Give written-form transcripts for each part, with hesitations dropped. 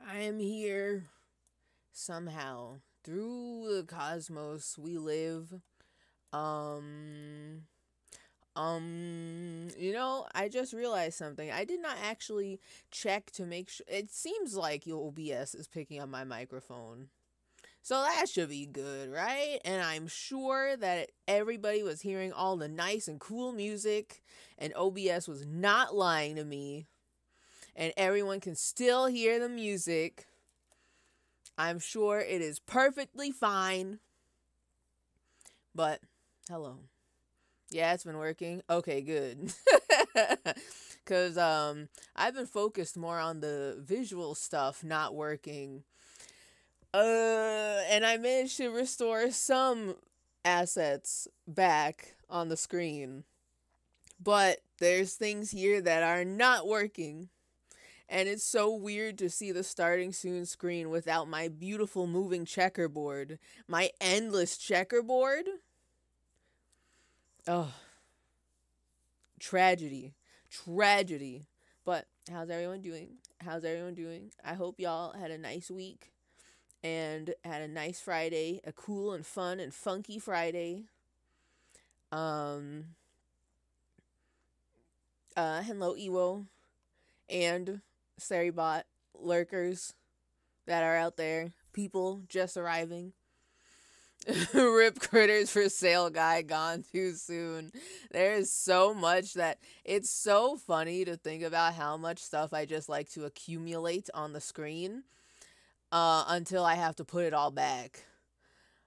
I am here somehow. Through the cosmos we live. Um I just realized something. I did not actually check to make sure. It seems like your OBS is picking up my microphone. So that should be good, right? And I'm sure that everybody was hearing all the nice and cool music, and OBS was not lying to me, and everyone can still hear the music. I'm sure it is perfectly fine. But, hello. Yeah, it's been working. Okay, good. Because I've been focused more on the visual stuff not working. And I managed to restore some assets back on the screen. But there's things here that are not working. And it's so weird to see the starting soon screen without my beautiful moving checkerboard. My endless checkerboard. Oh, tragedy. Tragedy. But how's everyone doing? How's everyone doing? I hope y'all had a nice week and had a nice Friday, a cool and fun and funky Friday. Um Hello Ewo and Saribot lurkers that are out there. People just arriving. Rip critters for sale guy gone too soon. There's so much that it's so funny to think about how much stuff I just like to accumulate on the screen until I have to put it all back.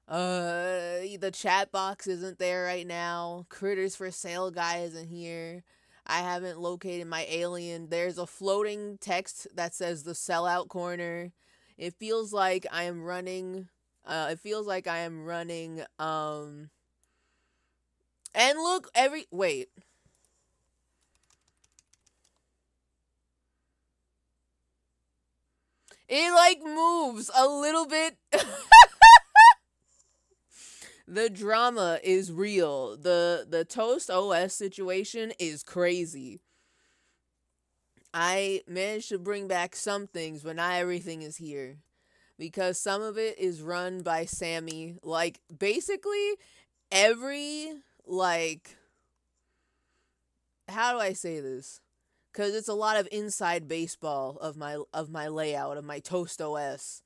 The chat box isn't there right now. Critters for sale guy isn't here. I haven't located my alien. There's a floating text that says the sellout corner. It feels like I am running. And look, wait. It like moves a little bit. The drama is real. The Toast OS situation is crazy. I managed to bring back some things, but not everything is here. Because some of it is run by Sammy. Like, basically, every, like, how do I say this? Because it's a lot of inside baseball of my layout, of my Toast OS.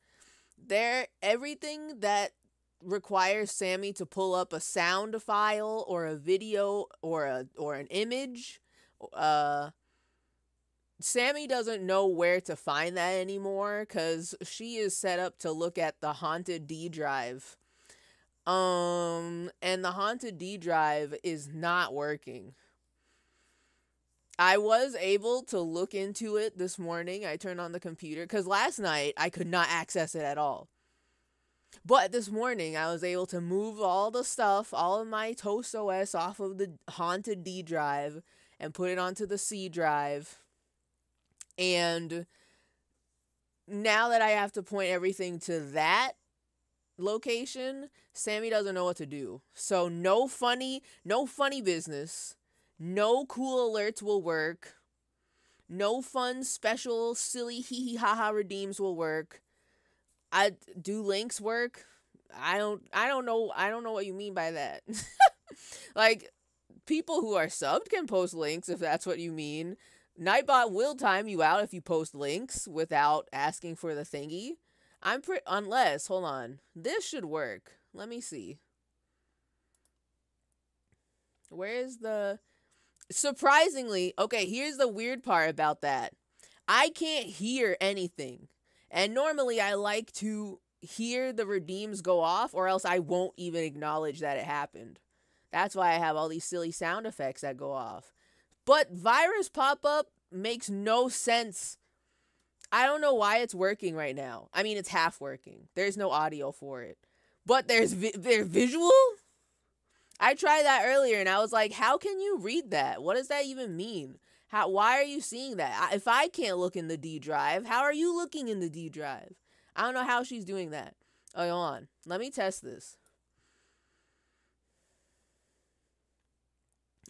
Everything that requires Sammy to pull up a sound file or a video or an image, Sammy doesn't know where to find that anymore because she is set up to look at the haunted D drive. And the haunted D drive is not working. I was able to look into it this morning. I turned on the computer because last night I could not access it at all. But this morning I was able to move all the stuff, all of my Toast OS off of the haunted D drive and put it onto the C drive. And now that I have to point everything to that location, Sammy doesn't know what to do. So no funny business. No cool alerts will work. No fun special silly hee hee ha ha redeems will work. Do links work? I don't know what you mean by that. Like, people who are subbed can post links if that's what you mean. Nightbot will time you out if you post links without asking for the thingy. Unless, hold on. This should work. Let me see. Where is the... Surprisingly, okay, here's the weird part about that. I can't hear anything. And normally I like to hear the redeems go off or else I won't even acknowledge that it happened. That's why I have all these silly sound effects that go off. But virus pop-up makes no sense. I don't know why it's working right now. I mean, it's half working. There's no audio for it. But there's visual? I tried that earlier and I was like, how can you read that? What does that even mean? Why are you seeing that? If I can't look in the D drive, how are you looking in the D drive? I don't know how she's doing that. Oh, hold on. Let me test this.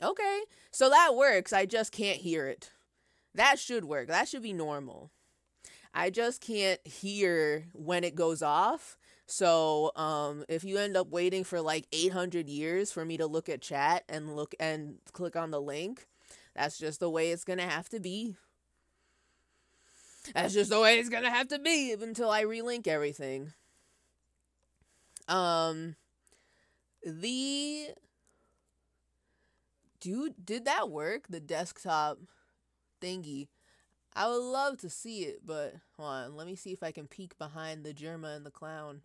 Okay, so that works. I just can't hear it. That should work. That should be normal. I just can't hear when it goes off. So, if you end up waiting for like 800 years for me to look at chat and look and click on the link, that's just the way it's gonna have to be. That's just the way it's gonna have to be until I relink everything. Um, the dude, did that work? The desktop thingy. I would love to see it, but hold on. Let me see if I can peek behind the Germa and the clown.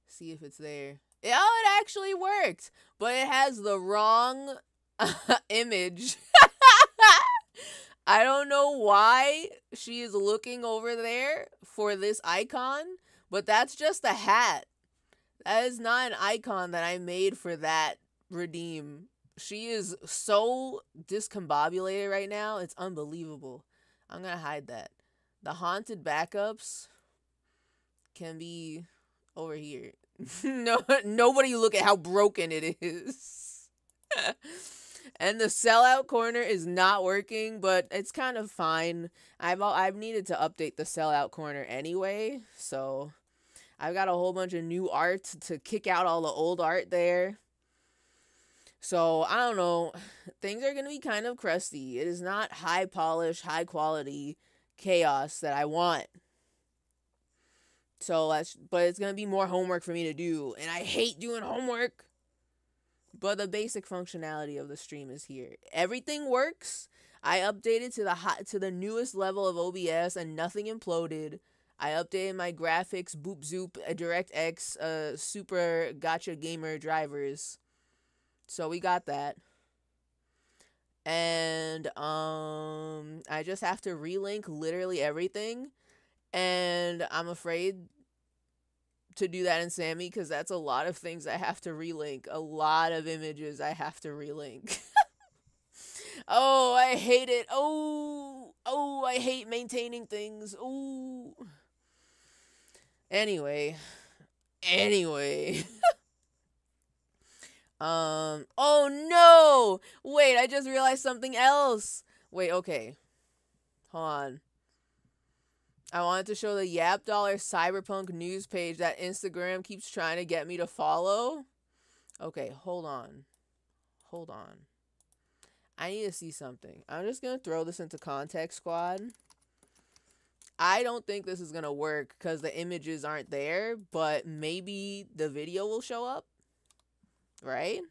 See if it's there. Oh, it actually worked, but it has the wrong image. I don't know why she is looking over there for this icon, but that's just a hat. That is not an icon that I made for that redeem. She is so discombobulated right now. It's unbelievable. I'm going to hide that. The haunted backups can be over here. No, nobody look at how broken it is. And the sellout corner is not working, but it's kind of fine. I've needed to update the sellout corner anyway, so I've got a whole bunch of new art to kick out all the old art there. So I don't know. Things are gonna be kind of crusty. It is not high polish, high quality chaos that I want. But it's gonna be more homework for me to do, and I hate doing homework. But the basic functionality of the stream is here. Everything works. I updated to the newest level of OBS and nothing imploded. I updated my graphics, boop zoop, DirectX, super gotcha gamer drivers. So we got that. And I just have to relink literally everything. And I'm afraid to do that in Sammy because that's a lot of things I have to relink. A lot of images I have to relink. Oh, I hate it. Oh, I hate maintaining things. Oh. Anyway. Oh no! Wait, I just realized something else. Wait, okay. Hold on. I wanted to show the Yap Dollar Cyberpunk news page that Instagram keeps trying to get me to follow. Okay, hold on. I need to see something. I'm just going to throw this into Context Squad. I don't think this is going to work because the images aren't there, but maybe the video will show up. Right?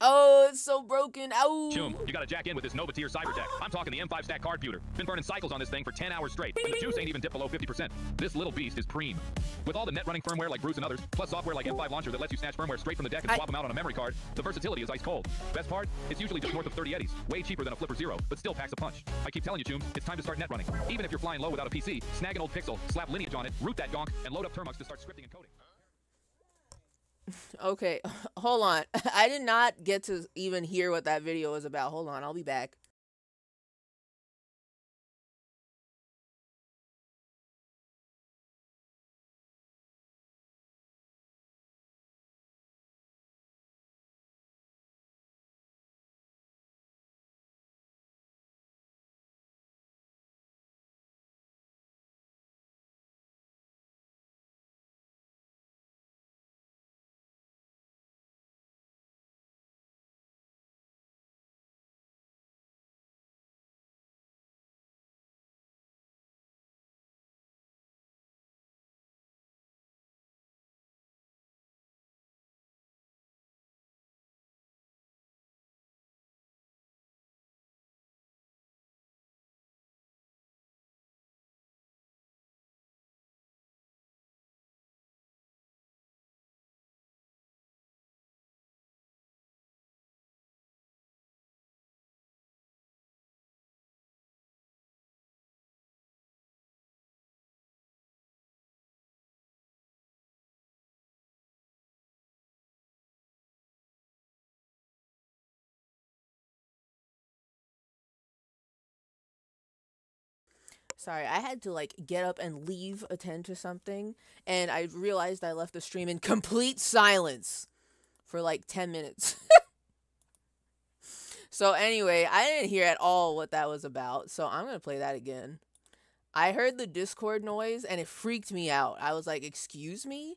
Oh, it's so broken. Ow! Choom, you gotta jack in with this Nova tier Cybertech. I'm talking the M5 stack card pewter. Been burning cycles on this thing for 10 hours straight, and the juice ain't even dipped below 50%. This little beast is preem. With all the net running firmware like Bruce and others, plus software like M5 Launcher that lets you snatch firmware straight from the deck and swap them out on a memory card, the versatility is ice cold. Best part? It's usually just north of 30 eddies. Way cheaper than a Flipper Zero, but still packs a punch. I keep telling you, Choom, it's time to start net running. Even if you're flying low without a PC, snag an old Pixel, slap Lineage on it, root that gonk, and load up Termux to start scripting and coding. Okay, hold on. I did not get to even hear what that video was about. Hold on, I'll be back. Sorry, I had to like get up and leave, attend to something, and I realized I left the stream in complete silence for like 10 minutes. So anyway, I didn't hear at all what that was about, so I'm gonna play that again. I heard the Discord noise and it freaked me out. I was like, excuse me?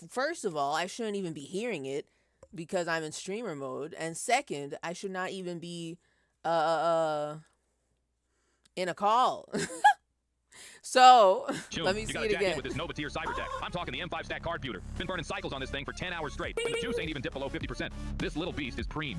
First of all, I shouldn't even be hearing it because I'm in streamer mode. And second, I should not even be in a call. So, let me you see gotta it jack in again. with this Nova tier cyber tech. I'm talking the M5 stack card pewter. Been burning cycles on this thing for 10 hours straight, and the juice ain't even dipped below 50%. This little beast is preem.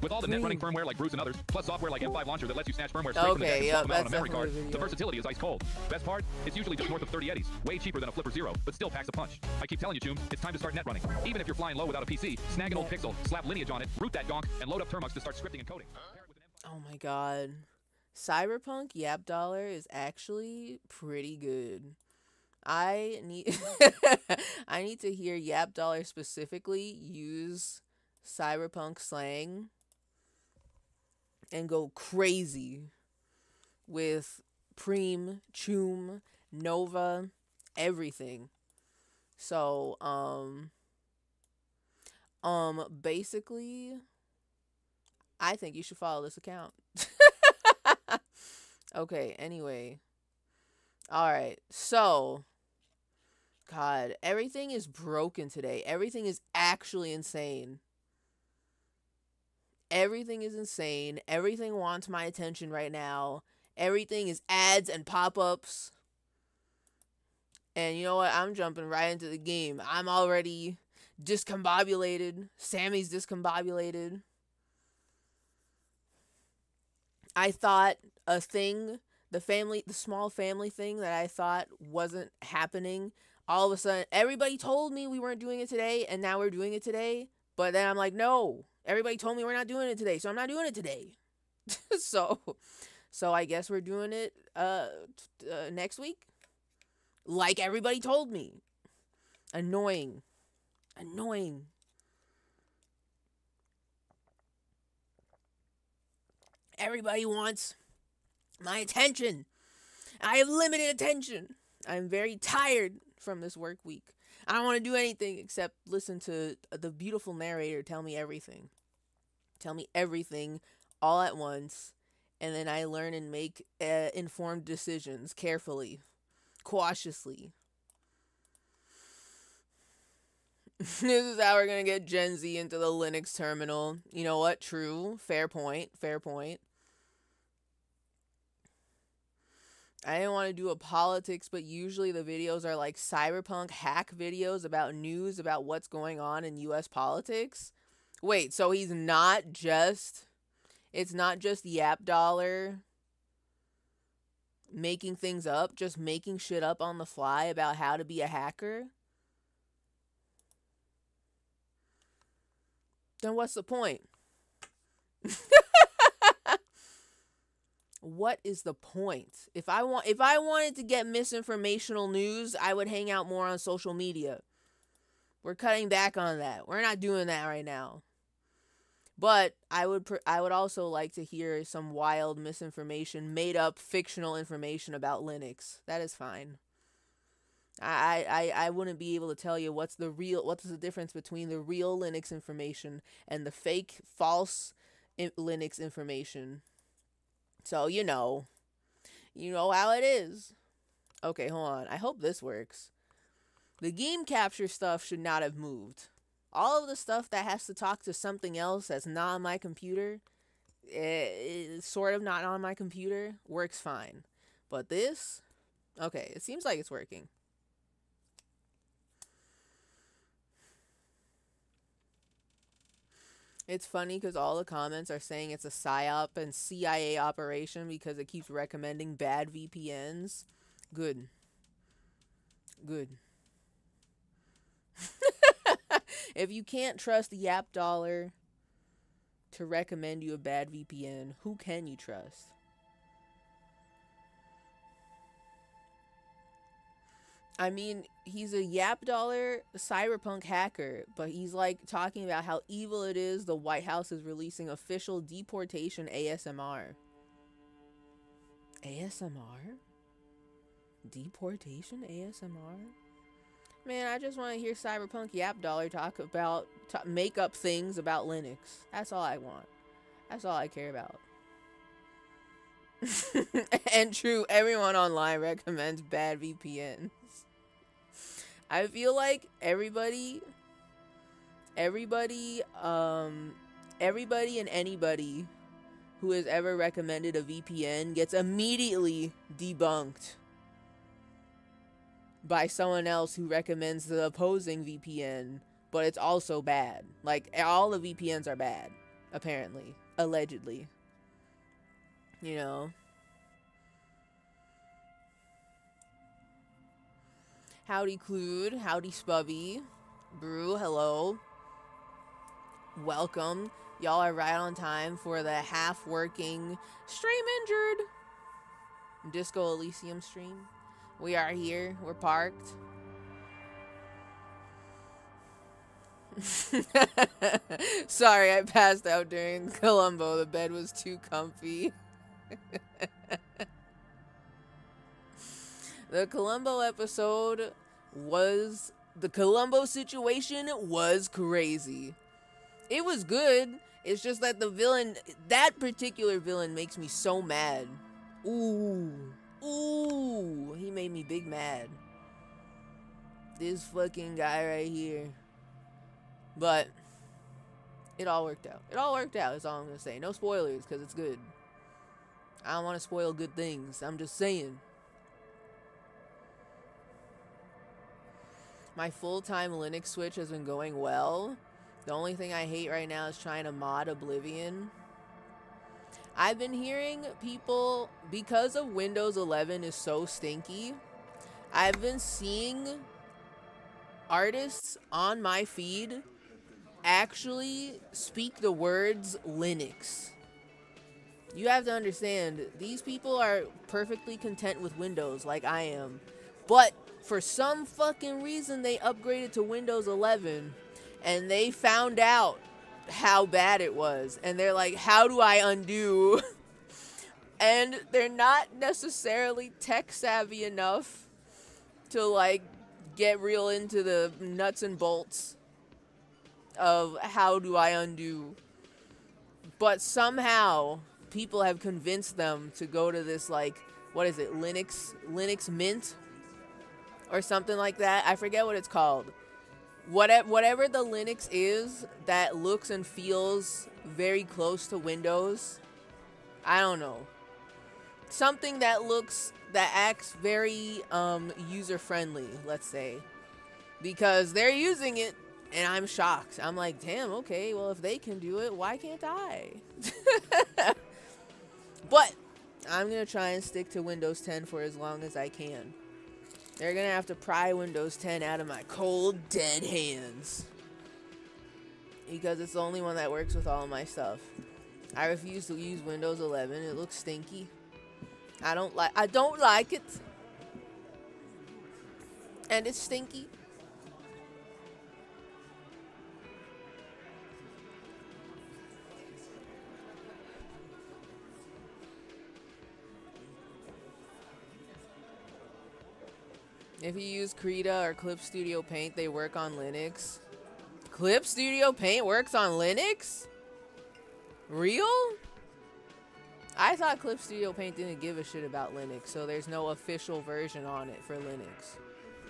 With all the net running firmware like Bruce and others, plus software like M5 Launcher that lets you snatch firmware straight from the deck and swap them out on a memory card, the versatility is ice cold. Best part? It's usually just north of 30 eddies, way cheaper than a Flipper Zero, but still packs a punch. I keep telling you, Chooms, it's time to start net running. Even if you're flying low without a PC, snag an old Pixel, slap Lineage on it, root that donk, and load up Termux to start scripting and coding. Oh my god. Cyberpunk Yap Dollar is actually pretty good. I need I need to hear Yap Dollar specifically use cyberpunk slang and go crazy with Preem, Choom, Nova, everything. So, basically, I think you should follow this account. Okay, anyway. Alright, so, God, everything is broken today. Everything is actually insane. Everything is insane. Everything wants my attention right now. Everything is ads and pop-ups. And you know what? I'm jumping right into the game. I'm already discombobulated. Sammy's discombobulated. I thought a thing, the small family thing that I thought wasn't happening, all of a sudden, everybody told me we weren't doing it today, and now we're doing it today. But then I'm like, no, everybody told me we're not doing it today, so I'm not doing it today. So I guess we're doing it next week, like everybody told me. Annoying. Everybody wants my attention. I have limited attention. I'm very tired from this work week. I don't want to do anything except listen to the beautiful narrator tell me everything. Tell me everything all at once, and then I learn and make informed decisions carefully, cautiously. This is how we're going to get Gen Z into the Linux terminal. You know what? True. Fair point. I didn't want to do a politics, but usually the videos are like cyberpunk hack videos about news about what's going on in US politics. Wait, so it's not just Yap Dollar making things up, just making shit up on the fly about how to be a hacker? Then what's the point? What is the point? If I wanted to get misinformational news, I would hang out more on social media. We're cutting back on that. We're not doing that right now. But I would also like to hear some wild misinformation, made up fictional information about Linux. That is fine. I wouldn't be able to tell you what's the difference between the real Linux information and the fake, false Linux information. So, you know how it is. Okay, hold on. I hope this works. The game capture stuff should not have moved. All of the stuff that has to talk to something else that's not on my computer, it's sort of not on my computer, works fine. But this, okay, it seems like it's working. It's funny because all the comments are saying it's a PSYOP and CIA operation because it keeps recommending bad VPNs. Good. If you can't trust Yap Dollar to recommend you a bad VPN, who can you trust? I mean, he's a Yap Dollar cyberpunk hacker, but he's like talking about how evil it is the White House is releasing official deportation ASMR. ASMR? Deportation ASMR? Man, I just want to hear cyberpunk Yap Dollar talk about make up things about Linux. That's all I want. That's all I care about. And true, everyone online recommends bad VPNs. I feel like everybody and anybody who has ever recommended a VPN gets immediately debunked by someone else who recommends the opposing VPN, but it's also bad. Like, all the VPNs are bad, apparently, allegedly. You know? Howdy Clued, howdy Spubby, Brew, hello. Welcome. Y'all are right on time for the half-working Stream Injured Disco Elysium stream. We are here. We're parked. Sorry, I passed out during Columbo. The bed was too comfy. The Columbo episode was... The Columbo situation was crazy. It was good. It's just that the villain... That particular villain makes me so mad. Ooh. Ooh. He made me big mad. This fucking guy right here. But... It all worked out. It all worked out is all I'm going to say. No spoilers, because it's good. I don't want to spoil good things. I'm just saying. My full-time Linux switch has been going well. The only thing I hate right now is trying to mod Oblivion. I've been hearing people, because of Windows 11 is so stinky, I've been seeing artists on my feed actually speak the words Linux. You have to understand, these people are perfectly content with Windows like I am. But for some fucking reason, they upgraded to Windows 11 and they found out how bad it was. And they're like, how do I undo? And they're not necessarily tech savvy enough to like get real into the nuts and bolts of how do I undo. But somehow people have convinced them to go to this, like, what is it, Linux Mint or something like that. I forget what it's called. Whatever the Linux is that looks and feels very close to Windows. I don't know. Something that acts very user friendly, let's say. Because they're using it and I'm shocked. I'm like, damn, okay, well, if they can do it, why can't I? But I'm going to try and stick to Windows 10 for as long as I can. They're going to have to pry Windows 10 out of my cold, dead hands. Because it's the only one that works with all of my stuff. I refuse to use Windows 11. It looks stinky. I don't like it. And it's stinky. If you use Krita or Clip Studio Paint, they work on Linux. Clip Studio Paint works on Linux? Real? I thought Clip Studio Paint didn't give a shit about Linux, so there's no official version on it for Linux.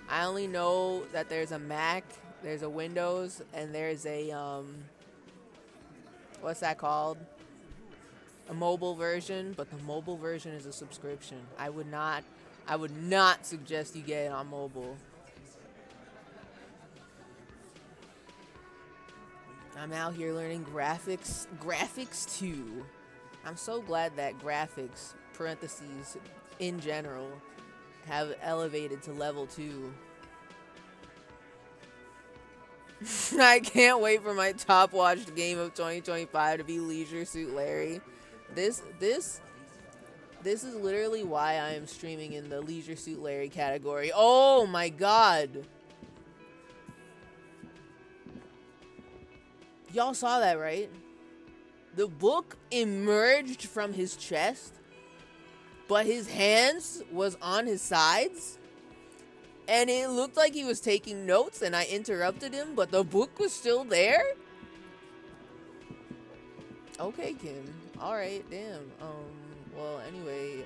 I only know that there's a Mac, there's a Windows, and there's a, what's that called? A mobile version, but the mobile version is a subscription. I would not suggest you get it on mobile. I'm out here learning graphics 2. I'm so glad that graphics, parentheses, in general, have elevated to level 2. I can't wait for my top watched game of 2025 to be Leisure Suit Larry. This is literally why I am streaming in the Leisure Suit Larry category. Oh my god. Y'all saw that, right? The book emerged from his chest, but his hands was on his sides. And it looked like he was taking notes and I interrupted him, but the book was still there? Okay, Kim. Alright, damn. Well, anyway,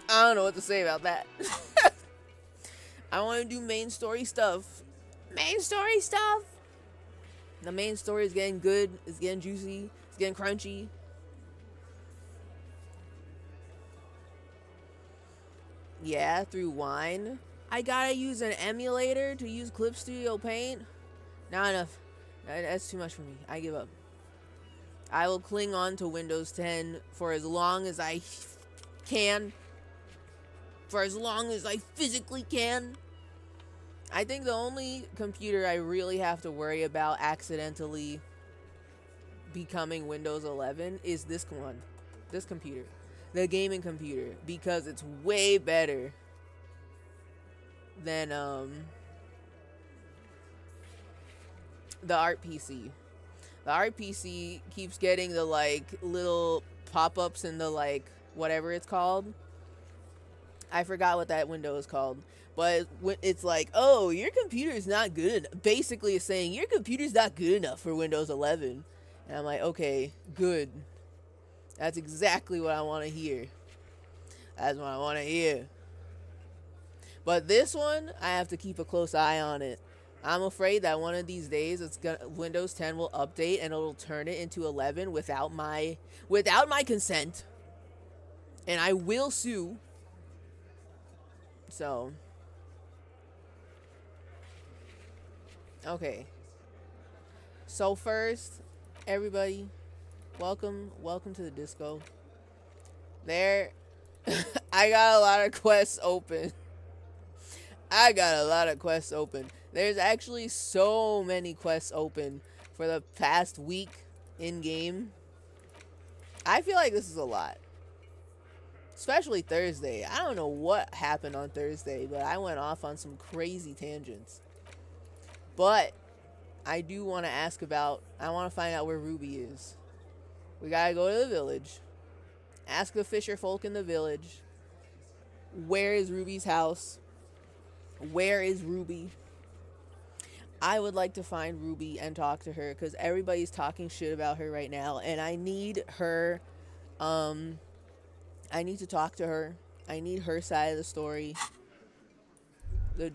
I don't know what to say about that. I want to do main story stuff. Main story stuff. The main story is getting good. It's getting juicy. It's getting crunchy. Yeah, through Wine. I gotta use an emulator to use Clip Studio Paint. Not enough. That's too much for me. I give up. I will cling on to Windows 10 for as long as I can. For as long as I physically can. I think the only computer I really have to worry about accidentally becoming Windows 11 is this one. This computer. The gaming computer. Because it's way better than the art PC. The art PC keeps getting the like little pop-ups in the like whatever it's called. I forgot what that window is called. But it's like, oh, your computer is not good enough. Basically, it's saying your computer's not good enough for Windows 11. And I'm like, okay, good. That's exactly what I want to hear. That's what I want to hear. But this one, I have to keep a close eye on it. I'm afraid that one of these days, Windows 10 will update and it'll turn it into 11 without my consent, and I will sue. So, okay. So first, everybody, welcome to the disco. There, I got a lot of quests open. There's actually so many quests open for the past week in game. I feel like this is a lot. Especially Thursday. I don't know what happened on Thursday, but I went off on some crazy tangents. But I do want to I want to find out where Ruby is. We gotta go to the village. Ask the fisher folk in the village. Where is Ruby's house? Where is Ruby? I would like to find Ruby and talk to her because everybody's talking shit about her right now, and I need her. I need to talk to her. I need her side of the story. The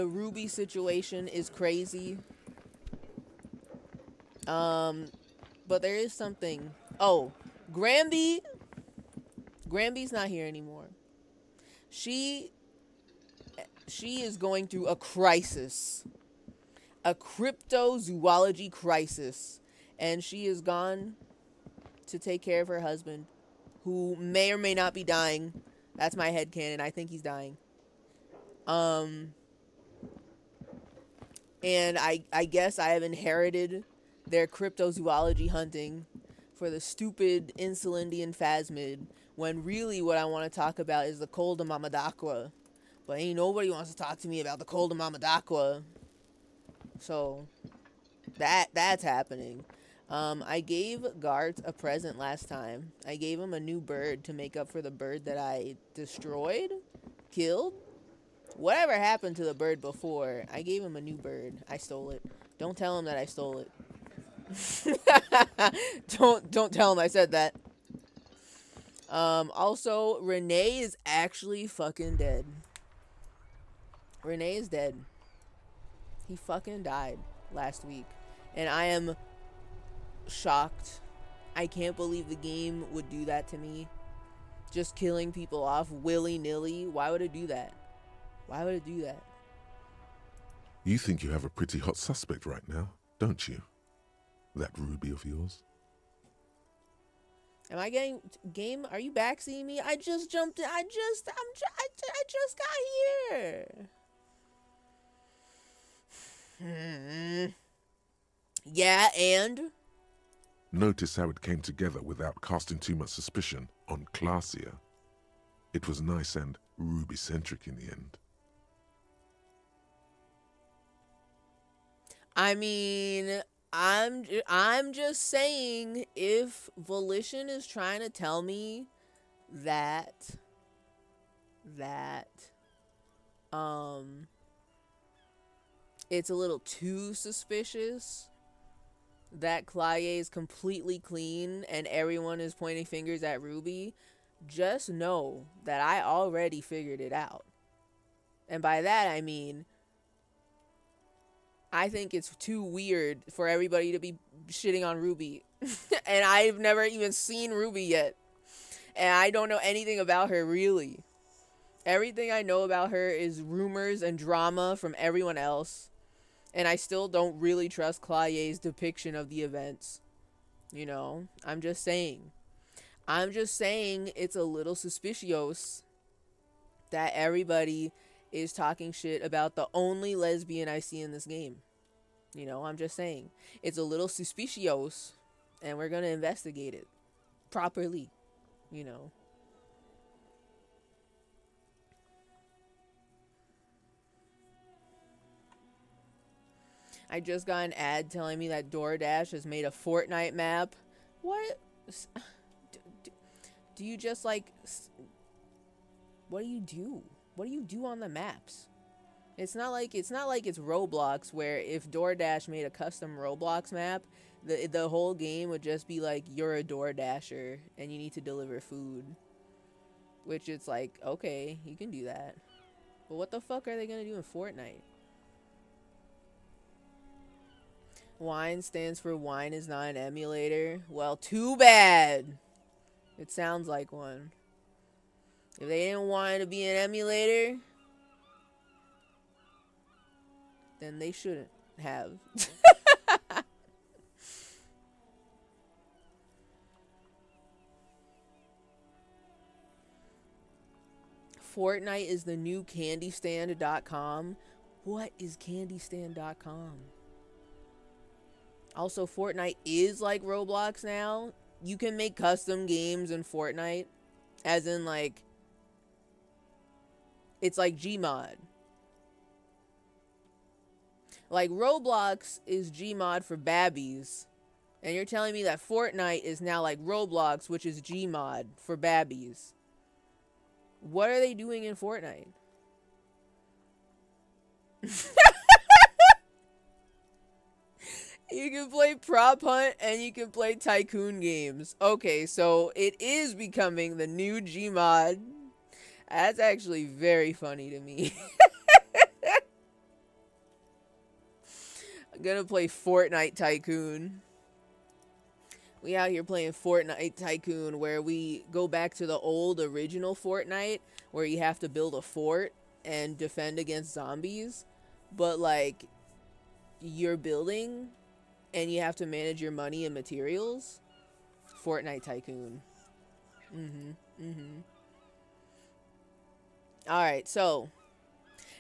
Ruby situation is crazy. But there is something. Oh, Granby's not here anymore. She is going through a crisis. A cryptozoology crisis. And she is gone to take care of her husband, who may or may not be dying. That's my headcanon. I think he's dying. And I guess I have inherited their cryptozoology hunting for the stupid Insulindian phasmid, when really what I want to talk about is the Col de Mamadaqua. But ain't nobody wants to talk to me about the Col de Mamadaqua. So, that's happening. I gave Gart a present last time. I gave him a new bird to make up for the bird that I destroyed, killed. Whatever happened to the bird before, I gave him a new bird. I stole it. Don't tell him that I stole it. Don't tell him I said that. Also, Renee is actually fucking dead. Renee is dead. He fucking died last week. And I am shocked. I can't believe the game would do that to me. Just killing people off willy-nilly. Why would it do that? Why would it do that? You think you have a pretty hot suspect right now, don't you? That Ruby of yours. Am I getting game? Are you backseeing me? I just jumped in. I just got here. Yeah, and? Notice how it came together without casting too much suspicion on Clasia. It was nice and Ruby-centric in the end. I mean, I'm just saying, if Volition is trying to tell me that it's a little too suspicious, that Claye is completely clean and everyone is pointing fingers at Ruby, just know that I already figured it out. And by that I mean, I think it's too weird for everybody to be shitting on Ruby. And I've never even seen Ruby yet. And I don't know anything about her, really. Everything I know about her is rumors and drama from everyone else. And I still don't really trust Claye's depiction of the events. You know, I'm just saying. It's a little suspicious that everybody is talking shit about the only lesbian I see in this game. You know, I'm just saying. It's a little suspicious, and we're going to investigate it properly, you know. I just got an ad telling me that DoorDash has made a Fortnite map. What? Do you just like... What do you do? What do you do on the maps? It's not like it's Roblox, where if DoorDash made a custom Roblox map, the whole game would just be like, you're a DoorDasher and you need to deliver food. Which it's like, okay, you can do that. But what the fuck are they gonna do in Fortnite? Wine stands for wine is not an emulator. Well, too bad. It sounds like one. If they didn't want it to be an emulator, then they shouldn't have. Fortnite is the new candystand.com. What is candystand.com? Also, Fortnite is like Roblox now. You can make custom games in Fortnite. As in, like, it's like Gmod. Like, Roblox is Gmod for babbies. And you're telling me that Fortnite is now like Roblox, which is Gmod for babbies. What are they doing in Fortnite? You can play Prop Hunt and you can play Tycoon games. Okay, so it is becoming the new Gmod. That's actually very funny to me. I'm gonna play Fortnite Tycoon. We out here playing Fortnite Tycoon, where we go back to the old original Fortnite, where you have to build a fort and defend against zombies. But, like, you're building and you have to manage your money and materials. Fortnite Tycoon. Alright, so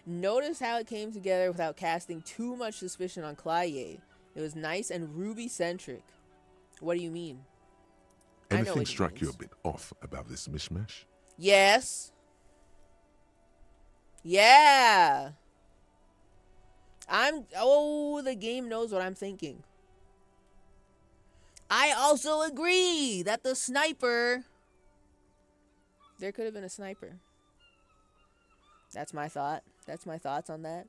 notice how it came together without casting too much suspicion on Claye. It was nice and Ruby-centric. What do you mean? Anything struck you a bit off about this mishmash? Yes. Yeah. The game knows what I'm thinking. I also agree that the sniper... There could have been a sniper. That's my thought. That's my thoughts on that.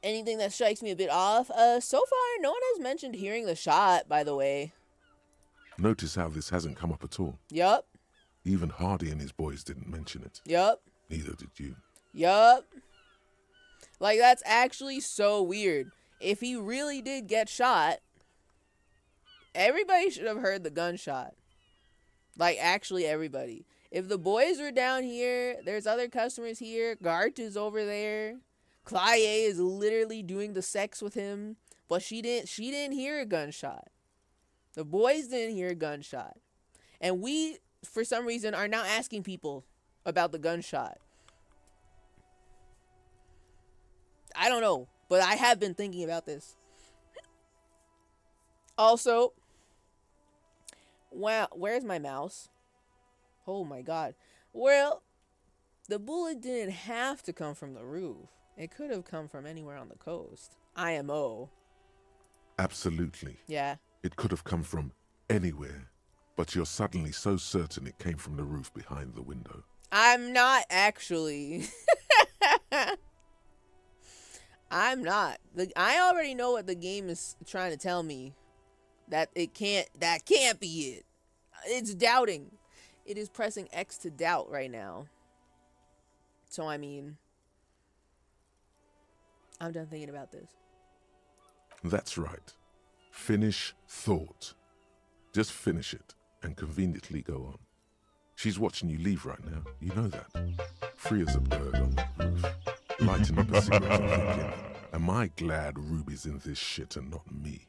Anything that strikes me a bit off? So far, no one has mentioned hearing the shot, by the way. Notice how this hasn't come up at all. Yup. Even Hardy and his boys didn't mention it. Yup. Neither did you. Yup. Like, that's actually so weird. If he really did get shot, everybody should have heard the gunshot. Like, actually everybody. If the boys were down here, there's other customers here, Gart is over there, Claye is literally doing the sex with him, but she didn't hear a gunshot. The boys didn't hear a gunshot. And we, for some reason, are now asking people about the gunshot. I don't know, but I have been thinking about this. Also, wow, where's my mouse? Oh my god. Well, the bullet didn't have to come from the roof. It could have come from anywhere on the coast. IMO. Absolutely. Yeah. It could have come from anywhere, but you're suddenly so certain it came from the roof behind the window. I'm not actually. I'm not. I already know what the game is trying to tell me. That can't be it. It's doubting. It is pressing X to doubt right now. So I mean, I'm done thinking about this. That's right. Finish thought. Just finish it and conveniently go on. She's watching you leave right now. You know that. Free as a bird on the roof. Lighting up a cigarette and thinking, am I glad Ruby's in this shit and not me?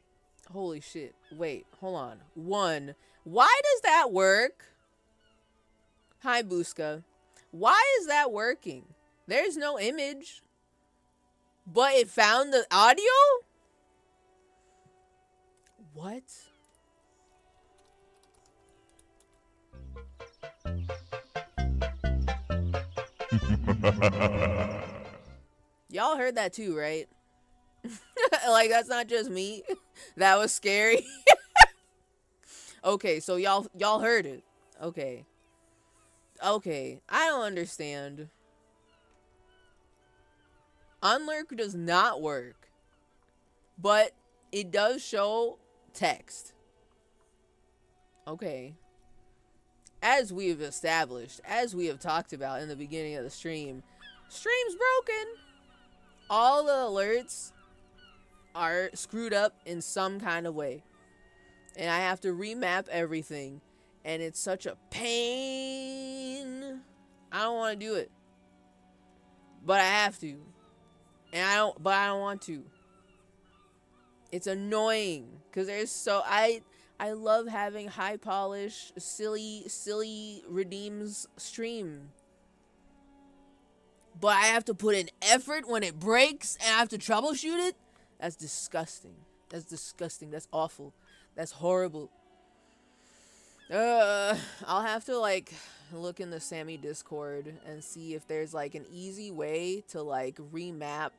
Holy shit. Wait, hold on. One, why does that work? Hi, Buska. Why is that working? There's no image. But it found the audio? What? Y'all heard that too, right? Like, that's not just me. That was scary. Okay, so y'all heard it. Okay. Okay, I don't understand. Unlurk does not work. But it does show text. Okay. As we have established, as we have talked about in the beginning of the stream's broken. All the alerts are screwed up in some kind of way. And I have to remap everything. And it's such a pain. I don't want to do it. But I have to. And I don't want to. It's annoying. Because there's I love having high polish, silly redeems stream. But I have to put in effort when it breaks and I have to troubleshoot it? That's disgusting. That's disgusting. That's awful. That's horrible. I'll have to, like, look in the Sammy Discord and see if there's, like, an easy way to, like, remap.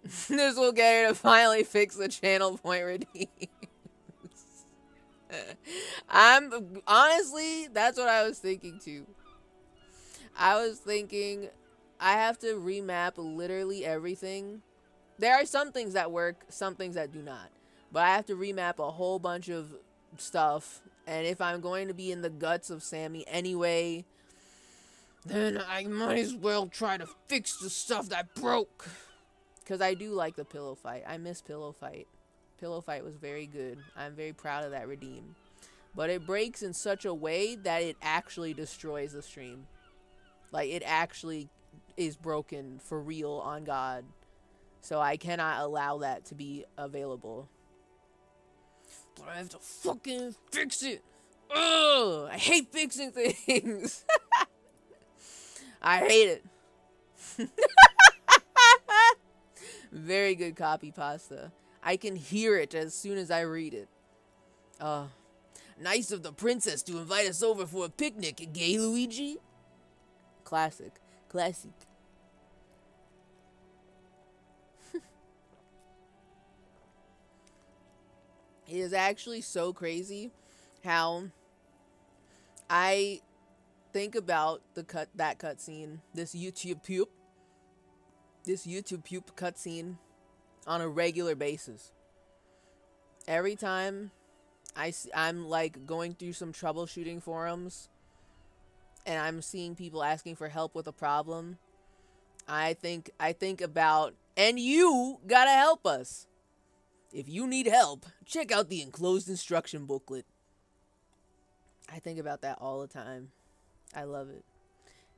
This will get her to finally fix the channel point redeems. Honestly, that's what I was thinking, too. I was thinking I have to remap literally everything. There are some things that work, some things that do not. But I have to remap a whole bunch of stuff. And if I'm going to be in the guts of Sammy anyway, then I might as well try to fix the stuff that broke. Because I do like the pillow fight. I miss pillow fight. Pillow fight was very good. I'm very proud of that redeem. But it breaks in such a way that it actually destroys the stream. Like, it actually is broken for real on God. So I cannot allow that to be available. But I have to fucking fix it. Ugh! I hate fixing things. I hate it. Very good copy pasta. I can hear it as soon as I read it. Nice of the princess to invite us over for a picnic, gay Luigi? Classic. Classic. It is actually so crazy how I think about that cutscene, this YouTube puke cutscene on a regular basis. Every time I'm like going through some troubleshooting forums and I'm seeing people asking for help with a problem, I think about, and you gotta help us. If you need help, check out the enclosed instruction booklet. I think about that all the time. I love it.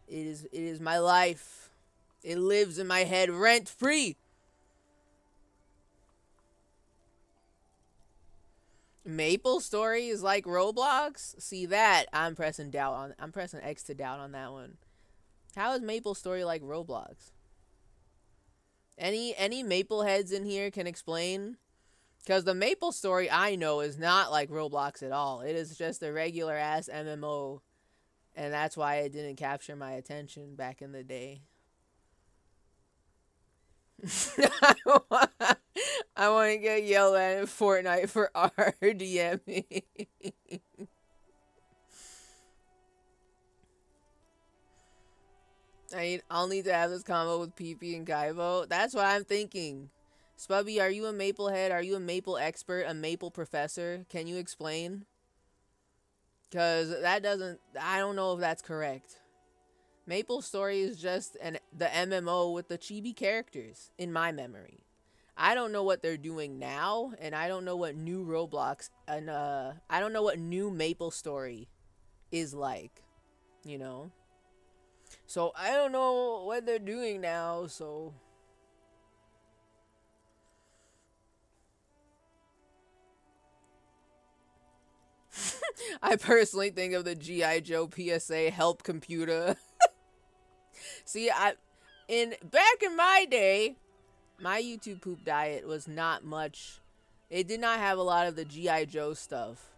It is my life. It lives in my head rent free. Maple Story is like Roblox? See that? I'm pressing X to doubt on that one. How is Maple Story like Roblox? Any Maple heads in here can explain? Because the Maple Story I know is not like Roblox at all. It is just a regular ass MMO. And that's why it didn't capture my attention back in the day. I want to get yelled at in Fortnite for RDMing. I'll need to have this combo with PP and Kaivo. That's what I'm thinking. Spubby, are you a Maple head? Are you a Maple expert? A Maple professor? Can you explain? Because that doesn't... I don't know if that's correct. Maple Story is just the MMO with the chibi characters, in my memory. I don't know what they're doing now, and I don't know what new Roblox... and I don't know what new Maple Story is like. You know? So, I don't know what they're doing now, so... I personally think of the G.I. Joe PSA help computer. See, back in my day, my YouTube poop diet was not much. It did not have a lot of the G.I. Joe stuff.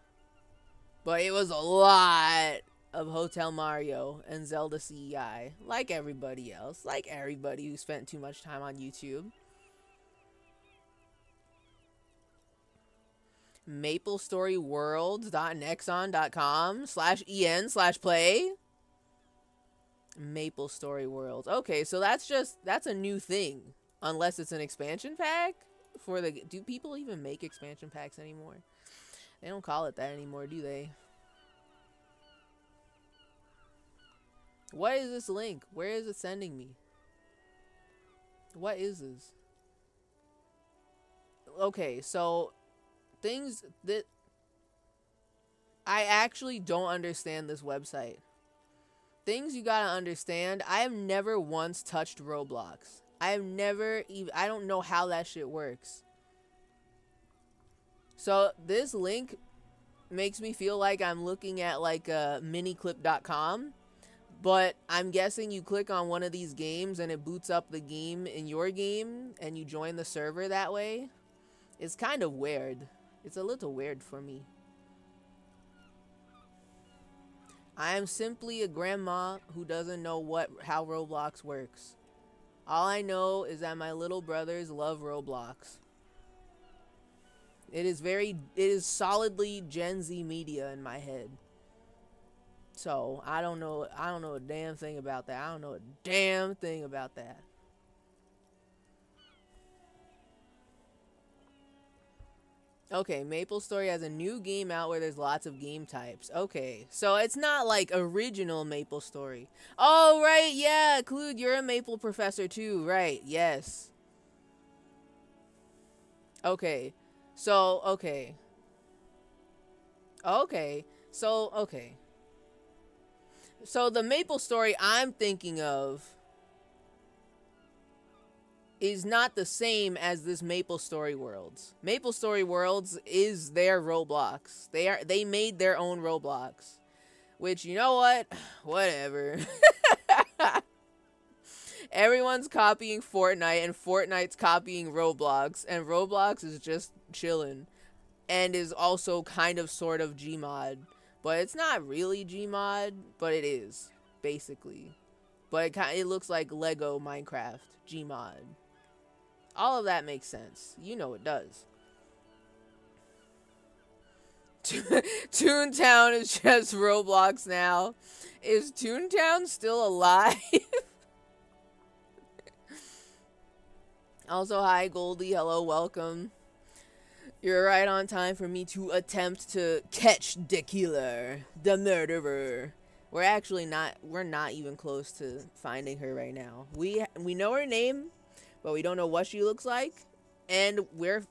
But it was a lot of Hotel Mario and Zelda CEI. Like everybody else. Like everybody who spent too much time on YouTube. MapleStoryWorlds.nexon.com/en/play. Maple Story Worlds. Okay, so that's a new thing. Unless it's an expansion pack for the... Do people even make expansion packs anymore? They don't call it that anymore, do they? What is this link? Where is it sending me? What is this? Okay, so things that I actually don't understand this website. Things you gotta understand. I have never once touched Roblox. I have never even... I don't know how that shit works. So this link makes me feel like I'm looking at like miniclip.com. But I'm guessing you click on one of these games and it boots up the game in your game and you join the server that way. It's kind of weird. It's a little weird for me. I am simply a grandma who doesn't know how Roblox works. All I know is that my little brothers love Roblox. It is solidly Gen Z media in my head. So, I don't know a damn thing about that. I don't know a damn thing about that. Okay, Maple Story has a new game out where there's lots of game types. Okay, so it's not like original Maple Story. Oh, right, yeah, Clued, you're a Maple professor too, right, yes. Okay, so, okay. Okay, so, okay. So the Maple Story I'm thinking of is not the same as this Maple Story Worlds. Maple Story Worlds is their Roblox. They made their own Roblox. Which, you know what? Whatever. Everyone's copying Fortnite and Fortnite's copying Roblox. And Roblox is just chillin'. And is also kind of sort of Gmod. But it's not really Gmod, but it is, basically. But it looks like Lego Minecraft Gmod. All of that makes sense. You know it does. Toontown is just Roblox now. Is Toontown still alive? Also, hi Goldie. Hello, welcome. You're right on time for me to attempt to catch the killer, the murderer. We're not even close to finding her right now. We know her name, but we don't know what she looks like, and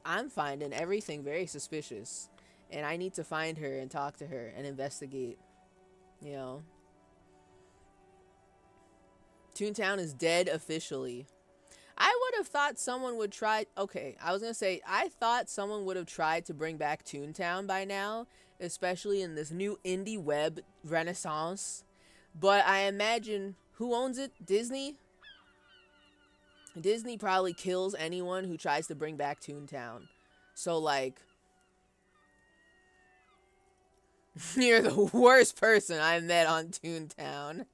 I'm finding everything very suspicious, and I need to find her and talk to her and investigate. You know, Toontown is dead officially. I would have thought someone would try... Okay, I was going to say, I thought someone would have tried to bring back Toontown by now, especially in this new indie web renaissance. But I imagine, who owns it? Disney? Disney probably kills anyone who tries to bring back Toontown. So, like... You're the worst person I met on Toontown.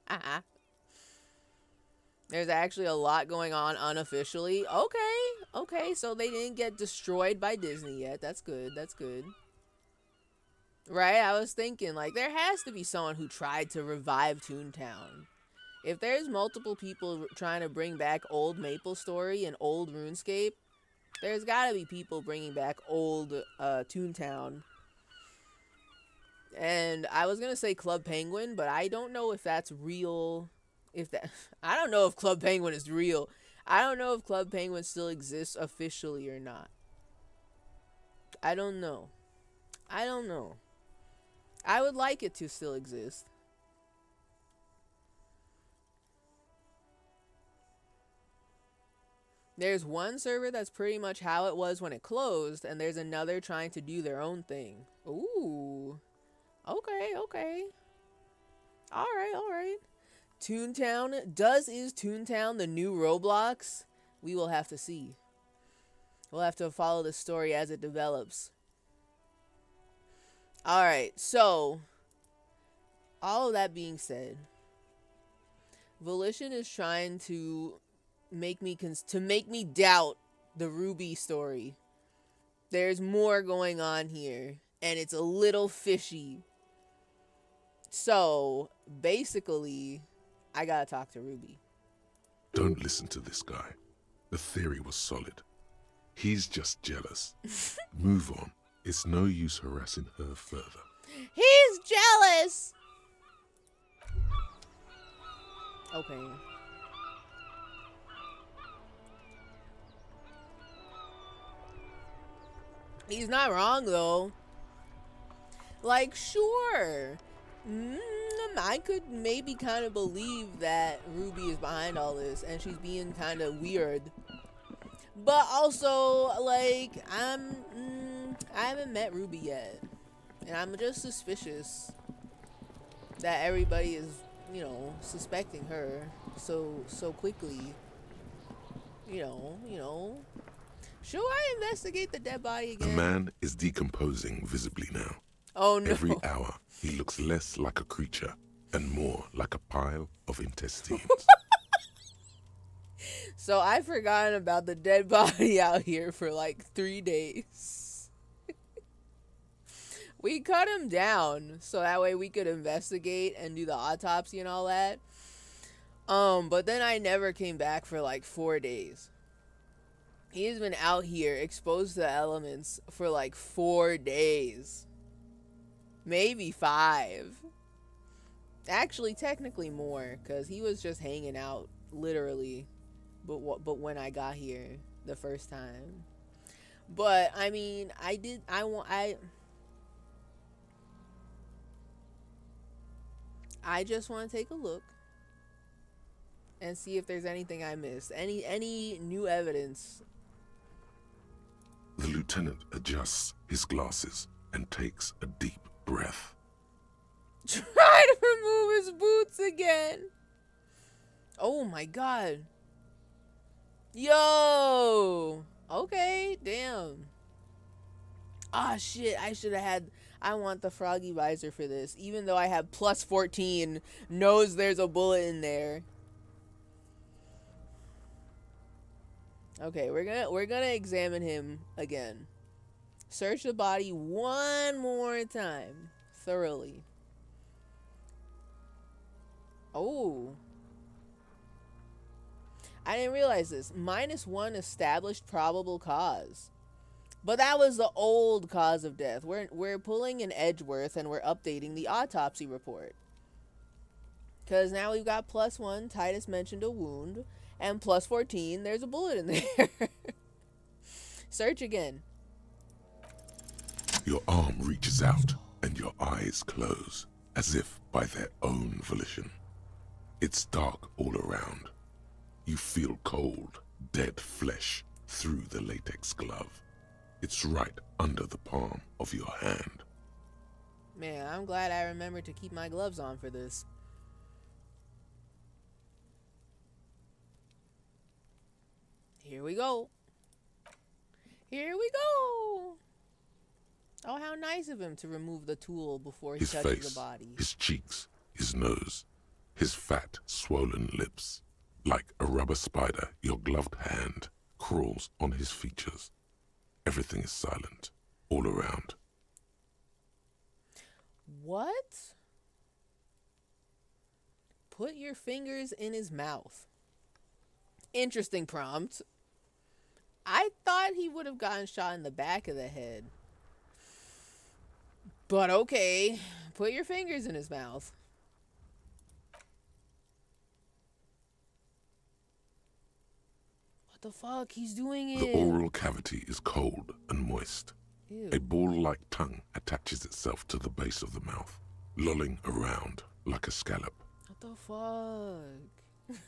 There's actually a lot going on unofficially. Okay, so they didn't get destroyed by Disney yet. That's good, that's good. Right, I was thinking, like, there has to be someone who tried to revive Toontown. If there's multiple people trying to bring back old MapleStory and old RuneScape, there's gotta be people bringing back old Toontown. And I was gonna say Club Penguin, but I don't know if that's real. I don't know if Club Penguin is real. I don't know if Club Penguin still exists officially or not. I don't know. I don't know. I would like it to still exist. There's one server that's pretty much how it was when it closed, and there's another trying to do their own thing. Ooh. Okay, okay. Alright, alright. Toontown. Is Toontown the new Roblox? We will have to see. We'll have to follow the story as it develops. Alright, so all of that being said, Volition is trying to make me doubt the Ruby story. There's more going on here, and it's a little fishy. So basically, I gotta talk to Ruby. Don't listen to this guy. The theory was solid. He's just jealous. Move on. It's no use harassing her further. He's jealous! Okay. He's not wrong, though. Like, sure. I could maybe kind of believe that Ruby is behind all this and she's being kind of weird. But also, like, I haven't met Ruby yet. And I'm just suspicious that everybody is, you know, suspecting her so quickly. You know. Should I investigate the dead body again? The man is decomposing visibly now. Oh no. Every hour, he looks less like a creature and more like a pile of intestines. So I've forgotten about the dead body out here for like 3 days. We cut him down so that way we could investigate and do the autopsy and all that. But then I never came back for like 4 days. He's been out here exposed to the elements for like 4 days. Maybe 5. Actually, technically more, because he was just hanging out, literally. But when I got here the first time. But, I mean, I just want to take a look and see if there's anything I missed. Any new evidence. The lieutenant adjusts his glasses and takes a deep breath. Try to remove his boots again. Oh my god. Yo. Okay, damn. Ah, shit. I want the froggy visor for this. Even though I have plus 14, knows there's a bullet in there. Okay, we're gonna examine him again. Search the body one more time, thoroughly. Oh. I didn't realize this. -1 established probable cause. But that was the old cause of death. We're pulling an Edgeworth and we're updating the autopsy report. Because now we've got +1, Titus mentioned a wound, and +14, there's a bullet in there. Search again. Your arm reaches out and your eyes close, as if by their own volition. It's dark all around. You feel cold, dead flesh through the latex glove. It's right under the palm of your hand. Man, I'm glad I remembered to keep my gloves on for this. Here we go. Here we go. Oh, how nice of him to remove the tool before he touches face, the body. His cheeks, his nose, his fat, swollen lips. Like a rubber spider, your gloved hand crawls on his features. Everything is silent, all around. What? Put your fingers in his mouth. Interesting prompt. I thought he would have gotten shot in the back of the head. But okay. Put your fingers in his mouth. What the fuck? He's doing it. The oral cavity is cold and moist. Ew. A ball-like tongue attaches itself to the base of the mouth, lolling around like a scallop. What the fuck?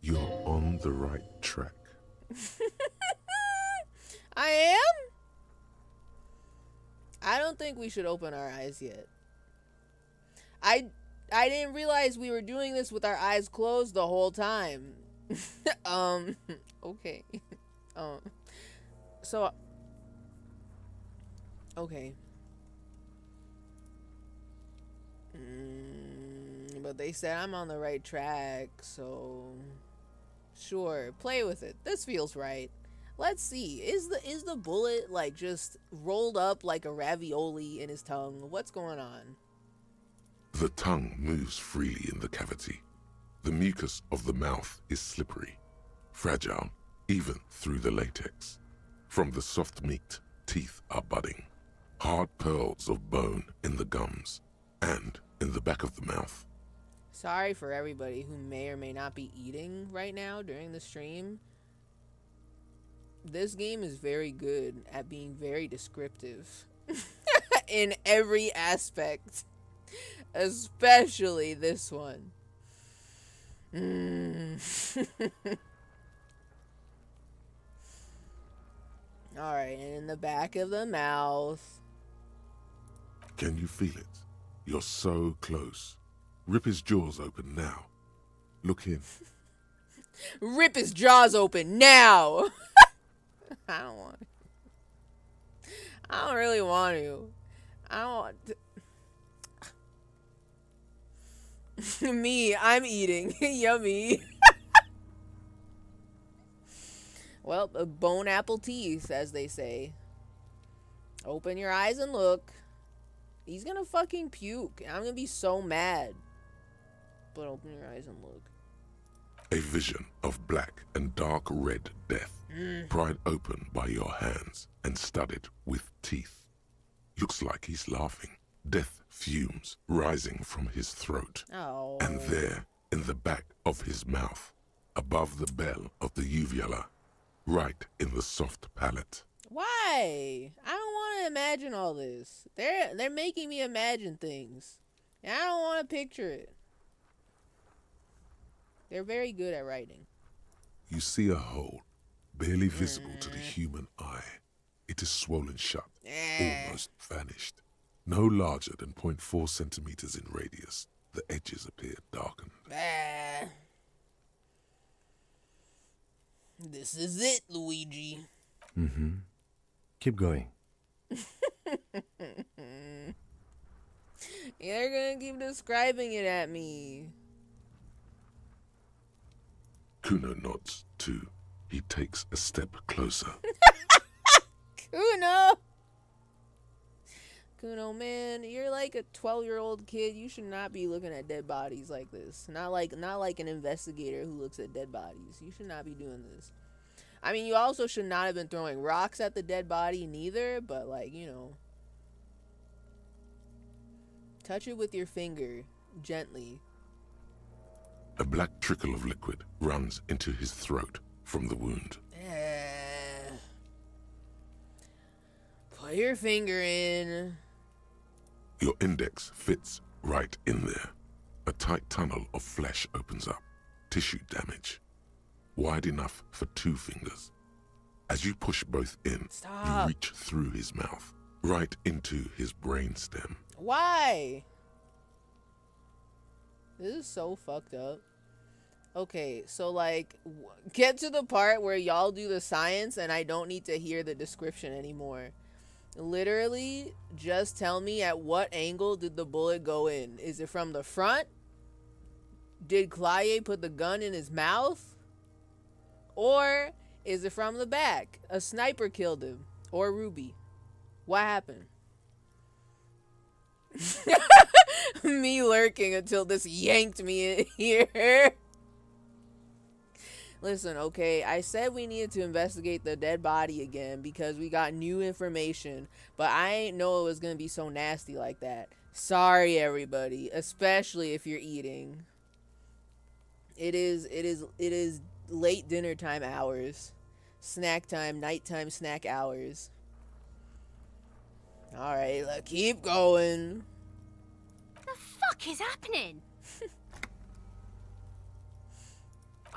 You're on the right track. I am? I don't think we should open our eyes yet. I didn't realize we were doing this with our eyes closed the whole time. Okay. So, okay. But they said I'm on the right track, so sure, play with it. This feels right. Let's see. Is the bullet like just rolled up like a ravioli in his tongue? What's going on? The tongue moves freely in the cavity. The mucus of the mouth is slippery, fragile, even through the latex. From the soft meat, teeth are budding. Hard pearls of bone in the gums and in the back of the mouth. Sorry for everybody who may or may not be eating right now during the stream. This game is very good at being very descriptive in every aspect, especially this one. Alright, and in the back of the mouth. Can you feel it? You're so close. Rip his jaws open now. Look in. Rip his jaws open now! I don't want to. I don't really want to. I don't want to. Me, I'm eating. Yummy. Well, bone apple teeth, as they say. Open your eyes and look. He's gonna fucking puke. I'm gonna be so mad. But open your eyes and look. A vision of black and dark red death, pried open by your hands and studded with teeth. Looks like he's laughing. Death fumes rising from his throat. Oh. And there, in the back of his mouth, above the bell of the uvula, right in the soft palate. Why? I don't want to imagine all this. They're making me imagine things. And I don't want to picture it. They're very good at writing. You see a hole, barely visible to the human eye. It is swollen shut, almost vanished. No larger than 0.4 centimeters in radius. The edges appear darkened. This is it, Luigi. Mm-hmm. Keep going. They're gonna keep describing it at me. Kuno nods, too. He takes a step closer. Kuno, man, you're like a 12-year-old kid. You should not be looking at dead bodies like this. Not like an investigator who looks at dead bodies. You should not be doing this. I mean, you also should not have been throwing rocks at the dead body neither, but like, you know. Touch it with your finger, gently. A black trickle of liquid runs into his throat from the wound. Put your finger in. Your index fits right in there. A tight tunnel of flesh opens up. Tissue damage. Wide enough for 2 fingers. As you push both in, you reach through his mouth, right into his brainstem. Why? This is so fucked up. Okay, so like, get to the part where y'all do the science and I don't need to hear the description anymore. Literally, just tell me at what angle did the bullet go in. Is it from the front? Did Claye put the gun in his mouth? Or is it from the back? A sniper killed him. Or Ruby. What happened? Me lurking until this yanked me in here. Listen, okay, I said we needed to investigate the dead body again because we got new information, but I ain't know it was gonna be so nasty like that. Sorry, everybody, especially if you're eating. It is late dinner time hours, snack time, nighttime snack hours. All right, let's keep going. The fuck is happening?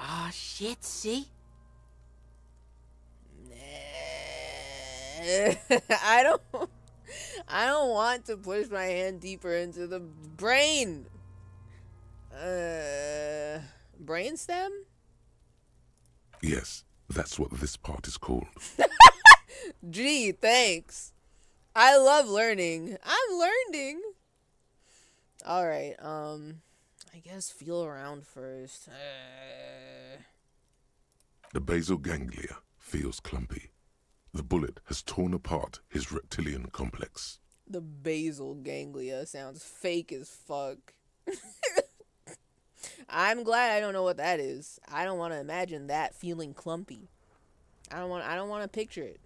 Ah, shit, see? I don't want to push my hand deeper into the brain. Brainstem? Yes, that's what this part is called. Gee, thanks. I love learning. I'm learning. All right, I guess feel around first. The basal ganglia feels clumpy. The bullet has torn apart his reptilian complex. The basal ganglia sounds fake as fuck. I'm glad I don't know what that is. I don't want to imagine that feeling clumpy. I don't want to picture it.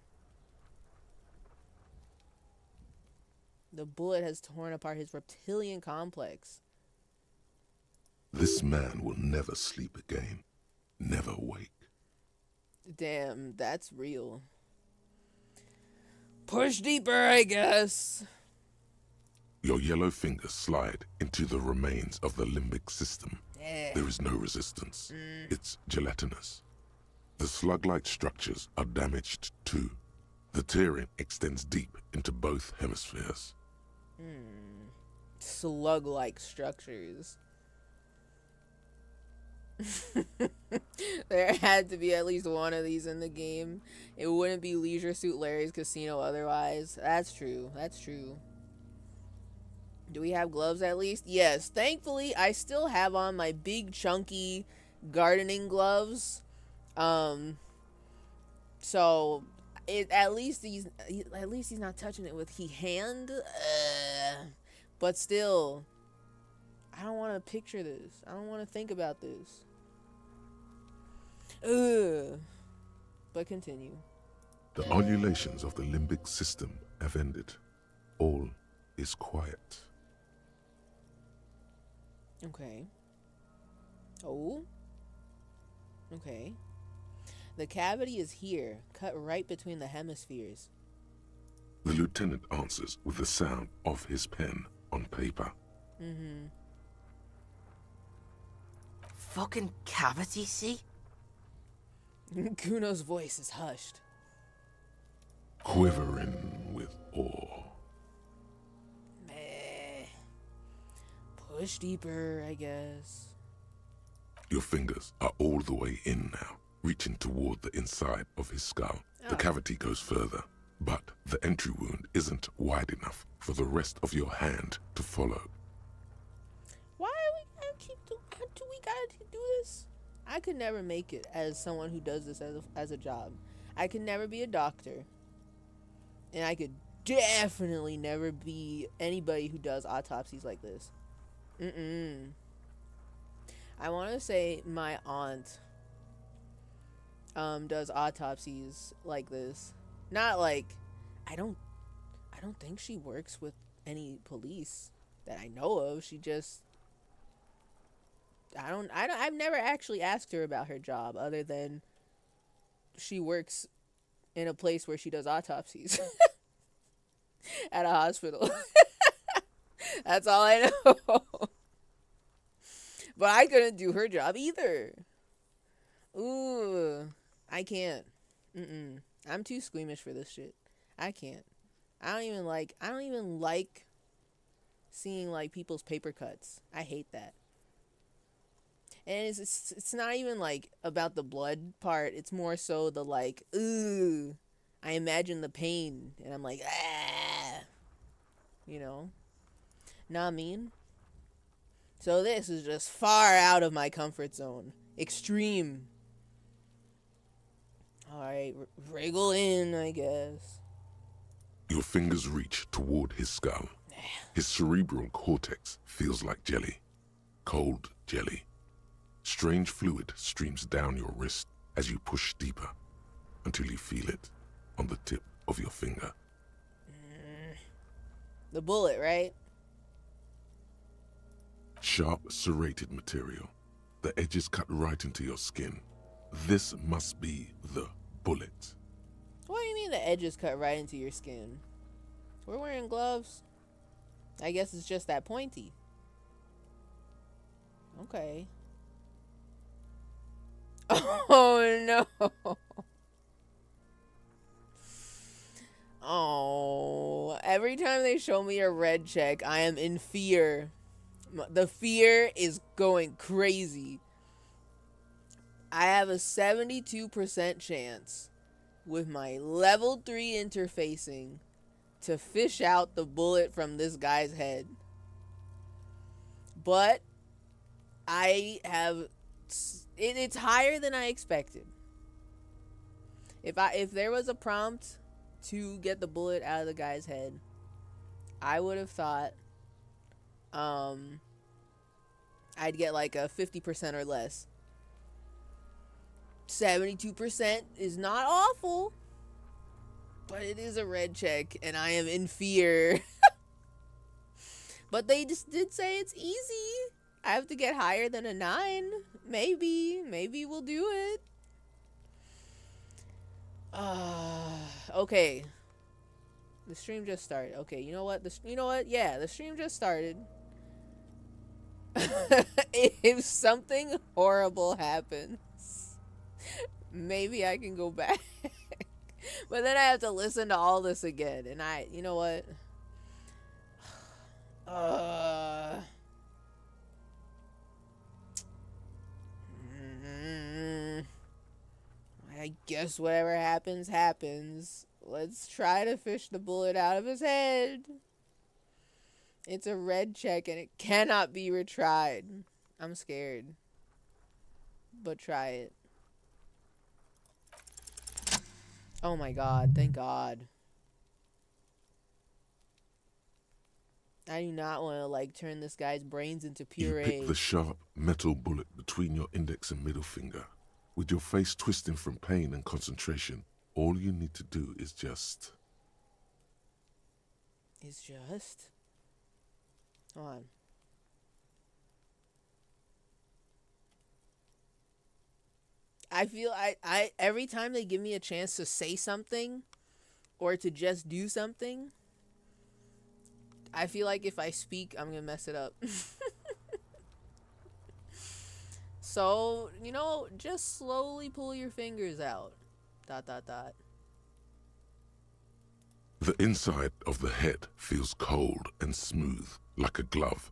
The bullet has torn apart his reptilian complex. This man will never sleep again. Never wake. Damn, that's real. Push deeper, I guess. Your yellow fingers slide into the remains of the limbic system. There is no resistance. It's gelatinous. The slug-like structures are damaged too. The tearing extends deep into both hemispheres. Slug-like structures. There had to be at least one of these in the game. It wouldn't be Leisure Suit Larry's casino otherwise. That's true. That's true. Do we have gloves at least? Yes. Thankfully, I still have on my big chunky gardening gloves. So at least he's not touching it with his hand. But still, I don't want to picture this. I don't want to think about this. But continue. The ululations of the limbic system have ended. All is quiet. Okay. Oh. Okay. The cavity is here, cut right between the hemispheres. The lieutenant answers with the sound of his pen on paper. Fucking cavity, see? Kuno's voice is hushed. Quivering with awe. Meh. Push deeper, I guess. Your fingers are all the way in now, reaching toward the inside of his skull. The cavity goes further, but the entry wound isn't wide enough for the rest of your hand to follow. Why do we gotta do this? I could never make it as someone who does this as a job. I could never be a doctor. And I could definitely never be anybody who does autopsies like this. I want to say my aunt does autopsies like this. Not like, I don't think she works with any police that I know of. She just, I've never actually asked her about her job other than she works in a place where she does autopsies at a hospital. That's all I know. But I couldn't do her job either. Ooh, I can't. I'm too squeamish for this shit. I can't. I don't even like seeing like people's paper cuts. I hate that. And it's not even like about the blood part. It's more so the like, ooh, I imagine the pain and I'm like, ah, you know, know what I mean? So this is just far out of my comfort zone. Extreme. Alright, wriggle in, I guess. Your fingers reach toward his skull. His cerebral cortex feels like jelly. Cold jelly. Strange fluid streams down your wrist as you push deeper until you feel it on the tip of your finger. The bullet, right? Sharp, serrated material. The edges cut right into your skin. This must be the bullet. What do you mean the edges cut right into your skin? We're wearing gloves. I guess it's just that pointy. Okay. Oh no. Oh, every time they show me a red check, I am in fear. The fear is going crazy. I have a 72% chance with my level 3 interfacing to fish out the bullet from this guy's head. But it's higher than I expected. If there was a prompt to get the bullet out of the guy's head, I would have thought I'd get like a 50% or less. 72% is not awful, but it is a red check and I am in fear. But they just did say it's easy. I have to get higher than a 9. Maybe we'll do it. Okay. The stream just started. Okay, you know what? Yeah, the stream just started. If something horrible happens, maybe I can go back. But then I have to listen to all this again. And you know what? I guess whatever happens, happens. Let's try to fish the bullet out of his head. It's a red check and it cannot be retried. I'm scared. But try it. Oh my god, thank god. I do not want to, like, turn this guy's brains into puree. You pick the sharp metal bullet between your index and middle finger. With your face twisting from pain and concentration, all you need to do is just... Hold on. I feel I every time they give me a chance to say something or to just do something, I feel like if I speak, I'm gonna mess it up. So, you know, just slowly pull your fingers out. ... The inside of the head feels cold and smooth, like a glove.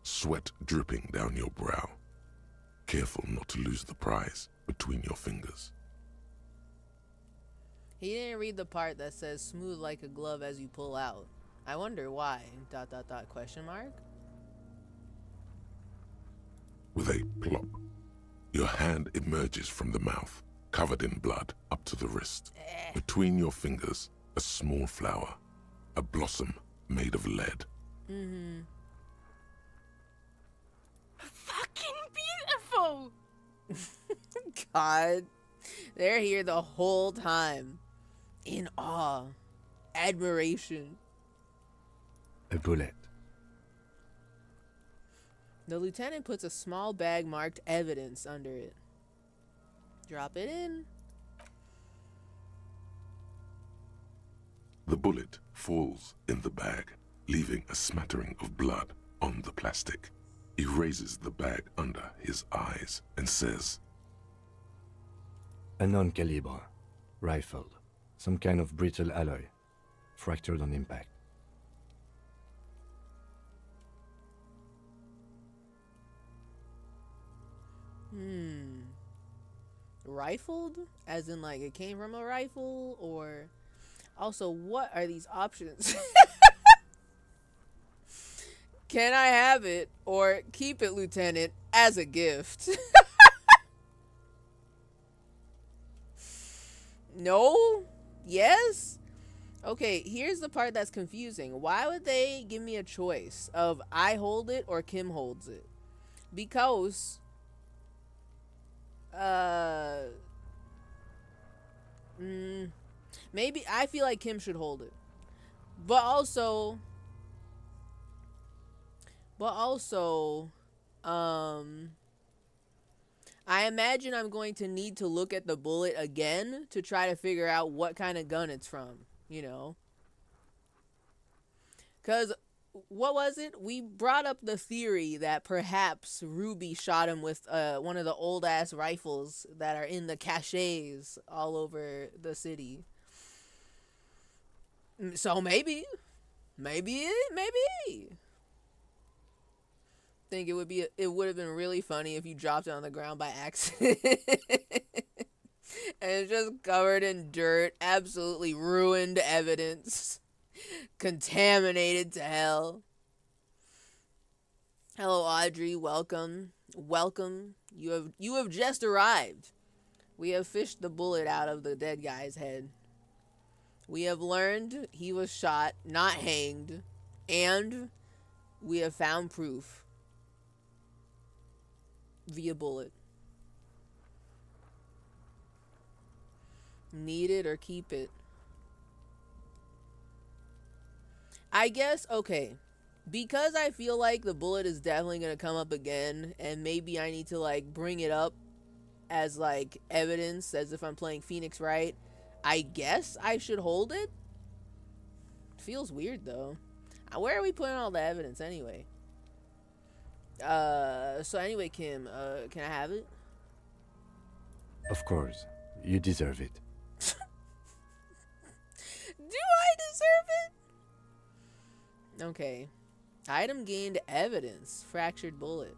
Sweat dripping down your brow. Careful not to lose the prize between your fingers. He didn't read the part that says smooth like a glove as you pull out. I wonder why. ... Question mark? With a plop, your hand emerges from the mouth, covered in blood up to the wrist. Between your fingers, a small flower, a blossom made of lead. Fucking beautiful! God, they're here the whole time. In awe. Admiration. A bullet. The lieutenant puts a small bag marked evidence under it. Drop it in. The bullet falls in the bag, leaving a smattering of blood on the plastic. He raises the bag under his eyes and says, A non-calibre. Rifled. Some kind of brittle alloy. Fractured on impact. Rifled? As in, like, it came from a rifle? Or... Also, what are these options? Can I have it? Or keep it, Lieutenant, as a gift? No? Yes? Okay, here's the part that's confusing. Why would they give me a choice of I hold it or Kim holds it? Because uh maybe I feel like Kim should hold it. But also I imagine I'm going to need to look at the bullet again to try to figure out what kind of gun it's from, you know? Cuz what was it? We brought up the theory that perhaps Ruby shot him with one of the old ass rifles that are in the caches all over the city. So maybe. Think it would have been really funny if you dropped it on the ground by accident. And it's just covered in dirt, absolutely ruined evidence. Contaminated to hell. Hello, Audrey. Welcome. You have just arrived. We have fished the bullet out of the dead guy's head. We have learned he was shot, not hanged, and we have found proof via bullet. Need it or keep it. I guess, okay, because I feel like the bullet is definitely going to come up again, and maybe I need to, like, bring it up as, like, evidence, as if I'm playing Phoenix Wright, I guess I should hold it? Feels weird, though. Where are we putting all the evidence, anyway? So anyway, Kim, can I have it? Of course. You deserve it. Do I deserve it? Okay. Item gained evidence. Fractured bullet.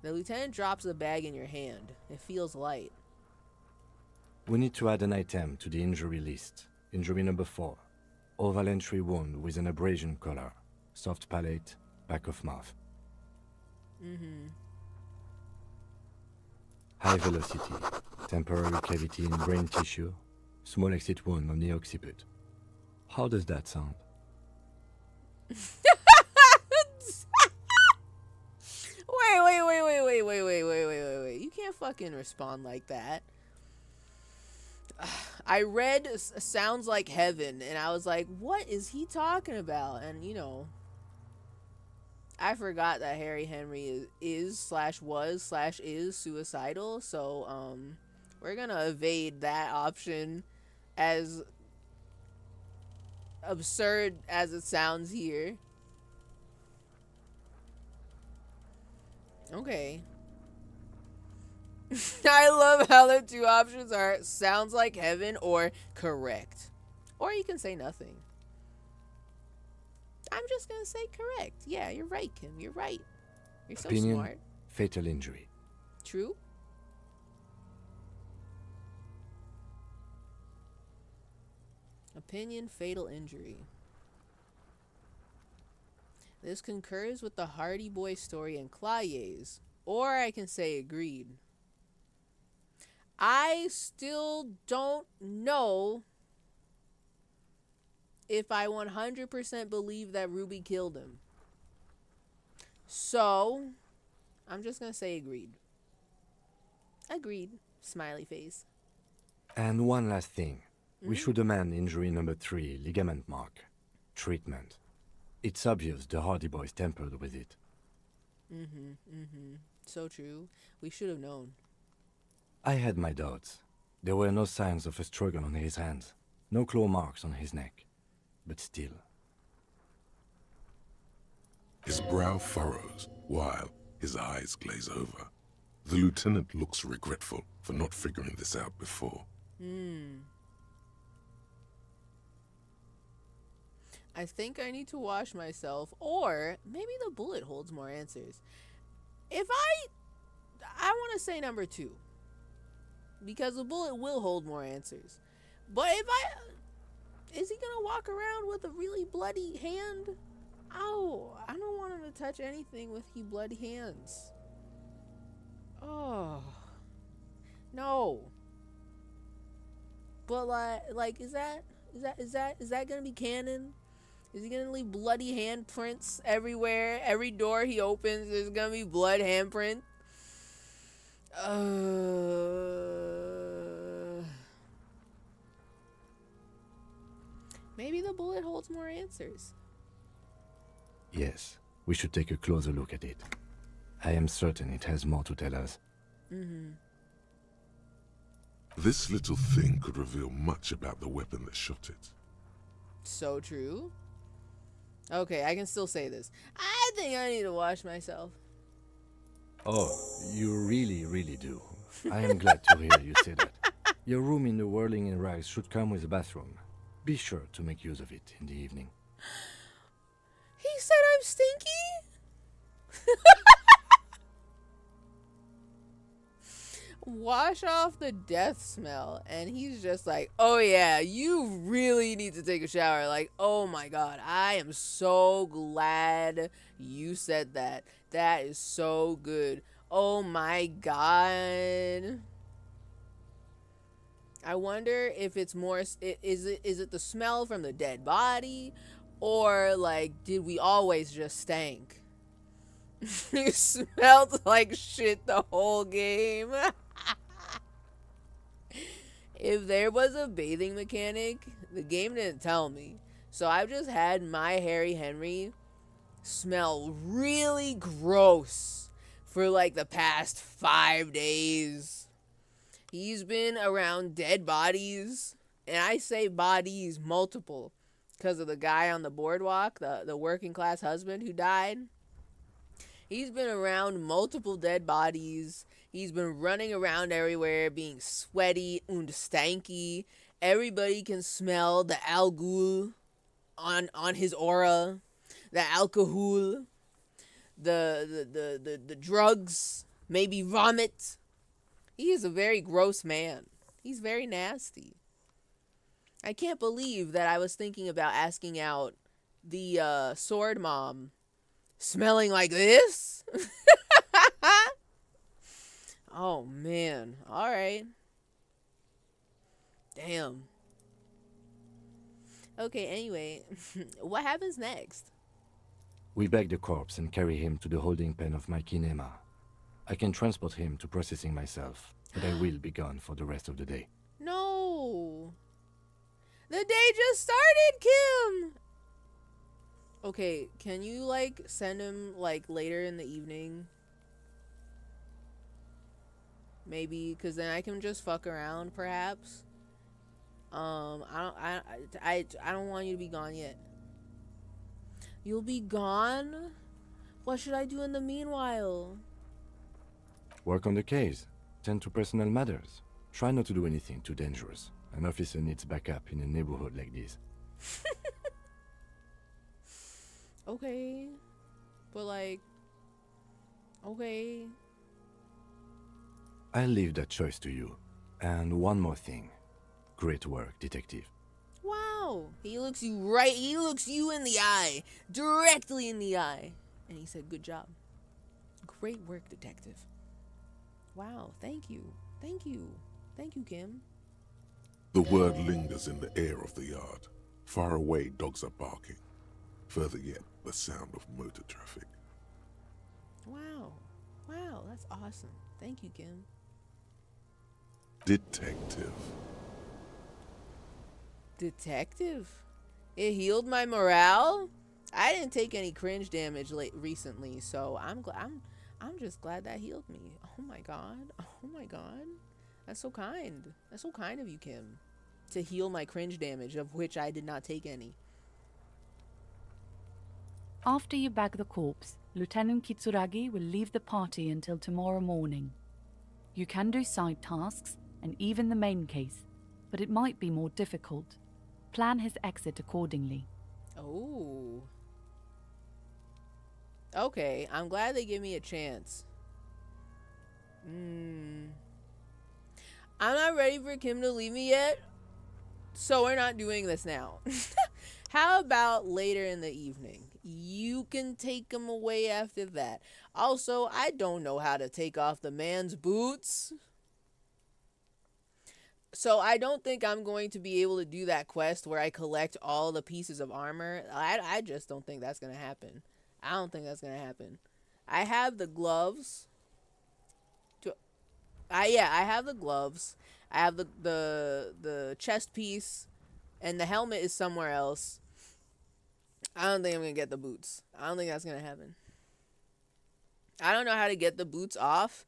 The lieutenant drops the bag in your hand. It feels light. We need to add an item to the injury list. Injury number 4. Oval entry wound with an abrasion color. Soft palate, back of mouth. High velocity. Temporary cavity in brain tissue. Small exit wound on the occiput. How does that sound? Wait. You can't fucking respond like that. I read sounds like heaven, and I was like, what is he talking about? And, you know, I forgot that Harry Henry is/was/is suicidal, so, we're gonna evade that option, as absurd as it sounds here. Okay. I love how the two options are sounds like heaven or correct. Or you can say nothing. I'm just gonna say correct. Yeah, you're right, Kim. You're right. You're so Opinion, smart. fatal injury. True. Opinion, fatal injury. This concurs with the Hardy Boy story and Claye's, or I can say agreed. I still don't know if I 100% believe that Ruby killed him. So, I'm just going to say agreed. Agreed. Smiley face. And one last thing. We should amend injury number 3, ligament mark. Treatment. It's obvious the Hardy Boys tampered with it. So true. We should have known. I had my doubts. There were no signs of a struggle on his hands. No claw marks on his neck. But still. His brow furrows, while his eyes glaze over. The lieutenant looks regretful for not figuring this out before. I think I need to wash myself, or maybe the bullet holds more answers. If I want to say number 2, because the bullet will hold more answers. But is he gonna walk around with a really bloody hand? Oh, I don't want him to touch anything with bloody hands. Oh, no. But like, is that Is that gonna be canon? Is he gonna leave bloody handprints everywhere? Every door he opens, there's gonna be blood handprint. Maybe the bullet holds more answers. Yes, we should take a closer look at it. I am certain it has more to tell us. This little thing could reveal much about the weapon that shot it. So true. Okay, I can still say this. I think I need to wash myself. Oh, you really, really do. I am glad to hear you say that. Your room in the Whirling in Rags should come with a bathroom. Be sure to make use of it in the evening. He said I'm stinky? Wash off the death smell. And he's just like, oh yeah, you really need to take a shower. Like, oh my god, I am so glad you said that. That is so good. Oh my god. I wonder if it's more, is it the smell from the dead body? Or like, did we always just stank? You smelled like shit the whole game. If there was a bathing mechanic, the game didn't tell me. So I've just had my Harry Henry smell really gross for like the past 5 days. He's been around dead bodies, and I say bodies multiple because of the guy on the boardwalk, the working class husband who died. He's been around multiple dead bodies. He's been running around everywhere, being sweaty and stanky. Everybody can smell the alcohol on his aura, the alcohol, the drugs, maybe vomit. He is a very gross man. He's very nasty. I can't believe that I was thinking about asking out the sword mom smelling like this. Oh man. All right. Damn. Okay, anyway, what happens next? We bag the corpse and carry him to the holding pen of my kinema. I can transport him to processing myself, but I will be gone for the rest of the day. No. The day just started, Kim. Okay, can you like send him like later in the evening? Maybe, because then I can just fuck around, perhaps. I don't want you to be gone yet. You'll be gone? What should I do in the meanwhile? Work on the case. Tend to personal matters. Try not to do anything too dangerous. An officer needs backup in a neighborhood like this. Okay. But like... Okay. I'll leave that choice to you. And one more thing. Great work, detective. Wow. He looks you in the eye. Directly in the eye. And he said, good job. Great work, detective. Wow. Thank you. Thank you. Thank you, Kim. The word lingers in the air of the yard. Far away, dogs are barking. Further yet, the sound of motor traffic. Wow. Wow, that's awesome. Thank you, Kim. Detective. Detective? It healed my morale? I didn't take any cringe damage recently, so I'm just glad that healed me. Oh my god. Oh my god. That's so kind. That's so kind of you, Kim. To heal my cringe damage, of which I did not take any. After you bag the corpse, Lieutenant Kitsuragi will leave the party until tomorrow morning. You can do side tasks, and even the main case, but it might be more difficult. Plan his exit accordingly. Oh. Okay, I'm glad they give me a chance. I'm not ready for Kim to leave me yet, so we're not doing this now. How about later in the evening? You can take him away after that. Also, I don't know how to take off the man's boots. So I don't think I'm going to be able to do that quest where I collect all the pieces of armor. I just don't think that's going to happen. I don't think that's going to happen. I have the gloves. I have the gloves. I have the chest piece, and the helmet is somewhere else. I don't think I'm going to get the boots. I don't think that's going to happen. I don't know how to get the boots off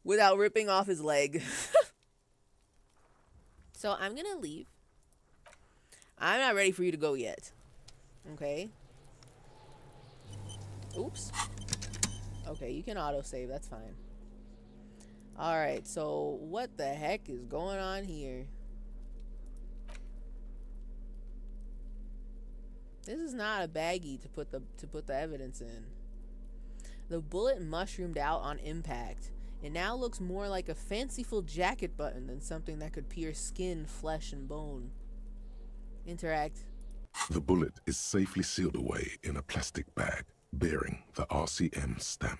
without ripping off his leg. So I'm going to leave. I'm not ready for you to go yet. Okay? Oops. Okay, you can autosave. That's fine. Alright, so what the heck is going on here? This is not a baggie to put the evidence in. The bullet mushroomed out on impact. It now looks more like a fanciful jacket button than something that could pierce skin, flesh, and bone. Interact. The bullet is safely sealed away in a plastic bag bearing the RCM stamp.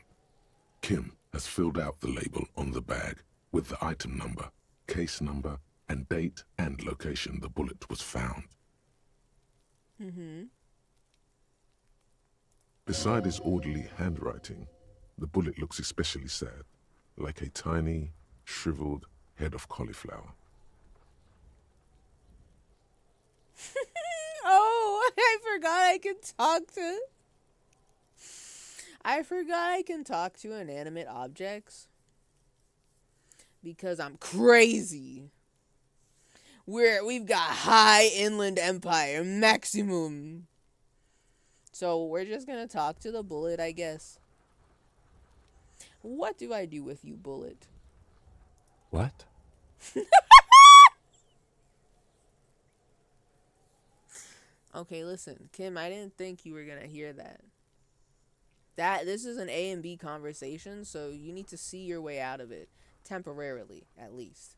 Kim has filled out the label on the bag with the item number, case number, and date and location the bullet was found. Beside his orderly handwriting, the bullet looks especially sad, like a tiny, shriveled head of cauliflower. Oh, I forgot I can talk to inanimate objects. Because I'm crazy. We've got high inland empire maximum. So we're just gonna talk to the bullet, I guess. What do I do with you, bullet? What? Okay, listen, Kim, I didn't think you were gonna hear that. This is an A and B conversation, so you need to see your way out of it. Temporarily, at least.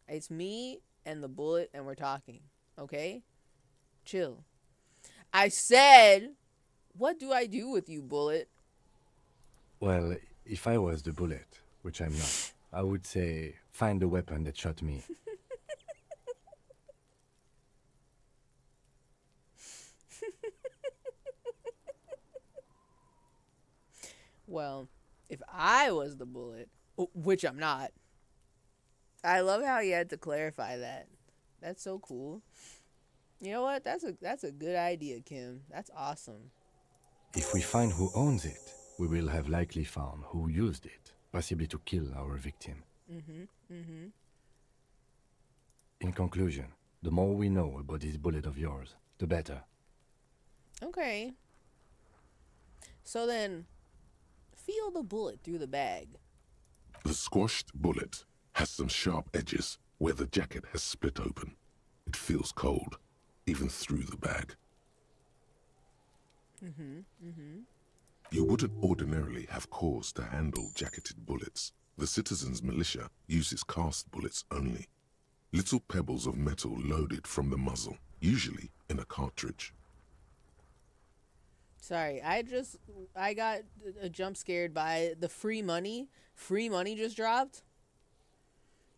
It's me and the bullet, and we're talking. Okay? Chill. I said, what do I do with you, bullet? Well, if I was the bullet, which I'm not, I would say, find the weapon that shot me. Well, if I was the bullet, which I'm not. I love how you had to clarify that. That's so cool. You know what? That's a good idea, Kim. That's awesome. If we find who owns it, we will have likely found who used it, possibly to kill our victim. In conclusion, the more we know about this bullet of yours, the better. Okay. So then, feel the bullet through the bag. The squashed bullet has some sharp edges where the jacket has split open. It feels cold, even through the bag. You wouldn't ordinarily have cause to handle jacketed bullets. The citizens' militia uses cast bullets only. Little pebbles of metal loaded from the muzzle, usually in a cartridge. Sorry, I got jump scared by the free money. Free money just dropped.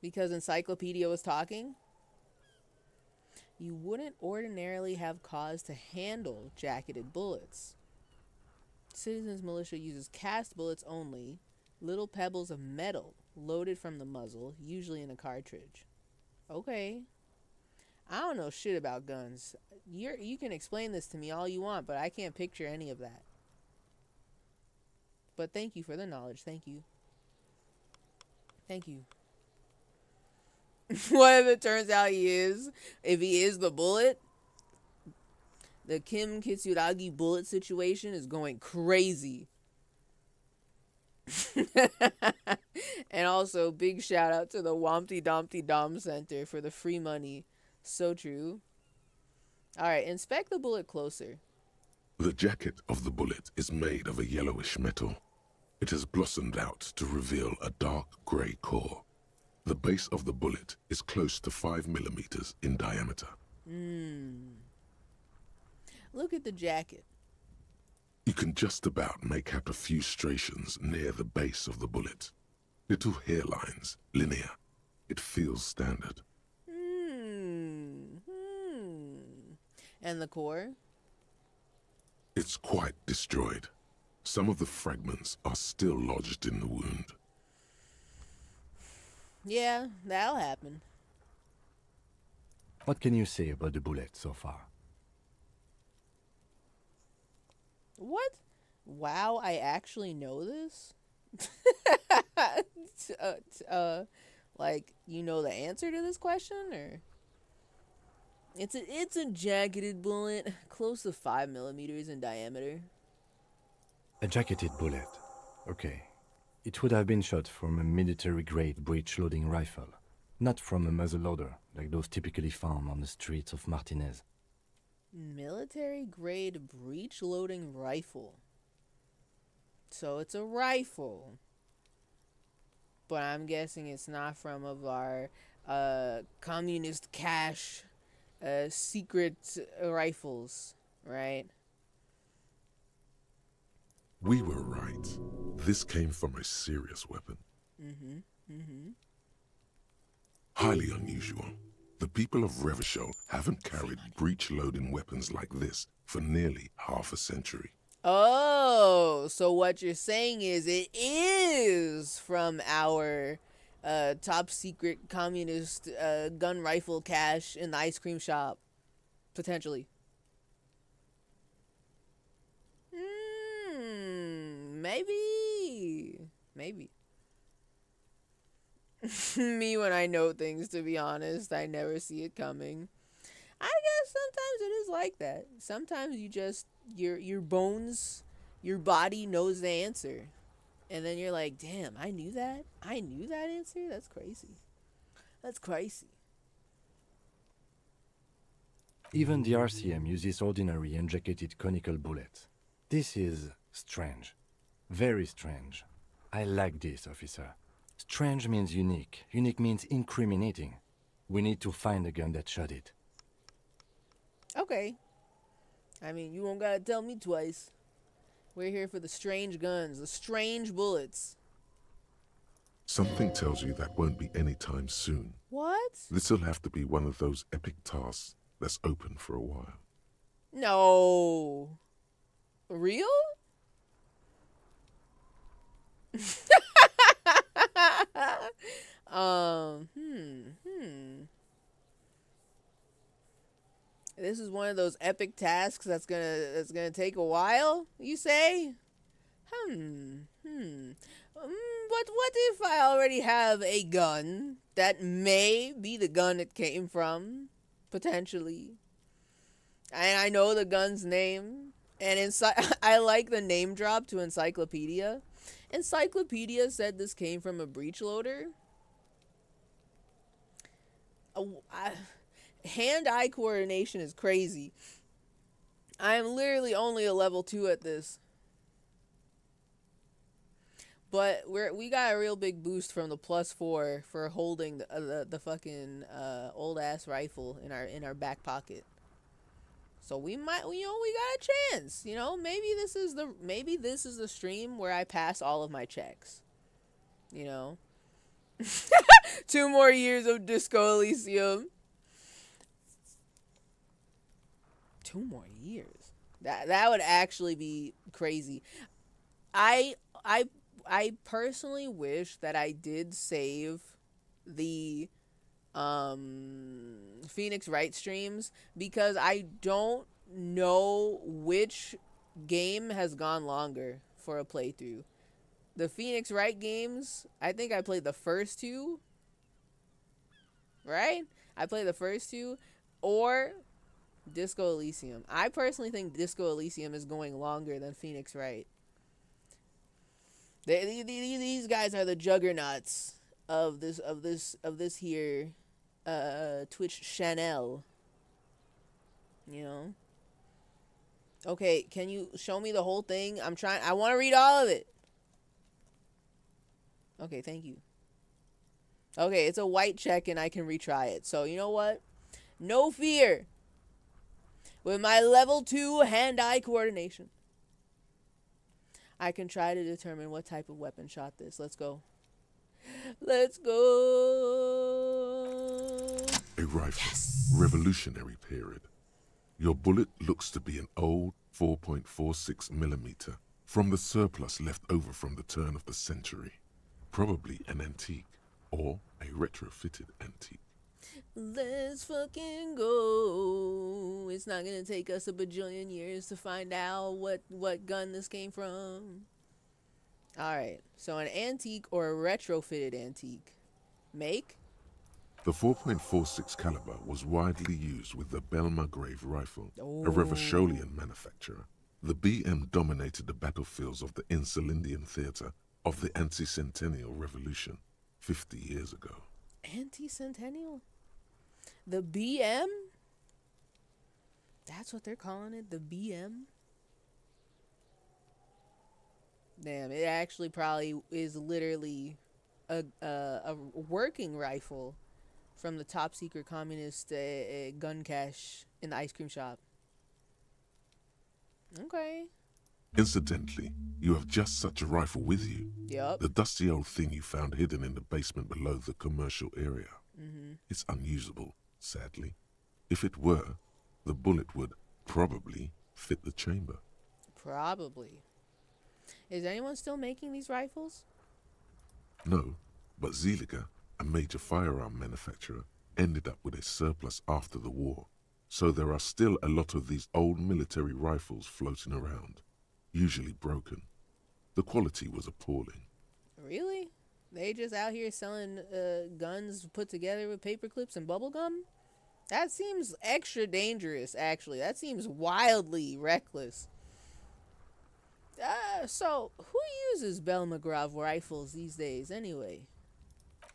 Because Encyclopedia was talking. You wouldn't ordinarily have cause to handle jacketed bullets. Citizens Militia uses cast bullets only. Little pebbles of metal loaded from the muzzle, usually in a cartridge. Okay. I don't know shit about guns. You can explain this to me all you want, but I can't picture any of that. But thank you for the knowledge. Thank you. Thank you. What if it turns out if he is the bullet? The Kim Kitsuragi bullet situation is going crazy. And also, big shout out to the Wompty Dumpty Dom Center for the free money. So true. Alright, inspect the bullet closer. The jacket of the bullet is made of a yellowish metal. It has blossomed out to reveal a dark grey core. The base of the bullet is close to 5 millimeters in diameter. Look at the jacket. You can just about make out a few striations near the base of the bullet. Little hairlines, linear. It feels standard. And the core? It's quite destroyed. Some of the fragments are still lodged in the wound. Yeah, that'll happen. What can you say about the bullet so far? What? Wow, I actually know this? Like, you know the answer to this question, or? It's a jacketed bullet, close to 5 millimeters in diameter. A jacketed bullet. Okay. It would have been shot from a military-grade breech-loading rifle, not from a muzzleloader, like those typically found on the streets of Martinez. Military-grade breech-loading rifle. So it's a rifle. But I'm guessing it's not from of our communist cache secret rifles, right? We were right. This came from a serious weapon. Highly unusual. The people of Revachol haven't carried breech-loading weapons like this for nearly half a century. Oh, so what you're saying is it is from our top secret communist gun rifle cache in the ice cream shop, potentially. Maybe. Me when I know things, to be honest, I never see it coming. I guess sometimes it is like that. Sometimes you just your bones, your body knows the answer. And then you're like, damn, I knew that? I knew that answer? That's crazy. That's crazy. Even the RCM uses ordinary unjacketed conical bullets. This is strange. Very strange. I like this, officer. Strange means unique. Unique means incriminating. We need to find the gun that shot it. Okay. I mean, you won't gotta tell me twice. We're here for the strange guns, the strange bullets. Something tells you that won't be anytime soon. What? This'll have to be one of those epic tasks that's open for a while. No. Real? This is one of those epic tasks that's gonna take a while, you say? But what if I already have a gun that may be the gun it came from, potentially? And I know the gun's name, and I like the name drop to Encyclopedia. Encyclopedia said this came from a breech loader. Hand-eye coordination is crazy. I am literally only a level 2 at this. But we got a real big boost from the +4 for holding the fucking old ass rifle in our back pocket. So we might, we got a chance. Maybe this is the stream where I pass all of my checks. 2 more years of Disco Elysium. 2 more years. That would actually be crazy. I personally wish that I did save the Phoenix Wright streams, because I don't know which game has gone longer for a playthrough. The Phoenix Wright games, I think I played the first 2. Right? I played the first 2. Or Disco Elysium. I personally think Disco Elysium is going longer than Phoenix Wright. These guys are the juggernauts of this here Twitch channel. Okay, can you show me the whole thing? I want to read all of it. Okay, thank you. Okay, it's a white check and I can retry it. So, you know what? No fear. With my level 2 hand-eye coordination, I can try to determine what type of weapon shot this. Let's go. Let's go. A rifle. Yes. Revolutionary period. Your bullet looks to be an old 4.46 millimeter from the surplus left over from the turn of the century. Probably an antique or a retrofitted antique. Let's fucking go. It's not gonna take us a bajillion years to find out what gun this came from. Alright, so an antique or a retrofitted antique. Make? The 4.46 caliber was widely used with the Belmargrave rifle, a Revacholian manufacturer. The BM dominated the battlefields of the Insulindian theater of the anti-centennial revolution 50 years ago. Anti-centennial? The BM? That's what they're calling it? The BM? Damn, it actually probably is literally a working rifle from the top secret communist gun cache in the ice cream shop. Okay. Incidentally, you have just such a rifle with you. Yup. The dusty old thing you found hidden in the basement below the commercial area. It's unusable, sadly. If it were, the bullet would probably fit the chamber. Probably. Is anyone still making these rifles? No, but Zeliger, a major firearm manufacturer, ended up with a surplus after the war. So there are still a lot of these old military rifles floating around, usually broken. The quality was appalling. Really? They just out here selling guns put together with paper clips and bubble gum? That seems extra dangerous, actually. That seems wildly reckless. So, who uses Belmagrave rifles these days, anyway?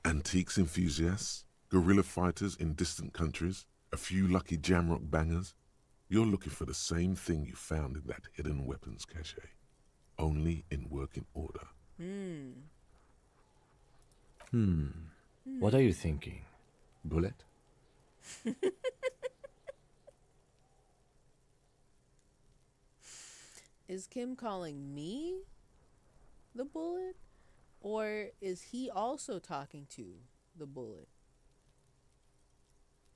Antiques enthusiasts, guerrilla fighters in distant countries, a few lucky jamrock bangers. You're looking for the same thing you found in that hidden weapons cache, only in working order. What are you thinking? Bullet? Is Kim calling me the bullet? Or is he also talking to the bullet?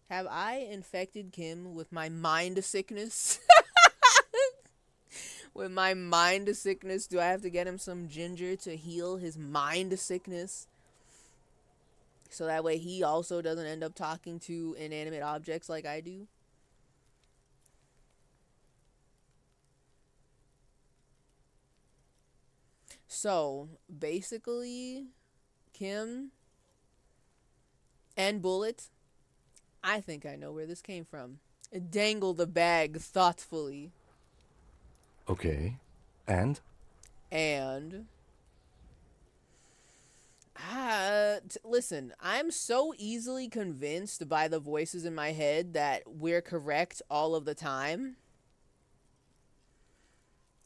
Have I infected Kim with my mind sickness? With my mind sickness, do I have to get him some ginger to heal his mind sickness? So that way he also doesn't end up talking to inanimate objects like I do? So, basically, Kim and Bullet, I think I know where this came from. Dangle the bag thoughtfully. Okay. And? Listen, I'm so easily convinced by the voices in my head that we're correct all of the time.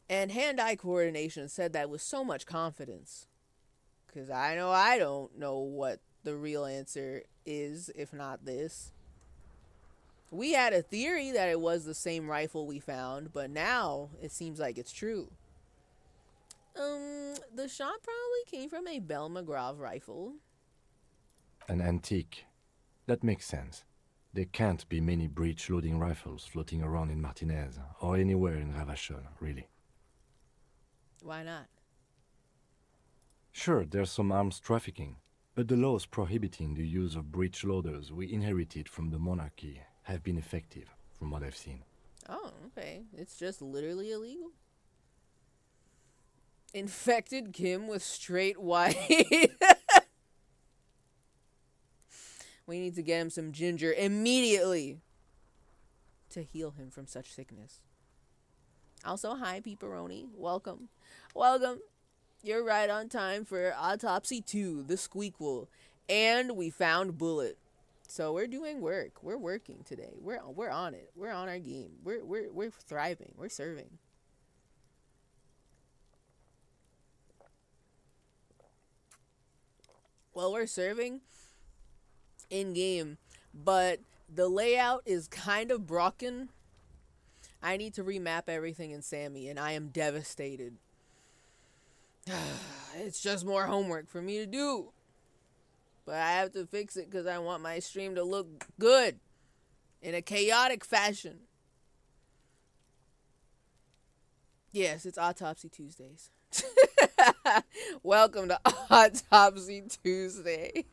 And hand-eye coordination said that with so much confidence. Because I know I don't know what the real answer is, if not this. We had a theory that it was the same rifle we found, but now it seems like it's true. The shot probably came from a Belmagrave rifle. An antique. That makes sense. There can't be many breech-loading rifles floating around in Martinez, or anywhere in Ravachol, really. Why not? Sure, there's some arms trafficking, but the laws prohibiting the use of breech loaders we inherited from the monarchy have been effective, from what I've seen. Oh, okay. It's just literally illegal. Infected Kim with straight white. We need to get him some ginger immediately to heal him from such sickness. Also, hi, Pepperoni. Welcome. Welcome. You're right on time for Autopsy 2, The Squeakquel. And we found Bullet. So we're doing work. We're working today. We're on it. We're on our game. We're thriving. We're serving. Well, we're serving in game, but the layout is kind of broken. I need to remap everything in Sammy, and I am devastated. It's just more homework for me to do. But I have to fix it because I want my stream to look good in a chaotic fashion. Yes, it's Autopsy Tuesdays. Welcome to Autopsy Tuesday.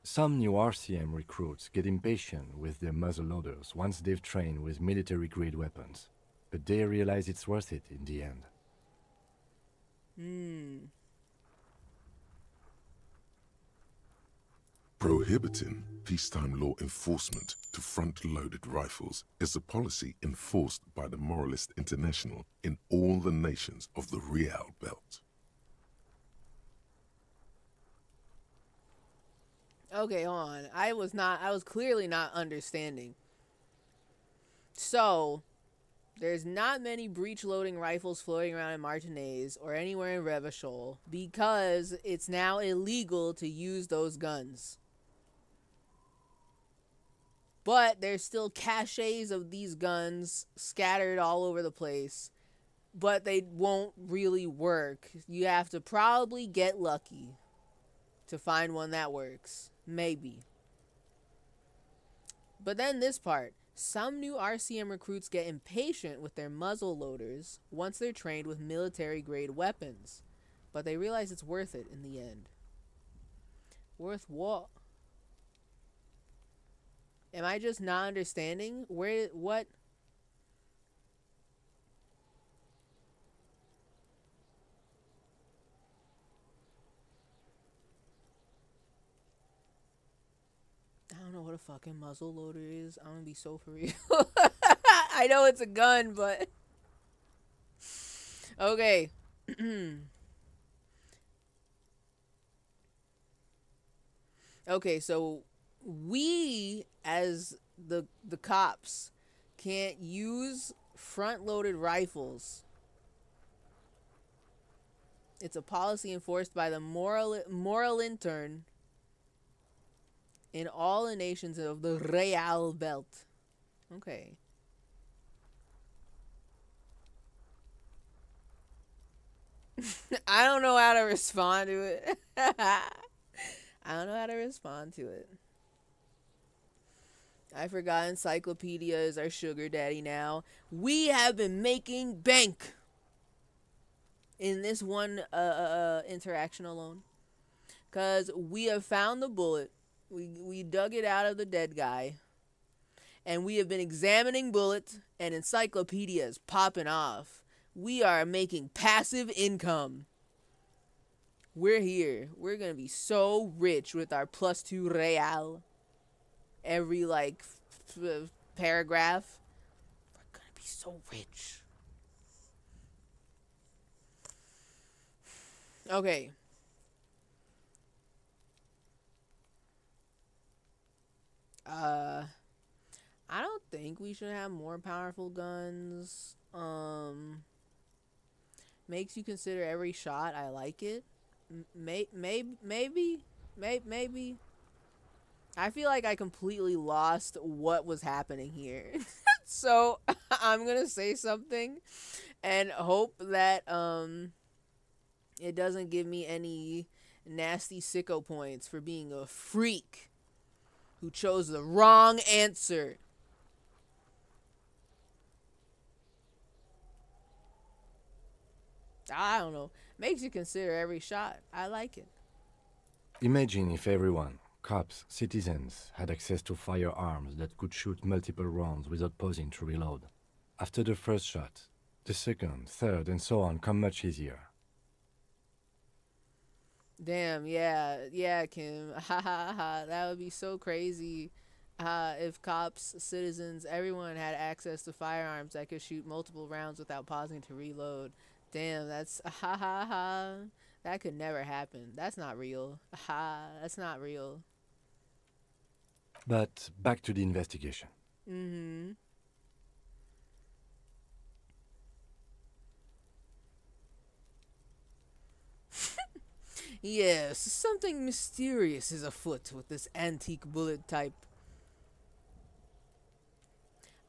Some new RCM recruits get impatient with their muzzleloaders once they've trained with military-grade weapons, but they realize it's worth it in the end. Prohibiting peacetime law enforcement to front-loaded rifles is a policy enforced by the Moralist International in all the nations of the Real Belt. Okay, hold on. I was clearly not understanding. So, there's not many breech-loading rifles floating around in Martinez or anywhere in Revachol because it's now illegal to use those guns. But there's still caches of these guns scattered all over the place, but they won't really work. You have to probably get lucky to find one that works. Maybe. But then this part. Some new RCM recruits get impatient with their muzzle loaders once they're trained with military-grade weapons, but they realize it's worth it in the end. Worth what? Am I just not understanding? What? I don't know what a fucking muzzle loader is. I'm gonna be so for real. I know it's a gun, but okay. Okay, so we as the cops can't use front-loaded rifles. It's a policy enforced by the moral intern in all the nations of the Real Belt. Okay. I don't know how to respond to it. I don't know how to respond to it. I forgot Encyclopedia is our sugar daddy now. We have been making bank in this one interaction alone. Because we have found the bullet. We dug it out of the dead guy. And we have been examining bullets and encyclopedias popping off. We are making passive income. We're here. We're going to be so rich with our +2 real. Every, like, paragraph. We're going to be so rich. Okay. I don't think we should have more powerful guns. Makes you consider every shot. I like it. Maybe. I feel like I completely lost what was happening here. So I'm gonna say something and hope that it doesn't give me any nasty sicko points for being a freak who chose the wrong answer. I don't know. Makes you consider every shot. I like it. Imagine if everyone, cops, citizens, had access to firearms that could shoot multiple rounds without pausing to reload. After the first shot, the second, third, and so on come much easier. Damn, yeah, Kim. Ha ha ha. That would be so crazy. If cops, citizens, everyone had access to firearms that could shoot multiple rounds without pausing to reload. Damn, that's ha ha ha. That could never happen. That's not real. Ha, that's not real. But back to the investigation. Mm-hmm. Yes, something mysterious is afoot with this antique bullet type.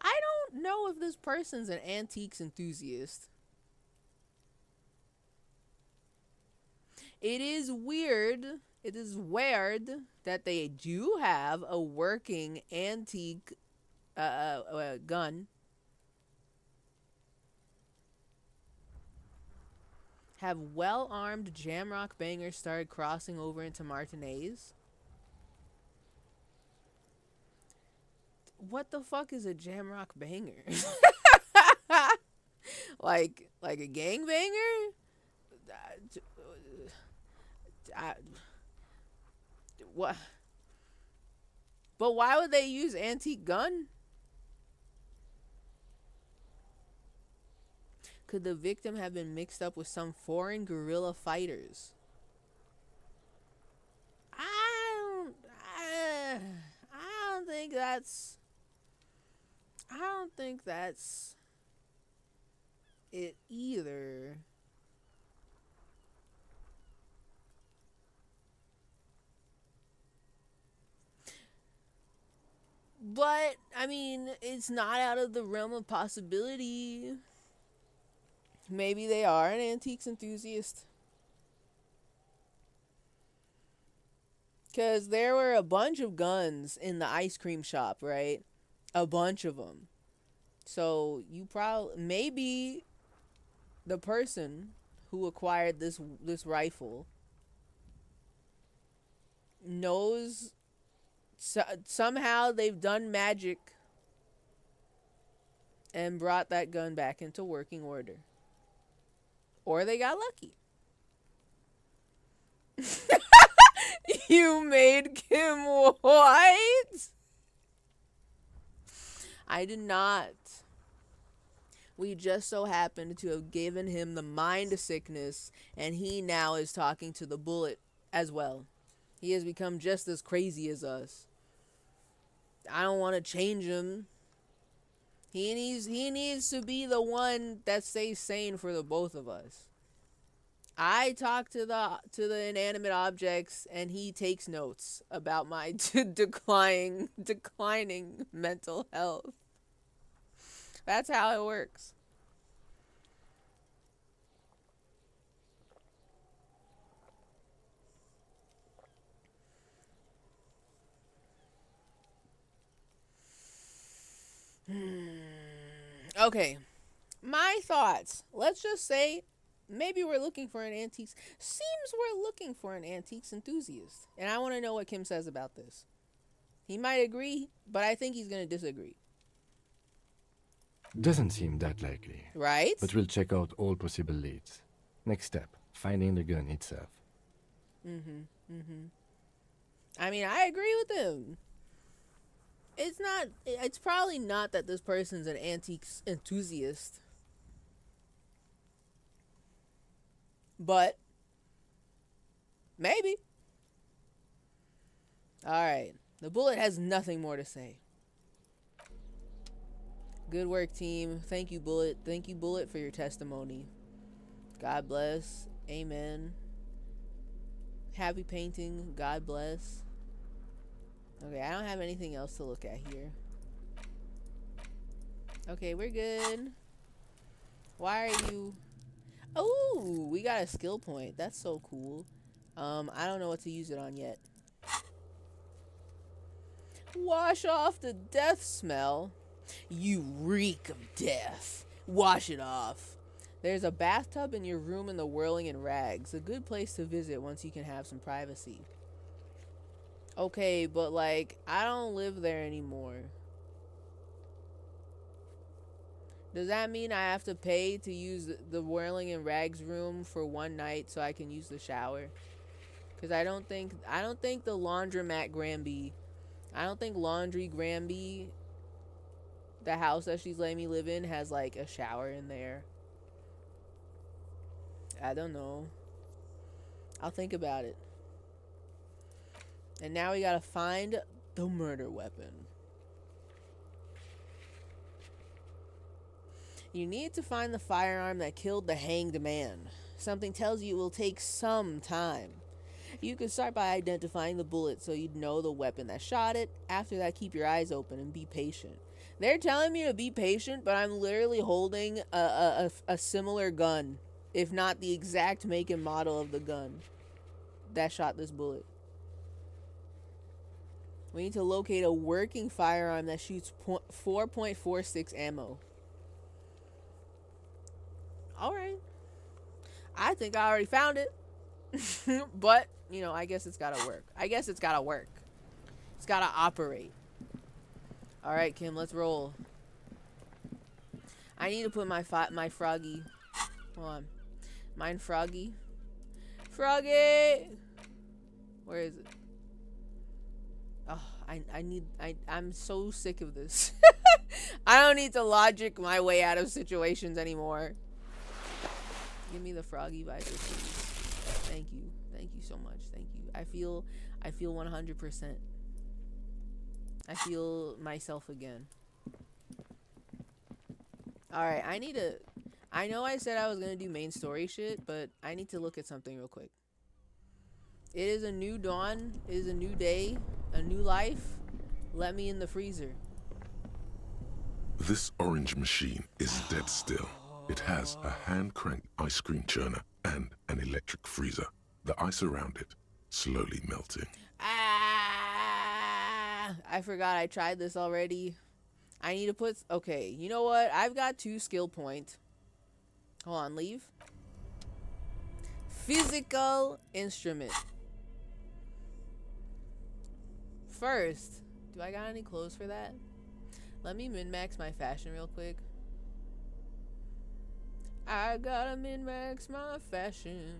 I don't know if this person's an antiques enthusiast. It is weird that they do have a working antique gun. Have well-armed Jamrock bangers started crossing over into Martinez? What the fuck is a Jamrock banger? like a gangbanger? What? But why would they use antique gun? Could the victim have been mixed up with some foreign guerrilla fighters? I don't think that's it either. But I mean, it's not out of the realm of possibility. Maybe they are an antiques enthusiast. Because there were a bunch of guns in the ice cream shop, right? A bunch of them. So you probably, maybe the person who acquired this rifle knows, somehow they've done magic and brought that gun back into working order. Or they got lucky. You made Kim White? I did not. We just so happened to have given him the mind sickness, and he now is talking to the bullet as well. He has become just as crazy as us. I don't want to change him. He needs to be the one that stays sane for the both of us. I talk to the inanimate objects, and he takes notes about my declining mental health. That's how it works. Okay, my thoughts. Let's just say maybe we're looking for an antiques. Seems we're looking for an antiques enthusiast. And I want to know what Kim says about this. He might agree, but I think he's going to disagree. Doesn't seem that likely. Right? But we'll check out all possible leads. Next step, finding the gun itself. I mean, I agree with him. It's probably not that this person's an antiques enthusiast. But maybe. Alright. The bullet has nothing more to say. Good work, team. Thank you, Bullet. Thank you, Bullet, for your testimony. God bless. Amen. Happy painting. God bless. Okay, I don't have anything else to look at here. Okay, we're good. Why are you... Oh, we got a skill point. That's so cool. I don't know what to use it on yet. Wash off the death smell. You reek of death. Wash it off. There's a bathtub in your room in the Whirling in Rags. A good place to visit once you can have some privacy. Okay, but like, I don't live there anymore. Does that mean I have to pay to use the Whirling in Rags room for one night so I can use the shower? Because I don't think the laundromat Granby, I don't think Laundry Granby, the house that she's letting me live in, has like a shower in there. I don't know. I'll think about it. And now we gotta find the murder weapon. You need to find the firearm that killed the hanged man. Something tells you it will take some time. You can start by identifying the bullet so you'd know the weapon that shot it. After that, keep your eyes open and be patient. They're telling me to be patient, but I'm literally holding a similar gun, if not the exact make and model of the gun that shot this bullet. We need to locate a working firearm that shoots 4.46 ammo. Alright. I think I already found it. But, you know, I guess it's gotta work. I guess it's gotta work. It's gotta operate. Alright, Kim, let's roll. I need to put my froggy. Hold on. Mine froggy. Froggy! Where is it? Oh, I'm so sick of this. I don't need to logic my way out of situations anymore. Give me the froggy viper, please. Thank you. Thank you so much. Thank you. I feel 100%. I feel myself again. Alright, I know I said I was gonna do main story shit, but I need to look at something real quick. It is a new dawn. It is a new day. A new life. Let me in the freezer. This orange machine is dead still. It has a hand-cranked ice cream churner and an electric freezer. The ice around it slowly melting. Ah! I forgot I tried this already. I need to put... Okay, you know what? I've got 2 skill points. Hold on, leave. Physical instrument. First, do I got any clothes for that? Let me min-max my fashion real quick. I gotta min-max my fashion.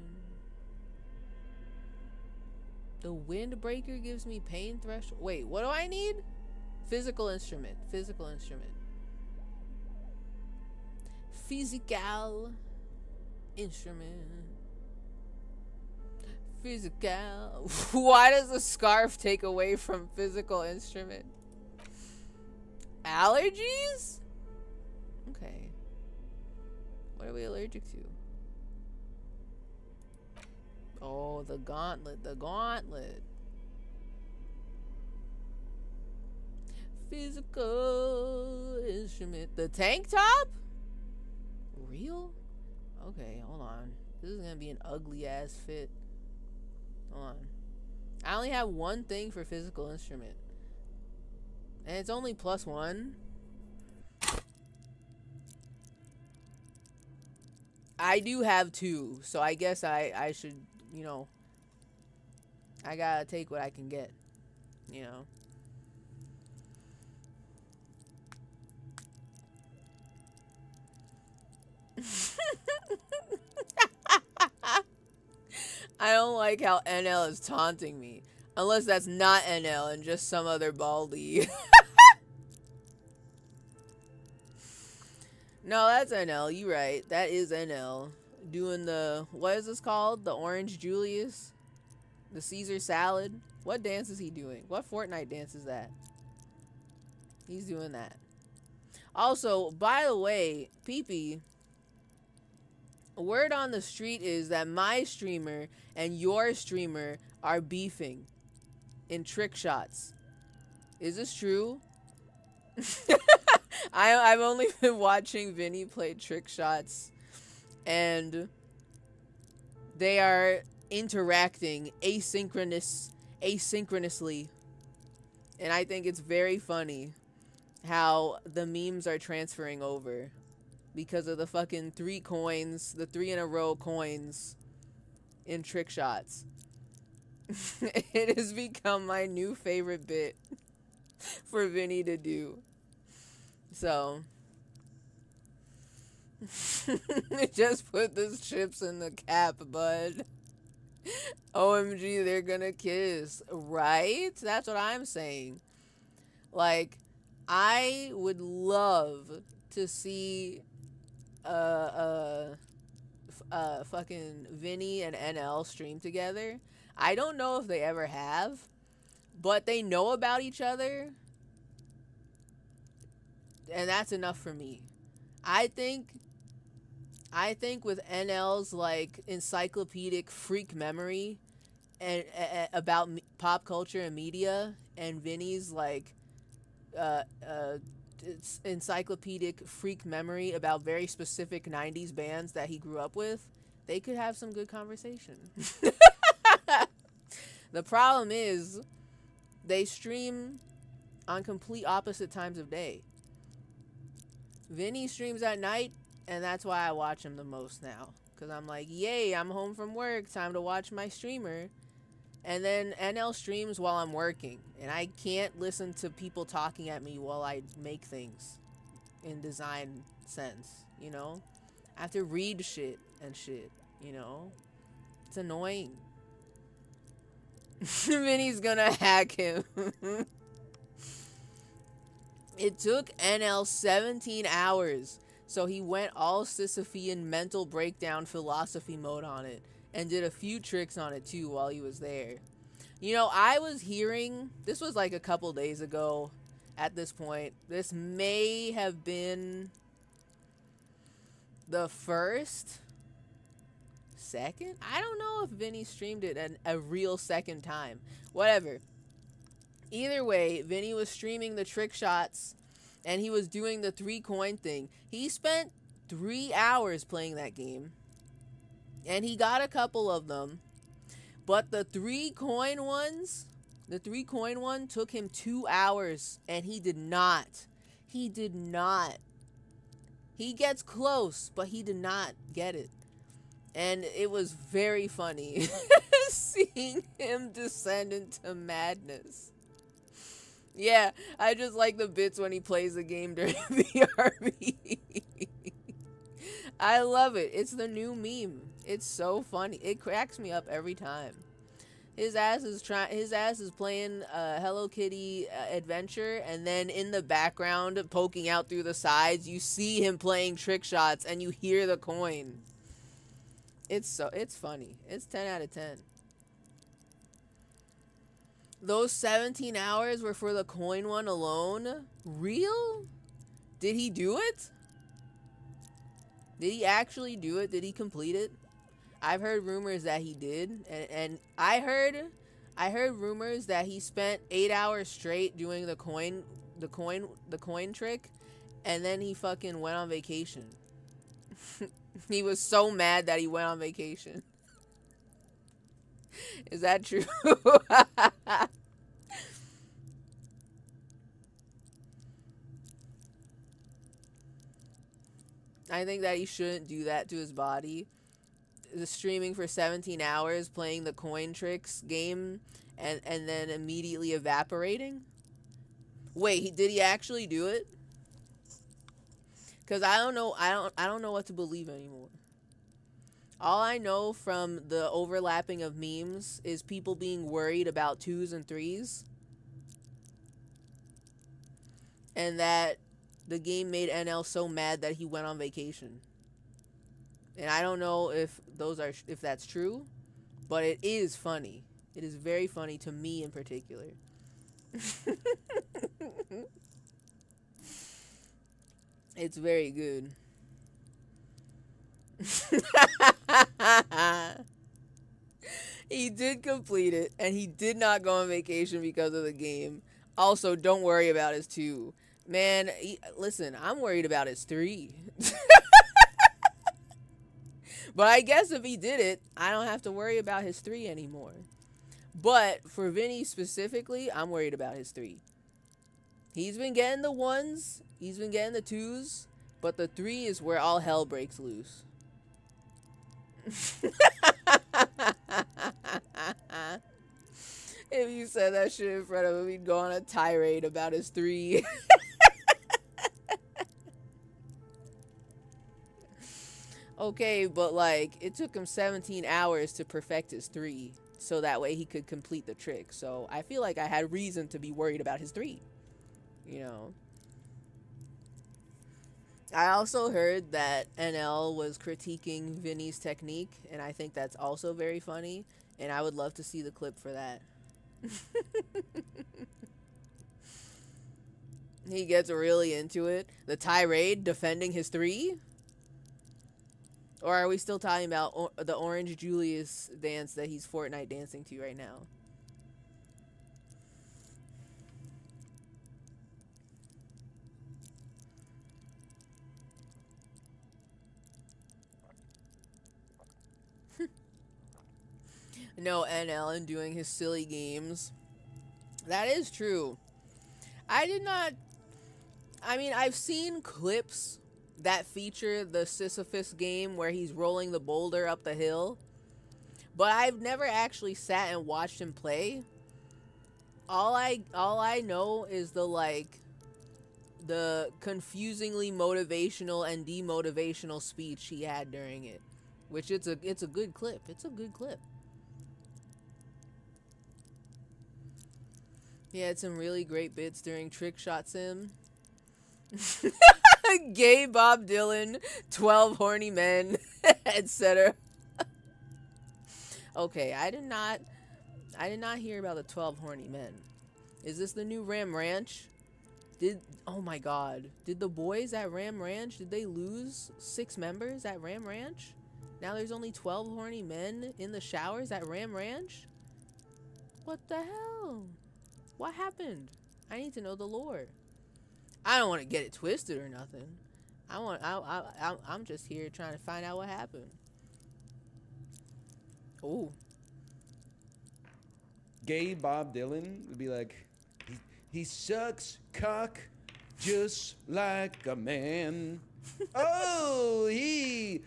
The windbreaker gives me pain threshold. Wait, what do I need? Physical instrument. Physical instrument. Physical instrument. Physical. Why does a scarf take away from physical instrument? Allergies? Okay. What are we allergic to? Oh, the gauntlet. The gauntlet. Physical instrument. The tank top? Real? Okay, hold on. This is gonna be an ugly ass fit. Hold on. I only have one thing for physical instrument. And it's only +1. I do have 2, so I guess I should, you know, I gotta take what I can get, you know. I don't like how NL is taunting me. Unless that's not NL and just some other baldy. No, that's NL. You right. That is NL. Doing the... What is this called? The Orange Julius? The Caesar salad? What dance is he doing? What Fortnite dance is that? He's doing that. Also, by the way, Pee-Pee... Word on the street is that my streamer and your streamer are beefing in trick shots. Is this true? I've only been watching Vinny play trick shots, and they are interacting asynchronously, and I think it's very funny how the memes are transferring over. Because of the fucking 3 coins, the 3 in a row coins in trick shots. It has become my new favorite bit for Vinny to do. So, just put the chips in the cap, bud. OMG, they're gonna kiss. Right? That's what I'm saying. Like, I would love to see fucking Vinny and NL stream together. I don't know if they ever have, but they know about each other, and that's enough for me. I think with NL's like encyclopedic freak memory and about pop culture and media, and Vinny's like it's encyclopedic freak memory about very specific 90s bands that he grew up with, they could have some good conversation. The problem is they stream on complete opposite times of day. Vinny streams at night, and that's why I watch him the most now, because I'm like, yay, I'm home from work, time to watch my streamer. And then NL streams while I'm working, and I can't listen to people talking at me while I make things in design sense, you know? I have to read shit and shit, you know? It's annoying. Vinny's gonna hack him. It took NL 17 hours, so he went all Sisyphean mental breakdown philosophy mode on it, and did a few tricks on it too while he was there. You know, I was hearing, this was like a couple days ago at this point. This may have been the first, second? I don't know if Vinny streamed it a real second time. Whatever. Either way, Vinny was streaming the trick shots, and he was doing the 3 coin thing. He spent 3 hours playing that game. And he got a couple of them. But the 3 coin ones, the 3 coin one took him 2 hours. And he did not. He did not. He gets close, but he did not get it. And it was very funny seeing him descend into madness. Yeah, I just like the bits when he plays the game during BRB. I love it. It's the new meme. It's so funny. It cracks me up every time. His ass is playing Hello Kitty adventure, and then in the background, poking out through the sides, you see him playing trick shots, and you hear the coin. It's funny. It's 10 out of 10. Those 17 hours were for the coin one alone? Real? Did he do it? Did he actually do it? Did he complete it? I've heard rumors that he did, and I heard rumors that he spent 8 hours straight doing the coin trick, and then he fucking went on vacation. He was so mad that he went on vacation. Is that true? I think that he shouldn't do that to his body. The streaming for 17 hours, playing the coin tricks game, and then immediately evaporating. Wait, did he actually do it? Because I don't know. I don't know what to believe anymore. All I know from the overlapping of memes is people being worried about 2s and 3s. And that the game made NL so mad that he went on vacation. And I don't know if that's true, but it is funny. It is very funny to me in particular. It's very good. He did complete it, and he did not go on vacation because of the game. Also, don't worry about his 2. Man, listen, I'm worried about his 3. But I guess if he did it, I don't have to worry about his 3 anymore. But for Vinny specifically, I'm worried about his 3. He's been getting the 1s, he's been getting the 2s, but the 3 is where all hell breaks loose. If you said that shit in front of him, he'd go on a tirade about his 3. Okay, but like, it took him 17 hours to perfect his 3, so that way he could complete the trick. So I feel like I had reason to be worried about his 3, you know. I also heard that NL was critiquing Vinny's technique, and I think that's also very funny, and I would love to see the clip for that. He gets really into it. The tirade defending his 3? Or are we still talking about the Orange Julius dance that he's Fortnite dancing to right now? No, NL and doing his silly games. That is true. I mean, I've seen clips that feature, the Sisyphus game where he's rolling the boulder up the hill. But I've never actually sat and watched him play. All I know is the confusingly motivational and demotivational speech he had during it, which it's a good clip. It's a good clip. He had some really great bits during Trick Shot Sim. Gay Bob Dylan, 12 horny men, etc. Okay, I did not hear about the 12 horny men. Is this the new Ram Ranch? Oh my god. Did the boys at Ram Ranch, did they lose 6 members at Ram Ranch? Now there's only 12 horny men in the showers at Ram Ranch? What the hell? What happened? I need to know the lore. I don't want to get it twisted or nothing. I'm just here trying to find out what happened. Oh. Gay Bob Dylan would be like, he sucks cock just like a man. Oh, he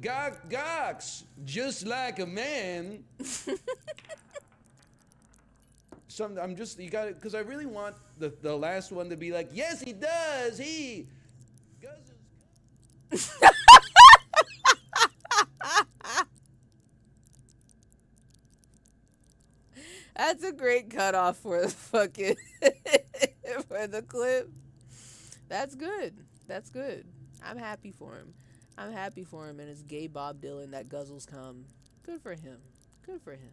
gawks just like a man. I'm just, you got it, because I really want the last one to be like, yes, he does. He guzzles. That's a great cutoff for the fucking for the clip. That's good. That's good. I'm happy for him. I'm happy for him and his gay Bob Dylan that guzzles cum. Good for him. Good for him.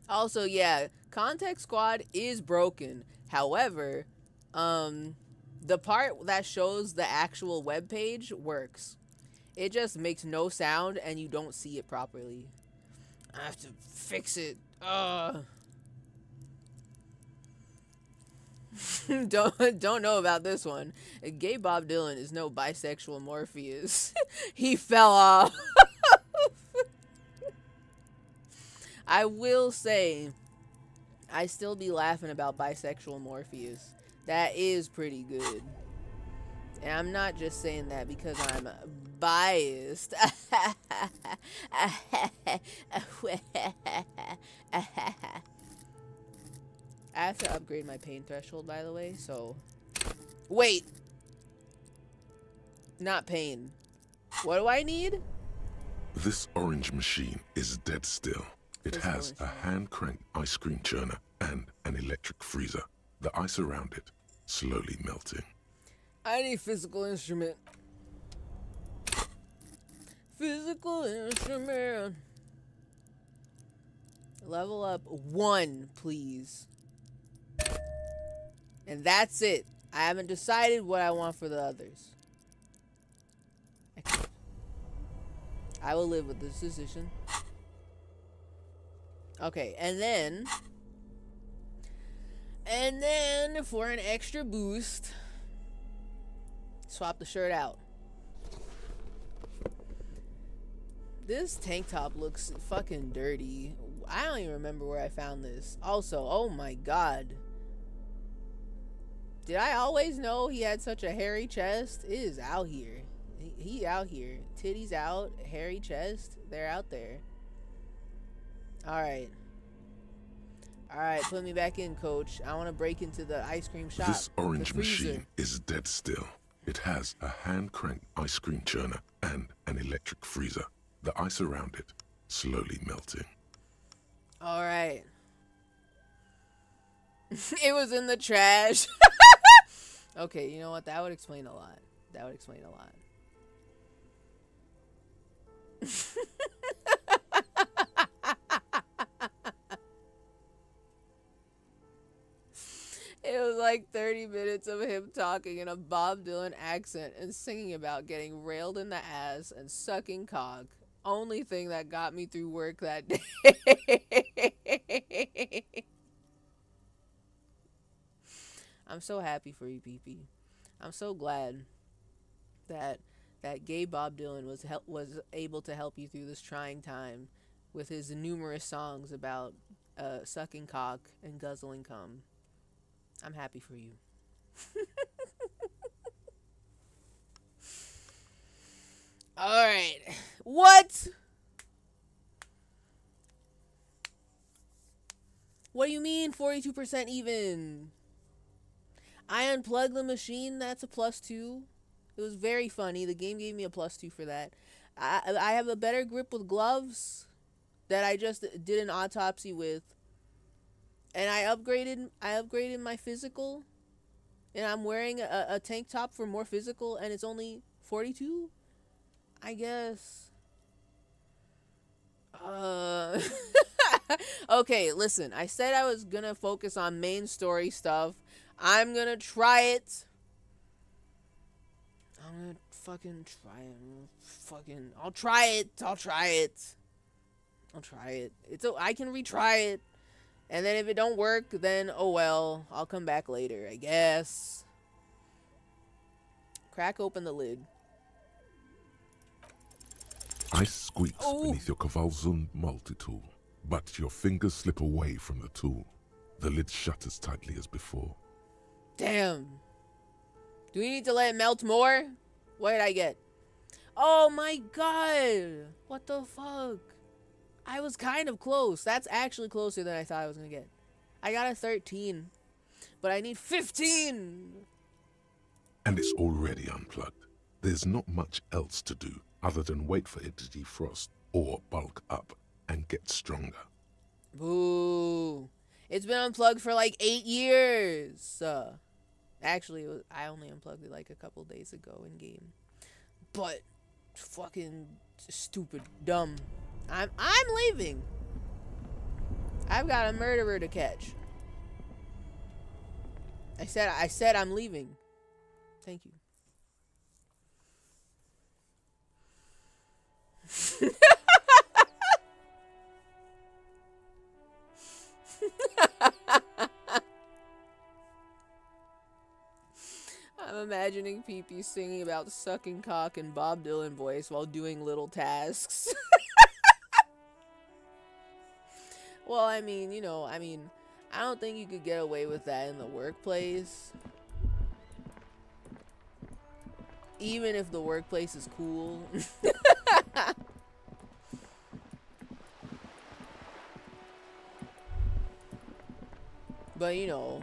Also, yeah, Context Squad is broken. However, the part that shows the actual web page works. It just makes no sound and you don't see it properly. I have to fix it. Don't know about this one. Gay Bob Dylan is no bisexual Morpheus. He fell off. I will say, I still be laughing about bisexual Morpheus. That is pretty good. And I'm not just saying that because I'm biased. I have to upgrade my pain threshold, by the way, so... Wait! Not pain. What do I need? This orange machine is dead still. It has a hand-cranked ice cream churner and an electric freezer. The ice around it slowly melting. I need physical instrument. Physical instrument. Level up 1, please. And that's it. I haven't decided what I want for the others. I will live with this decision. Okay, and then for an extra boost, swap the shirt out. This tank top looks fucking dirty. I don't even remember where I found this. Also, oh my god. Did I always know he had such a hairy chest? It is out here. He out here. Titties out, hairy chest. They're out there. Alright. Alright, put me back in, coach. I want to break into the ice cream shop. This orange machine is dead still. It has a hand-cranked ice cream churner and an electric freezer. The ice around it slowly melting. Alright. It was in the trash. Okay, you know what? That would explain a lot. That would explain a lot. It was like 30 minutes of him talking in a Bob Dylan accent and singing about getting railed in the ass and sucking cock. Only thing that got me through work that day. I'm so happy for you, PP. I'm so glad that gay Bob Dylan was able to help you through this trying time with his numerous songs about sucking cock and guzzling cum. I'm happy for you. What? What do you mean 42% even? I unplugged the machine, that's a +2. It was very funny. The game gave me a +2 for that. I have a better grip with gloves that I just did an autopsy with. And I upgraded my physical. And I'm wearing a tank top for more physical, and it's only 42? I guess. Okay, listen. I said I was gonna focus on main story stuff. I'm gonna try it. I'm gonna fucking try it. I'll try it. I can retry it. And then if it don't work, then oh well. I'll come back later, I guess. Crack open the lid. Ice squeaks beneath your Kavalzun multi-tool, but your fingers slip away from the tool. The lid shutters tightly as before. Damn. Do we need to let it melt more? What did I get? Oh my god. What the fuck? I was kind of close. That's actually closer than I thought I was going to get. I got a 13. But I need 15. And it's already unplugged. There's not much else to do other than wait for it to defrost or bulk up and get stronger. Boo. It's been unplugged for like 8 years. Actually, I only unplugged it like a couple days ago in game. But fucking stupid, dumb. I'm leaving. I've got a murderer to catch. I said I'm leaving. Thank you. I'm imagining Pee-Pee singing about sucking cock in Bob Dylan voice while doing little tasks. Well, I mean, I don't think you could get away with that in the workplace. Even if the workplace is cool. But, who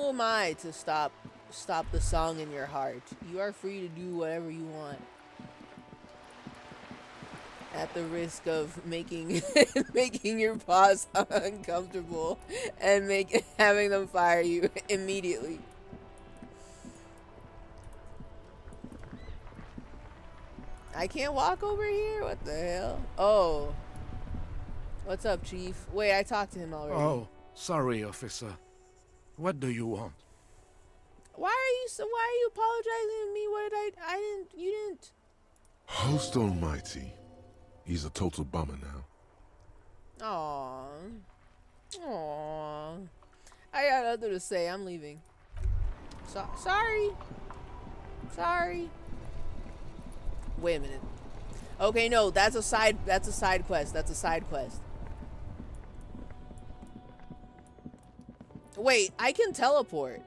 am I to stop the song in your heart? You are free to do whatever you want. At the risk of making your boss uncomfortable and having them fire you immediately. I can't walk over here? What the hell? Oh. What's up, Chief? Wait, I talked to him already. Oh, sorry, officer. What do you want? Why are you apologizing to me? What did you didn't. Host Almighty. He's a total bummer now. Aww. I got nothing to say. I'm leaving. Sorry. Wait a minute. Okay, no, that's a side quest. Wait, I can teleport.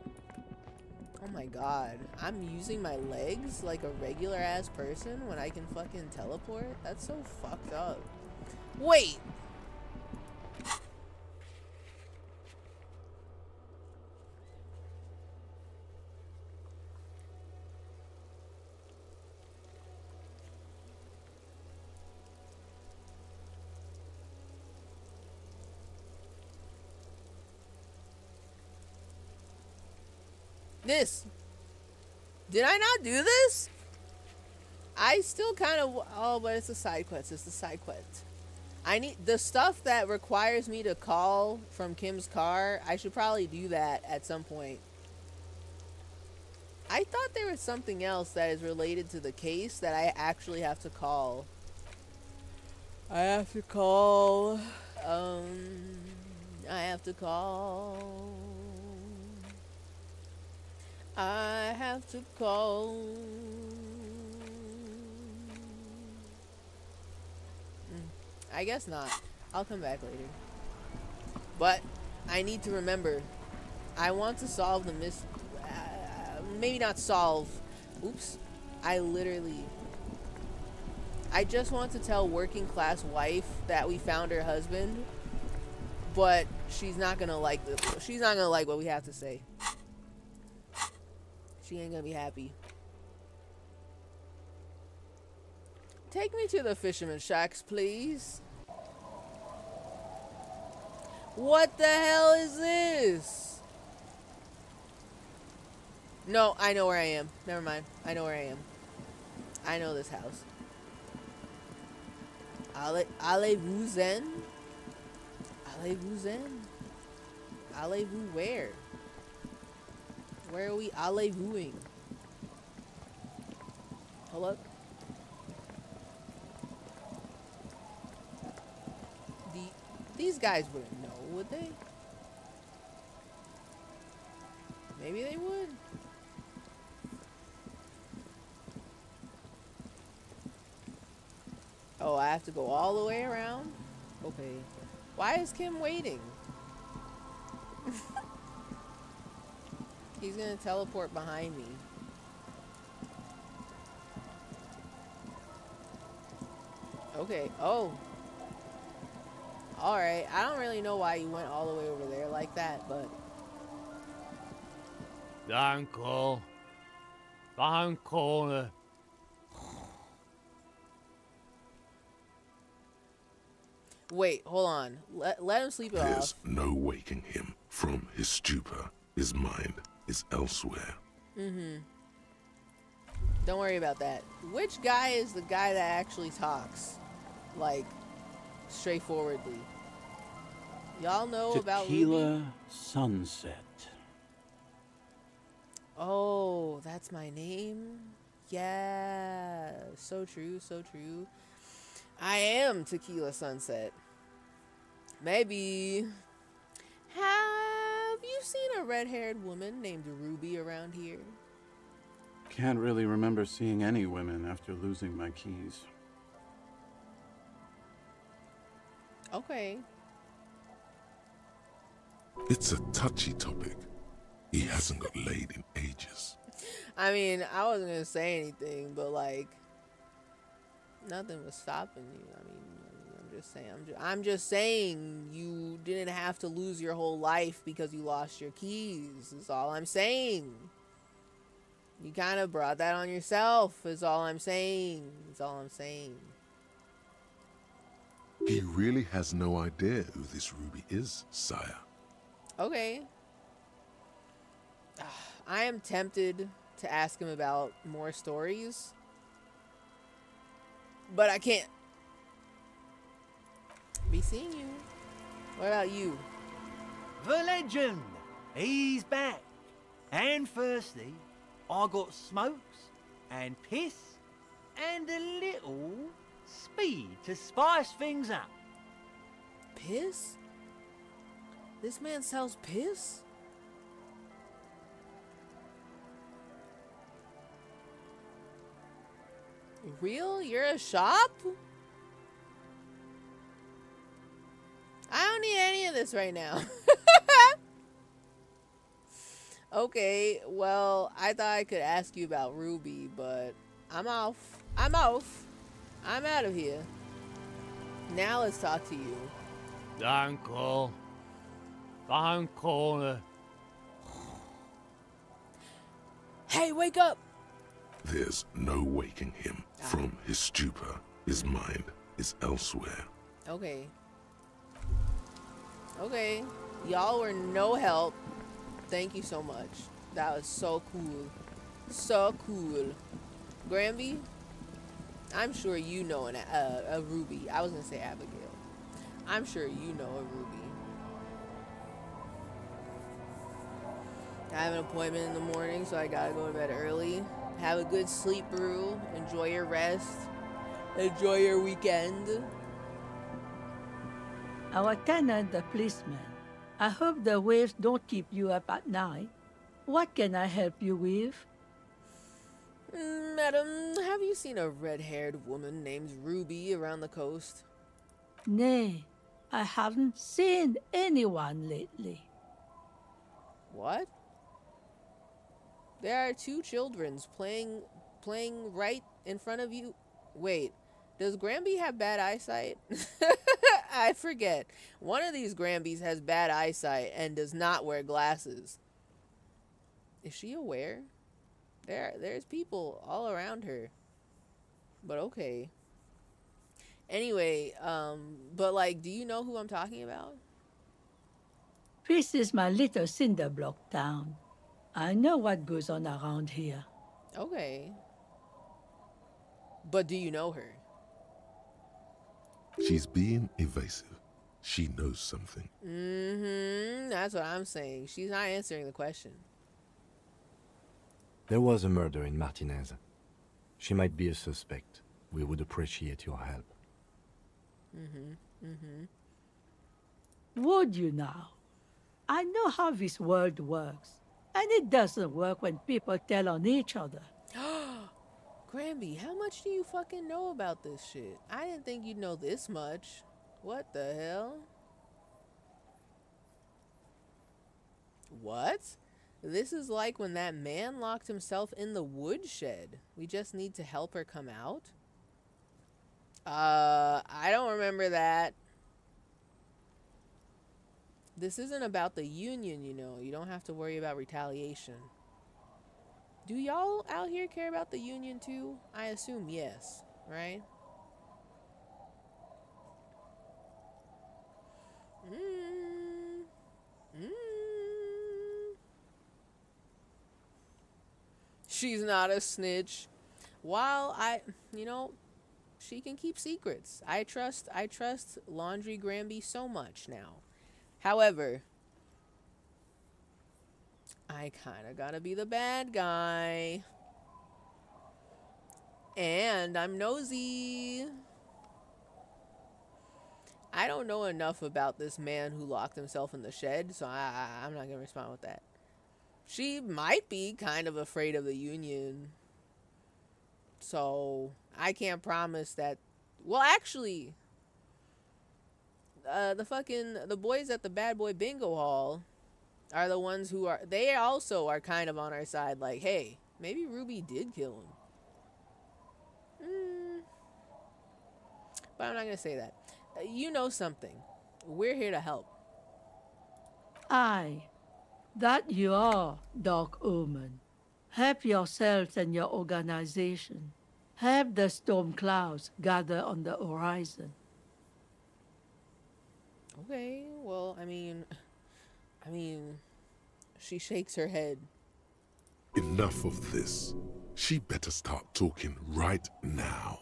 Oh my god. I'm using my legs like a regular ass person when I can fucking teleport? That's so fucked up. Wait. This. Did I not do this? I still kind of... Oh, but it's a side quest. I need... The stuff that requires me to call from Kim's car, I should probably do that at some point. I thought there was something else that is related to the case that I actually have to call. I have to call... I guess not. I'll come back later. But I need to remember. I want to solve the maybe not solve. Oops. I literally I just want to tell working class wife that we found her husband, but she's not gonna like she's not gonna like what we have to say. She ain't gonna be happy. Take me to the fisherman shacks, please. What the hell is this? No, I know where I am. Never mind. I know where I am. I know this house. Allez-vous zen? Allez-vous zen? Allez-vous where? Where are we allez-vouing? Hold up. These guys wouldn't know, would they? Maybe they would. Oh, I have to go all the way around? Okay. Why is Kim waiting? He's gonna teleport behind me. Okay. Oh. Alright. I don't really know why you went all the way over there like that, but... Uncle. Uncle. Wait, hold on. Let him sleep it off. There's no waking him from his stupor. His mind is elsewhere. Mm-hmm. Don't worry about that. Which guy is the guy that actually talks? Like, straightforwardly. Y'all know about Ruby? Sunset. Oh, that's my name? Yeah. So true, so true. I am Tequila Sunset. Maybe. Have you seen a red-haired woman named Ruby around here? Can't really remember seeing any women after losing my keys. Okay. It's a touchy topic. He hasn't got laid in ages. I mean, I wasn't gonna say anything, but like, nothing was stopping you. I mean, I'm just saying. I'm just saying you didn't have to lose your whole life because you lost your keys. Is all I'm saying. You kind of brought that on yourself. Is all I'm saying. Is all I'm saying. He really has no idea who this Ruby is, sire. Okay. I am tempted to ask him about more stories, but I can't be seeing you. What about you? The legend! He's back. And firstly, I got smokes and piss and a little speed to spice things up. Piss? This man sells piss? Real? You're a shop? I don't need any of this right now. Okay, well, I thought I could ask you about Ruby, but I'm off. I'm off. I'm out of here. Now let's talk to you. Uncle. Uncle. Hey, wake up! There's no waking him from his stupor. His mind is elsewhere. Okay. Okay. Y'all were no help. Thank you so much. That was so cool. So cool. Granby, I'm sure you know a Ruby. I was going to say Abigail. I'm sure you know a Ruby. I have an appointment in the morning, so I gotta go to bed early. Have a good sleep, Brew. Enjoy your rest. Enjoy your weekend. Our tenant, the policeman. I hope the waves don't keep you up at night. What can I help you with? Madam, have you seen a red-haired woman named Ruby around the coast? Nay, I haven't seen anyone lately. What? There are two children playing right in front of you. Wait, Does Granby have bad eyesight? I forget. One of these Granbys has bad eyesight and does not wear glasses. Is she aware? There's people all around her. But okay. Anyway, but like, do you know who I'm talking about? This is my little cinder block town. I know what goes on around here. Okay. But do you know her? She's being evasive. She knows something. That's what I'm saying. She's not answering the question. There was a murder in Martinez. She might be a suspect. We would appreciate your help. Would you now? I know how this world works. And it doesn't work when people tell on each other. Granby, how much do you fucking know about this shit? I didn't think you'd know this much. What the hell? What? This is like when that man locked himself in the woodshed. We just need to help her come out? I don't remember that. This isn't about the union, you know. You don't have to worry about retaliation. Do y'all out here care about the union too? I assume yes, right? She's not a snitch. While you know, she can keep secrets. I trust Laundry Granby so much now. However, I kind of gotta be the bad guy. And I'm nosy. I don't know enough about this man who locked himself in the shed, so I'm not gonna respond with that. She might be kind of afraid of the union. So, I can't promise that. Well, actually, the boys at the Bad Boy Bingo Hall are the ones who are, they also are kind of on our side, like, hey, maybe Ruby did kill him. But I'm not gonna say that. You know something. We're here to help. Aye, that you are, Dark Omen. Help yourselves and your organization. Help the storm clouds gather on the horizon. Okay, well, I mean, she shakes her head. Enough of this. She better start talking right now.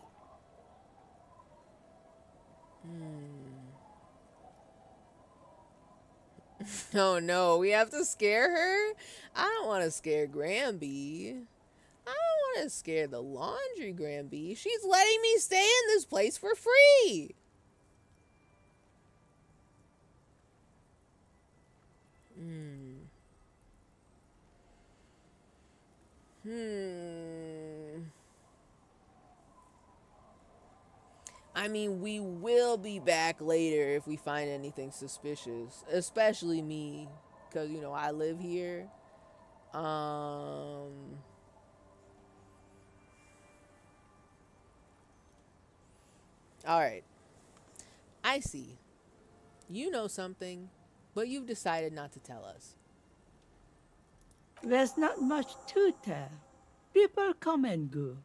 Oh no, we have to scare her? I don't want to scare Granby. I don't want to scare the Laundry Granby. She's letting me stay in this place for free. I mean, we will be back later if we find anything suspicious. Especially me. Because, you know, I live here. Alright. I see. You know something, but you've decided not to tell us. There's not much to tell. People come and go.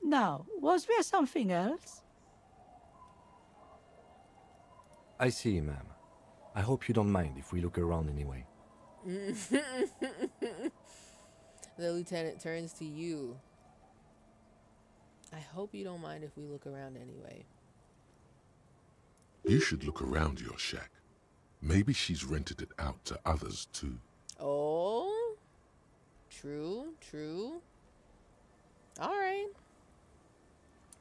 Now, was there something else? I see, ma'am. I hope you don't mind if we look around anyway. The lieutenant turns to you. I hope you don't mind if we look around anyway. You should look around your shack. Maybe she's rented it out to others too. Oh, true, true. All right.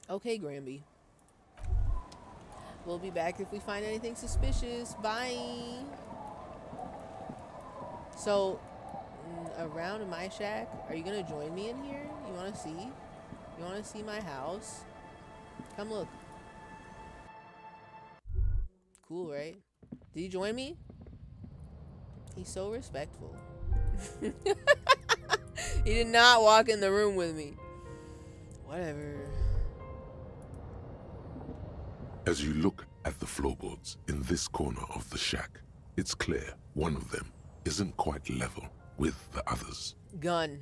Okay, Granby. We'll be back if we find anything suspicious. Bye. So, around my shack, are you gonna join me in here? You wanna see? You wanna see my house? Come look. Cool, right? Did you join me? He's so respectful. He did not walk in the room with me. Whatever. As you look at the floorboards in this corner of the shack, it's clear one of them isn't quite level with the others. Gun.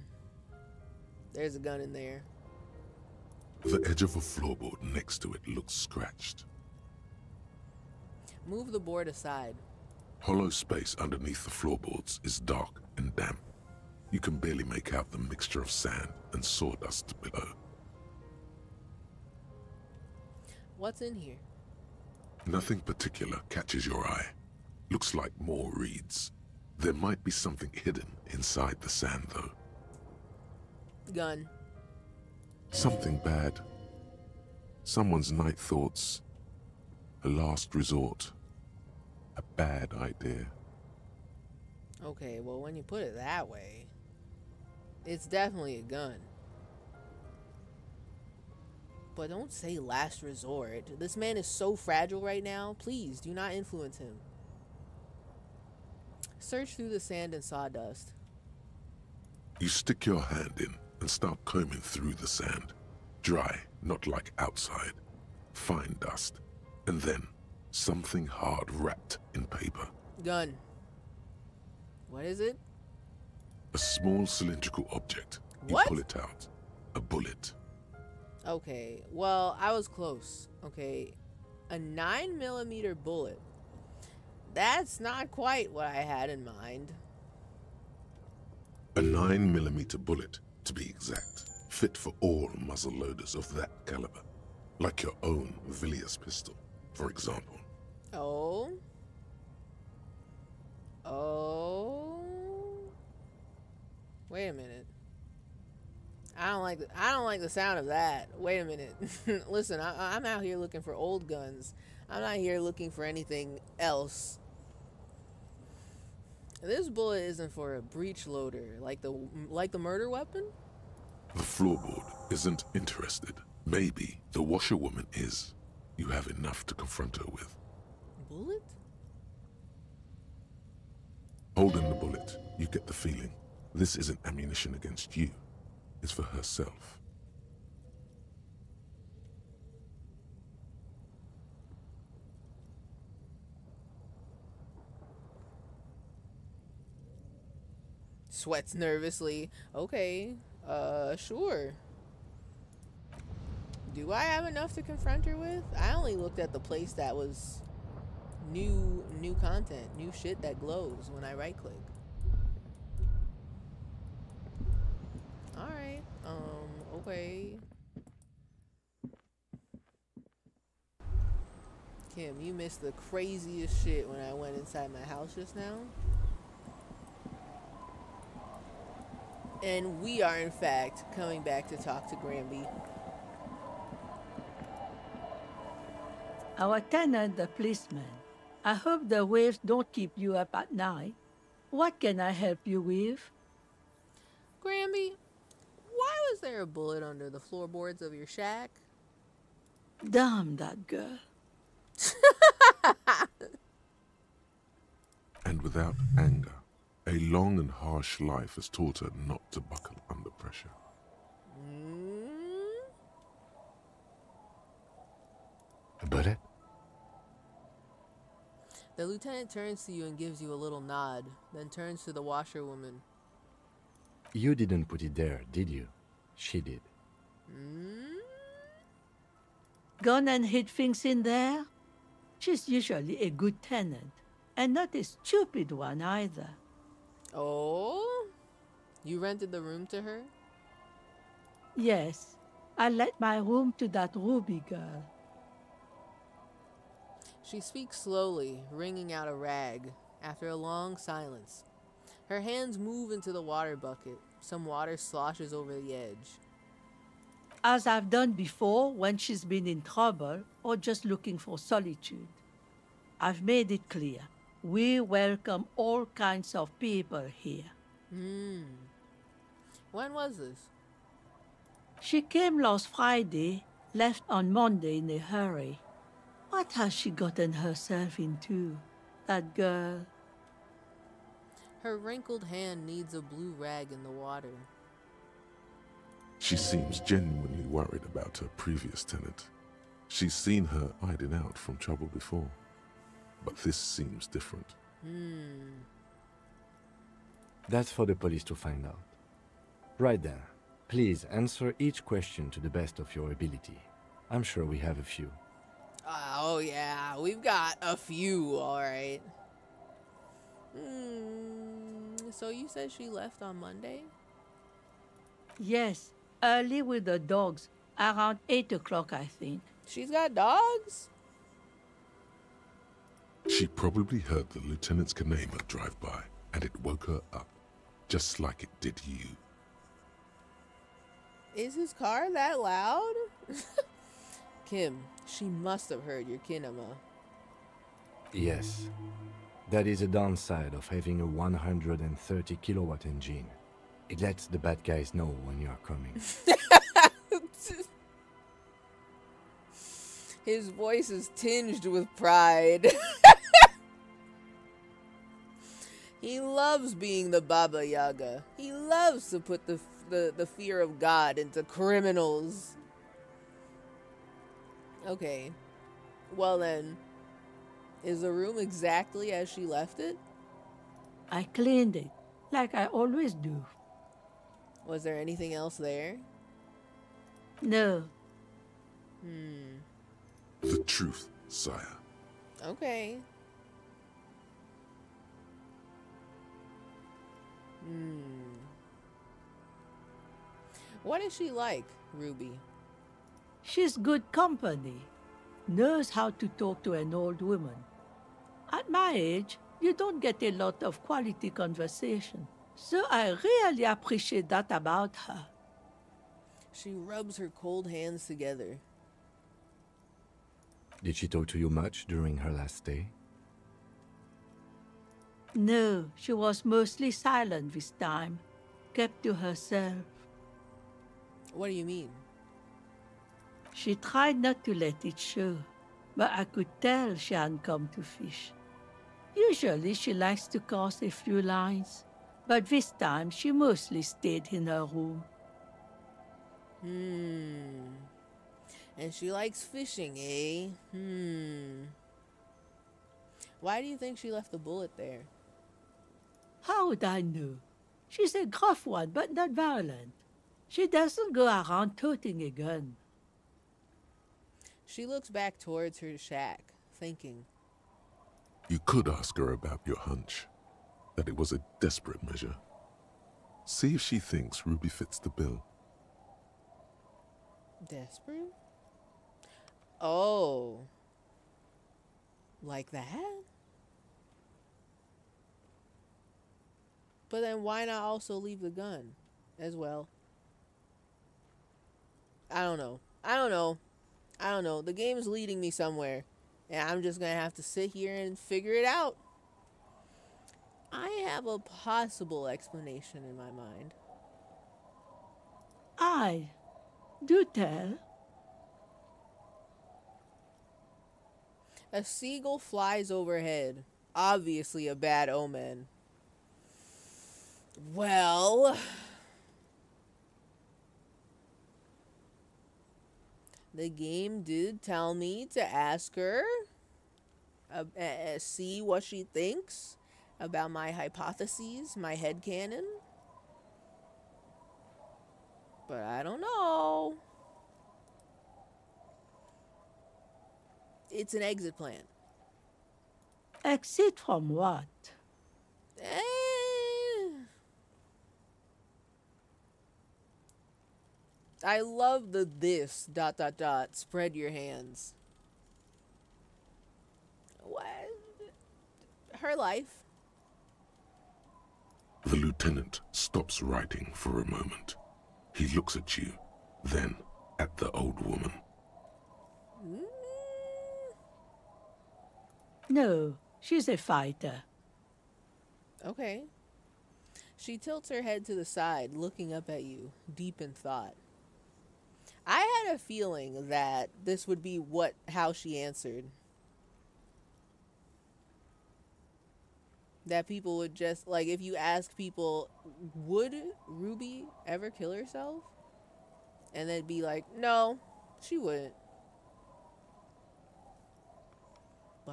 There's a gun in there. The edge of a floorboard next to it looks scratched. Move the board aside. Hollow space underneath the floorboards is dark and damp. You can barely make out the mixture of sand and sawdust below. What's in here? Nothing particular catches your eye. Looks like more reeds. There might be something hidden inside the sand, though. Gun. Something bad. Someone's night thoughts. A last resort. A bad idea. Okay, well, when you put it that way, it's definitely a gun. But don't say last resort. This man is so fragile right now. Please, do not influence him. Search through the sand and sawdust. You stick your hand in and start combing through the sand. Dry, not like outside. Fine dust. And then, something hard wrapped in paper. Gun. What is it? A small cylindrical object. You What? pull it out. A bullet. Okay, well, I was close. Okay, a 9mm bullet. That's not quite what I had in mind. A 9mm bullet, to be exact. Fit for all muzzle loaders of that caliber. Like your own Villiers pistol, for example. Oh? Oh? Wait a minute. I don't like the sound of that. Wait a minute. Listen, I'm out here looking for old guns. I'm not here looking for anything else. This bullet isn't for a breech loader, like the murder weapon? The floorboard isn't interested. Maybe the washerwoman is. You have enough to confront her with. Bullet? Holding the bullet, you get the feeling this isn't ammunition against you. It's for herself. Sweats nervously. Okay, sure. Do I have enough to confront her with? I only looked at the place that was new content, new shit that glows when I right click. Alright, okay. Kim, you missed the craziest shit when I went inside my house just now. And we are, in fact, coming back to talk to Granby. Our tenant, the policeman. I hope the waves don't keep you up at night. What can I help you with? Granby, why was there a bullet under the floorboards of your shack? Damn that girl. And without anger, a long and harsh life has taught her not to buckle under pressure. A bullet? The lieutenant turns to you and gives you a little nod, then turns to the washerwoman. You didn't put it there, did you? She did. Gone and hid things in there? She's usually a good tenant, and not a stupid one either. Oh? You rented the room to her? Yes, I let my room to that Ruby girl. She speaks slowly, wringing out a rag, after a long silence. Her hands move into the water bucket. Some water sloshes over the edge. As I've done before when she's been in trouble or just looking for solitude. I've made it clear. We welcome all kinds of people here. When was this? She came last Friday, left on Monday in a hurry. What has she gotten herself into, that girl? Her wrinkled hand needs a blue rag in the water. She seems genuinely worried about her previous tenant. She's seen her hiding out from trouble before, but this seems different. That's for the police to find out. Right then, please answer each question to the best of your ability. I'm sure we have a few. Oh yeah, we've got a few, alright. So you said she left on Monday? Yes, early with the dogs, around 8 o'clock, I think. She's got dogs? She probably heard the lieutenant's Kanema drive by, and it woke her up, just like it did you. Is his car that loud? Kim, she must have heard your kinema. Yes. That is a downside of having a 130 kilowatt engine. It lets the bad guys know when you are coming. His voice is tinged with pride. He loves being the Baba Yaga. He loves to put the fear of God into criminals. Okay. Well then, is the room exactly as she left it? I cleaned it, like I always do. Was there anything else there? No. The truth, sire. Okay. What is she like, Ruby? She's good company. Knows how to talk to an old woman. At my age, you don't get a lot of quality conversation. So I really appreciate that about her. She rubs her cold hands together. Did she talk to you much during her last stay? No, she was mostly silent this time. Kept to herself. What do you mean? She tried not to let it show, but I could tell she hadn't come to fish. Usually she likes to cast a few lines, but this time she mostly stayed in her room. And she likes fishing, eh? Why do you think she left the bullet there? How would I know? She's a gruff one, but not violent. She doesn't go around toting a gun. She looks back towards her shack, thinking. You could ask her about your hunch, that it was a desperate measure. See if she thinks Ruby fits the bill. Desperate? Oh. Like that? But then why not also leave the gun as well? I don't know. The game's leading me somewhere. And I'm just going to have to sit here and figure it out. I have a possible explanation in my mind. Do tell. A seagull flies overhead. Obviously a bad omen. Well, the game did tell me to ask her, see what she thinks about my hypotheses, my headcanon. But I don't know. It's an exit plan. Exit from what? I love the this ... spread your hands. What? Her life. The lieutenant stops writing for a moment. He looks at you, then at the old woman. No, she's a fighter. Okay. She tilts her head to the side, looking up at you, deep in thought. I had a feeling that this would be how she answered. That people would just, like, if you ask people, would Ruby ever kill herself? And they'd be like, no, she wouldn't.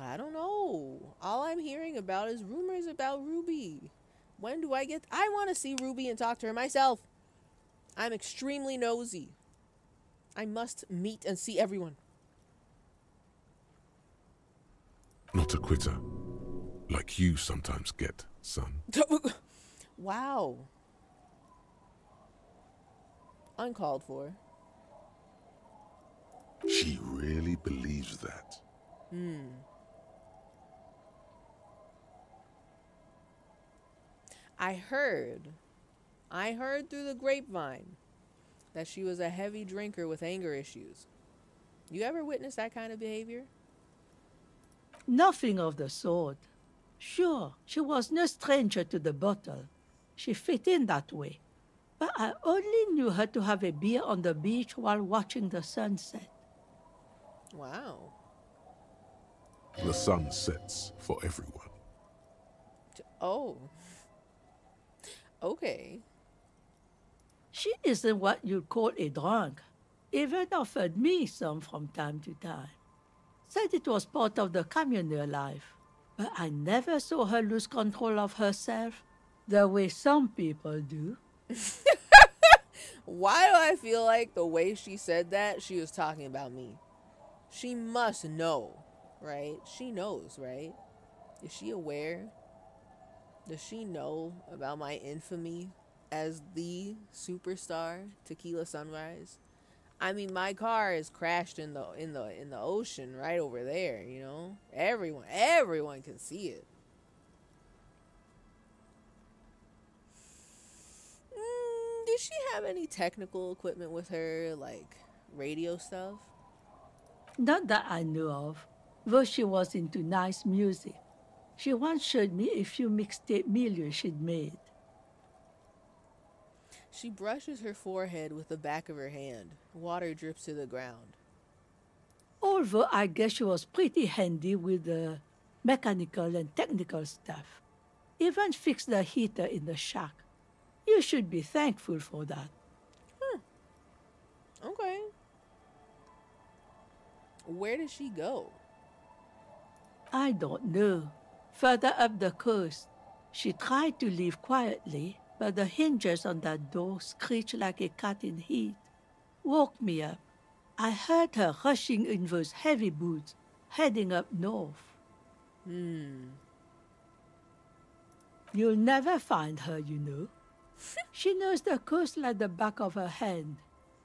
I don't know. All I'm hearing about is rumors about Ruby. When do I get... I want to see Ruby and talk to her myself. I'm extremely nosy. I must meet and see everyone. Not a quitter. Like you sometimes get, son. Wow. Uncalled for. She really believes that. I heard through the grapevine that she was a heavy drinker with anger issues. You ever witnessed that kind of behavior? Nothing of the sort. Sure, she was no stranger to the bottle. She fit in that way. But I only knew her to have a beer on the beach while watching the sunset. Wow. The sun sets for everyone. Oh. Okay. She isn't what you'd call a drunk. Even offered me some from time to time. Said it was part of the communal life. But I never saw her lose control of herself the way some people do. Why do I feel like the way she said that, she was talking about me? She must know, right? She knows, right? Is she aware? Does she know about my infamy as the superstar Tequila Sunrise? I mean, my car is crashed in the ocean right over there, you know? Everyone can see it. Did she have any technical equipment with her, like radio stuff? Not that I knew of, though she was into nice music. She once showed me a few mixtape milieux she'd made. She brushes her forehead with the back of her hand. Water drips to the ground. Although I guess she was pretty handy with the mechanical and technical stuff. Even fixed the heater in the shack. You should be thankful for that. Okay. Where did she go? I don't know. Further up the coast. She tried to leave quietly, but the hinges on that door screeched like a cat in heat. Woke me up. I heard her rushing in those heavy boots, heading up north. You'll never find her, you know. She knows the coast like the back of her hand.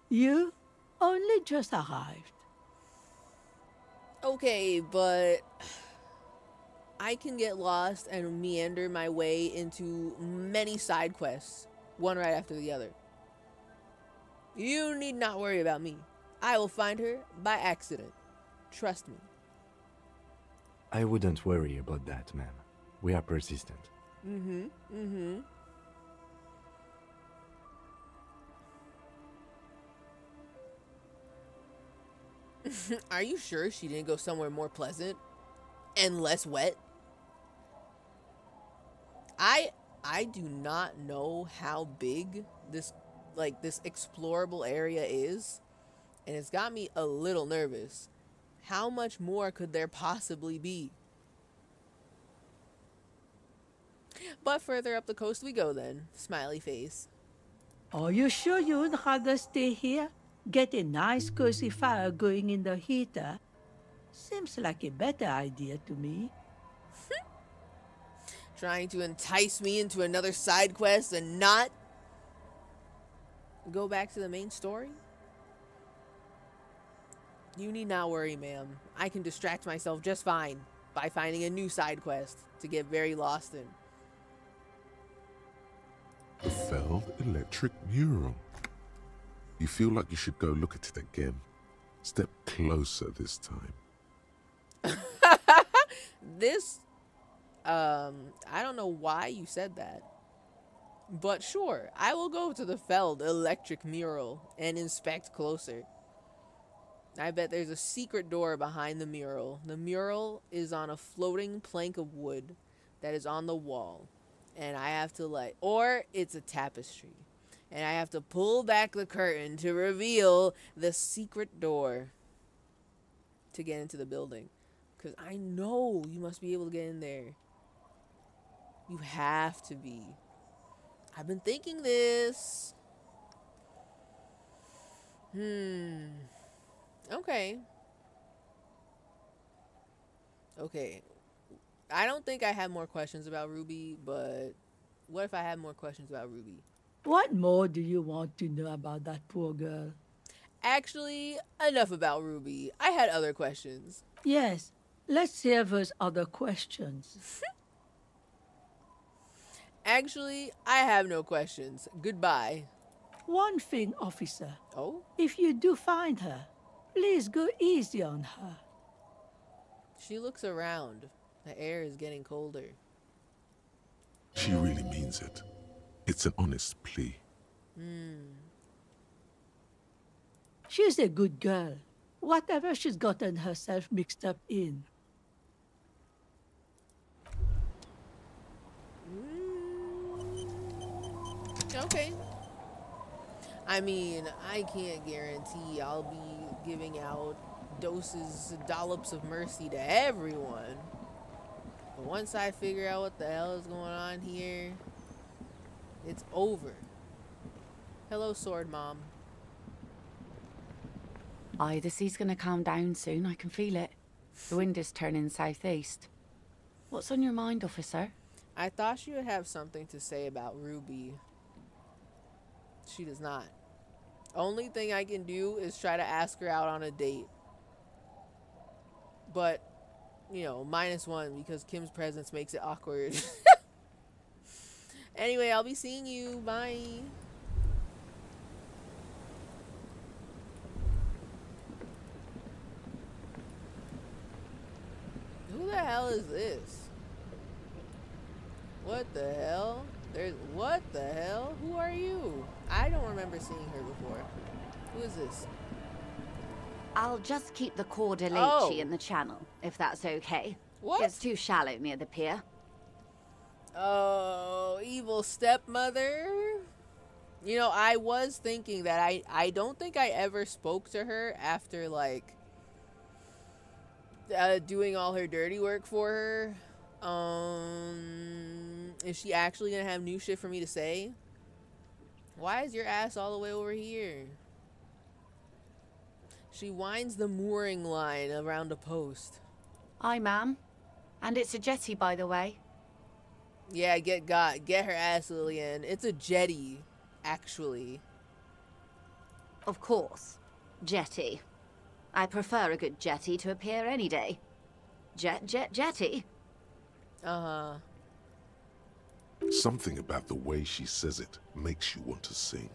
You only just arrived. Okay, but I can get lost and meander my way into many side quests, one right after the other. You need not worry about me. I will find her by accident. Trust me. I wouldn't worry about that, man. We are persistent. Are you sure she didn't go somewhere more pleasant and less wet? I do not know how big this explorable area is, and it's got me a little nervous. How much more could there possibly be? But further up the coast we go then. Smiley face. Are you sure you'd rather stay here? Get a nice cozy fire going in the heater? Seems like a better idea to me. Trying to entice me into another side quest and not go back to the main story? You need not worry, ma'am. I can distract myself just fine by finding a new side quest to get very lost in. The Feld electric mural. You feel like you should go look at it again. Step closer this time. This, I don't know why you said that. But sure, I will go to the Feld electric mural and inspect closer. I bet there's a secret door behind the mural. The mural is on a floating plank of wood that is on the wall. And I have to or it's a tapestry. And I have to pull back the curtain to reveal the secret door to get into the building. Because I know you must be able to get in there. You have to be. I've been thinking this. Okay. Okay. I don't think I have more questions about Ruby, but what if I have more questions about Ruby? What more do you want to know about that poor girl? Actually, enough about Ruby. I had other questions. Yes, let's hear those other questions. Actually, I have no questions. Goodbye. One thing, officer. Oh? If you do find her, please go easy on her. She looks around. The air is getting colder. She really means it. It's an honest plea. She's a good girl. Whatever she's gotten herself mixed up in. Okay. I mean, I can't guarantee I'll be giving out doses, dollops of mercy to everyone. But once I figure out what the hell is going on here, it's over. Hello, Sword Mom. Aye, the sea's gonna calm down soon. I can feel it. The wind is turning southeast. What's on your mind, officer? I thought she would have something to say about Ruby. She does not. Only thing I can do is try to ask her out on a date. But, you know, -1 because Kim's presence makes it awkward. Anyway, I'll be seeing you. Bye. Who the hell is this? What the hell? What the hell? Who are you? I don't remember seeing her before. Who is this? I'll just keep the Corda Oh. in the channel, if that's okay. What? It's too shallow near the pier. Oh, evil stepmother. You know, I was thinking that I don't think I ever spoke to her after, like, doing all her dirty work for her. Is she actually gonna have new shit for me to say? Why is your ass all the way over here? She winds the mooring line around a post. Aye, ma'am. And it's a jetty, by the way. Yeah, get her ass, Lillian. It's a jetty, actually. Of course. Jetty. I prefer a good jetty to a pier any day. Jetty. Uh-huh. Something about the way she says it makes you want to sing.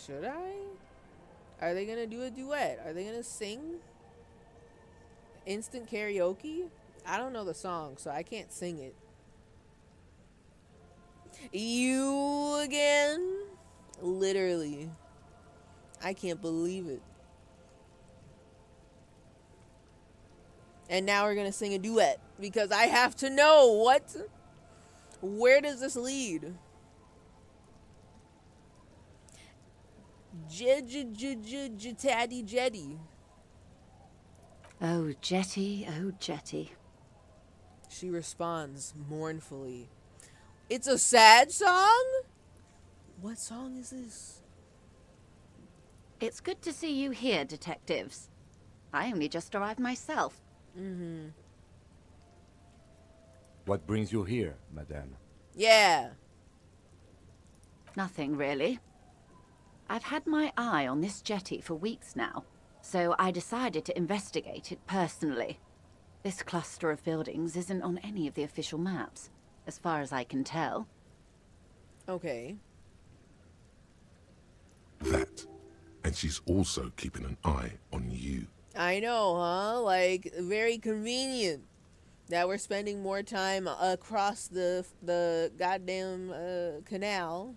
Should I? Are they gonna do a duet? Are they gonna sing? Instant karaoke? I don't know the song, so I can't sing it. You again? Literally. I can't believe it. And now we're gonna sing a duet because I have to know what. Where does this lead? Taddy jetty. Oh, jetty, oh, jetty. She responds mournfully. It's a sad song? What song is this? It's good to see you here, detectives. I only just arrived myself. Mm-hmm. What brings you here, madame? Yeah. Nothing, really. I've had my eye on this jetty for weeks now, so I decided to investigate it personally. This cluster of buildings isn't on any of the official maps, as far as I can tell. Okay. That. And she's also keeping an eye on you. I know, huh? Like, very convenient that we're spending more time across the goddamn canal,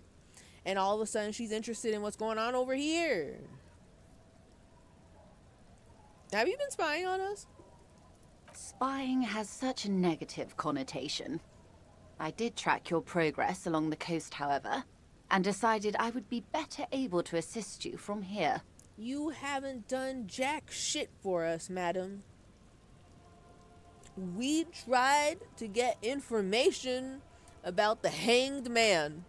and all of a sudden she's interested in what's going on over here. Have you been spying on us? Spying has such a negative connotation. I did track your progress along the coast, however, and decided I would be better able to assist you from here. You haven't done jack shit for us, madam. We tried to get information about the hanged man,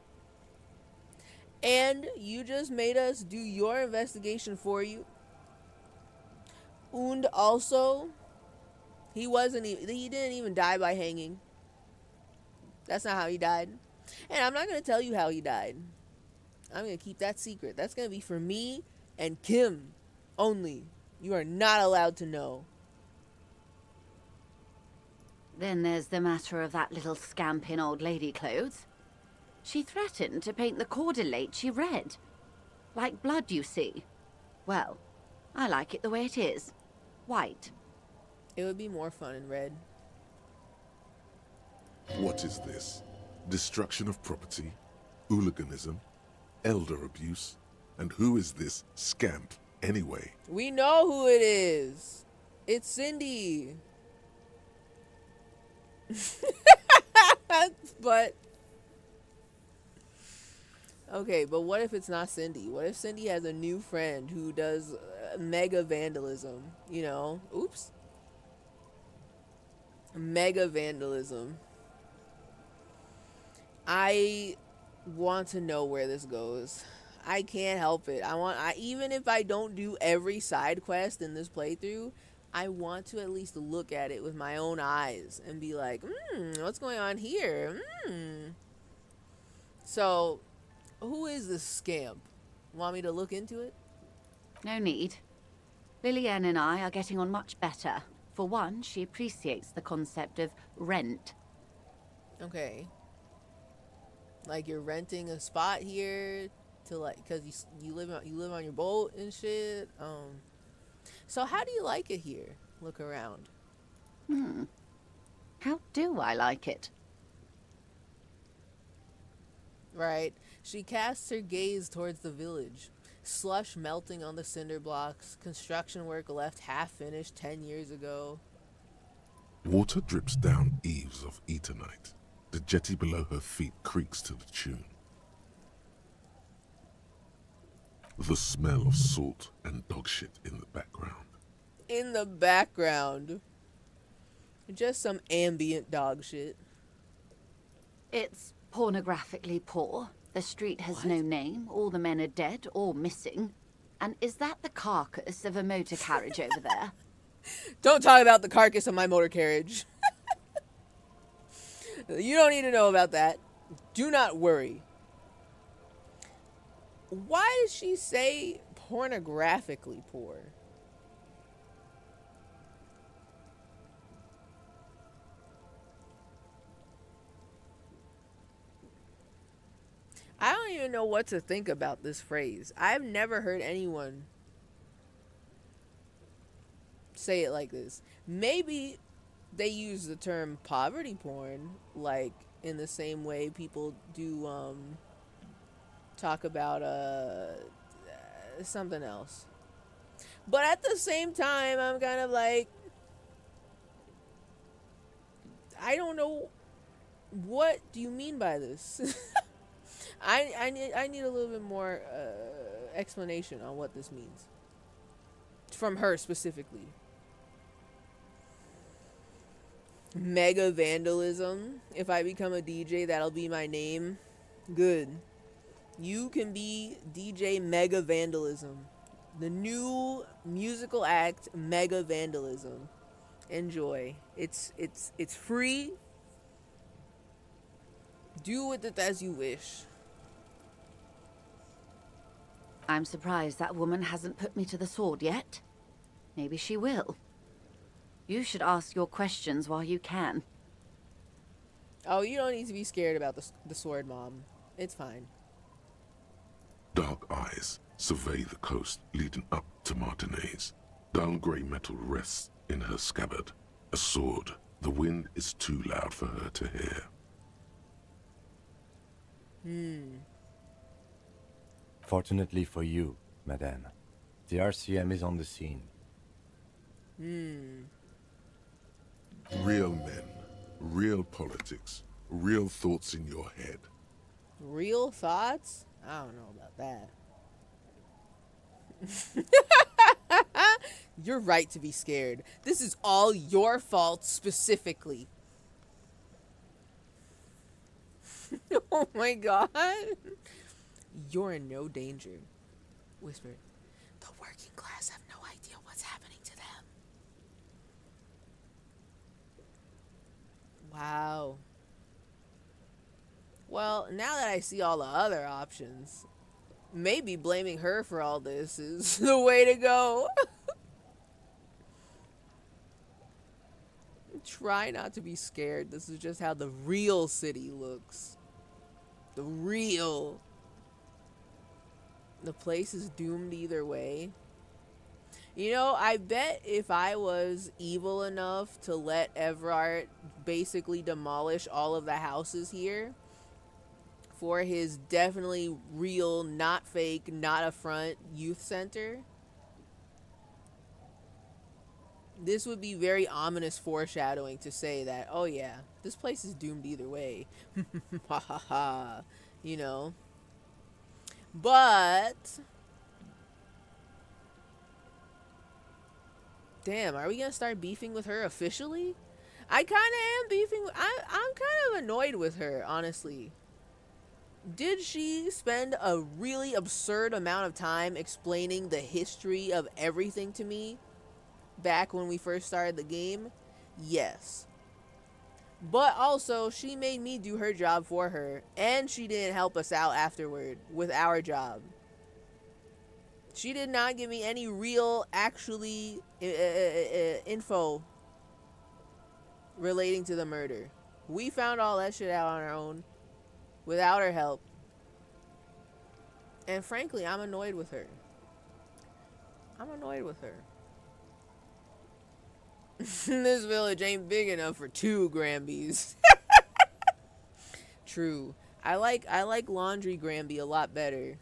and you just made us do your investigation for you. And also, he didn't even die by hanging. That's not how he died. And I'm not going to tell you how he died. I'm going to keep that secret. That's going to be for me and Kim only. You are not allowed to know. Then there's the matter of that little scamp in old lady clothes. She threatened to paint the cordelate she read. Like blood, you see. Well, I like it the way it is. White. It would be more fun in red. What is this? Destruction of property? Hooliganism? Elder abuse? And who is this scamp, anyway? We know who it is. It's Cindy. But okay, but what if it's not Cindy? What if Cindy has a new friend who does mega vandalism? You know? Oops. Mega vandalism. I want to know where this goes. I can't help it. Even if I don't do every side quest in this playthrough, I want to at least look at it with my own eyes and be like, what's going on here? So, who is this scamp? Want me to look into it? No need. Lillian and I are getting on much better. For one, she appreciates the concept of rent. Okay. Like you're renting a spot here to like, cause you live on your boat and shit. So how do you like it here? Look around. How do I like it? Right. She casts her gaze towards the village. Slush melting on the cinder blocks. Construction work left half finished 10 years ago. Water drips down eaves of Eternite. The jetty below her feet creaks to the tune. The smell of salt and dog shit in the background. In the background. Just some ambient dog shit. It's pornographically poor. The street has no name. All the men are dead or missing. And is that the carcass of a motor carriage over there? Don't talk about the carcass of my motor carriage. You don't need to know about that. Do not worry. Why does she say pornographically poor? I don't even know what to think about this phrase. I've never heard anyone say it like this. Maybe they use the term poverty porn, like in the same way people do talk about something else. But at the same time, I'm kind of like, I don't know, what do you mean by this? I need a little bit more explanation on what this means from her specifically. Mega vandalism. If I become a DJ, that'll be my name. Good. You can be DJ Mega Vandalism. The new musical act, Mega Vandalism. Enjoy. It's free. Do with it as you wish. I'm surprised that woman hasn't put me to the sword yet. Maybe she will. You should ask your questions while you can. Oh, you don't need to be scared about the sword, Mom. It's fine. Dark eyes survey the coast leading up to Martinez. Dull grey metal rests in her scabbard. A sword. The wind is too loud for her to hear. Fortunately for you, Madame, the RCM is on the scene. Real men, real politics, real thoughts in your head. Real thoughts? I don't know about that. You're right to be scared. This is all your fault specifically. Oh my god. You're in no danger. Whisper. The working class have no idea what's happening to them. Wow. Well, now that I see all the other options, maybe blaming her for all this is the way to go. Try not to be scared. This is just how the real city looks. The place is doomed either way. You know, I bet if I was evil enough to let Everard basically demolish all of the houses here for his definitely real, not fake, not a front youth center, this would be very ominous foreshadowing to say that, oh yeah, this place is doomed either way. Ha ha ha. You know? But damn, are we gonna start beefing with her officially? I kind of am beefing. I'm kind of annoyed with her, honestly. Did she spend a really absurd amount of time explaining the history of everything to me back when we first started the game? Yes. But also, she made me do her job for her, and she didn't help us out afterward with our job. She did not give me any real, actually, info relating to the murder. We found all that shit out on our own, without her help. And frankly, I'm annoyed with her. I'm annoyed with her. This village ain't big enough for 2 Granbys. True. I like Laundry Granby a lot better.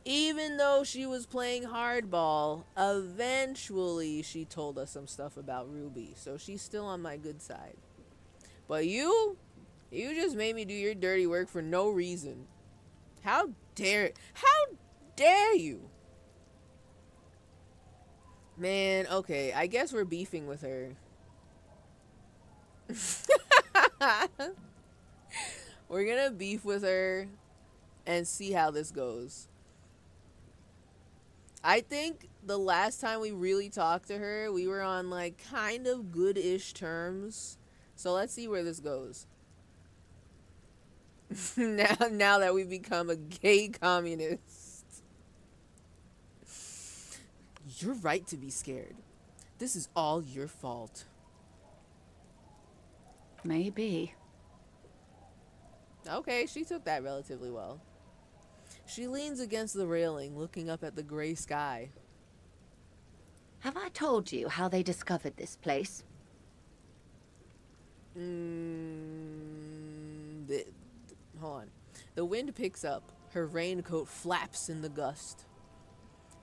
Even though she was playing hardball, eventually she told us some stuff about Ruby. So she's still on my good side. But you just made me do your dirty work for no reason. How dare you? Man, okay, I guess we're beefing with her. We're gonna beef with her and see how this goes. I think the last time we really talked to her, we were on like kind of good-ish terms. So let's see where this goes. now that we've become a gay communist. You're right to be scared. This is all your fault. Maybe. Okay, she took that relatively well. She leans against the railing, looking up at the gray sky. Have I told you how they discovered this place? Hold on. The wind picks up. Her raincoat flaps in the gust.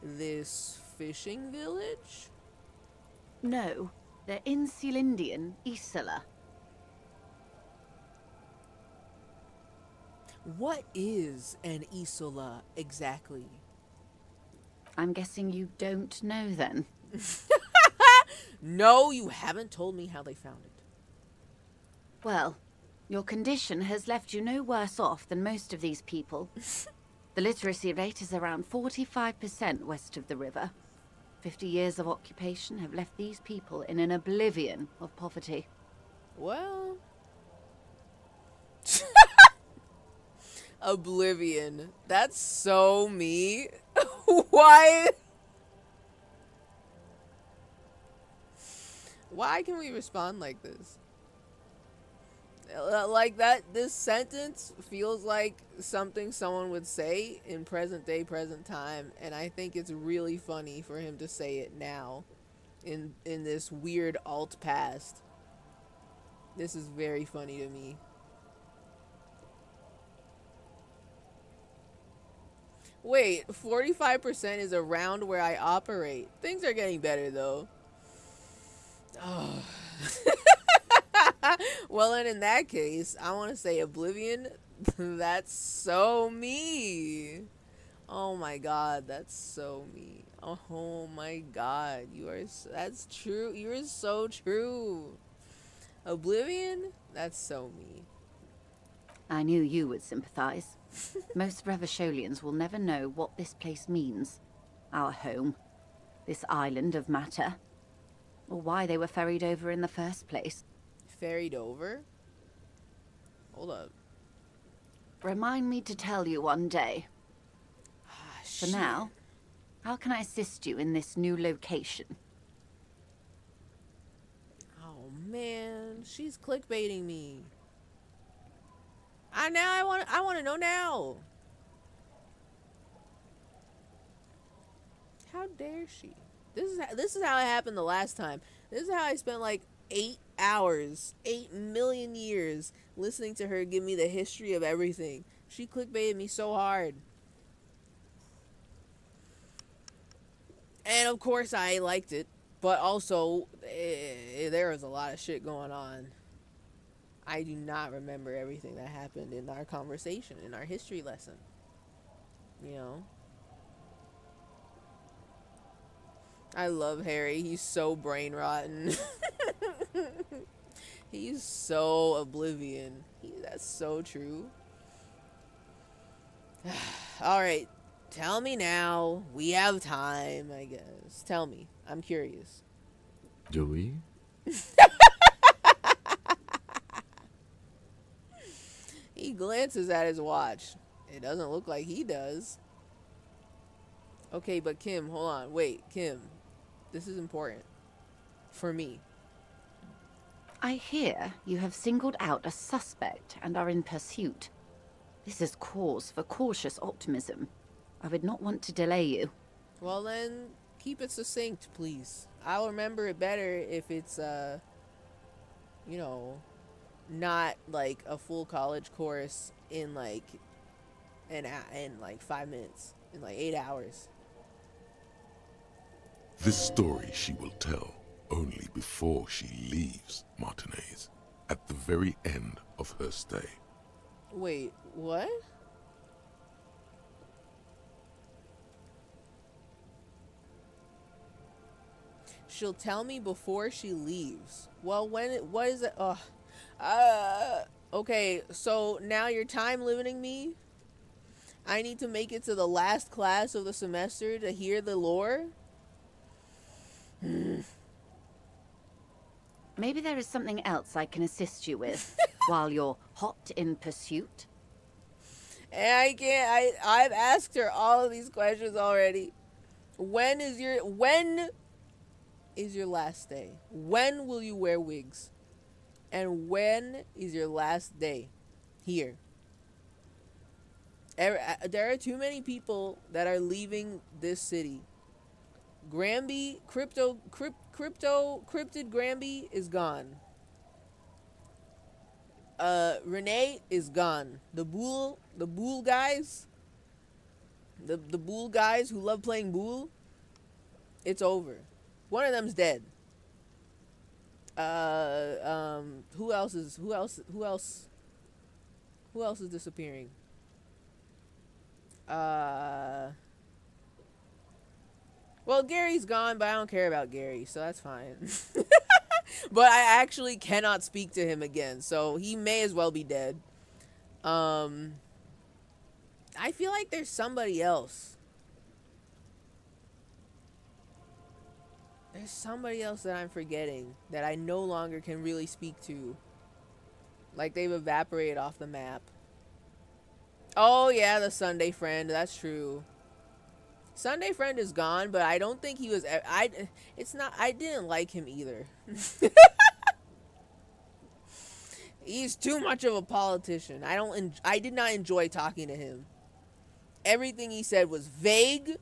This fishing village? No, they're in Celindian, Isola. What is an Isola exactly? I'm guessing you don't know then. No, you haven't told me how they found it. Well, your condition has left you no worse off than most of these people. The literacy rate is around 45% west of the river. 50 years of occupation have left these people in an oblivion of poverty. Well... Oblivion. That's so me. Why? Why can we respond like this? Like that, this sentence feels like something someone would say in present day, present time, and I think it's really funny for him to say it now in this weird alt past. This is very funny to me. Wait, 45% is around where I operate. Things are getting better though. Oh. Well, and in that case, I want to say Oblivion. That's so me. Oh my god, that's so me. Oh my god, that's true. You are so true. Oblivion? That's so me. I knew you would sympathize. Most Revacholians will never know what this place means. Our home. This island of matter. Or why they were ferried over in the first place. Ferried over? Hold up. Remind me to tell you one day. For Shit. now, how can I assist you in this new location? Oh man, she's clickbaiting me. I want to know now. How dare she? This is how it happened the last time. This is how I spent like 8 hours, 8 million years listening to her give me the history of everything. She clickbaited me so hard. And of course I liked it, but also there was a lot of shit going on. I do not remember everything that happened in our conversation, in our history lesson. You know? I love Harry. He's so brain rotten. He's so Oblivion. That's so true. Alright. Tell me now. We have time, I guess. Tell me. I'm curious. Do we? He glances at his watch. It doesn't look like he does. Okay, but Kim, hold on. Wait, Kim. This is important. For me. I hear you have singled out a suspect and are in pursuit. This is cause for cautious optimism. I would not want to delay you. Well then, keep it succinct, please. I'll remember it better if it's, you know, not like a full college course in like in like 5 minutes, in like 8 hours. This story she will tell only before she leaves Martinez, at the very end of her stay. Wait, what? She'll tell me before she leaves. Well, what is it? Okay, so now you're time limiting me? I need to make it to the last class of the semester to hear the lore? Maybe there is something else I can assist you with while you're hot in pursuit. And I can't. I've asked her all of these questions already. When is your last day? When will you wear wigs? And when is your last day here? There are too many people that are leaving this city. Granby, cryptid Granby is gone. Renee is gone. The Bool guys, the Bool guys who love playing Bool, it's over. One of them's dead. Who else is disappearing? Well, Gary's gone, but I don't care about Gary, so that's fine. But I actually cannot speak to him again, so he may as well be dead. I feel like there's somebody else. There's somebody else that I'm forgetting that I no longer can really speak to. Like they've evaporated off the map. Oh yeah, the Sunday friend. That's true. Sunday friend is gone, but I don't think he was. I didn't like him either. He's too much of a politician. I did not enjoy talking to him. Everything he said was vague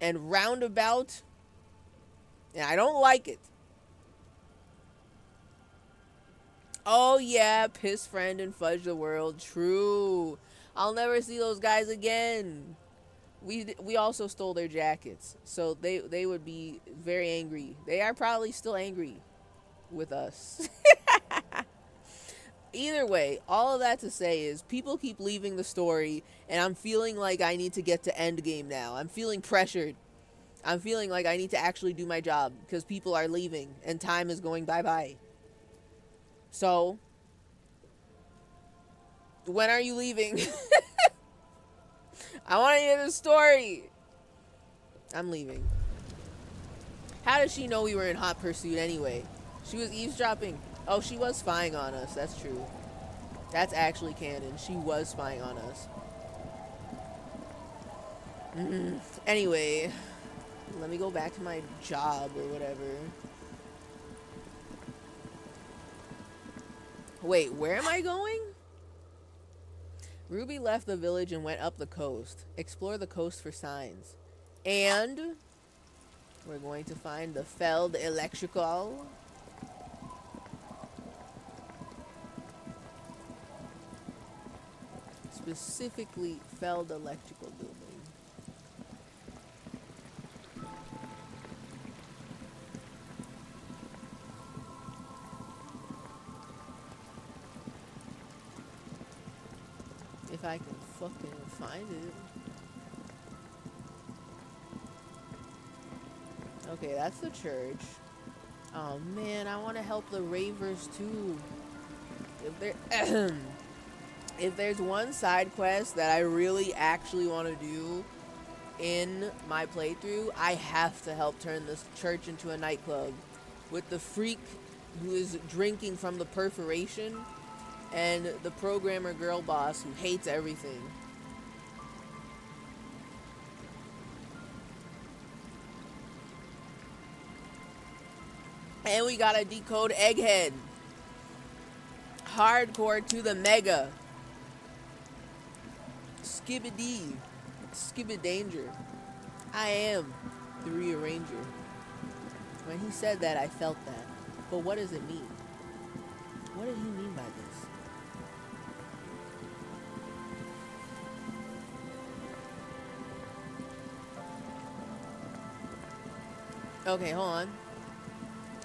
and roundabout, and I don't like it. Oh yeah, Piss Friend and Fudge the World. True. I'll never see those guys again. We also stole their jackets, so they would be very angry. They are probably still angry with us. Either way, all of that to say is people keep leaving the story, and I'm feeling like I need to get to endgame now. I'm feeling pressured. I'm feeling like I need to actually do my job because people are leaving and time is going bye-bye. So, when are you leaving? I want to hear the story. I'm leaving. How did she know we were in hot pursuit anyway? She was eavesdropping. Oh, she was spying on us. That's true. That's actually canon. She was spying on us. Anyway, let me go back to my job or whatever. Wait, where am I going? Ruby left the village and went up the coast. Explore the coast for signs. And we're going to find the Feld Electrical. Specifically, Feld Electrical Building. If I can fucking find it. Okay, that's the church. Oh man, I want to help the ravers too. If there if there's one side quest that I really actually want to do in my playthrough, I have to help turn this church into a nightclub with the freak who is drinking from the perforation and the programmer girl boss who hates everything. And we gotta decode Egghead. Hardcore to the mega. Skibbity. Skibbidanger. I am the rearranger. When he said that, I felt that. But what does it mean? What did he mean by this? Okay, hold on.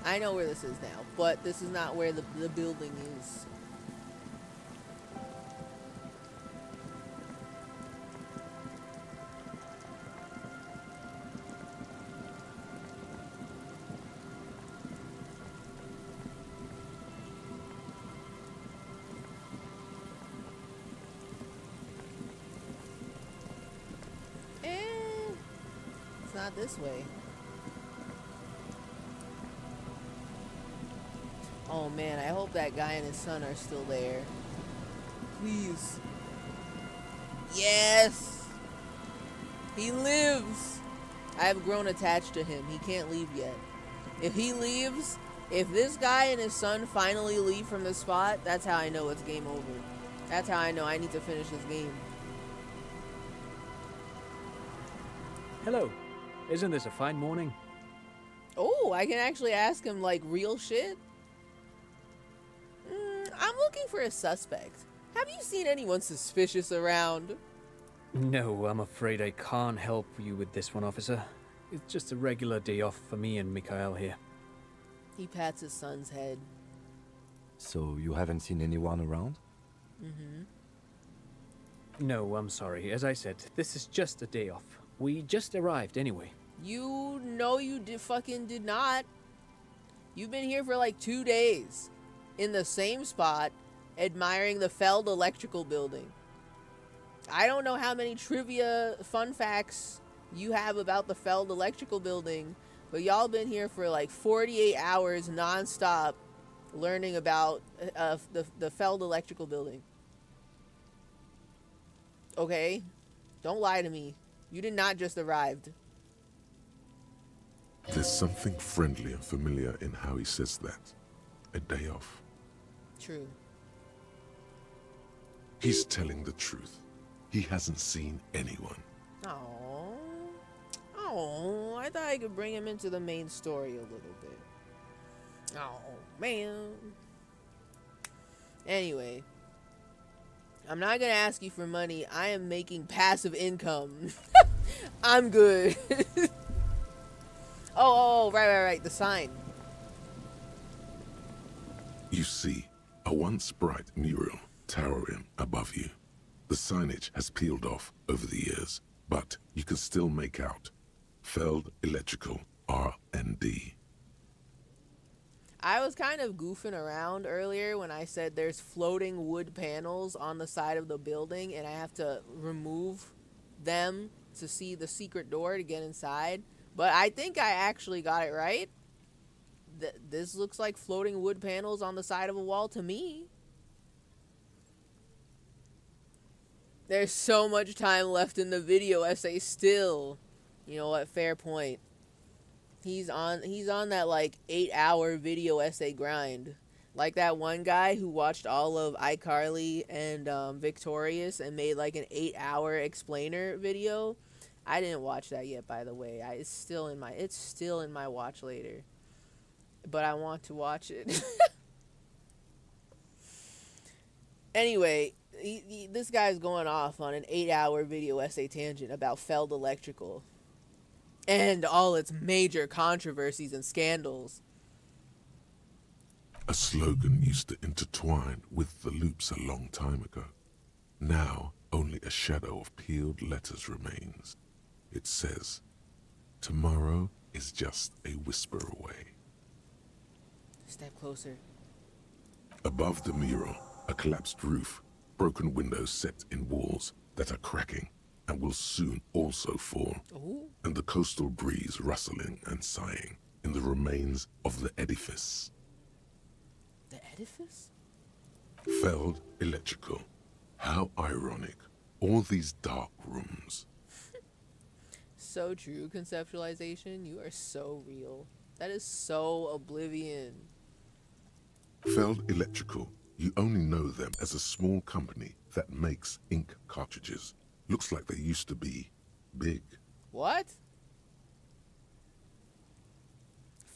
I know where this is now, but this is not where the building is. It's not this way. Oh man, I hope that guy and his son are still there. Please. Yes! He lives! I have grown attached to him. He can't leave yet. If he leaves, if this guy and his son finally leave from this spot, that's how I know it's game over. That's how I know I need to finish this game. Hello. Isn't this a fine morning? Oh, I can actually ask him like real shit. I'm looking for a suspect. Have you seen anyone suspicious around? No, I'm afraid I can't help you with this one, officer. It's just a regular day off for me and Mikhail here. He pats his son's head. So you haven't seen anyone around? Mm-hmm. No, I'm sorry. As I said, this is just a day off. We just arrived anyway. You know you fucking did not. You've been here for like 2 days. In the same spot, admiring the Feld Electrical Building. I don't know how many trivia fun facts you have about the Feld Electrical Building, but y'all been here for like 48 hours non-stop learning about the Feld Electrical Building. Okay? Don't lie to me. You did not just arrived. There's something friendly and familiar in how he says that. A day off. True. He's telling the truth. He hasn't seen anyone. Oh, I thought I could bring him into the main story a little bit. Oh, man. Anyway, I'm not gonna ask you for money. I am making passive income. I'm good. Right. The sign. You see, A once bright mural towering above you. The signage has peeled off over the years, but you can still make out Feld Electrical R&D. I was kind of goofing around earlier when I said there's floating wood panels on the side of the building and I have to remove them to see the secret door to get inside. But I think I actually got it right. This looks like floating wood panels on the side of a wall to me. There's so much time left in the video essay still. You know what? Fair point. He's on that like 8-hour video essay grind. Like that one guy who watched all of iCarly and Victorious and made like an 8-hour explainer video. I didn't watch that yet, by the way. It's still in my watch later. But I want to watch it. Anyway, this guy's going off on an 8-hour video essay tangent about Feld Electrical and all its major controversies and scandals. A slogan used to intertwine with the loops a long time ago. Now, only a shadow of peeled letters remains. It says, "Tomorrow is just a whisper away." Step closer. Above the mural, a collapsed roof, broken windows set in walls that are cracking and will soon also fall, and the coastal breeze rustling and sighing in the remains of the edifice. The edifice? Feld Electrical. How ironic. All these dark rooms. So true, conceptualization. You are so real. That is so Oblivion. Feld Electrical. You only know them as a small company that makes ink cartridges. Looks like they used to be big. What?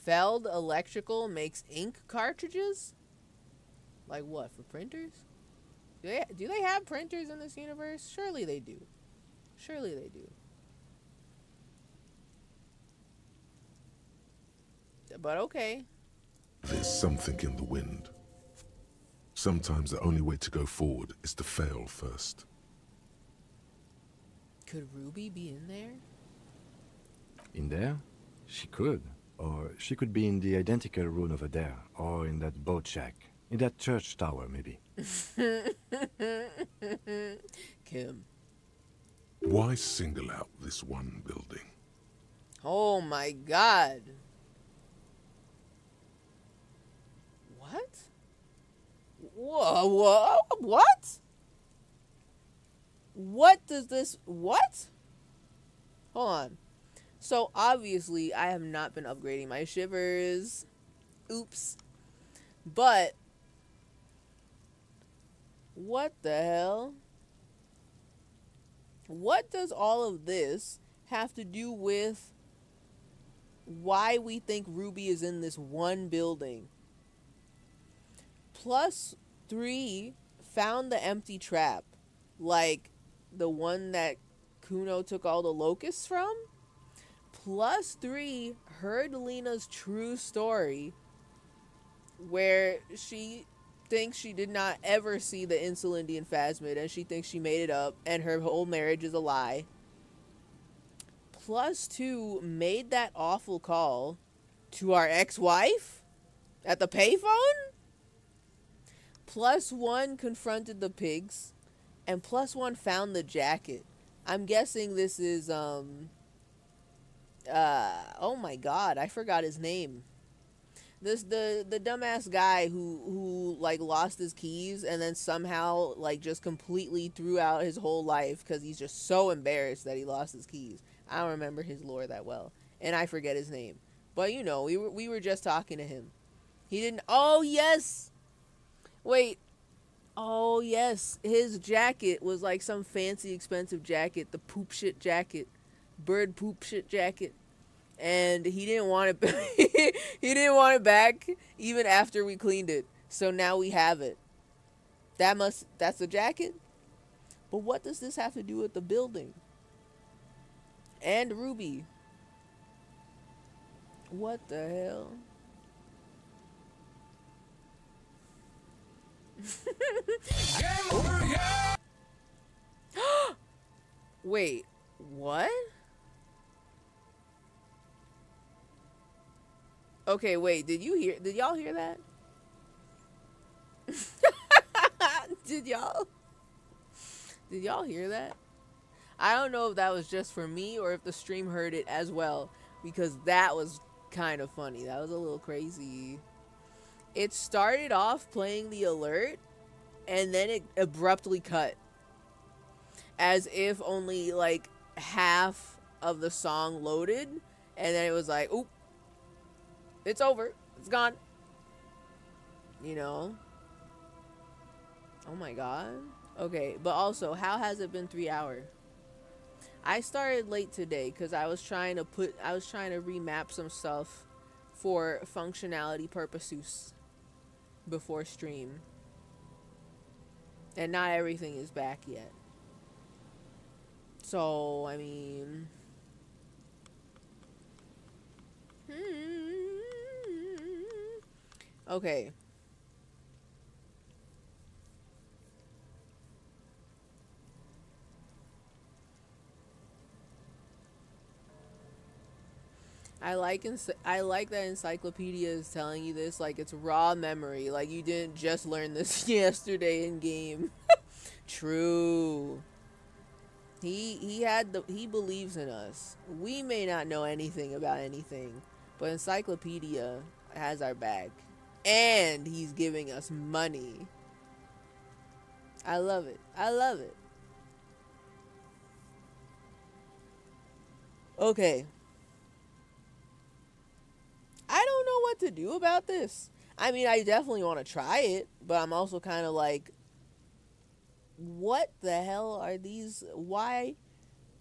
Feld Electrical makes ink cartridges? Like what, for printers? Do they have printers in this universe? Surely they do. Surely they do. But okay. There's something in the wind. Sometimes the only way to go forward is to fail first. Could Ruby be in there? In there? She could. Or she could be in the identical room over there. Or in that boat shack. In that church tower, maybe. Kim. Why single out this one building? Oh my god. What? Whoa, what? What does this, what? Hold on. So obviously I have not been upgrading my shivers. Oops. But what the hell? What does all of this have to do with why we think Ruby is in this one building? +3 found the empty trap, like the one that Kuno took all the locusts from. +3 heard Lena's true story, where she thinks she did not ever see the Insulindian Phasmid and she thinks she made it up and her whole marriage is a lie. +2 made that awful call to our ex-wife at the payphone. +1 confronted the pigs, and +1 found the jacket. I'm guessing this is, oh my god, I forgot his name. The dumbass guy who like lost his keys and then somehow like just completely threw out his whole life because he's just so embarrassed that he lost his keys. I don't remember his lore that well, and I forget his name. But you know, we were just talking to him. He didn't. Oh yes. Wait, oh yes, his jacket was like some fancy expensive jacket, the poop shit jacket, bird poop shit jacket, and he didn't want it. He didn't want it back even after we cleaned it. So now we have it. That's the jacket. But what does this have to do with the building and Ruby? What the hell? Wait, what? Okay, wait, did y'all hear that? Did y'all hear that? I don't know if that was just for me or if the stream heard it as well, because that was kind of funny. That was a little crazy. It started off playing the alert and then it abruptly cut, as if only like half of the song loaded, and then it was like, oop, it's over, it's gone, you know. Oh my god. Okay, but also, how has it been 3 hours? I started late today because I was trying to remap some stuff for functionality purposes before stream, and not everything is back yet. So I mean, okay. I like that Encyclopedia is telling you this like it's raw memory, like you didn't just learn this yesterday in game. True. He believes in us. We may not know anything about anything, but Encyclopedia has our back, and he's giving us money. I love it. I love it. Okay. I don't know what to do about this. I mean, I definitely want to try it, but I'm also kind of like, what the hell are these? Why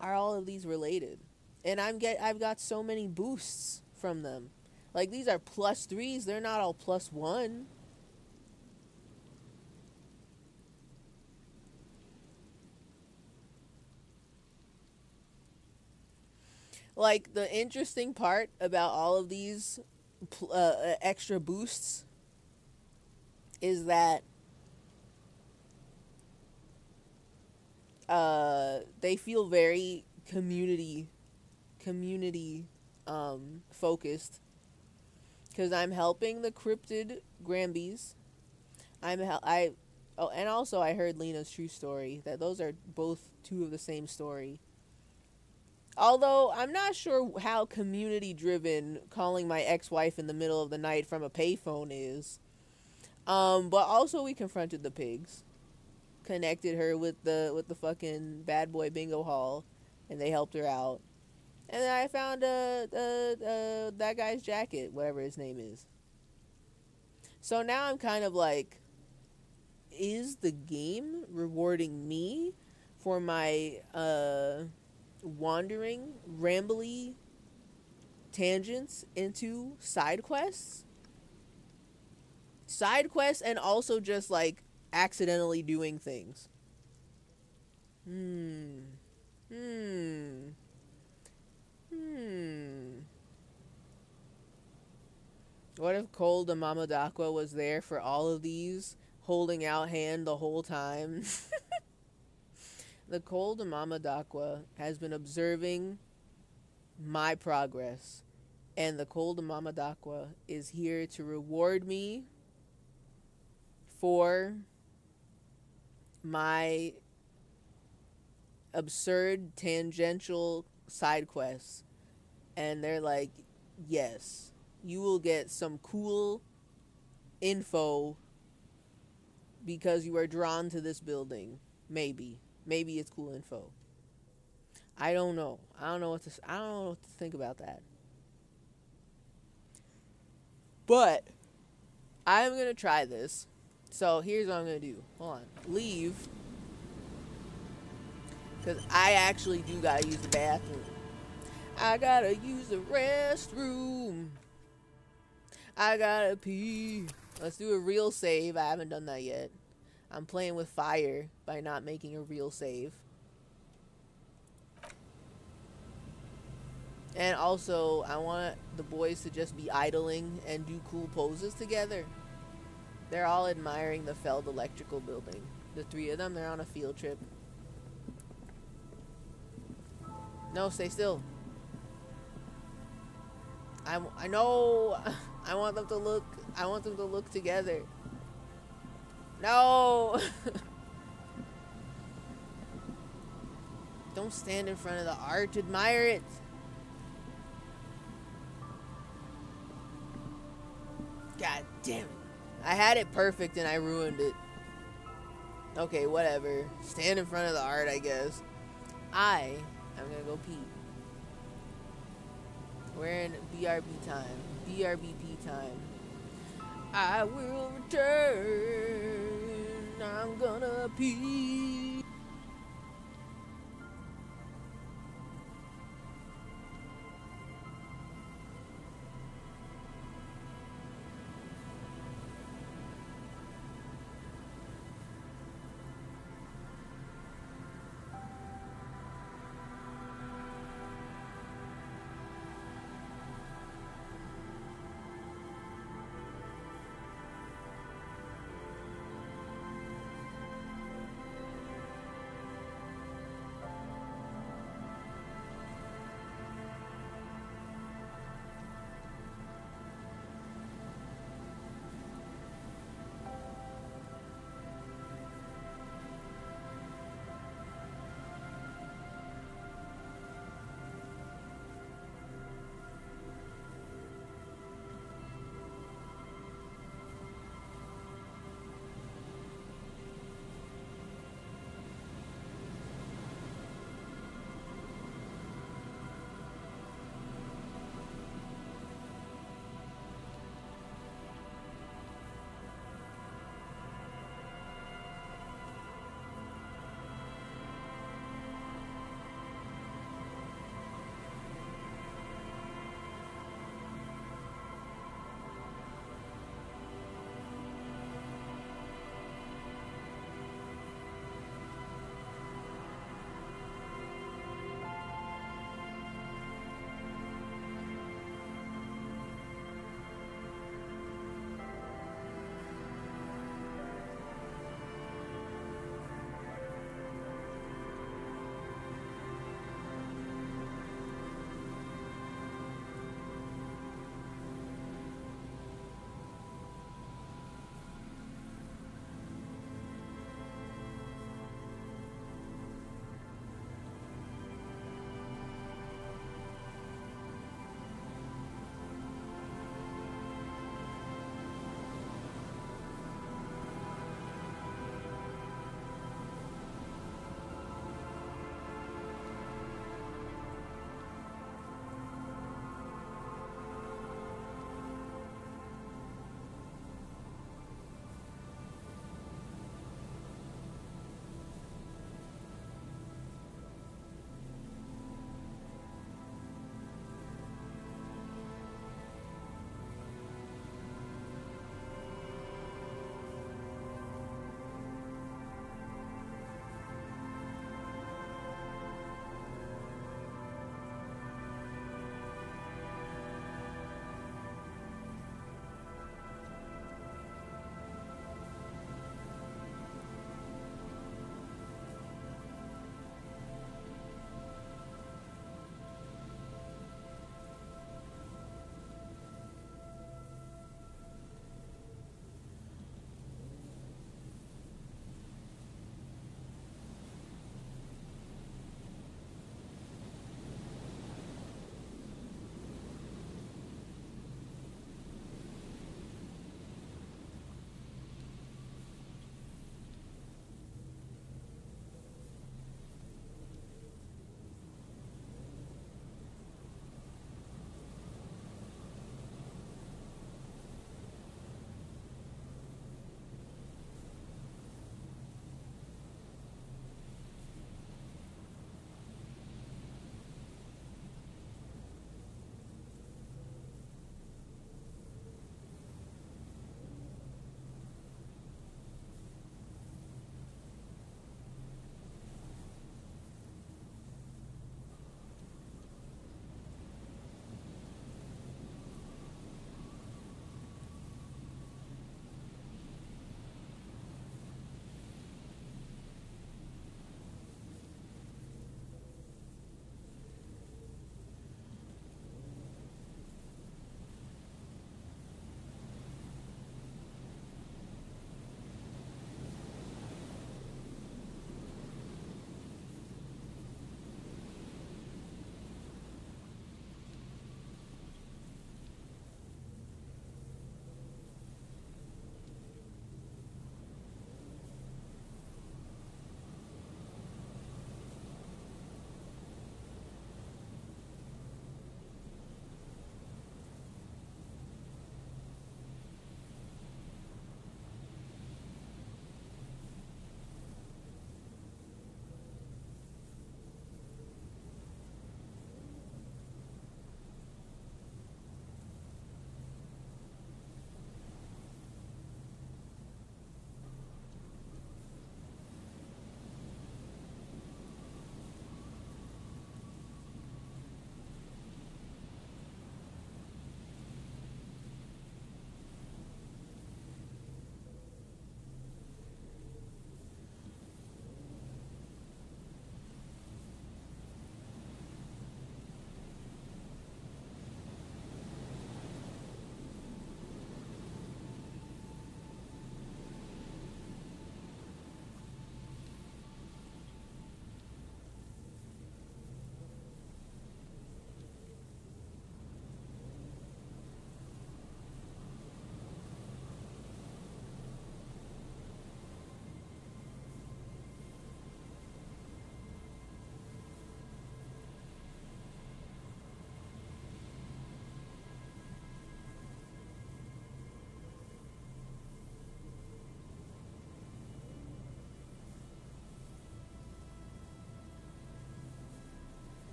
are all of these related? And I've got so many boosts from them. Like, these are +3s. They're not all +1. Like, the interesting part about all of these extra boosts is that they feel very community focused, because I'm helping the cryptid Grambies. Oh, and also I heard Lena's true story, that those are both two of the same story. Although, I'm not sure how community-driven calling my ex-wife in the middle of the night from a payphone is. But also we confronted the pigs. Connected her with the fucking bad boy bingo hall, and they helped her out. And then I found that guy's jacket, whatever his name is. So now I'm kind of like, is the game rewarding me for my wandering, rambly tangents into side quests? Side quests, and also just like accidentally doing things. What if Cole de Mamadakwa was there for all of these, holding out hand the whole time? The Cole de Mamadakwa has been observing my progress, and the Cole de Mamadakwa is here to reward me for my absurd tangential side quests. And they're like, yes, you will get some cool info because you are drawn to this building. Maybe it's cool info. I don't know. I don't know what to think about that. But I'm going to try this. So here's what I'm going to do. Hold on. Leave. Because I actually do got to use the bathroom. I got to use the restroom. I got to pee. Let's do a real save. I haven't done that yet. I'm playing with fire by not making a real save. And also, I want the boys to just be idling and do cool poses together. They're all admiring the Feld electrical building. The three of them, they're on a field trip. No, stay still. I know. I want them to look. I want them to look together. No. Don't stand in front of the art. Admire it. God damn it. I had it perfect and I ruined it. Okay, whatever. Stand in front of the art, I guess. I'm gonna go pee. We're in BRB time. BRBP time. I will return. I'm gonna pee.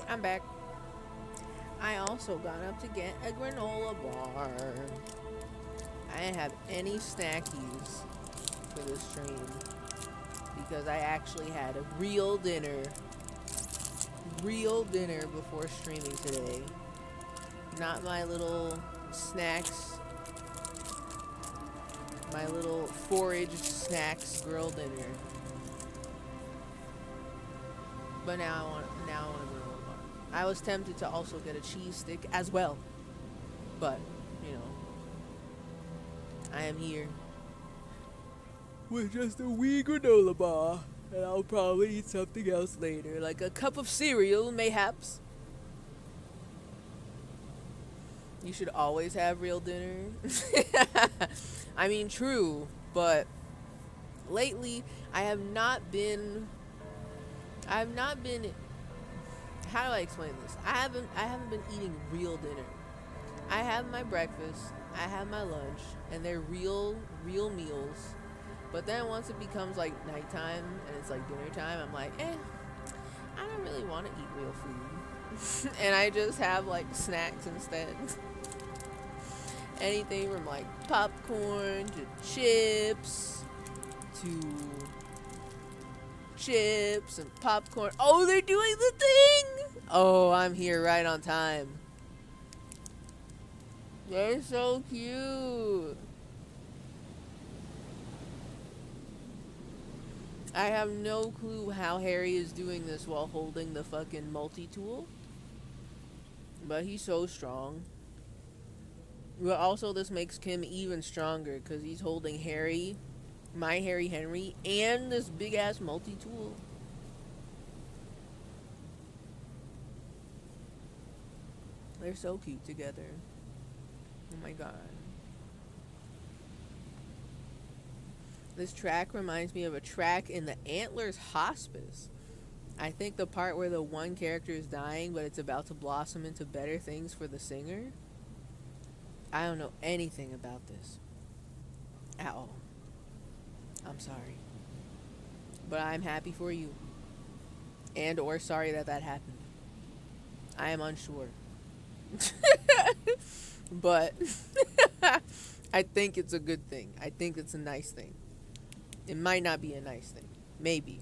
I'm back. I also got up to get a granola bar. I didn't have any snackies for this stream because I actually had a real dinner before streaming today. Not my little snacks, my little forage snacks girl dinner. But now I want a granola bar. I was tempted to also get a cheese stick as well, but you know, I am here with just a wee granola bar, and I'll probably eat something else later, like a cup of cereal, mayhaps. You should always have real dinner. I mean, true, but lately I have not been. How do I explain this? I haven't been eating real dinner. I have my breakfast, I have my lunch, and they're real meals. But then once it becomes like nighttime and it's like dinner time, I'm like, I don't really want to eat real food. And I just have like snacks instead. Anything from like popcorn to chips and popcorn. Oh, they're doing the thing! Oh, I'm here right on time. They're so cute. I have no clue how Harry is doing this while holding the fucking multi-tool. But he's so strong. But also this makes Kim even stronger because he's holding Harry, my Harry Henry, and this big-ass multi-tool. They're so cute together. Oh my god. This track reminds me of a track in the Antlers Hospice. I think the part where the one character is dying, but it's about to blossom into better things for the singer. I don't know anything about this at all. I'm sorry. But I'm happy for you. And or sorry that happened. I am unsure. But I think it's a good thing. I think it's a nice thing. It might not be a nice thing. Maybe.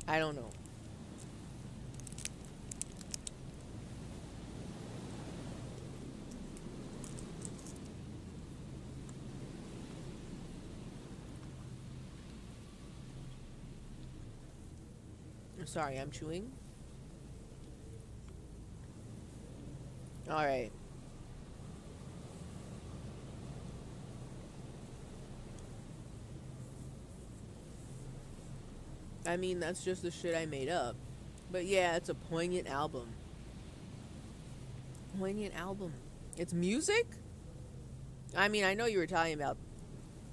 I don't know. I'm sorry, I'm chewing. Alright. I mean, that's just the shit I made up. But yeah, it's a poignant album. Poignant album. It's music? I mean, I know you were talking about...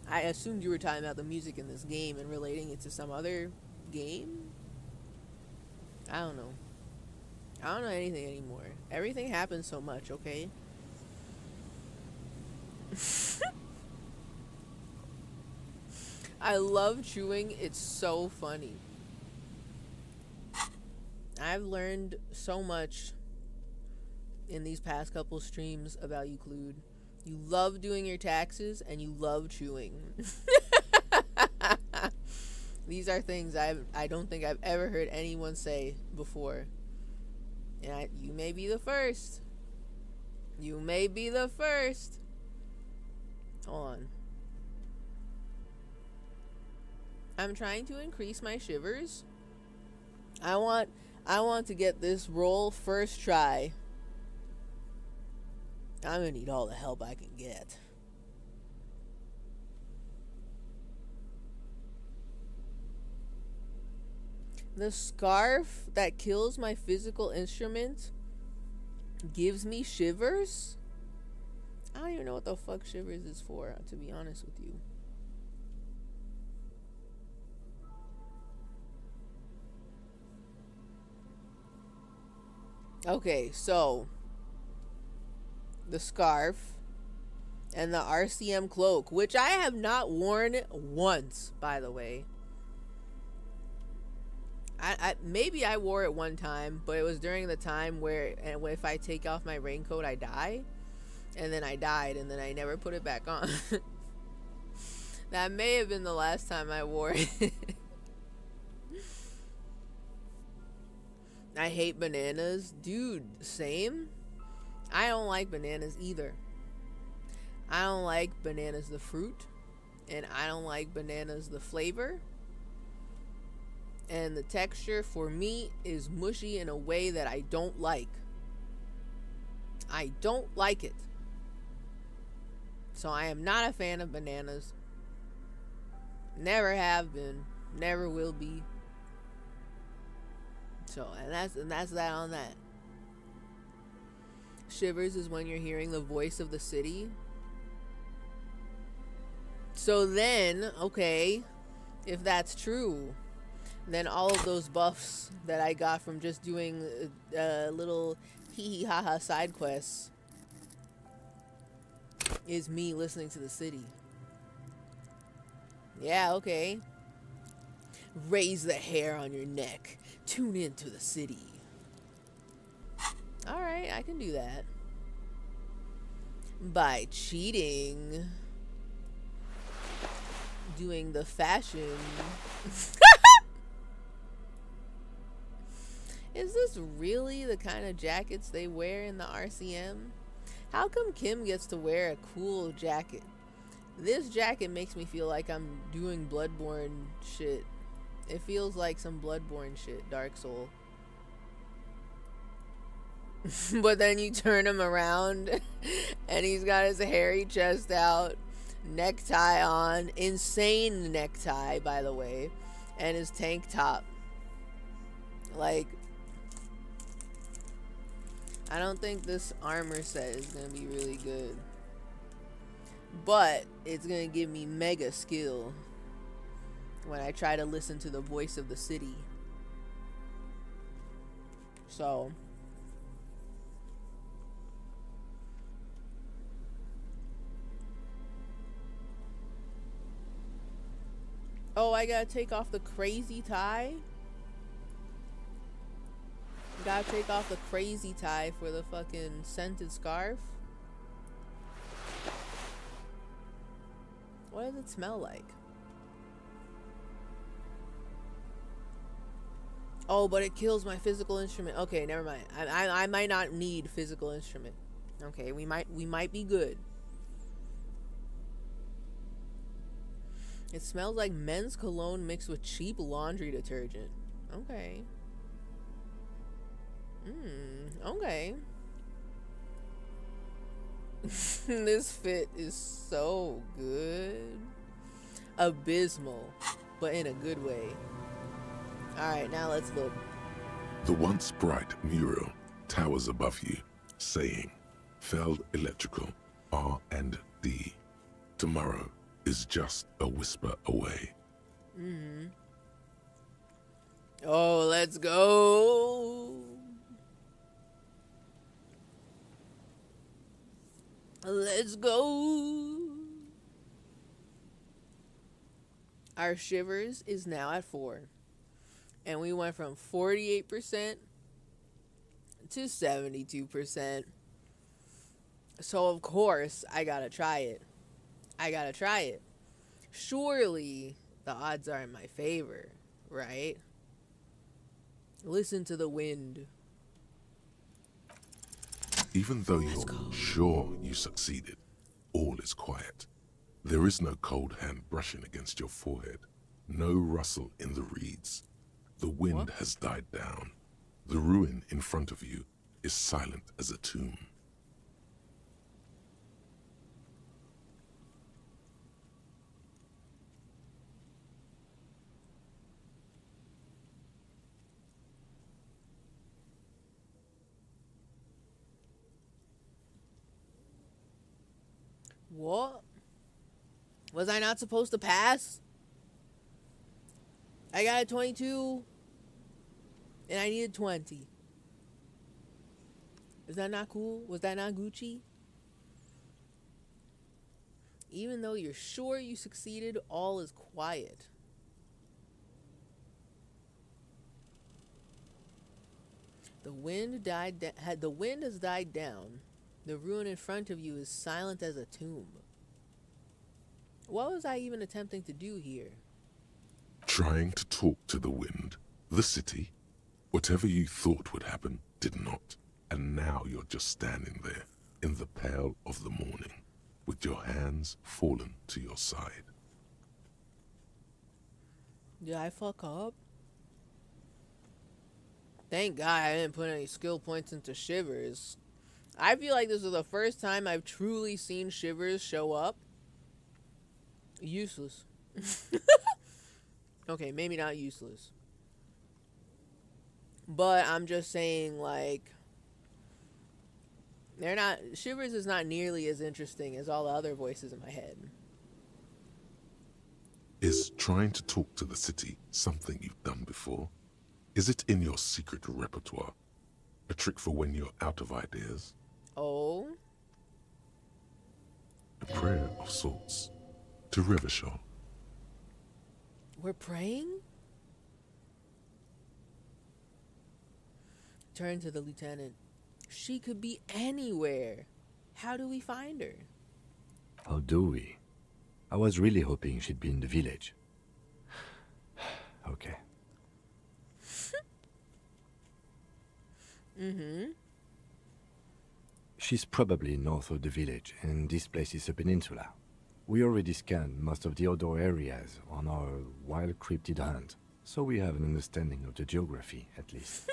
I assumed you were talking about the music in this game and relating it to some other game? I don't know. I don't know anything anymore. Everything happens so much, okay? I love chewing. It's so funny. I've learned so much in these past couple streams about you, Clued. You love doing your taxes and you love chewing. These are things I don't think I've ever heard anyone say before. And you may be the first. You may be the first. Hold on. I'm trying to increase my shivers. I want to get this roll first try. I'm gonna need all the help I can get. The scarf that kills my physical instrument gives me shivers? I don't even know what the fuck shivers is for, to be honest with you. Okay, so the scarf and the RCM cloak, which I have not worn once, by the way. Maybe I wore it one time, but it was during the time where if I take off my raincoat, I die. And then I died, and then I never put it back on. That may have been the last time I wore it. I hate bananas. Dude, same. I don't like bananas either. I don't like bananas the fruit, and I don't like bananas the flavor. And the texture for me is mushy in a way that I don't like. I don't like it. So I am not a fan of bananas. Never have been. Never will be. So, and that's that on that. Shivers is when you're hearing the voice of the city. So then, okay, if that's true, then all of those buffs that I got from just doing little hee hee ha ha side quests is me listening to the city. Yeah, okay. Raise the hair on your neck. Tune into the city. Alright, I can do that. By cheating. Doing the fashion. Is this really the kind of jackets they wear in the RCM? How come Kim gets to wear a cool jacket? This jacket makes me feel like I'm doing Bloodborne shit. It feels like some Bloodborne shit, Dark Soul. But then you turn him around and he's got his hairy chest out, necktie on, insane necktie, by the way, and his tank top. Like, I don't think this armor set is gonna be really good, but it's gonna give me mega skill when I try to listen to the voice of the city. So oh, I gotta take off the crazy tie. Gotta take off the crazy tie for the fucking scented scarf. What does it smell like? Oh, but it kills my physical instrument. Okay, never mind. I might not need physical instrument. Okay, we might be good. It smells like men's cologne mixed with cheap laundry detergent. Okay. Okay. This fit is so good. Abysmal, but in a good way. Alright, now let's look. The once bright mural towers above you, saying, Feld Electrical, R&D. Tomorrow is just a whisper away. Oh, let's go. Let's go. Our shivers is now at 4. And we went from 48% to 72%. So, of course, I gotta try it. I gotta try it. Surely the odds are in my favor, right? Listen to the wind. Even though you're sure you succeeded, all is quiet. There is no cold hand brushing against your forehead. No rustle in the reeds. The wind has died down. The ruin in front of you is silent as a tomb. What? Was I not supposed to pass? I got a 22 and I needed 20. Is that not cool? Was that not Gucci? Even though you're sure you succeeded, all is quiet. The wind the wind has died down. The ruin in front of you is silent as a tomb. What was I even attempting to do here? Trying to talk to the wind, the city. Whatever you thought would happen did not. And now you're just standing there in the pale of the morning with your hands fallen to your side. Did I fuck up? Thank God I didn't put any skill points into Shivers. I feel like this is the first time I've truly seen Shivers show up. Useless. Okay, maybe not useless. But I'm just saying, like, Shivers is not nearly as interesting as all the other voices in my head. Is trying to talk to the city something you've done before? Is it in your secret repertoire? A trick for when you're out of ideas? Oh? A prayer of sorts to Rivershaw. We're praying? Turn to the lieutenant. She could be anywhere. How do we find her? How do we? I was really hoping she'd be in the village. Okay. Mm-hmm. She's probably north of the village, and this place is a peninsula. We already scanned most of the outdoor areas on our wild cryptid hunt, so we have an understanding of the geography, at least.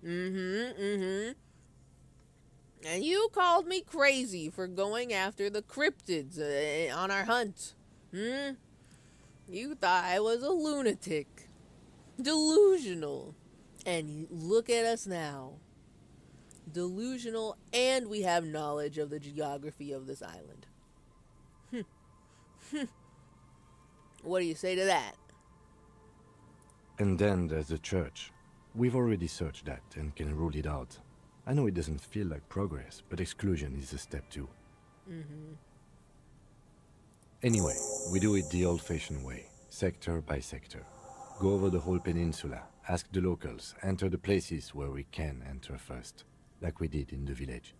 Mm-hmm. And you called me crazy for going after the cryptids on our hunt. You thought I was a lunatic. Delusional. And look at us now. Delusional, and we have knowledge of the geography of this island. What do you say to that? And then there's the church. We've already searched that and can rule it out. I know it doesn't feel like progress, but exclusion is a step too. Anyway, we do it the old-fashioned way, sector by sector. Go over the whole peninsula, ask the locals, enter the places where we can enter first, like we did in the village.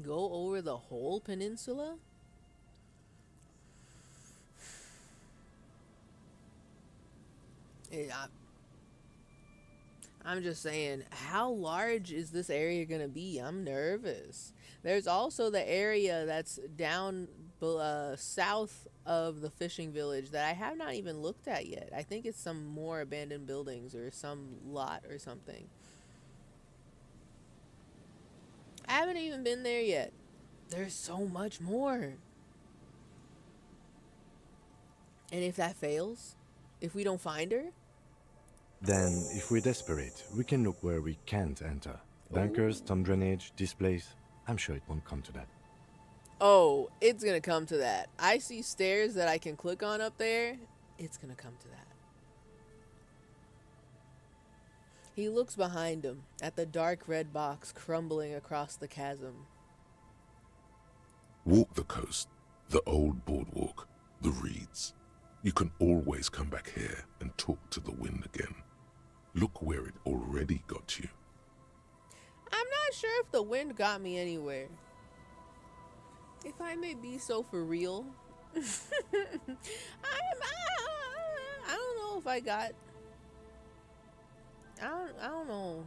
Go over the whole peninsula? I'm just saying, how large is this area gonna be? I'm nervous. There's also the area that's down south of the fishing village that I have not even looked at yet. I think it's some more abandoned buildings or some lot or something. I haven't even been there yet. There's so much more. And if that fails, if we don't find her, then, if we're desperate, we can look where we can't enter. Bunkers, storm drainage, this place. I'm sure it won't come to that. oh, it's gonna come to that. I see stairs that I can click on up there. It's gonna come to that. He looks behind him at the dark red box crumbling across the chasm. Walk the coast, the old boardwalk, the reeds. You can always come back here and talk to the wind again. Look where it already got you. I'm not sure if the wind got me anywhere. If I may be so for real. I don't know if I got... I don't know.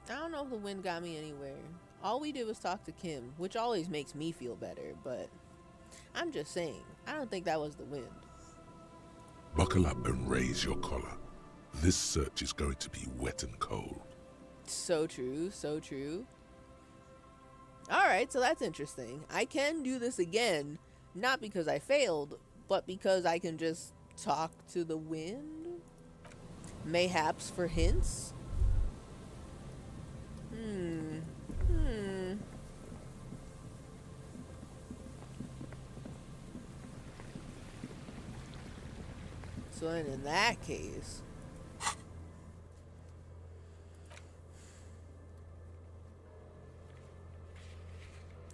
I don't know if the wind got me anywhere. All we did was talk to Kim, which always makes me feel better, but I'm just saying, I don't think that was the wind. Buckle up and raise your collar. This search is going to be wet and cold. So true, so true. Alright, so that's interesting. I can do this again, not because I failed, but because I can just talk to the wind? Mayhaps for hints? So then in that case...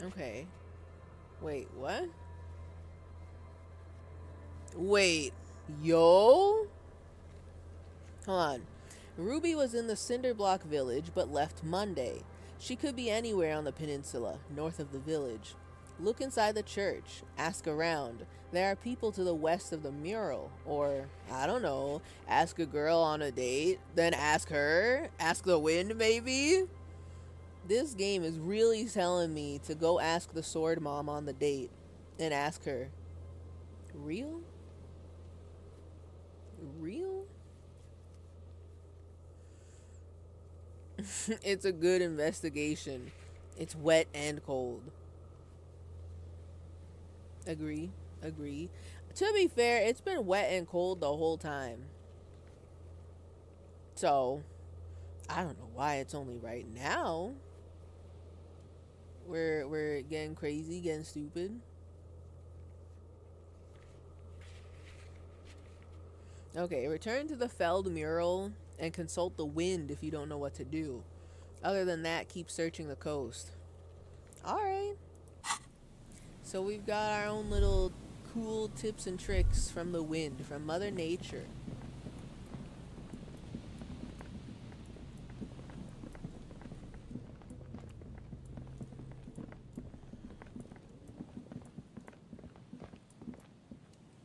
Okay. Wait, what? Wait, yo? Hold on. Ruby was in the Cinderblock village but left Monday. She could be anywhere on the peninsula, north of the village. Look inside the church. Ask around. There are people to the west of the mural. Or, I don't know, ask a girl on a date, then ask her. Ask the wind, maybe? This game is really telling me to go ask the sword mom on the date and ask her. Real? Real? It's a good investigation. It's wet and cold. Agree. Agree. To be fair, it's been wet and cold the whole time. So, I don't know why it's only right now. We're getting crazy, getting stupid. Okay, return to the Feld mural and consult the wind if you don't know what to do. Other than that, keep searching the coast. Alright. So we've got our own little cool tips and tricks from the wind, from Mother Nature.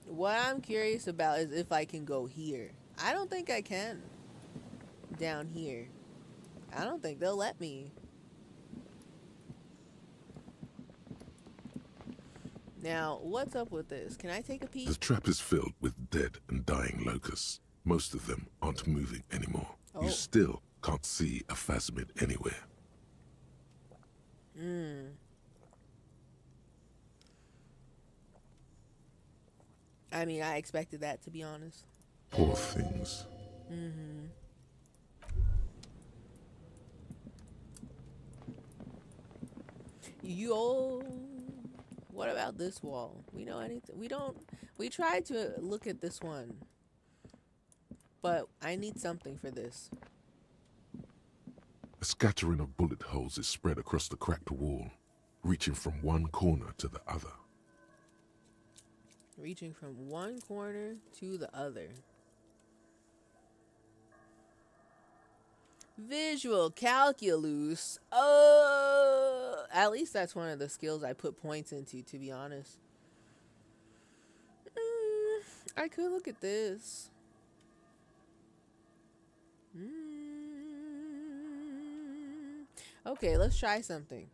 What I'm curious about is if I can go here. I don't think I can. Down here. I don't think they'll let me. Now, what's up with this? Can I take a peek? The trap is filled with dead and dying locusts. Most of them aren't moving anymore. Oh. You still can't see a phasmid anywhere. I mean, I expected that, to be honest. Poor things. Yo, what about this wall? We know anything? We tried to look at this one, but I need something for this. A scattering of bullet holes is spread across the cracked wall, reaching from one corner to the other. Reaching from one corner to the other. Visual calculus. At least that's one of the skills I put points into, to be honest. I could look at this. Okay, let's try something.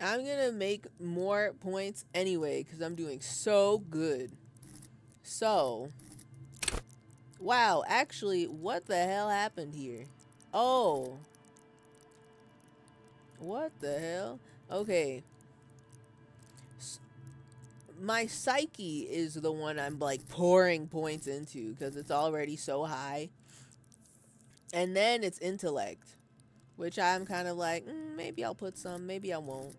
I'm gonna make more points anyway because I'm doing so good. So, wow, actually, what the hell happened here? Oh. What the hell? Okay. My psyche is the one I'm like pouring points into because it's already so high. And then it's intellect, which I'm kind of like, maybe I'll put some, maybe I won't.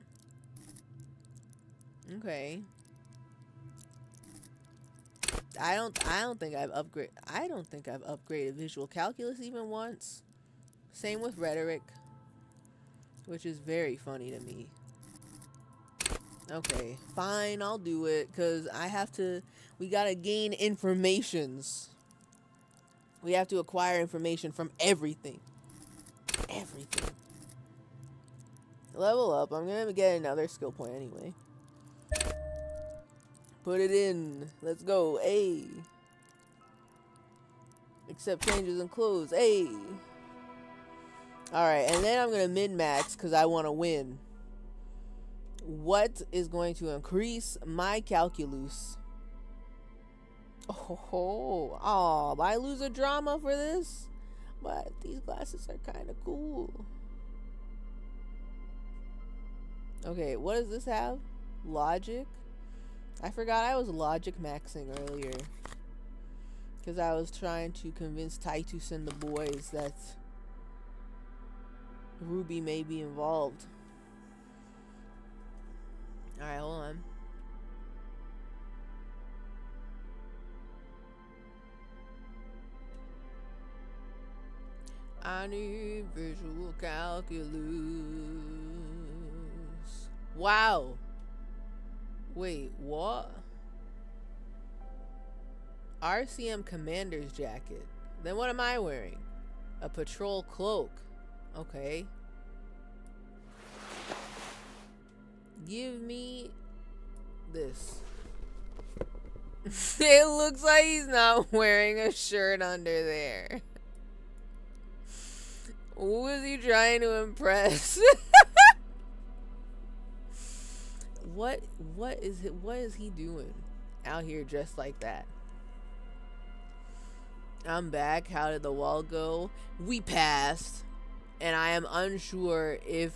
Okay. I don't think I've upgraded visual calculus even once. Same with rhetoric, which is very funny to me. Okay, fine, I'll do it cuz we got to gain informations. We have to acquire information from everything. Everything. Level up. I'm going to get another skill point anyway. Put it in. Let's go. Hey. Accept changes and close. Hey. Alright, and then I'm going to min-max because I want to win. What is going to increase my calculus? Oh, I lose a drama for this? But these glasses are kind of cool. Okay, what does this have? Logic? I forgot I was logic maxing earlier. Because I was trying to convince Titus and the boys that Ruby may be involved. Alright, hold on. I need visual calculus. Wow. Wait, what? RCM commander's jacket. Then what am I wearing? A patrol cloak. Okay. Give me this. It looks like he's not wearing a shirt under there. Who is he trying to impress? What is he doing out here dressed like that? I'm back. How did the wall go? We passed, and I am unsure if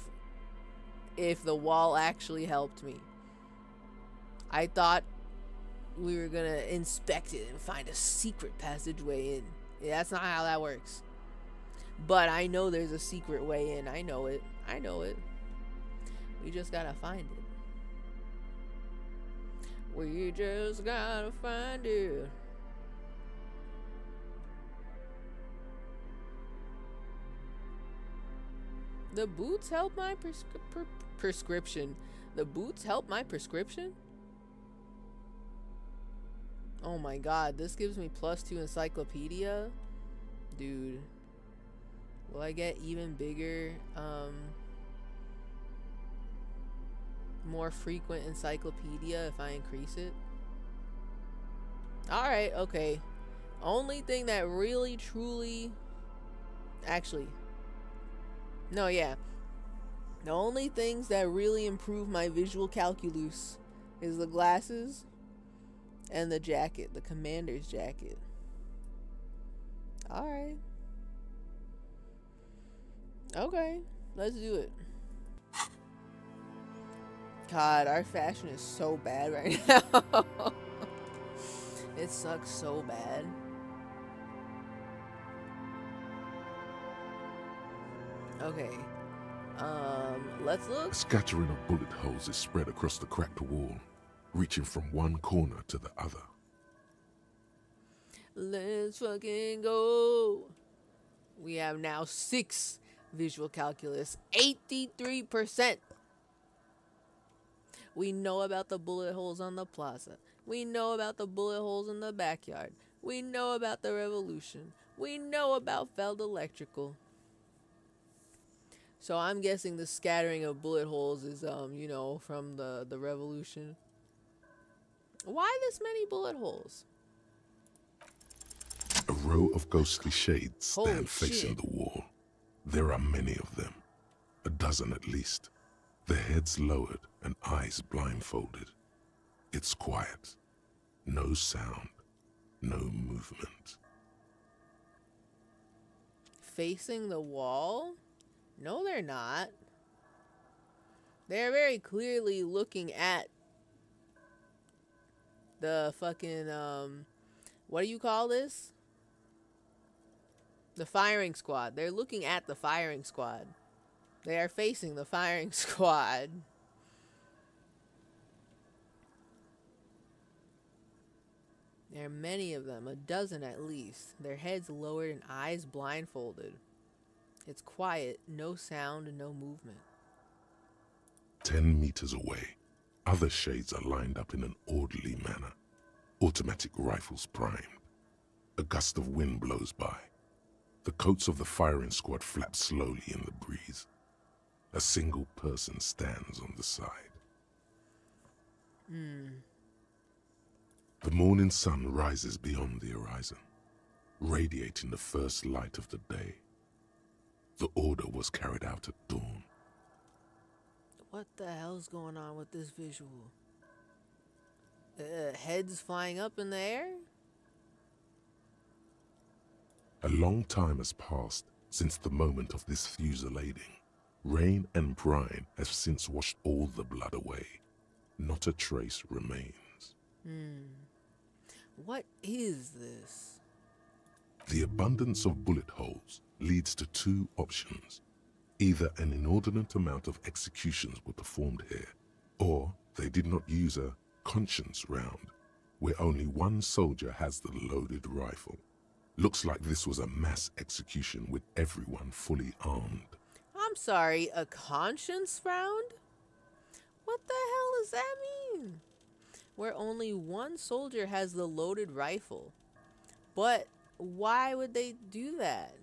the wall actually helped me. I thought we were gonna inspect it and find a secret passageway in. Yeah, that's not how that works. But I know there's a secret way in. I know it. I know it. We just gotta find it. We just gotta find it. The boots help my prescription. The boots help my prescription? Oh my god, this gives me +2 encyclopedia? Dude. Will I get even bigger, more frequent encyclopedia if I increase it? Alright, okay. Only thing that really, truly... Actually... No, yeah. The only things that really improve my visual calculus is the glasses and the jacket, the commander's jacket. Alright. Okay, let's do it. God, our fashion is so bad right now. It sucks so bad. Okay. Let's look. A scattering of bullet holes is spread across the cracked wall, reaching from one corner to the other. Let's fucking go. We have now 6 visual calculus. 83%. We know about the bullet holes on the plaza. We know about the bullet holes in the backyard. We know about the revolution. We know about Feld Electrical. So I'm guessing the scattering of bullet holes is, you know, from the revolution. Why this many bullet holes? A row of ghostly shades Holy stand facing shit. the wall. There are many of them, a dozen at least, their heads lowered and eyes blindfolded. It's quiet, no sound, no movement. Facing the wall? No, they're not. They're very clearly looking at the fucking, what do you call this? The firing squad. They're looking at the firing squad. They are facing the firing squad. There are many of them, a dozen at least. Their heads lowered and eyes blindfolded. It's quiet, no sound, no movement. 10 meters away, other shades are lined up in an orderly manner, automatic rifles primed. A gust of wind blows by. The coats of the firing squad flap slowly in the breeze. A single person stands on the side. The morning sun rises beyond the horizon, radiating the first light of the day. The order was carried out at dawn. What the hell's going on with this visual? Heads flying up in the air? A long time has passed since the moment of this fusillading. Rain and brine have since washed all the blood away. Not a trace remains. What is this? The abundance of bullet holes leads to 2 options. Either an inordinate amount of executions were performed here, or they did not use a conscience round, where only one soldier has the loaded rifle. Looks like this was a mass execution with everyone fully armed. I'm sorry, a conscience round? What the hell does that mean? Where only one soldier has the loaded rifle. But why would they do that?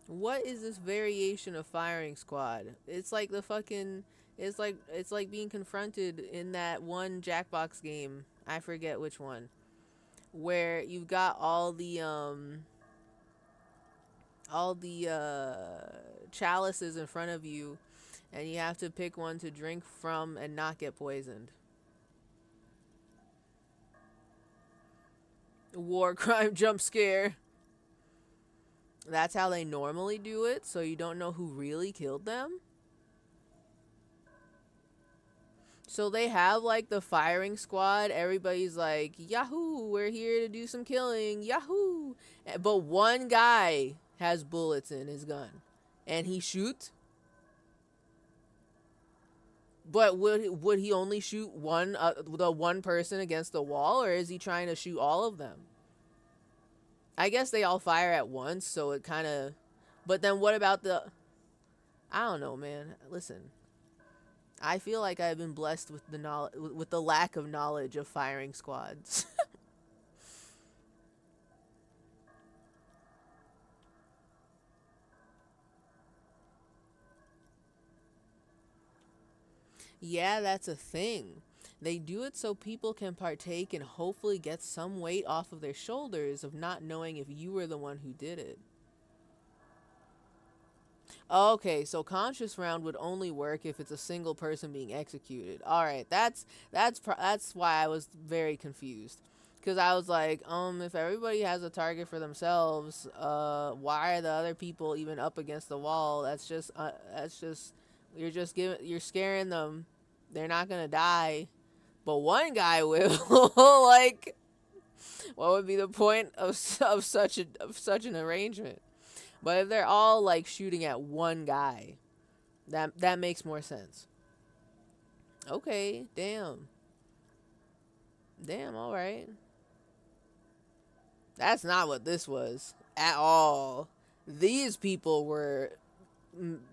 What is this variation of firing squad? It's like the fucking it's like being confronted in that one Jackbox game. I forget which one. Where you've got all the chalices in front of you, and you have to pick one to drink from and not get poisoned. War crime jump scare. That's how they normally do it, so you don't know who really killed them. So they have like the firing squad. Everybody's like, Yahoo, we're here to do some killing. Yahoo. But one guy has bullets in his gun and he shoots. But would he only shoot the one person against the wall, or is he trying to shoot all of them? I guess they all fire at once, so it kind of... But then what about the... I don't know, man. Listen. I feel like I've been blessed with the lack of knowledge of firing squads. Yeah, that's a thing. They do it so people can partake and hopefully get some weight off of their shoulders of not knowing if you were the one who did it. Okay, so conscious round would only work if it's a single person being executed. All right, that's why I was very confused, because I was like, if everybody has a target for themselves, why are the other people even up against the wall? That's just you're scaring them. They're not gonna die, but one guy will. Like, what would be the point of such an arrangement? But if they're all like shooting at one guy, that makes more sense. Okay, damn, all right. That's not what this was at all. These people were,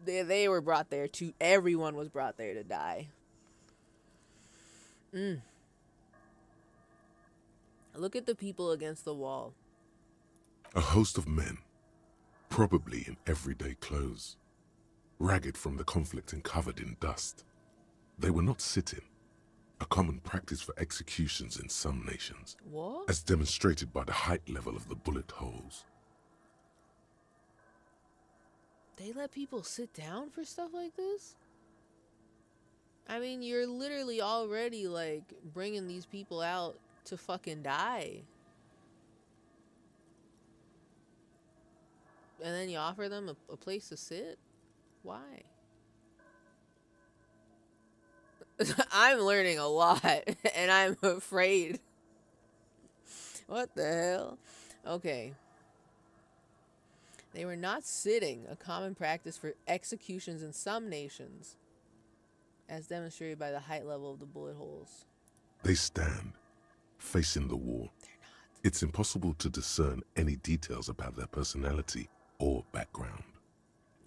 they were brought there to, everyone was brought there to die. Look at the people against the wall. A host of men, probably in everyday clothes, ragged from the conflict and covered in dust. They were not sitting, a common practice for executions in some nations, what? as demonstrated by the height level of the bullet holes. They let people sit down for stuff like this? I mean, you're literally already like bringing these people out to fucking die. And then you offer them a place to sit? Why? I'm learning a lot, and I'm afraid. What the hell? Okay. They were not sitting, a common practice for executions in some nations, as demonstrated by the height level of the bullet holes. They stand, facing the wall. They're not. It's impossible to discern any details about their personality or background.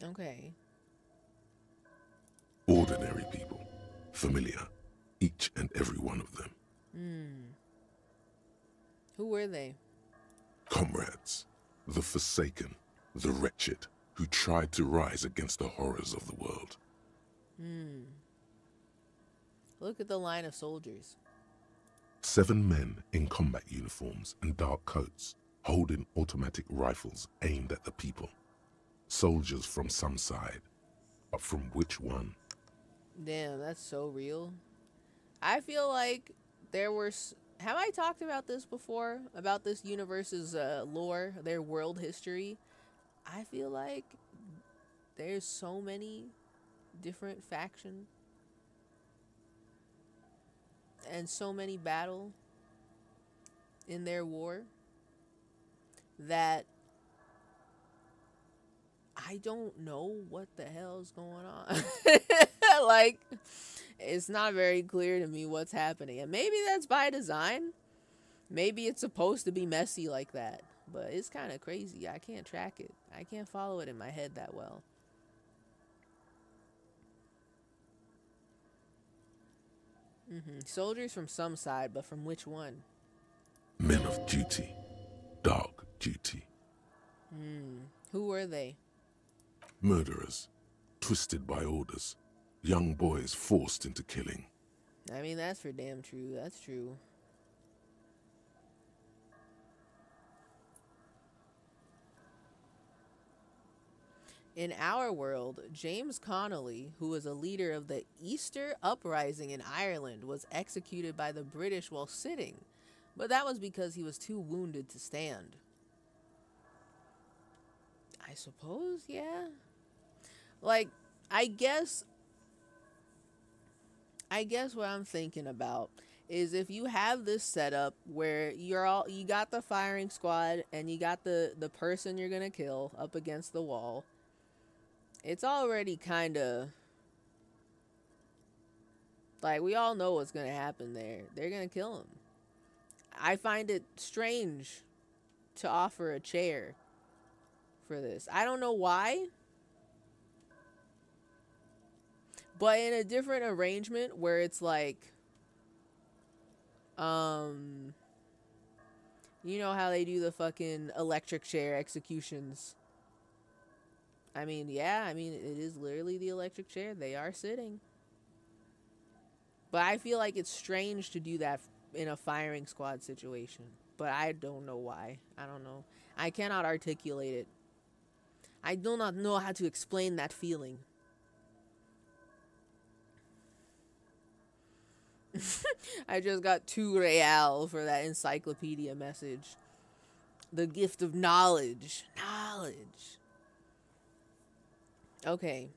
Okay. Ordinary people, familiar, each and every one of them. Who were they? Comrades, the forsaken, the wretched, who tried to rise against the horrors of the world. Look at the line of soldiers. 7 men in combat uniforms and dark coats, holding automatic rifles aimed at the people. Soldiers from some side, but from which one? Damn, that's so real. I feel like there were... Have I talked about this before? About this universe's lore, their world history? I feel like there's so many different factions and so many battle in their war that I don't know what the hell's going on. Like, it's not very clear to me what's happening. And maybe that's by design. Maybe it's supposed to be messy like that. But it's kind of crazy. I can't track it. I can't follow it in my head that well. Soldiers from some side, but from which one? Men men of duty. Dark duty. Who were they? Murderers. Twisted by orders. Young boys forced into killing. I mean, that's for damn true. That's true. In our world, James Connolly, who was a leader of the Easter Uprising in Ireland, was executed by the British while sitting, but that was because he was too wounded to stand. I suppose, yeah. Like, I guess what I'm thinking about is if you have this setup where you got the firing squad and you got the person you're gonna kill up against the wall. It's already kind of like we all know what's going to happen there. They're going to kill him. I find it strange to offer a chair for this. I don't know why. But in a different arrangement where it's like you know how they do the fucking electric chair executions. I mean, yeah, it is literally the electric chair. They are sitting. But I feel like it's strange to do that in a firing squad situation. But I don't know why. I don't know. I cannot articulate it. I do not know how to explain that feeling. I just got 2 real for that encyclopedia message. The gift of knowledge. Knowledge. Okay.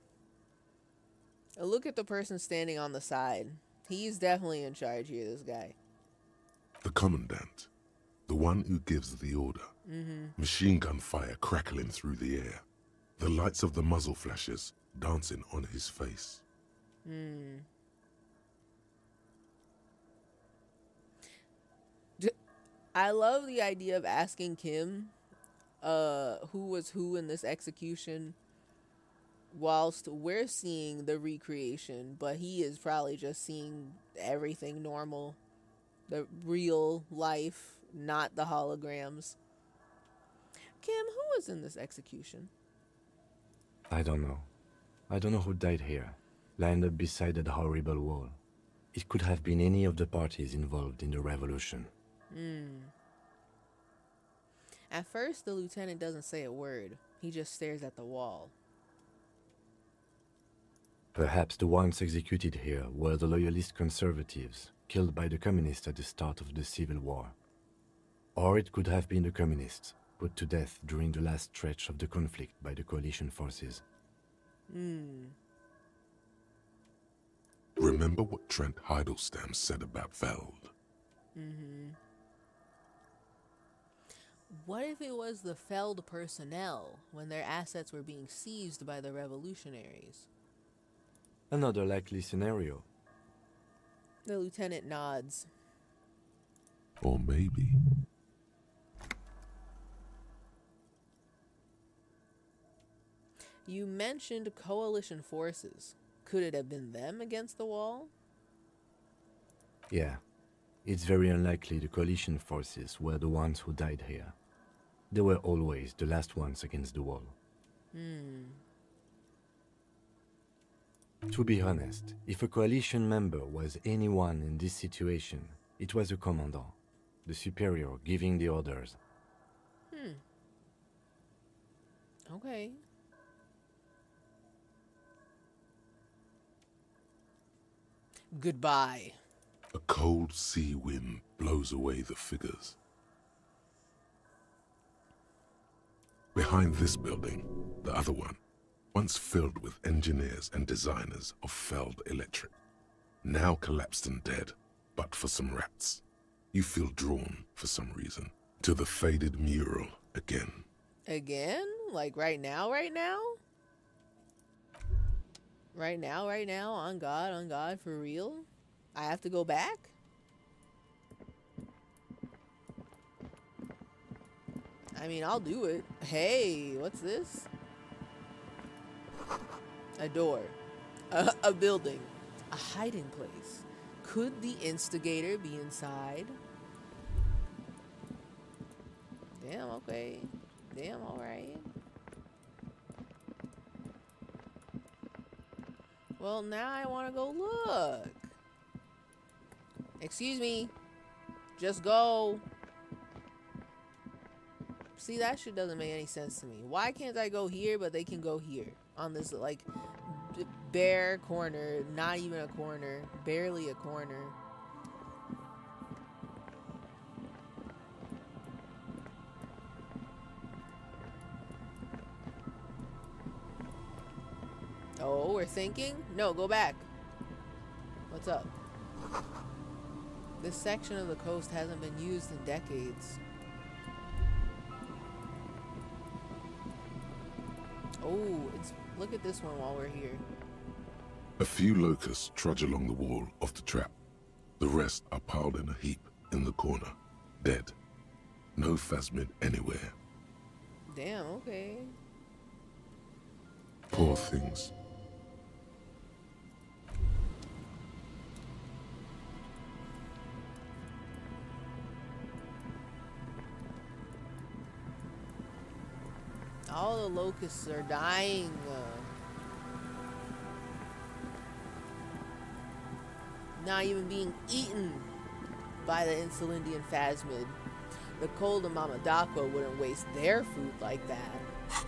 A look at the person standing on the side. He's definitely in charge here, this guy. The commandant. The one who gives the order. Machine gun fire crackling through the air. The lights of the muzzle flashes dancing on his face. I love the idea of asking Kim who was who in this execution whilst we're seeing the recreation, but he is probably just seeing everything normal. The real life, not the holograms. Kim, who was in this execution? I don't know. I don't know who died here, lined up beside that horrible wall. It could have been any of the parties involved in the revolution. At first, the lieutenant doesn't say a word. He just stares at the wall. Perhaps the ones executed here were the loyalist conservatives, killed by the communists at the start of the Civil War. Or it could have been the communists, put to death during the last stretch of the conflict by the coalition forces. Remember what Trent Heidelstein said about Veld? What if it was the Feld personnel when their assets were being seized by the revolutionaries? Another likely scenario. The lieutenant nods. Or maybe... You mentioned coalition forces. Could it have been them against the wall? Yeah. It's very unlikely the coalition forces were the ones who died here. They were always the last ones against the wall. To be honest, if a coalition member was anyone in this situation, it was a commandant, the superior giving the orders. Okay. Goodbye. A cold sea wind blows away the figures. Behind this building, the other one, once filled with engineers and designers of Feld Electric, now collapsed and dead, but for some rats. You feel drawn, for some reason, to the faded mural again. Again? Like right now? Right now, on God, for real? I have to go back? I mean, I'll do it. Hey, what's this? A door. A building. A hiding place. Could the instigator be inside? Damn, okay. Damn, alright. Well, now I want to go look. Excuse me. Just go. See, that shit doesn't make any sense to me. Why can't I go here, but they can go here? On this, like, bare corner. Not even a corner. Barely a corner. Oh, we're thinking? No, go back. What's up? This section of the coast hasn't been used in decades. Oh, look at this one while we're here. A few locusts trudge along the wall of the trap. The rest are piled in a heap in the corner, dead. No phasmid anywhere. Damn, okay. Poor things. All the locusts are dying. Not even being eaten by the Insulindian phasmid. The cold of Mamadakwa wouldn't waste their food like that.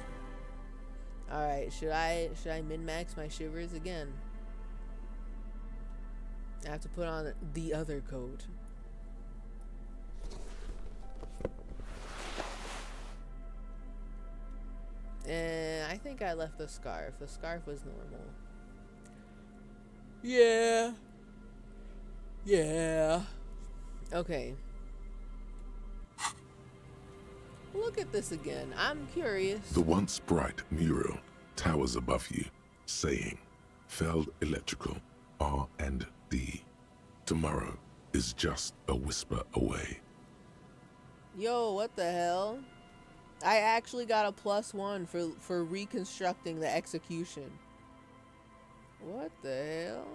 Alright, should I min-max my shivers again? I have to put on the other coat. And I think I left the scarf. The scarf was normal. Yeah. Yeah. Okay. Look at this again. I'm curious. The once bright mural towers above you, saying, Feld Electrical, R&D. Tomorrow is just a whisper away. Yo, what the hell? I actually got a +1 for reconstructing the execution. What the hell?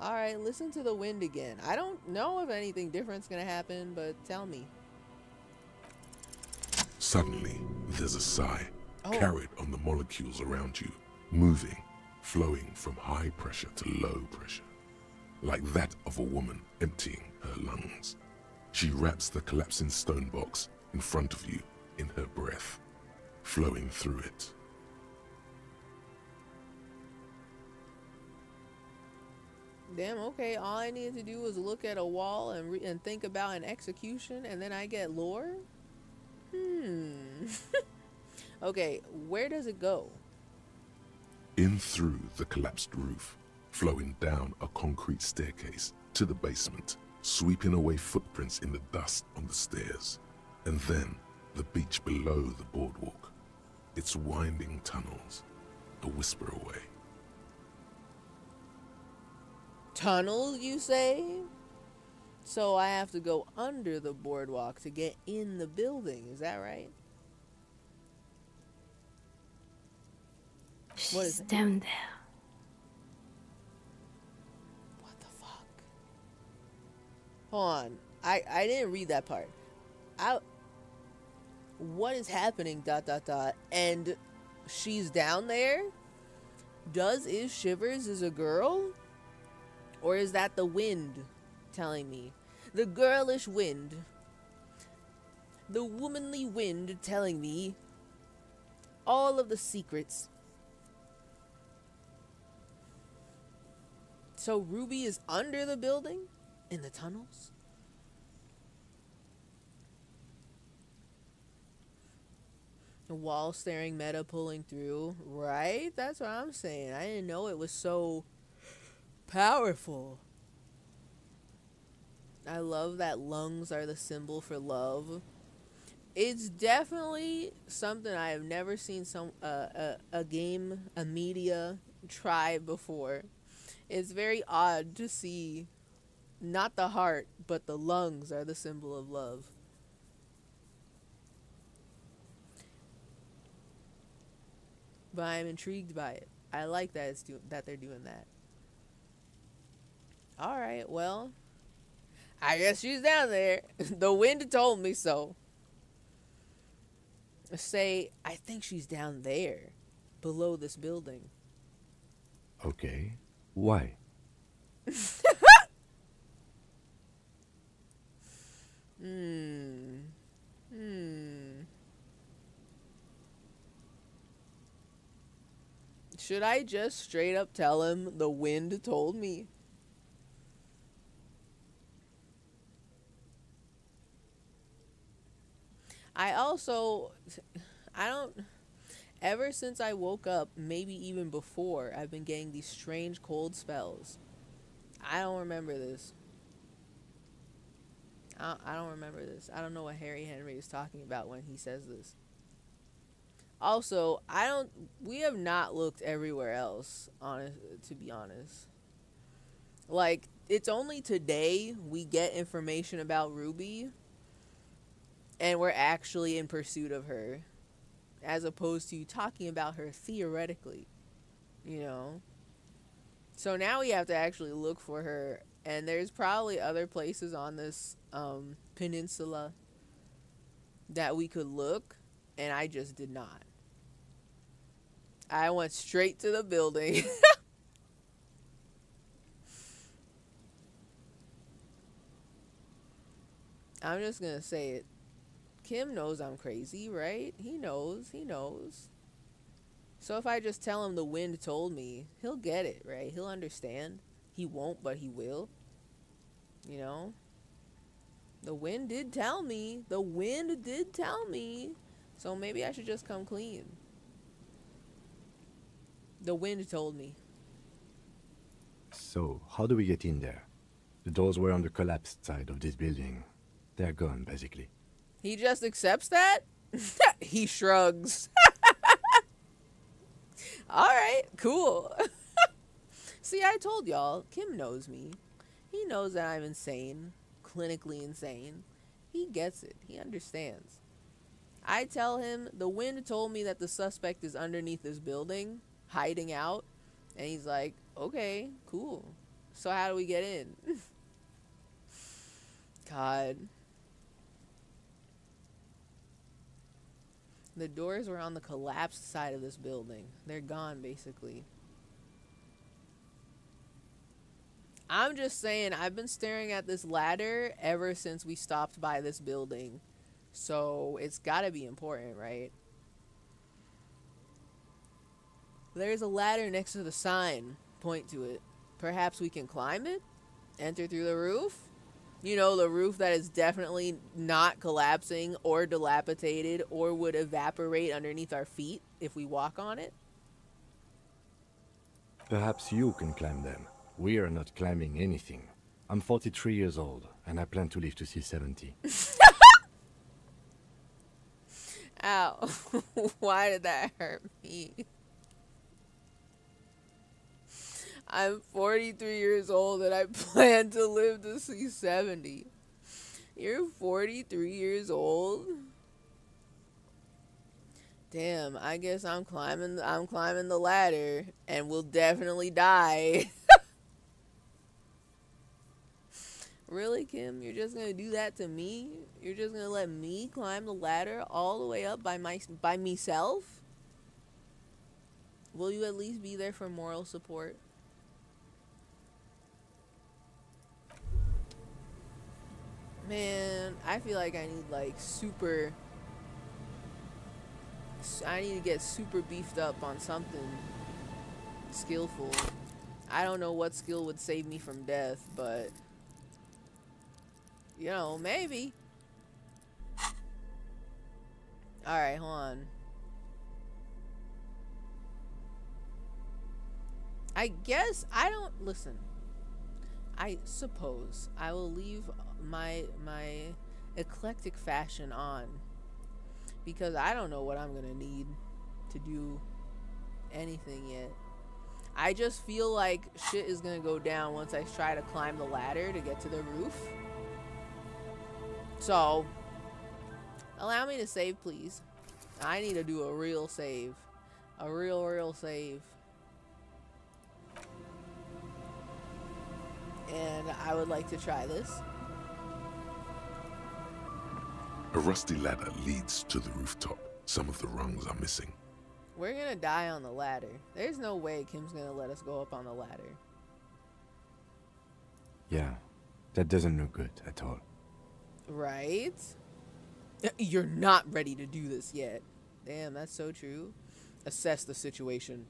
Alright, listen to the wind again. I don't know if anything different's gonna happen, but tell me. Suddenly, there's a sigh, carried on the molecules around you, moving, flowing from high pressure to low pressure, like that of a woman emptying her lungs. She wraps the collapsing stone box in front of you in her breath, flowing through it. Damn, okay, all I needed to do was look at a wall and think about an execution, and then I get lore? Okay, where does it go? In through the collapsed roof, flowing down a concrete staircase to the basement, sweeping away footprints in the dust on the stairs, and then the beach below the boardwalk, its winding tunnels, a whisper away. Tunnels, you say? So I have to go under the boardwalk to get in the building, is that right? What is She's down there. What the fuck? Hold on. I didn't read that part. What is happening, ... And she's down there? Is Shivers is a girl? Or is that the wind telling me? The girlish wind. The womanly wind telling me all of the secrets. So Ruby is under the building? In the tunnels? The wall staring meta pulling through. Right? That's what I'm saying. I didn't know it was so powerful. I love that lungs are the symbol for love. It's definitely something I have never seen a game, a media try before. It's very odd to see not the heart, but the lungs are the symbol of love. But I'm intrigued by it. I like that that they're doing that. All right, well, I guess she's down there. The wind told me so. Say, I think she's down there, below this building. Okay. Why? Should I just straight up tell him the wind told me? I don't, ever since I woke up, maybe even before, I've been getting these strange cold spells. I don't remember this. I don't remember this. I don't know what Harry Henry is talking about when he says this. Also, we have not looked everywhere else, to be honest. Like, it's only today we get information about Ruby, and we're actually in pursuit of her, as opposed to talking about her theoretically, you know? So now we have to actually look for her, and there's probably other places on this peninsula that we could look, and I just did not. I went straight to the building. I'm just gonna say it. Kim knows I'm crazy, right? He knows. So if I just tell him the wind told me, he'll get it, right? He'll understand. He won't, but he will. You know? The wind did tell me. So maybe I should just come clean. The wind told me. So, how do we get in there? The doors were on the collapsed side of this building. They're gone, basically. He just accepts that? He shrugs. Alright, cool. See, I told y'all, Kim knows me. He knows that I'm insane. Clinically insane. He gets it. He understands. I tell him, the wind told me that the suspect is underneath this building, hiding out. And he's like, okay, cool. So how do we get in? God. The doors were on the collapsed side of this building. They're gone, basically. I'm just saying, I've been staring at this ladder ever since we stopped by this building. So, it's gotta be important, right? There's a ladder next to the sign. Point to it. Perhaps we can climb it? Enter through the roof? You know, the roof that is definitely not collapsing or dilapidated or would evaporate underneath our feet if we walk on it. Perhaps you can climb them. We are not climbing anything. I'm 43 years old, and I plan to live to see 70. Ow. Why did that hurt me? I'm 43 years old and I plan to live to see 70. You're 43 years old? Damn, I guess I'm climbing the ladder and will definitely die. Really, Kim? You're just gonna do that to me? You're just gonna let me climb the ladder all the way up by myself? Will you at least be there for moral support? Man, I feel like I need like I need to get super beefed up on something skillful. I don't know what skill would save me from death, but you know, maybe. Alright, hold on. I guess I don't listen. I suppose I will leave my eclectic fashion on because I don't know what I'm gonna need to do anything yet. I just feel like shit is gonna go down once I try to climb the ladder to get to the roof. So allow me to save, please. I need to do a real save. A real save. And I would like to try this. A rusty ladder leads to the rooftop. some of the rungs are missing. We're gonna die on the ladder. There's no way Kim's gonna let us go up on the ladder. Yeah, that doesn't look good at all. Right? You're not ready to do this yet. Damn, that's so true. Assess the situation.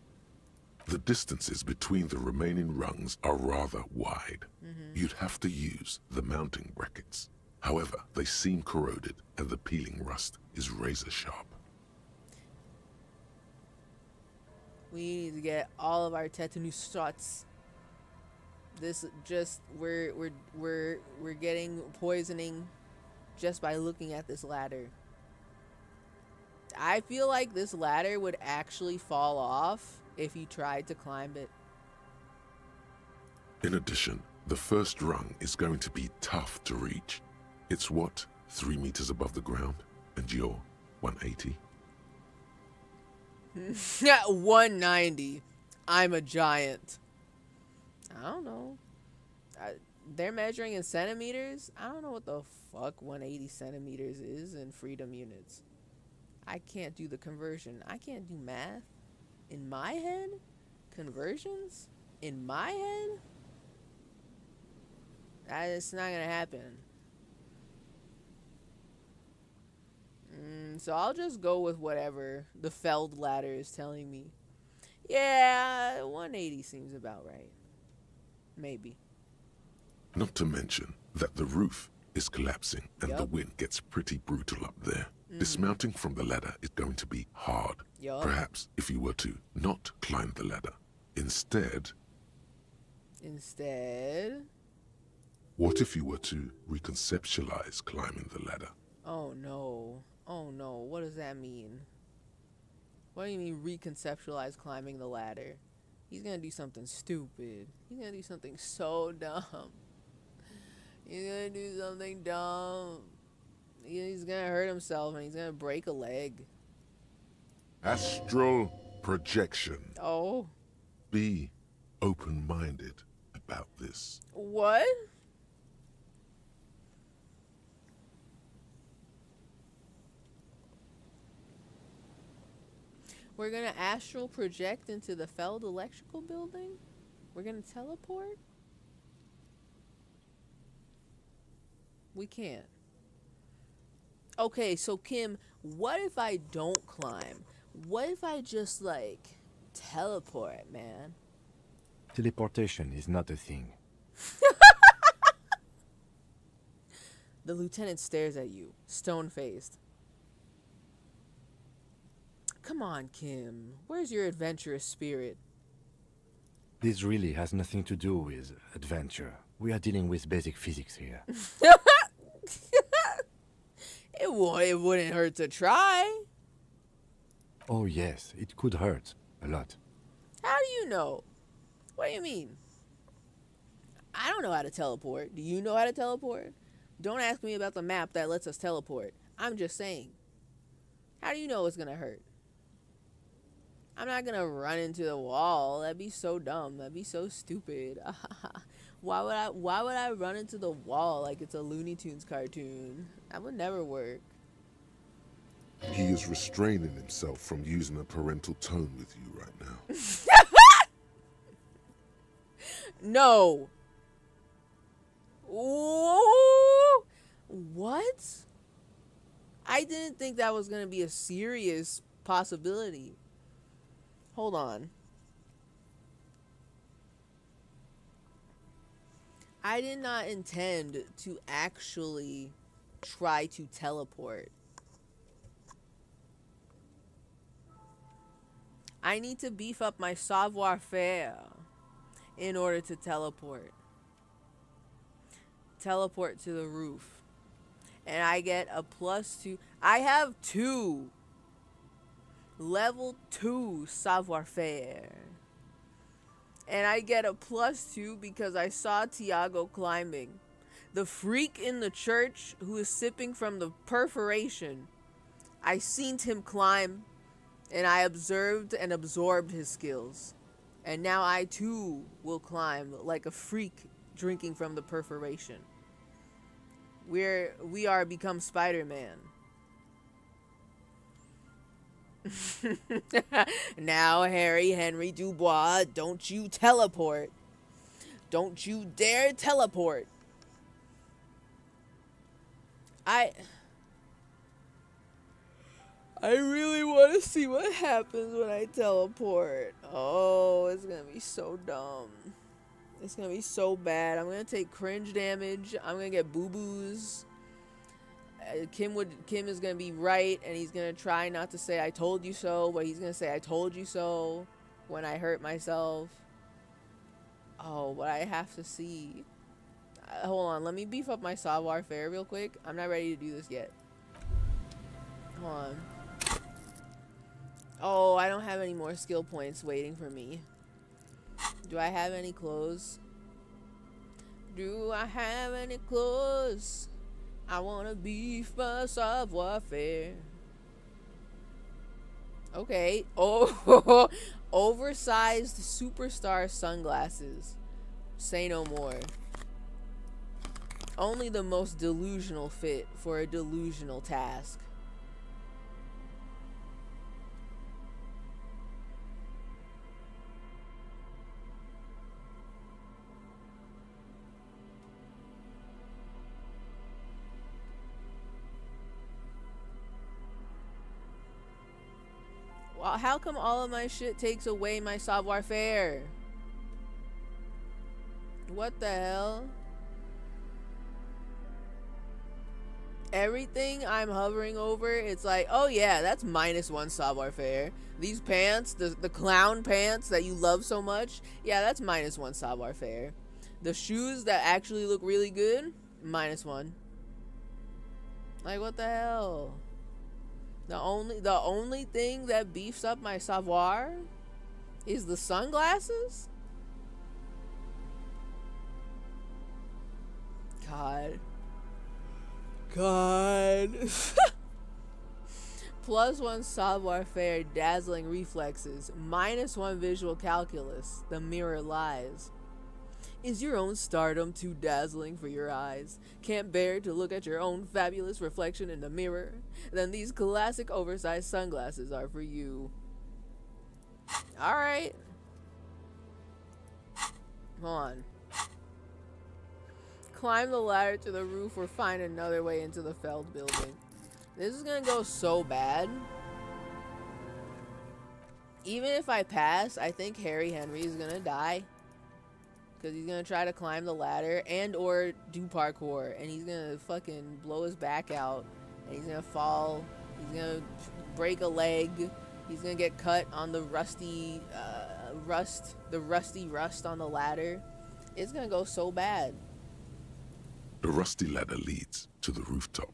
The distances between the remaining rungs are rather wide. You'd have to use the mounting brackets. However, they seem corroded and the peeling rust is razor sharp. We need to get all of our tetanus shots. This just we're getting poisoning just by looking at this ladder. I feel like this ladder would actually fall off if you tried to climb it. In addition, the first rung is going to be tough to reach. It's what, 3 meters above the ground, and you're 180? 190. I'm a giant. I don't know. They're measuring in centimeters. I don't know what the fuck 180 centimeters is in freedom units. I can't do the conversion. I can't do math. In my head? Conversions? In my head? It's not gonna happen. So I'll just go with whatever the Feld ladder is telling me. Yeah, 180 seems about right. Maybe. Not to mention that the roof is collapsing and the wind gets pretty brutal up there. Dismounting from the ladder is going to be hard. Perhaps if you were to not climb the ladder. Instead, what if you were to reconceptualize climbing the ladder? Oh no. Oh no. What does that mean? What do you mean reconceptualize climbing the ladder? He's gonna do something stupid. He's gonna do something so dumb. He's gonna do something dumb. He's gonna hurt himself and he's gonna break a leg. Astral projection. Oh. Be open-minded about this. What? We're gonna astral project into the Feld electrical building? We're gonna teleport? We can't. Okay, so Kim, what if I don't climb? What if I just, like, teleport, man? Teleportation is not a thing. The lieutenant stares at you, stone-faced. Come on, Kim. Where's your adventurous spirit? This really has nothing to do with adventure. We are dealing with basic physics here. It wouldn't hurt to try. Oh yes, it could hurt. A lot. How do you know? What do you mean? I don't know how to teleport. Do you know how to teleport? Don't ask me about the map that lets us teleport. I'm just saying. How do you know it's gonna hurt? I'm not gonna run into the wall. That'd be so dumb. That'd be so stupid. Why would I run into the wall like it's a Looney Tunes cartoon? That would never work. He is restraining himself from using a parental tone with you right now. No. Ooh. What? I didn't think that was going to be a serious possibility. Hold on. I did not intend to actually try to teleport. I need to beef up my savoir-faire in order to teleport. Teleport to the roof. And I get a +2. I have 2. Level 2 savoir-faire. And I get a +2 because I saw Tiago climbing. The freak in the church who is sipping from the perforation. I seen him climb, and I observed and absorbed his skills. And now I too will climb like a freak drinking from the perforation. We are become Spider-Man. Now, Harry Henry Dubois, don't you teleport. Don't you dare teleport. I really want to see what happens when I teleport. Oh, it's going to be so dumb. It's going to be so bad. I'm going to take cringe damage. I'm going to get boo-boos. Kim is going to be right, and he's going to try not to say I told you so, but he's going to say I told you so when I hurt myself. Oh, but I have to see. Hold on, let me beef up my savoir faire real quick. I'm not ready to do this yet. Hold on. Oh, I don't have any more skill points waiting for me. Do I have any clothes? Do I have any clothes? I wanna beef my savoir faire. Okay. Oh, oversized superstar sunglasses. Say no more. Only the most delusional fit for a delusional task. Well, how come all of my shit takes away my savoir faire? What the hell? Everything I'm hovering over, it's like, oh yeah, that's -1 savoir faire. These pants, the clown pants that you love so much, yeah, that's -1 savoir faire. The shoes that actually look really good, -1. Like, what the hell? The only thing that beefs up my savoir is the sunglasses? God. +1 savoir faire, dazzling reflexes. -1 visual calculus. The mirror lies. Is your own stardom too dazzling for your eyes? Can't bear to look at your own fabulous reflection in the mirror? Then these classic oversized sunglasses are for you. Alright. Hold on. Climb the ladder to the roof or find another way into the Feld building. This is gonna go so bad. Even if I pass, I think Harry Henry is gonna die. Because he's gonna try to climb the ladder and or do parkour. And he's gonna fucking blow his back out. And he's gonna fall. He's gonna break a leg. He's gonna get cut on the rusty rust on the ladder. It's gonna go so bad. The rusty ladder leads to the rooftop.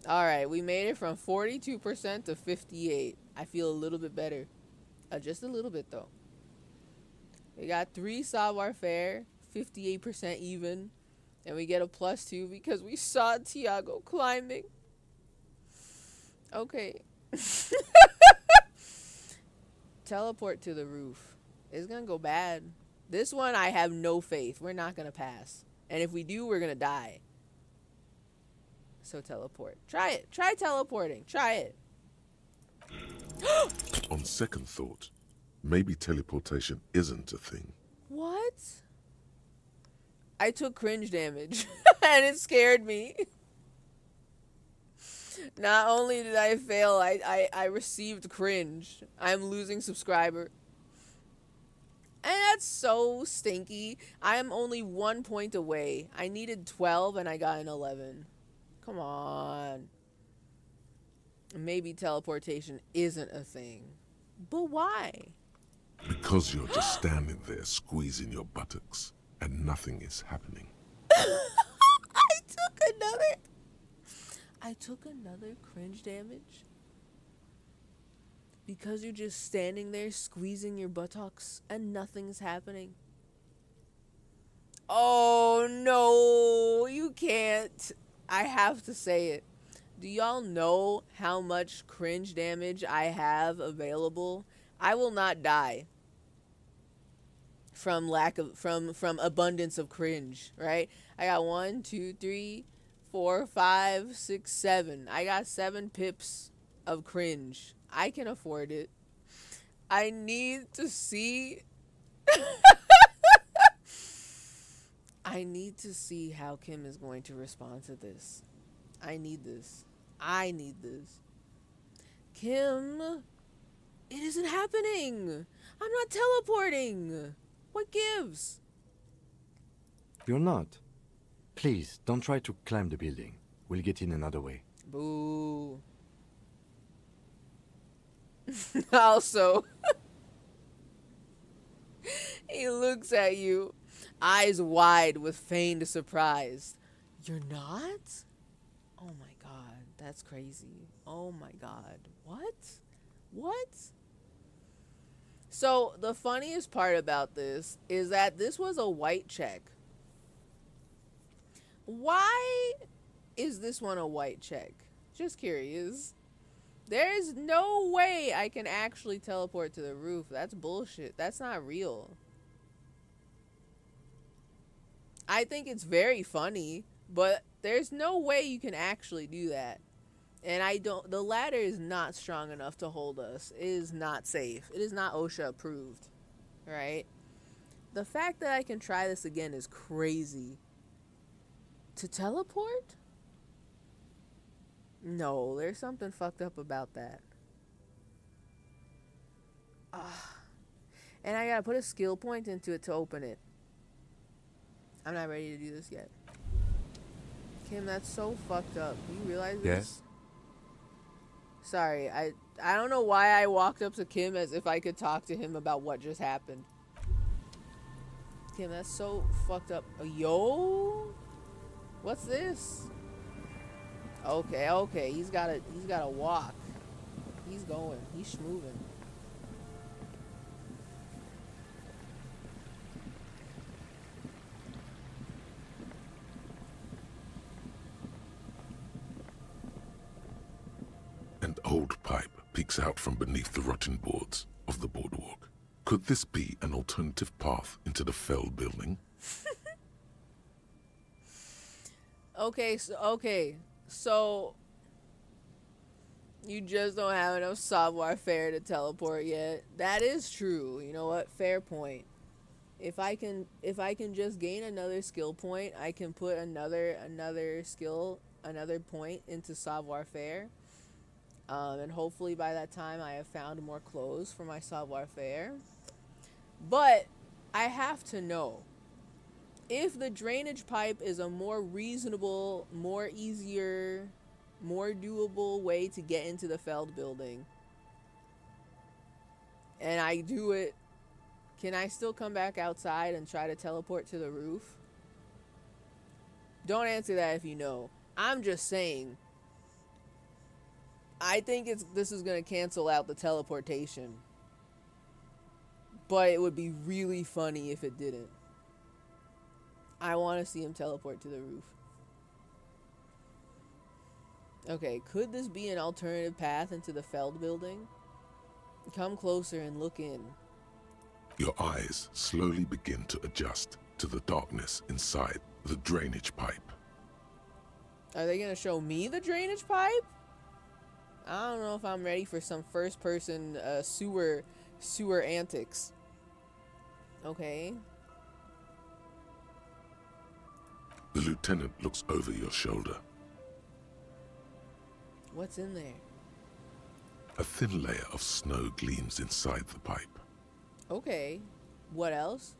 Alright, we made it from 42% to 58%. I feel a little bit better. Just a little bit though. We got 3 savoir faire, 58% even, and we get a +2 because we saw Tiago climbing. Okay. Teleport to the roof. It's gonna go bad. This one I have no faith. We're not gonna pass. And if we do, we're gonna die. So teleport. Try it. Try teleporting. Try it. On second thought, maybe teleportation isn't a thing. What? I took cringe damage and it scared me. Not only did I fail, I received cringe. I'm losing subscriber. And that's so stinky. I am only 1 point away. I needed 12 and I got an 11. Come on. Maybe teleportation isn't a thing. But why? Because you're just standing there squeezing your buttocks and nothing is happening. I took another cringe damage? Because you're just standing there squeezing your buttocks and nothing's happening. Oh no, you can't. I have to say it. Do y'all know how much cringe damage I have available? I will not die from from abundance of cringe, right? I got 1, 2, 3, 4, 5, 6, 7. I got 7 pips of cringe. I can afford it. I need to see I need to see how Kim is going to respond to this. I need this. I need this. Kim, it isn't happening. I'm not teleporting. What gives? You're not. Please, don't try to climb the building. We'll get in another way. Boo. Also, he looks at you, eyes wide with feigned surprise. You're not? Oh my god, that's crazy. Oh my god. What? What? So, the funniest part about this is that this was a white check. Why is this one a white check? Just curious. There's no way I can actually teleport to the roof. That's bullshit. That's not real. I think it's very funny, but there's no way you can actually do that. And the ladder is not strong enough to hold us. It is not safe. It is not OSHA approved. Right? The fact that I can try this again is crazy. To teleport? No, there's something fucked up about that. And I gotta put a skill point into it to open it. I'm not ready to do this yet. Kim, that's so fucked up. Do you realize this? Yes. Sorry, I don't know why I walked up to Kim as if I could talk to him about what just happened. Kim, that's so fucked up. Yo? What's this? Okay, he's gotta walk. He's going. He's schmoving. An old pipe peeks out from beneath the rotten boards of the boardwalk. Could this be an alternative path into the felled building? Okay, so you just don't have enough savoir-faire to teleport yet. That is true. You know what? Fair point. If I can just gain another skill point, I can put another point into savoir-faire. And hopefully by that time I have found more clothes for my savoir-faire. But I have to know if the drainage pipe is a more reasonable, more easier, more doable way to get into the felled building, and I do it, can I still come back outside and try to teleport to the roof? Don't answer that if you know. I'm just saying. I think this is going to cancel out the teleportation. But it would be really funny if it didn't. I want to see him teleport to the roof. Okay, could this be an alternative path into the felled building? Come closer and look in. Your eyes slowly begin to adjust to the darkness inside the drainage pipe. Are they going to show me the drainage pipe? I don't know if I'm ready for some first-person sewer antics. Okay. The lieutenant looks over your shoulder. What's in there? A thin layer of snow gleams inside the pipe. Okay. What else?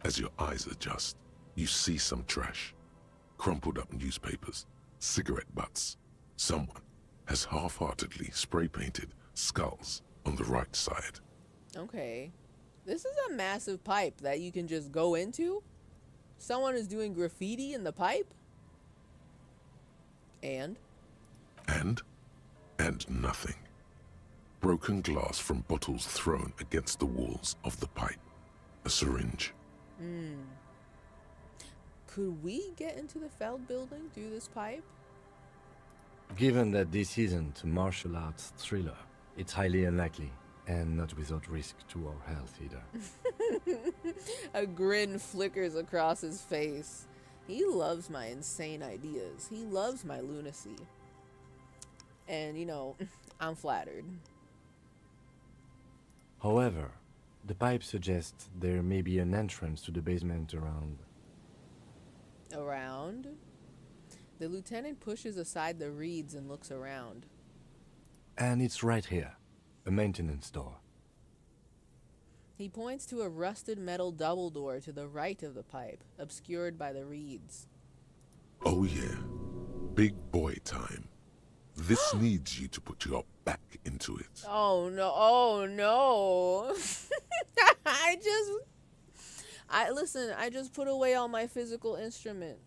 As your eyes adjust, you see some trash. Crumpled up newspapers, cigarette butts. Someone has half-heartedly spray-painted skulls on the right side. Okay. This is a massive pipe that you can just go into? Someone is doing graffiti in the pipe? And nothing. Broken glass from bottles thrown against the walls of the pipe. A syringe. Could we get into the felled building through this pipe? Given that this isn't a martial arts thriller, it's highly unlikely, and not without risk to our health either. A grin flickers across his face. He loves my insane ideas. He loves my lunacy. And, you know, I'm flattered. However, the pipe suggests there may be an entrance to the basement around. Around? The lieutenant pushes aside the reeds and looks around. And it's right here, a maintenance door. He points to a rusted metal double door to the right of the pipe, obscured by the reeds. Oh yeah, big boy time. This needs you to put your back into it. Oh no, oh no. Listen, I just put away all my physical instrument.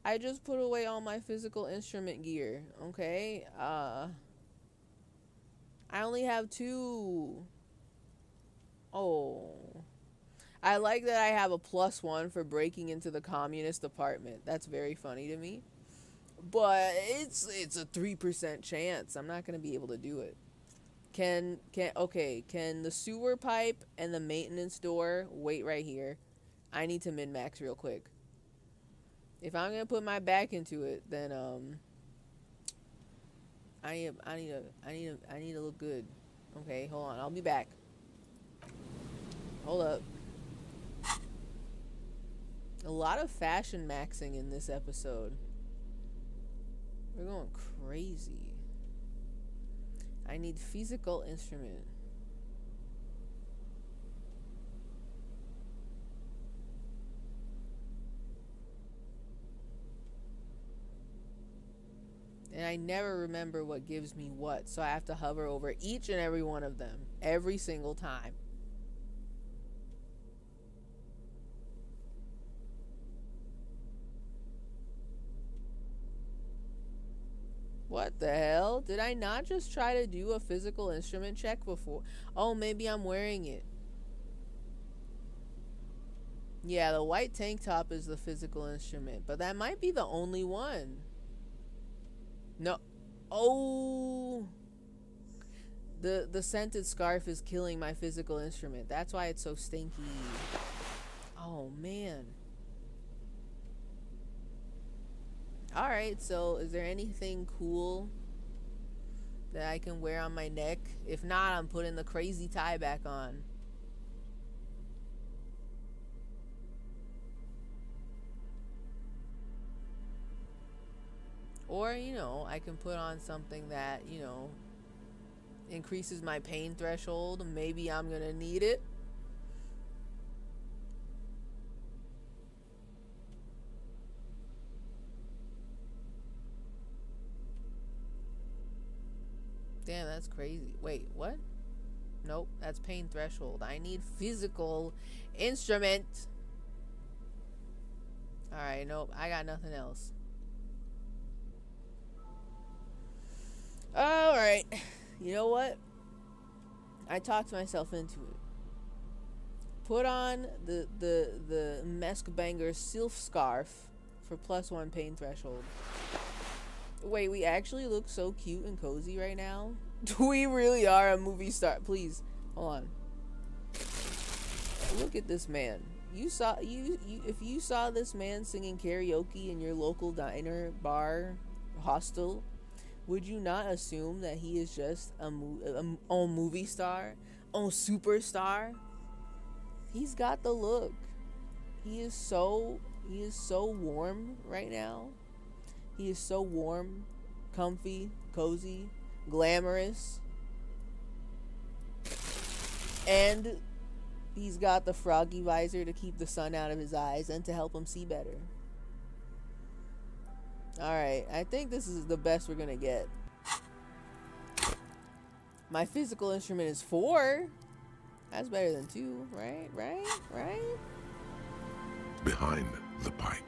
I just put away all my physical instrument gear, okay? I only have 2. Oh. I like that I have a +1 for breaking into the communist apartment. That's very funny to me. But it's a 3% chance. I'm not going to be able to do it. Can the sewer pipe and the maintenance door wait right here? I need to min-max real quick. If I'm going to put my back into it, then I need to look good. Okay, hold on. I'll be back. Hold up. A lot of fashion maxing in this episode. We're going crazy. I need physical instrument. And I never remember what gives me what, so I have to hover over each and every one of them every single time. What the hell? Did I not just try to do a physical instrument check before? Oh, maybe I'm wearing it. Yeah, the white tank top is the physical instrument, but that might be the only one. No. Oh. The scented scarf is killing my physical instrument. That's why it's so stinky. Oh, man. Alright, so is there anything cool that I can wear on my neck? If not, I'm putting the crazy tie back on. Or, you know, I can put on something that, you know, increases my pain threshold. Maybe I'm gonna need it. Damn, that's crazy. Wait, what? Nope, that's pain threshold. I need physical instrument. Alright, nope, I got nothing else. Alright, you know what? I talked myself into it. Put on the Mesk Banger Sylph Scarf for +1 pain threshold. Wait, we actually look so cute and cozy right now? We really are a movie star. Please, hold on. Look at this man. If you saw this man singing karaoke in your local diner, bar, hostel, would you not assume that he is just a movie star, a superstar? He's got the look. He is so warm right now. He is so warm, comfy, cozy, glamorous. And he's got the froggy visor to keep the sun out of his eyes and to help him see better. Alright, I think this is the best we're gonna get. My physical instrument is 4. That's better than 2, right? Behind the pipe,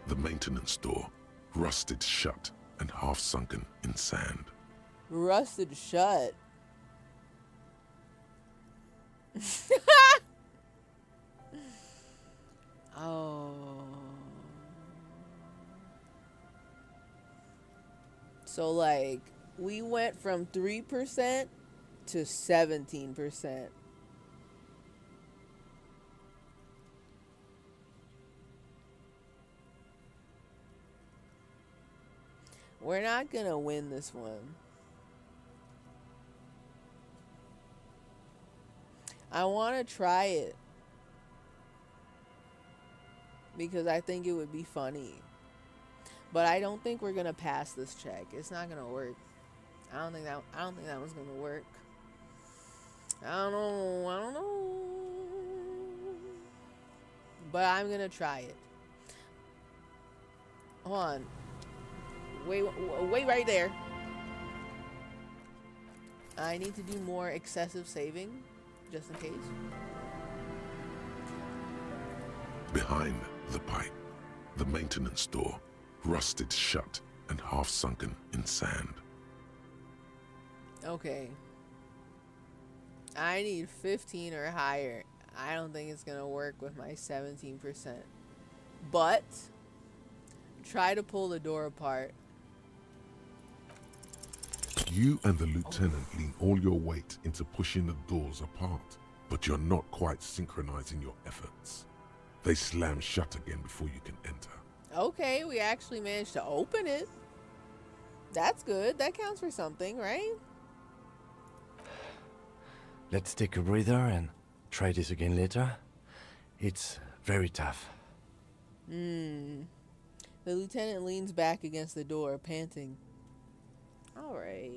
the maintenance door, rusted shut and half sunken in sand. Rusted shut. Oh. So like we went from 3% to 17%. We're not gonna win this one. I want to try it because I think it would be funny. But I don't think we're gonna pass this check. It's not gonna work. I don't think that was gonna work. I don't know. But I'm gonna try it. Hold on. Wait right there. I need to do more excessive saving, just in case. Behind the pipe, the maintenance door, rusted shut and half sunken in sand. Okay. I need 15 or higher. I don't think it's gonna work with my 17%. But try to pull the door apart. You and the lieutenant lean all your weight into pushing the doors apart, but you're not quite synchronizing your efforts. They slam shut again before you can enter. Okay, we actually managed to open it. That's good. That counts for something, right? Let's take a breather and try this again later. It's very tough. The lieutenant leans back against the door, panting. Alright.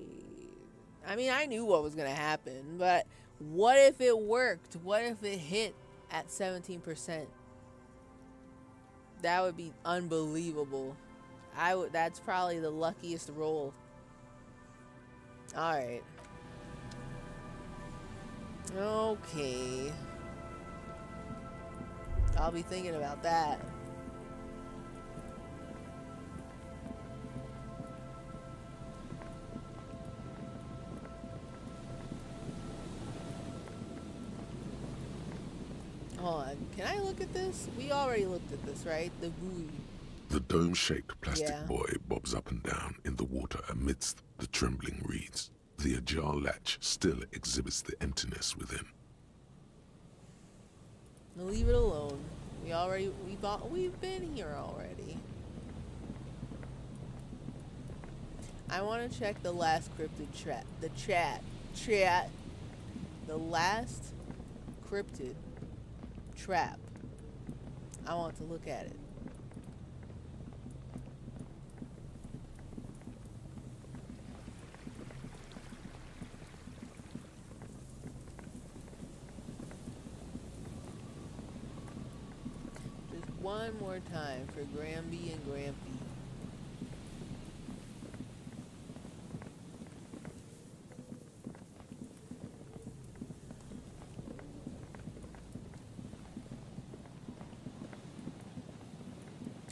I mean, I knew what was going to happen, but what if it worked? What if it hit at 17%? That would be unbelievable. That's probably the luckiest roll. Alright. Okay. I'll be thinking about that. Hold on. Can I look at this? We already looked at this, right? The buoy. The dome-shaped plastic buoy bobs up and down in the water amidst the trembling reeds. The ajar latch still exhibits the emptiness within. Leave it alone. We've been here already. I want to check the last cryptid chat. The last cryptid trap. I want to look at it. Just one more time for Gramby and Grampy.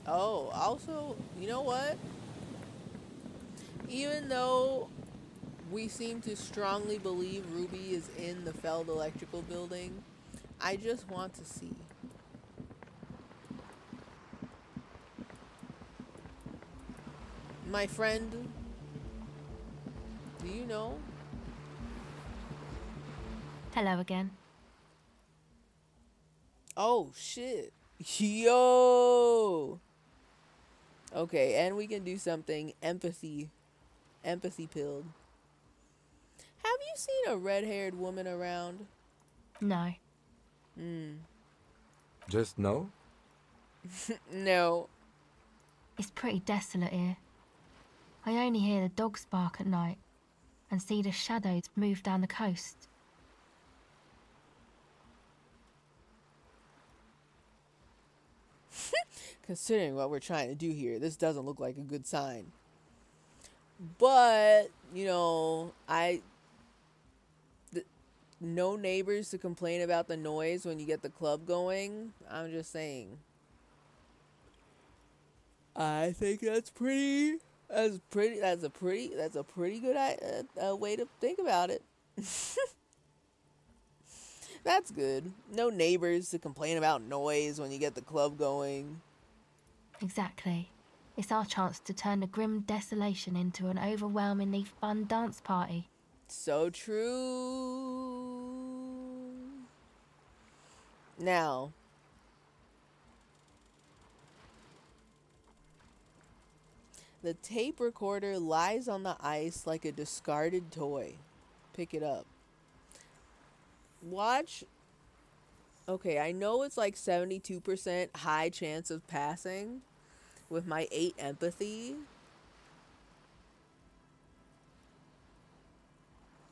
Oh, also, you know what? Even though we seem to strongly believe Ruby is in the Feld Electrical building, I just want to see. My friend, do you know? Hello again. Oh, shit. Yo! Okay, and we can do something empathy pilled. Have you seen a red-haired woman around? No. Just no? No. It's pretty desolate here. I only hear the dogs bark at night and see the shadows move down the coast. Considering what we're trying to do here, this doesn't look like a good sign. But, you know, no neighbors to complain about the noise when you get the club going. I'm just saying. I think that's a pretty good way to think about it. That's good. No neighbors to complain about noise when you get the club going. Exactly. It's our chance to turn the grim desolation into an overwhelmingly fun dance party. So true. Now, The tape recorder lies on the ice like a discarded toy. Pick it up. Watch. Okay, I know it's like 72% high chance of passing with my 8 empathy.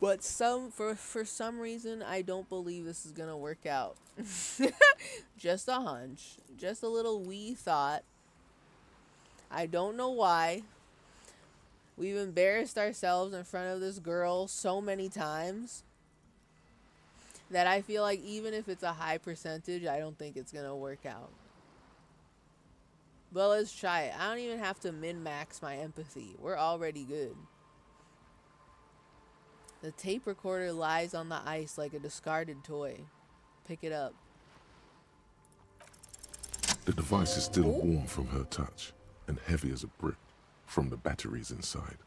But for some reason, I don't believe this is gonna work out. Just a hunch. Just a little wee thought. I don't know why. We've embarrassed ourselves in front of this girl so many times that I feel like even if it's a high percentage, I don't think it's gonna work out. But let's try it. I don't even have to min-max my empathy. We're already good. The tape recorder lies on the ice like a discarded toy. Pick it up. The device is still warm from her touch and heavy as a brick from the batteries inside.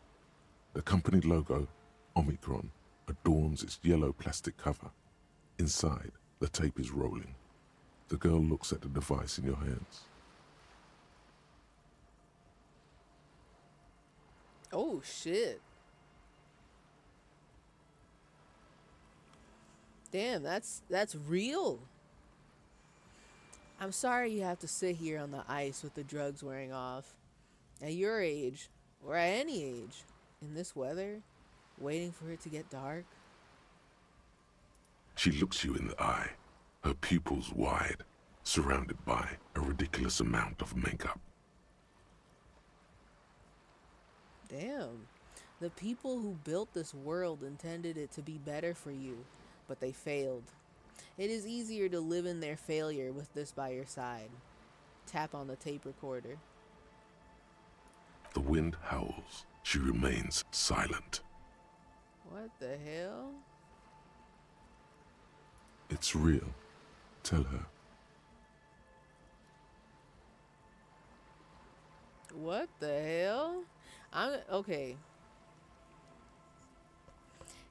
The company logo, Omicron, adorns its yellow plastic cover. Inside, the tape is rolling. The girl looks at the device in your hands. Oh, shit. Damn, that's real. I'm sorry you have to sit here on the ice with the drugs wearing off. At your age, or at any age, in this weather, waiting for it to get dark. She looks you in the eye, her pupils wide, surrounded by a ridiculous amount of makeup. Damn. The people who built this world intended it to be better for you, but they failed. It is easier to live in their failure with this by your side. Tap on the tape recorder. The wind howls. She remains silent. What the hell? It's real. Tell her. What the hell? Okay.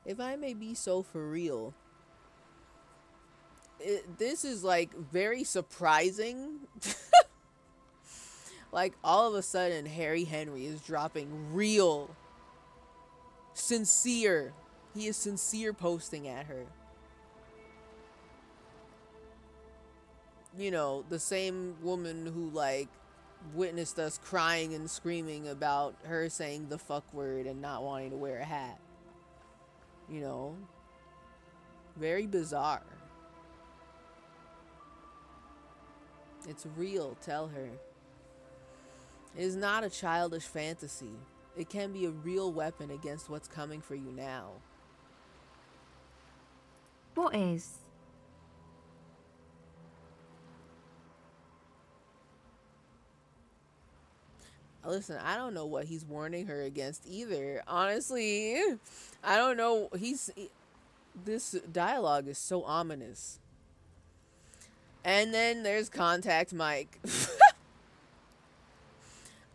If I may be so for real, this is like very surprising. Like all of a sudden Harry Henry is dropping real sincere. He is sincere posting at her. You know, the same woman who like witnessed us crying and screaming about her saying the fuck word and not wanting to wear a hat. You know, very bizarre. It's real, tell her. It is not a childish fantasy. It can be a real weapon against what's coming for you now. What is? Listen, I don't know what he's warning her against either. Honestly, I don't know. This dialogue is so ominous. And then there's Contact Mike.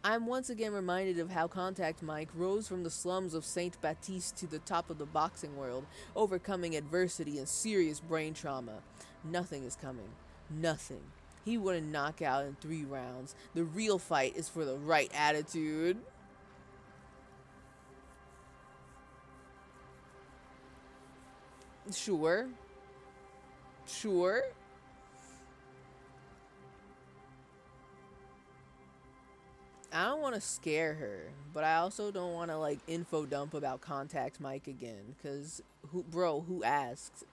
I'm once again reminded of how Contact Mike rose from the slums of Saint Baptiste to the top of the boxing world, overcoming adversity and serious brain trauma. Nothing is coming. Nothing. He wouldn't knock out in 3 rounds. The real fight is for the right attitude. Sure. Sure. I don't want to scare her, but I also don't want to like info dump about Contact Mike again, because who asked?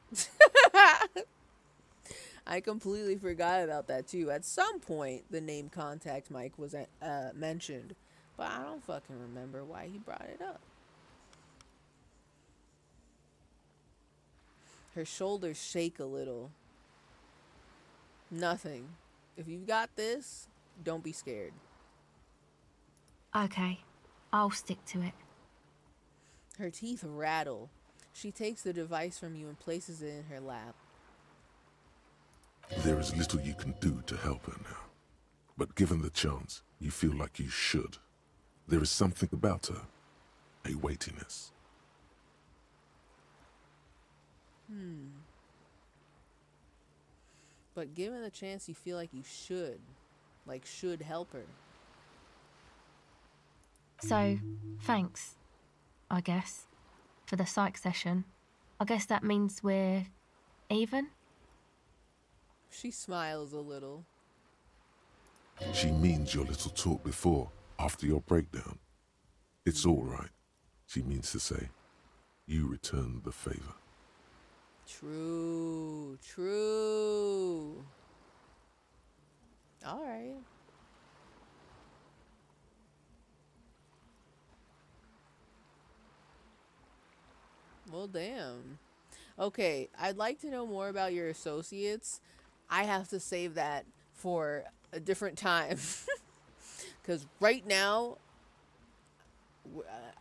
I completely forgot about that too. At some point the name Contact Mike was mentioned, but I don't fucking remember why he brought it up. Her shoulders shake a little. Nothing. If you've got this, don't be scared. Okay, I'll stick to it. Her teeth rattle. She takes the device from you and places it in her lap. There is little you can do to help her now. But given the chance, you feel like you should. There is something about her. A weightiness. But given the chance, you feel like you should. Like, should help her. So, thanks, I guess, for the psych session. I guess that means we're even? She smiles a little. She means your little talk before, after your breakdown. It's all right, she means to say. You returned the favor. True, true. All right. Well, damn. Okay, I'd like to know more about your associates. I have to save that for a different time. Because right now,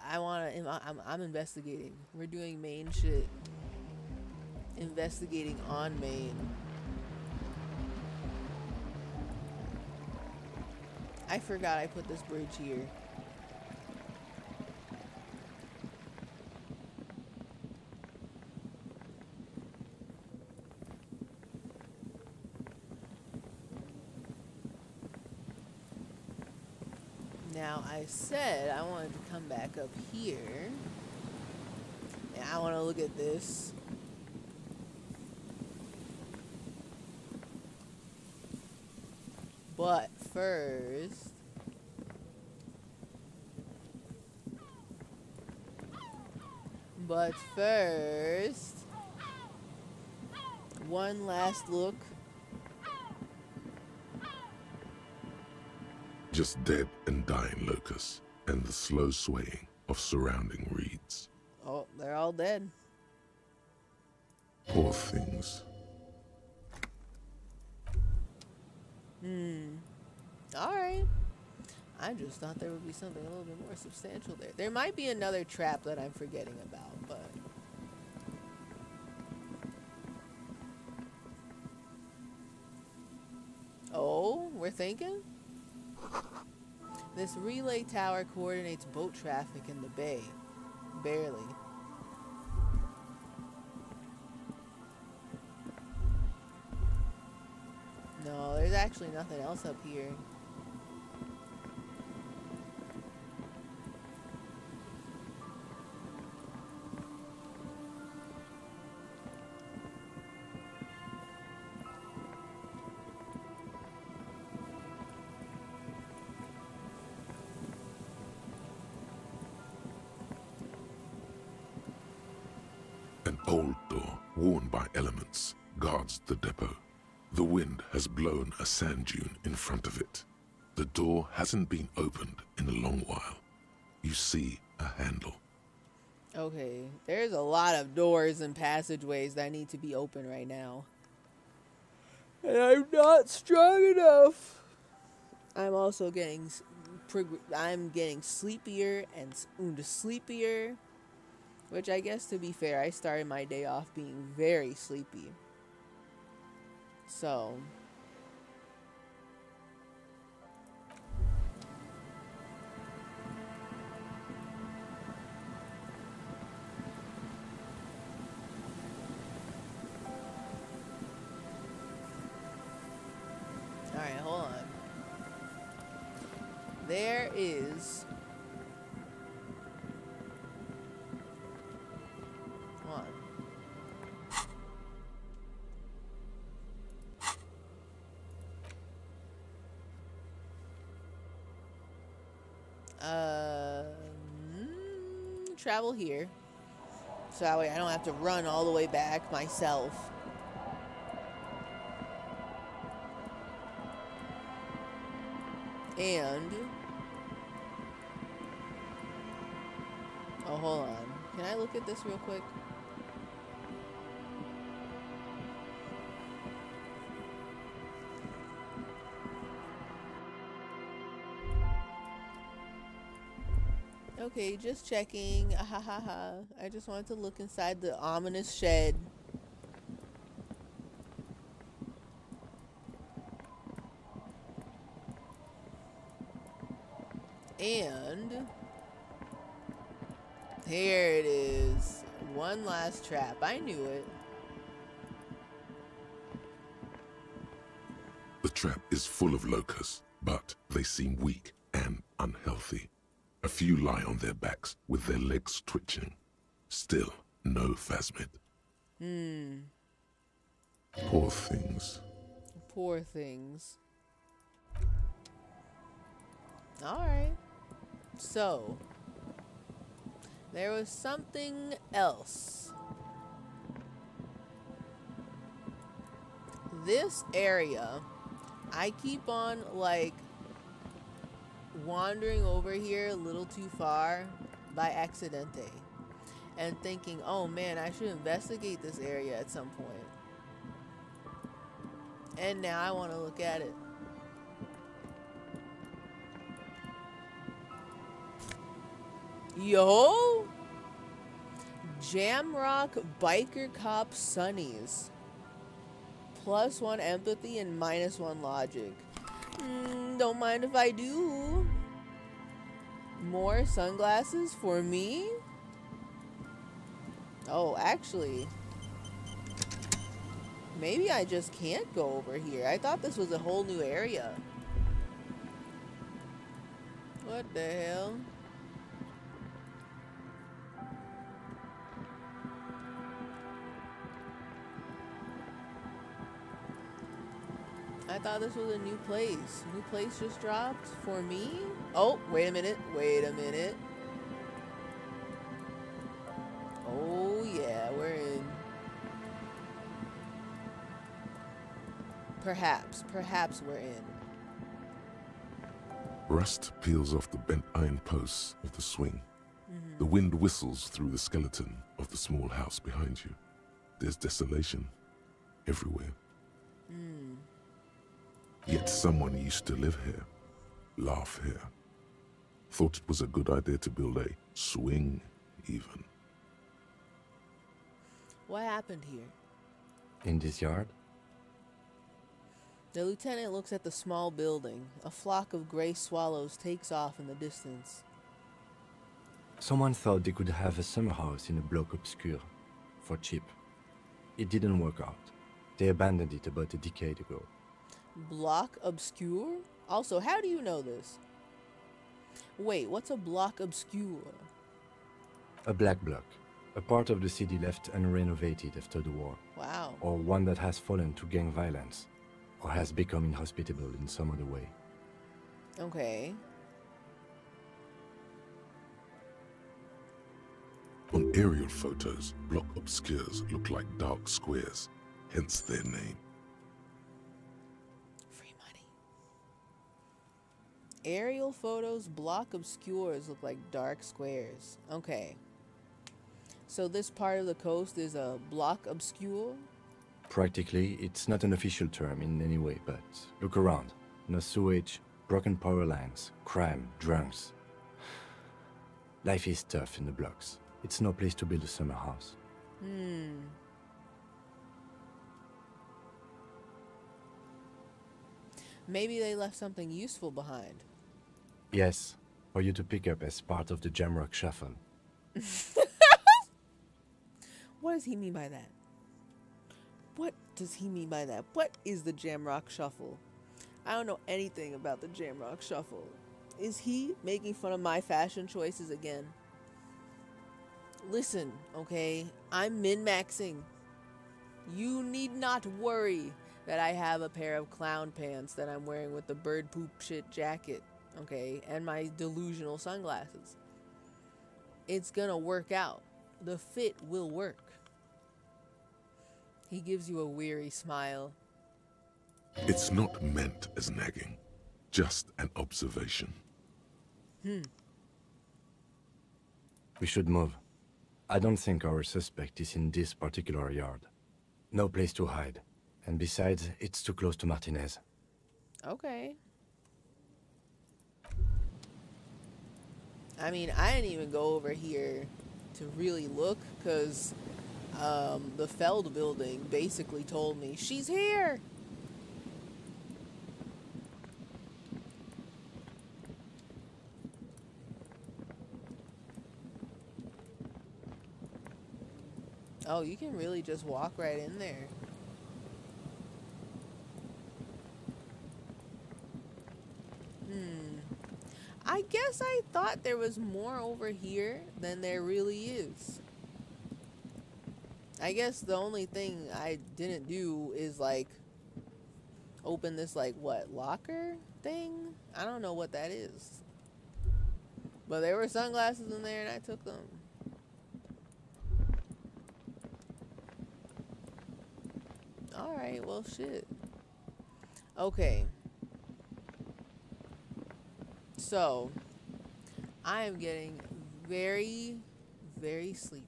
I'm investigating. We're doing main shit. Investigating on main. I forgot I put this bridge here. Now, I said I wanted to come back up here. And I want to look at this. But first... one last look. Just dead and dying locusts, and the slow swaying of surrounding reeds. Oh, they're all dead. Poor things. Alright. I just thought there would be something a little bit more substantial there. There might be another trap that I'm forgetting about, but... Oh, we're thinking? This relay tower coordinates boat traffic in the bay. Barely. No, there's actually nothing else up here. An old door, worn by elements, guards the depot. The wind has blown a sand dune in front of it. The door hasn't been opened in a long while. You see a handle. Okay, there's a lot of doors and passageways that need to be open right now. And I'm not strong enough. I'm also getting... I'm getting sleepier and sleepier. Which I guess, to be fair, I started my day off being very sleepy. So... Alright, hold on. There is... travel here. So that way I don't have to run all the way back myself. And... oh, hold on. Can I look at this real quick? Okay, just checking. Ha ha ha. I just wanted to look inside the ominous shed. And here it is. One last trap. I knew it. The trap is full of locusts, but they seem weak and unhealthy. A few lie on their backs with their legs twitching. Still, no phasmid. Poor things. Poor things. Alright. So, there was something else. This area, I keep on, like, wandering over here a little too far by accidente. And thinking, oh man, I should investigate this area at some point. And now I want to look at it. Yo! Jamrock Biker Cop Sunnies. +1 empathy and -1 logic. Don't mind if I do. More sunglasses for me? Oh, actually, maybe I just can't go over here. I thought this was a whole new area. What the hell? I thought this was a new place. New place just dropped for me? Oh, wait a minute. Wait a minute. Oh, yeah, we're in. Perhaps we're in. Rust peels off the bent iron posts of the swing. The wind whistles through the skeleton of the small house behind you. There's desolation everywhere. Yet someone used to live here, laugh here. Thought it was a good idea to build a swing, even. What happened here? In this yard? The lieutenant looks at the small building. A flock of gray swallows takes off in the distance. Someone thought they could have a summer house in a bloc obscur, for cheap. It didn't work out. They abandoned it about a decade ago. Bloc obscure? Also, how do you know this? Wait, what's a bloc obscure? A black bloc. A part of the city left unrenovated after the war. Wow. Or one that has fallen to gang violence. Or has become inhospitable in some other way. Okay. On aerial photos, block obscures look like dark squares, hence their name. Free money. Aerial photos, block obscures look like dark squares. Okay. So this part of the coast is a block obscure? Practically, it's not an official term in any way, but look around. No sewage, broken power lines, crime, drunks. Life is tough in the blocks. It's no place to build a summer house. Maybe they left something useful behind. Yes, for you to pick up as part of the Jamrock Shuffle. What does he mean by that? What does he mean by that? What is the Jamrock Shuffle? I don't know anything about the Jamrock Shuffle. Is he making fun of my fashion choices again? Listen, okay? I'm min-maxing. You need not worry that I have a pair of clown pants that I'm wearing with the bird poop shit jacket, okay? And my delusional sunglasses. It's gonna work out. The fit will work. He gives you a weary smile. It's not meant as nagging, just an observation. We should move. I don't think our suspect is in this particular yard. No place to hide. And besides, it's too close to Martinez. Okay. I mean, I didn't even go over here to really look, because the Feld building basically told me, she's here! Oh, you can really just walk right in there. I guess I thought there was more over here than there really is. I guess the only thing I didn't do is like open this like what, locker thing? I don't know what that is. But there were sunglasses in there and I took them. Alright, well shit. Okay. So, I am getting very, very sleepy.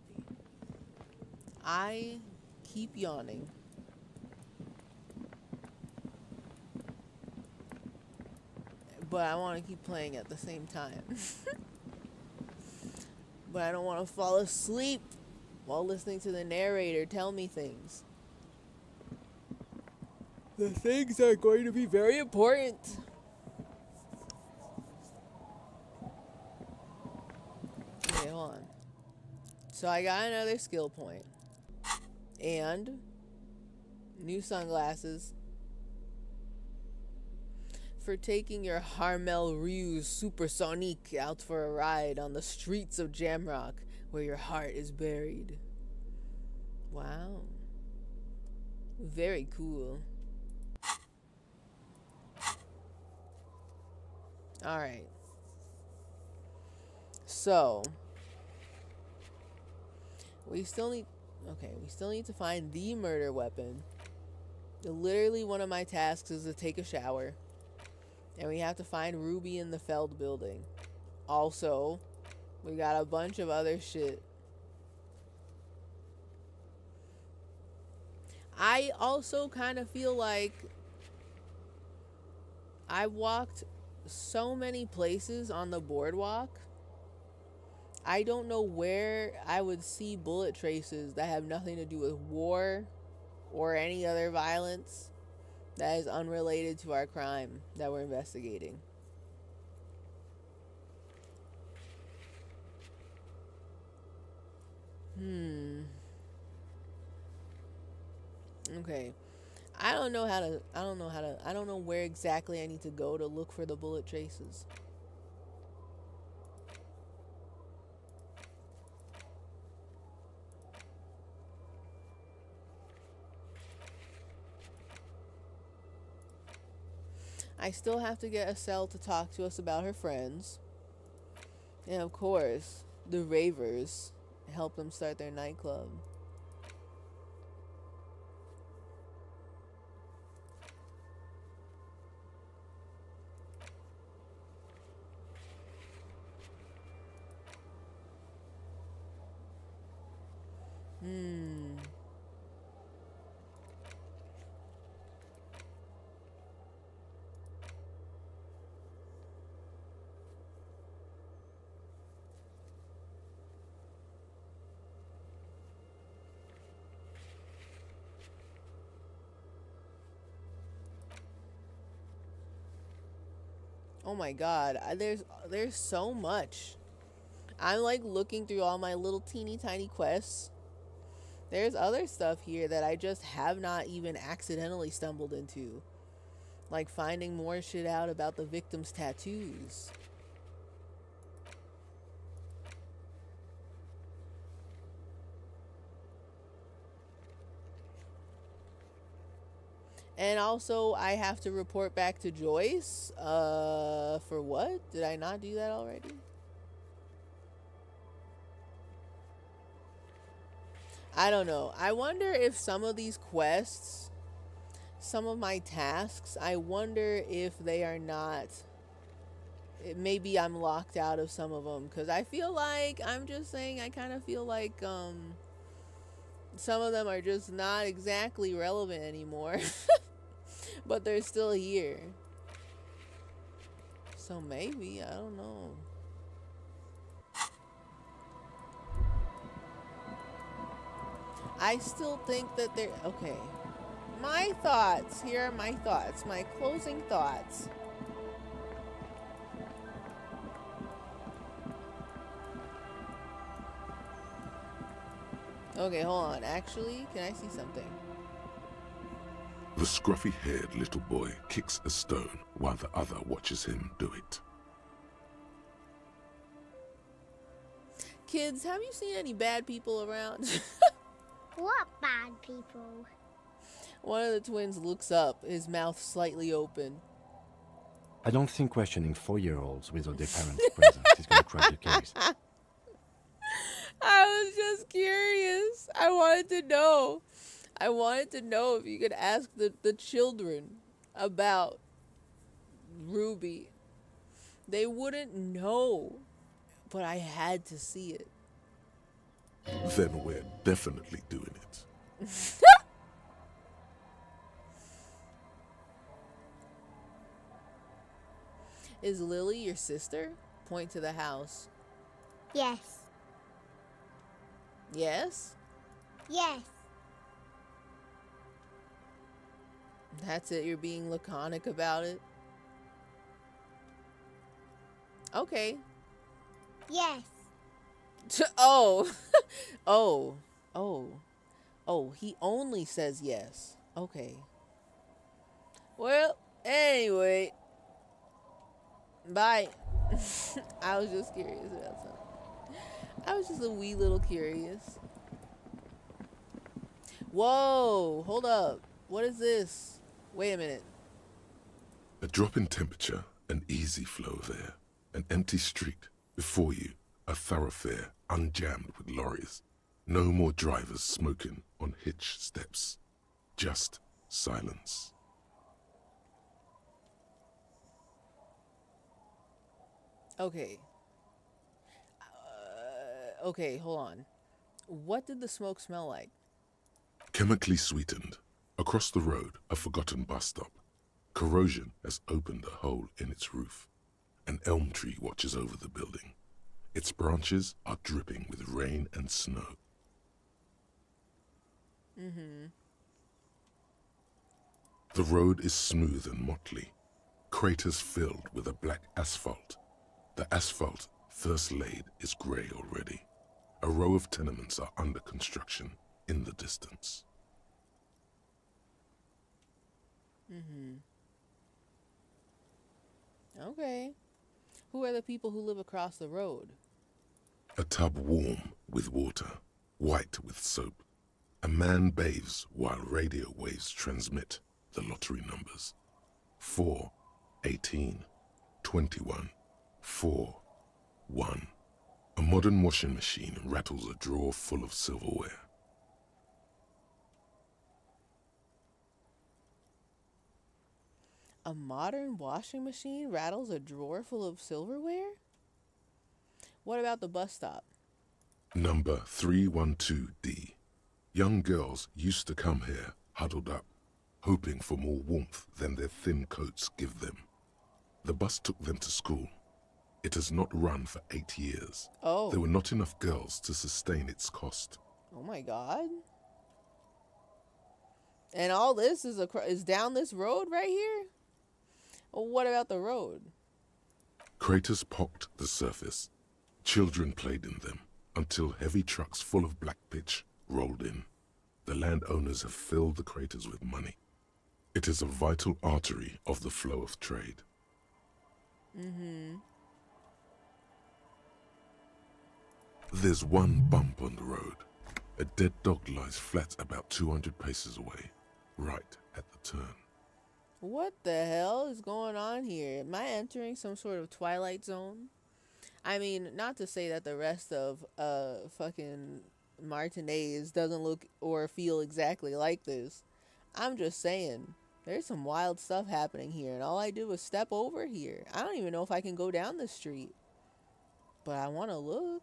I keep yawning. But I want to keep playing at the same time. But I don't want to fall asleep while listening to the narrator tell me things. The things are going to be very important. Okay, hold on. So I got another skill point. And new sunglasses for taking your Harmel Ruse Supersonic out for a ride on the streets of Jamrock where your heart is buried. Wow. Very cool. Alright. So we still need to find the murder weapon. Literally one of my tasks is to take a shower. And we have to find Ruby in the Feld building. Also, we got a bunch of other shit. I also kind of feel like I walked so many places on the boardwalk. I don't know where I would see bullet traces that have nothing to do with war or any other violence that is unrelated to our crime that we're investigating. Okay. I don't know where exactly I need to go to look for the bullet traces. I still have to get Estelle to talk to us about her friends. And of course, the ravers. Help them start their nightclub. Oh my god, there's so much. I'm like looking through all my little teeny tiny quests. There's other stuff here that I just have not even accidentally stumbled into. Like finding more shit out about the victim's tattoos. And also, I have to report back to Joyce. For what? Did I not do that already? I don't know. I wonder if some of these quests, some of my tasks, I wonder if they are not... Maybe I'm locked out of some of them. Because I feel like, I'm just saying, I kind of feel like, some of them are just not exactly relevant anymore. But they're still here. So maybe, I don't know. I still think that they're... Okay. My thoughts. Here are my thoughts. My closing thoughts. Okay, hold on. Actually, can I see something? The scruffy-haired little boy kicks a stone while the other watches him do it. Kids, have you seen any bad people around? What bad people? One of the twins looks up, his mouth slightly open. I don't think questioning 4-year-olds without their parents present is going to crack the case. I was just curious. I wanted to know. I wanted to know if you could ask the children about Ruby. They wouldn't know, but I had to see it. Then we're definitely doing it. Is Lily your sister? Point to the house. Yes. Yes? Yes. That's it? You're being laconic about it? Okay. Yes. Oh. Oh, he only says yes. Okay. Well, anyway. Bye. I was just curious about something. I was just a wee little curious. Whoa, hold up. What is this? Wait a minute. A drop in temperature, an easy flow of air, an empty street. Before you, a thoroughfare unjammed with lorries. No more drivers smoking on hitch steps. Just silence. Okay. Okay, hold on. What did the smoke smell like? Chemically sweetened. Across the road, a forgotten bus stop. Corrosion has opened a hole in its roof. An elm tree watches over the building. Its branches are dripping with rain and snow. The road is smooth and motley. Craters filled with a black asphalt. The asphalt, first laid, is grey already. A row of tenements are under construction in the distance. Okay. Who are the people who live across the road? A tub warm with water, white with soap. A man bathes while radio waves transmit the lottery numbers. 4, 18, 21, 4, 1. A modern washing machine rattles a drawer full of silverware. A modern washing machine rattles a drawer full of silverware? What about the bus stop? Number 312D. Young girls used to come here, huddled up, hoping for more warmth than their thin coats give them. The bus took them to school. It has not run for 8 years. Oh. There were not enough girls to sustain its cost. Oh my god. And all this is down this road right here? Well, what about the road? Craters pocked the surface. Children played in them until heavy trucks full of black pitch rolled in. The landowners have filled the craters with money. It is a vital artery of the flow of trade. There's one bump on the road. A dead dog lies flat about 200 paces away, right at the turn. What the hell is going on here? Am I entering some sort of Twilight Zone? I mean, not to say that the rest of fucking Martinez doesn't look or feel exactly like this. I'm just saying, there's some wild stuff happening here, and all I did was step over here. I don't even know if I can go down the street, but I want to look.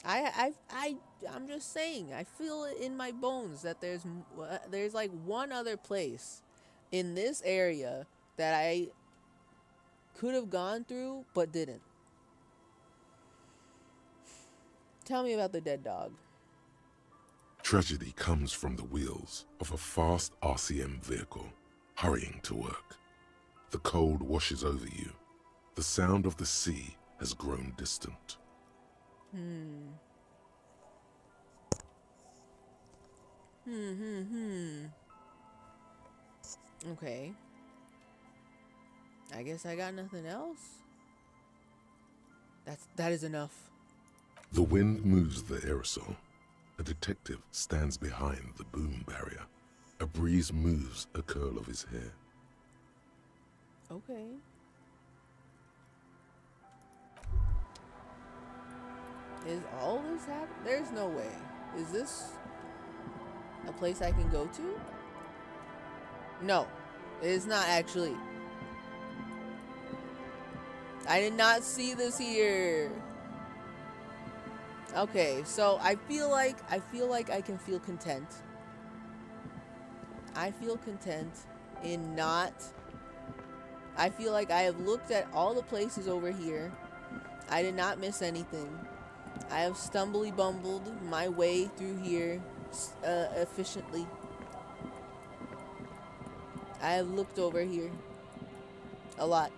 I'm just saying, I feel it in my bones that there's like one other place in this area that I could have gone through but didn't. Tell me about the dead dog. Tragedy comes from the wheels of a fast RCM vehicle hurrying to work. The cold washes over you. The sound of the sea has grown distant. Okay. I guess I got nothing else. That is enough. The wind moves the aerosol. A detective stands behind the boom barrier. A breeze moves a curl of his hair. Okay. Is all this happening? There's no way. Is this a place I can go to? No, it is not actually. I did not see this here. Okay, so I feel like I can feel content. I feel content in not. I feel like I have looked at all the places over here. I did not miss anything. I have stumbly bumbled my way through here efficiently. I have looked over here a lot.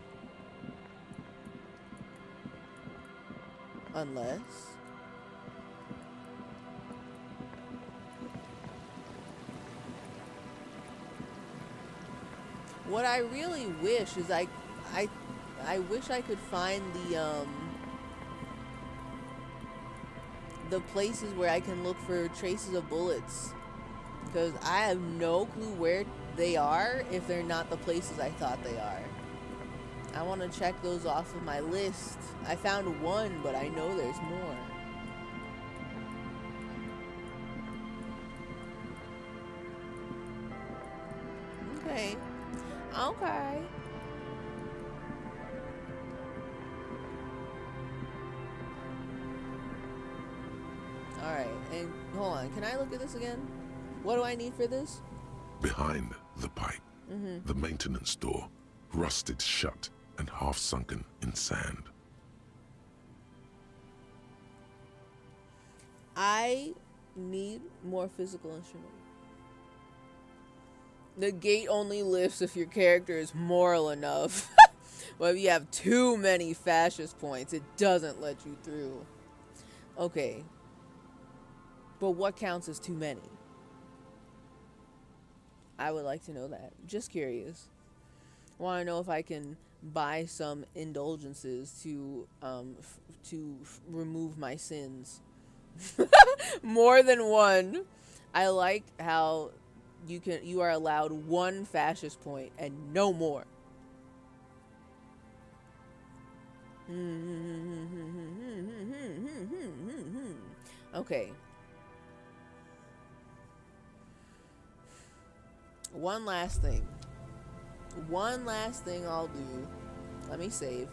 Unless... What I really wish is I wish I could find the places where I can look for traces of bullets, because I have no clue where they are if they're not the places I thought they are. I want to check those off of my list. I found one, but I know there's more. Okay. Okay. Alright, and hold on. Can I look at this again? What do I need for this? Behind the pipe, the maintenance door, rusted shut and half sunken in sand. I need more physical instrument. The gate only lifts if your character is moral enough. But if you have too many fascist points, it doesn't let you through. Okay. But what counts as too many? I would like to know that. Just curious. Want to know if I can buy some indulgences to remove my sins. More than one. I like how you are allowed one fascist point and no more. Okay. One last thing. One last thing I'll do. Let me save.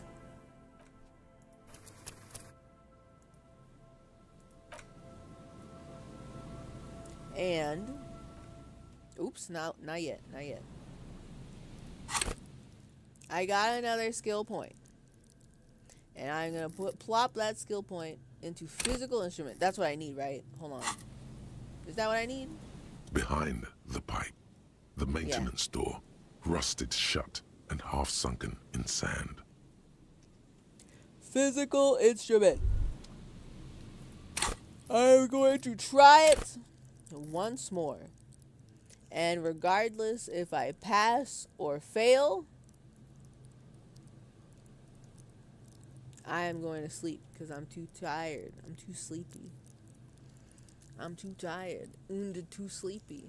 And oops, not yet. I got another skill point. And I'm gonna plop that skill point into physical instrument. That's what I need, right? Hold on. Is that what I need? Behind the pipe, the maintenance door, rusted shut and half sunken in sand. Physical instrument. I'm going to try it once more. And regardless if I pass or fail, I am going to sleep because I'm too tired. I'm too sleepy. I'm too tired. Und too sleepy.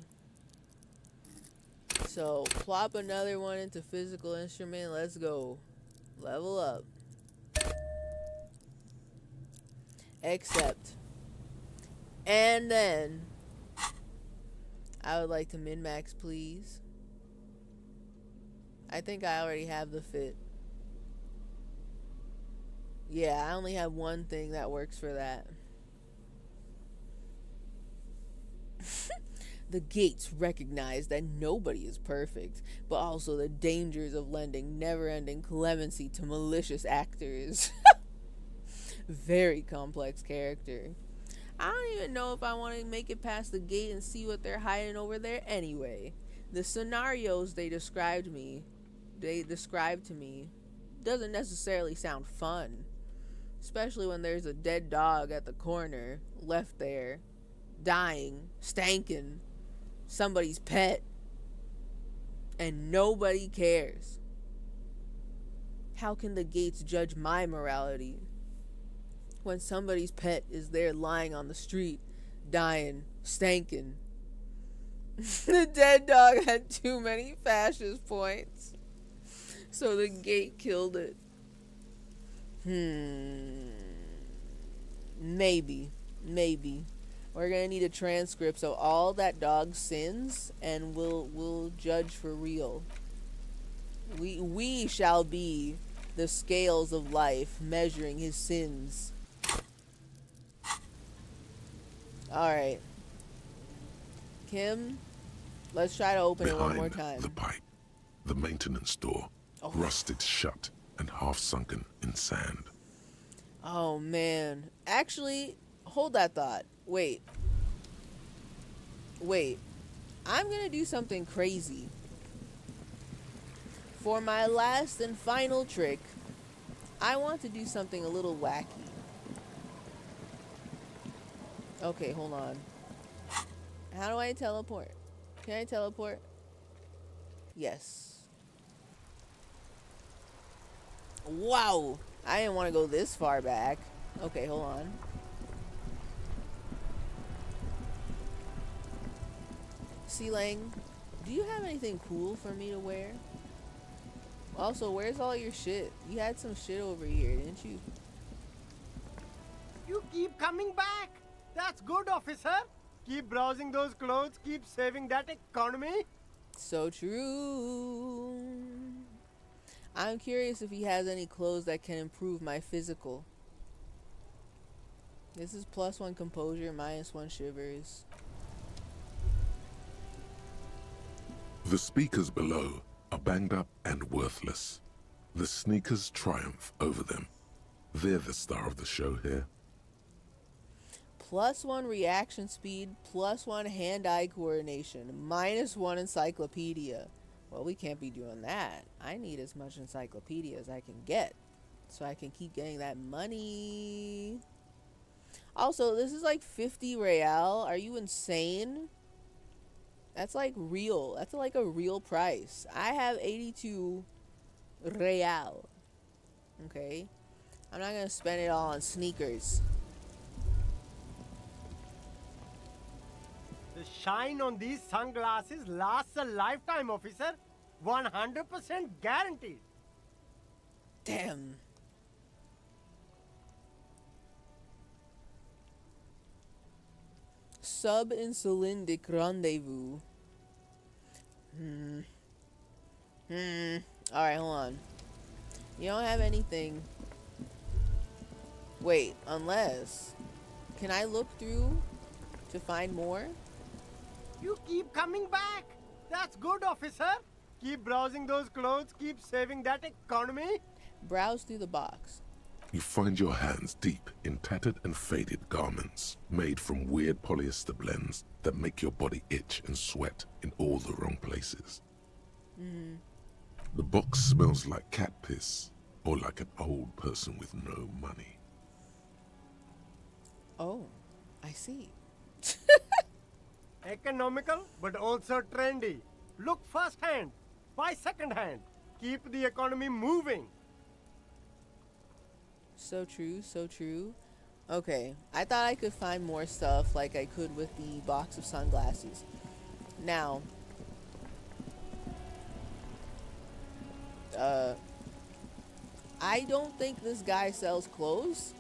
So, plop another one into physical instrument. Let's go. Level up. Accept. And then, I would like to min-max, please. I think I already have the fit. Yeah, I only have one thing that works for that. The gates recognize that nobody is perfect, but also the dangers of lending never-ending clemency to malicious actors. Very complex character. I don't even know if I want to make it past the gate and see what they're hiding over there anyway. The scenarios they described to me doesn't necessarily sound fun. Especially when there's a dead dog at the corner, left there, dying, stankin', somebody's pet, and nobody cares. How can the gates judge my morality? when somebody's pet is there lying on the street, dying, stankin'. The dead dog had too many fascist points, so the gate killed it. Maybe. We're gonna need a transcript so all that dog sins, and we'll judge for real. We shall be the scales of life measuring his sins. Alright. Kim, let's try to open it one more time. The pipe, the maintenance door, rusted shut and half sunken in sand. Oh man. Actually, hold that thought. Wait. I'm gonna do something crazy. For my last and final trick, I want to do something a little wacky. Okay, hold on. How do I teleport? Can I teleport? Yes. Wow! I didn't want to go this far back. Okay, hold on. C-Lang, do you have anything cool for me to wear? Also, where's all your shit? You had some shit over here, didn't you? You keep coming back. That's good, officer. Keep browsing those clothes. Keep saving that economy. So true. I'm curious if he has any clothes that can improve my physical. This is +1 composure, -1 shivers. The speakers below are banged up and worthless. The sneakers triumph over them. They're the star of the show here. +1 reaction speed, +1 hand-eye coordination, -1 encyclopedia. Well, we can't be doing that. I need as much encyclopedia as I can get, so I can keep getting that money. Also, this is like 50 real. Are you insane? That's like real. That's like a real price. I have 82 real. Okay? I'm not gonna spend it all on sneakers. The shine on these sunglasses lasts a lifetime, officer. 100% guaranteed. Damn. Sub-insulindic rendezvous. Alright, hold on. You don't have anything. Wait, unless... Can I look through to find more? You keep coming back. That's good, officer. Keep browsing those clothes. Keep saving that economy. Browse through the box. You find your hands deep in tattered and faded garments made from weird polyester blends that make your body itch and sweat in all the wrong places. The box smells like cat piss or like an old person with no money. Oh, I see. Economical, but also trendy. Look first hand, buy second hand. Keep the economy moving. So true, so true. Okay, I thought I could find more stuff like I could with the box of sunglasses. Now, I don't think this guy sells clothes.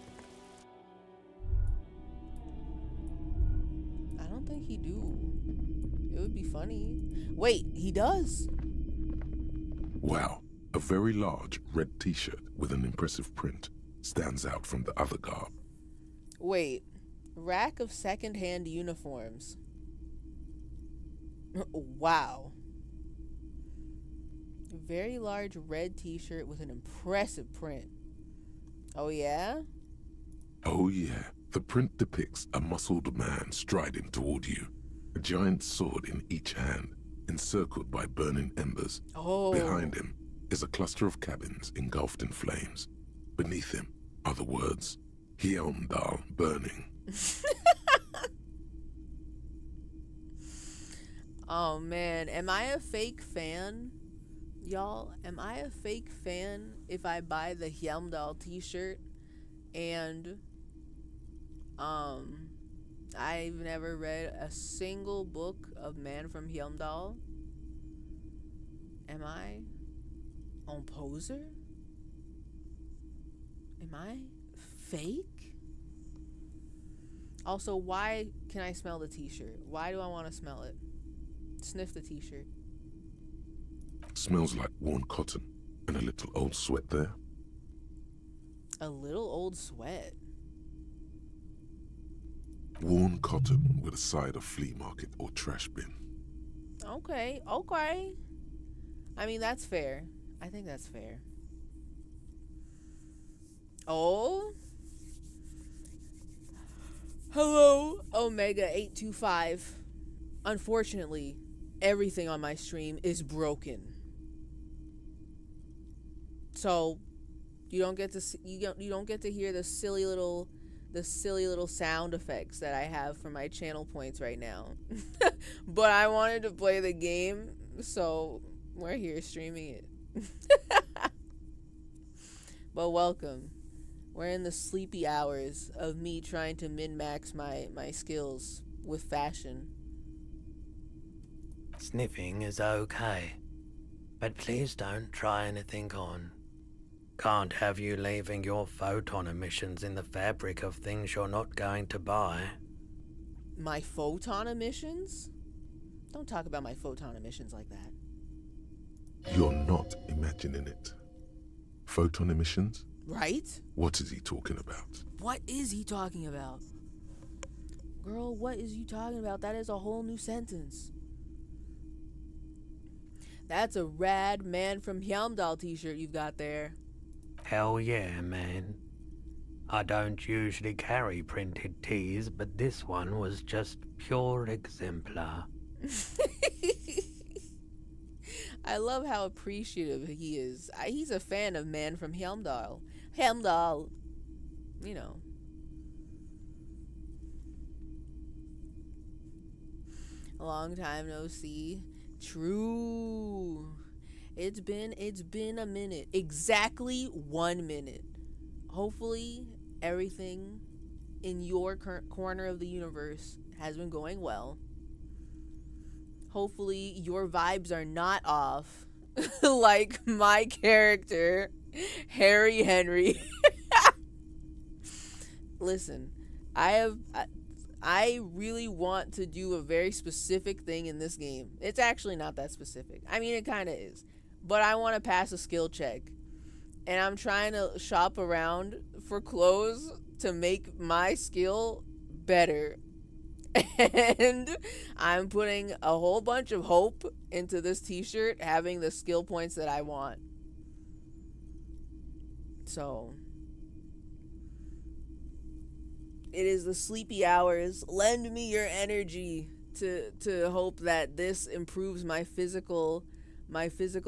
I don't think he do. It would be funny. Wait, he does. Wow, a very large red t-shirt with an impressive print stands out from the other garb. Wait, rack of second-hand uniforms. Wow. Very large red t-shirt with an impressive print. Oh yeah? Oh yeah, the print depicts a muscled man striding toward you, a giant sword in each hand, encircled by burning embers. Oh. Behind him is a cluster of cabins engulfed in flames. Beneath him are the words, Hjelmdal burning. Oh man, am I a fake fan? Y'all, am I a fake fan if I buy the Hjelmdal t-shirt and I've never read a single book of Man from Helmdall. Am I on Poser? Am I fake? Also, why can I smell the t-shirt? Why do I want to smell it? Sniff the t-shirt. Smells like worn cotton and a little old sweat there. A little old sweat. Worn cotton with a side of flea market or trash bin. Okay, okay. I mean, that's fair. I think that's fair. Oh. Hello, Omega825. Unfortunately, everything on my stream is broken. So, you don't get to see, you don't get to hear the silly little sound effects that I have for my channel points right now. But I wanted to play the game, so we're here streaming it. But welcome. We're in the sleepy hours of me trying to min-max my skills with fashion. Sniffing is okay, but please don't try anything on. Can't have you leaving your photon emissions in the fabric of things you're not going to buy. My photon emissions? Don't talk about my photon emissions like that. You're not imagining it. Photon emissions? Right? What is he talking about? What is he talking about? Girl, what is you talking about? That is a whole new sentence. That's a rad Man from Helmdall t-shirt you've got there. Hell yeah, man. I don't usually carry printed tees, but this one was just pure exemplar. I love how appreciative he is. He's a fan of Man from Helmdall. Helmdall. You know. A long time no see. True. It's been a minute. Exactly 1 minute. Hopefully everything in your corner of the universe has been going well. Hopefully your vibes are not off like my character, Harry Henry. Listen, I really want to do a very specific thing in this game. It's actually not that specific. I mean, it kind of is. But I want to pass a skill check. And I'm trying to shop around for clothes to make my skill better. And I'm putting a whole bunch of hope into this t-shirt having the skill points that I want. So it is the sleepy hours. Lend me your energy to hope that this improves my physical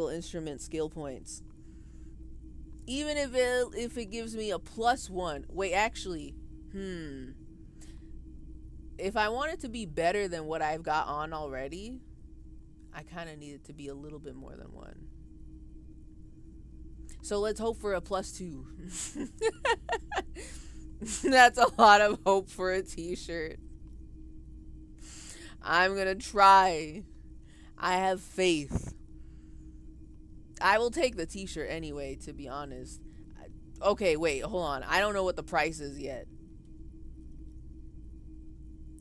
instrument skill points. Even if it gives me a +1. Wait, actually, if I want it to be better than what I've got on already, I kind of need it to be a little bit more than 1. So let's hope for a +2. That's a lot of hope for a t-shirt. I'm gonna try. I have faith. I will take the t-shirt anyway, to be honest. Okay, wait, hold on. I don't know what the price is yet.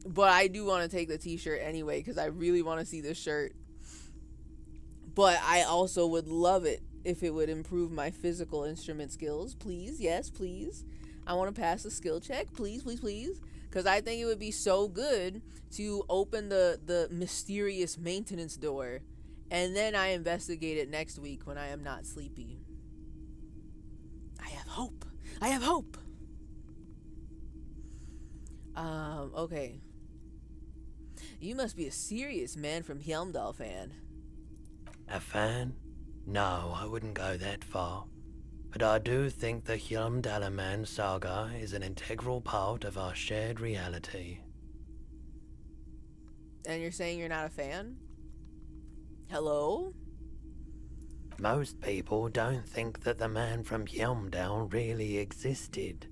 But I do want to take the t-shirt anyway because I really want to see this shirt. But I also would love it if it would improve my physical instrument skills. Please, yes, please. I want to pass the skill check. Please, please, please. Because I think it would be so good to open the mysterious maintenance door. And then I investigate it next week when I am not sleepy. I have hope. I have hope. Okay. You must be a serious Man from Helmdall fan. A fan? No, I wouldn't go that far. But I do think the Helmdallaman saga is an integral part of our shared reality. And you're saying you're not a fan? Hello? Most people don't think that the man from Helmdall really existed,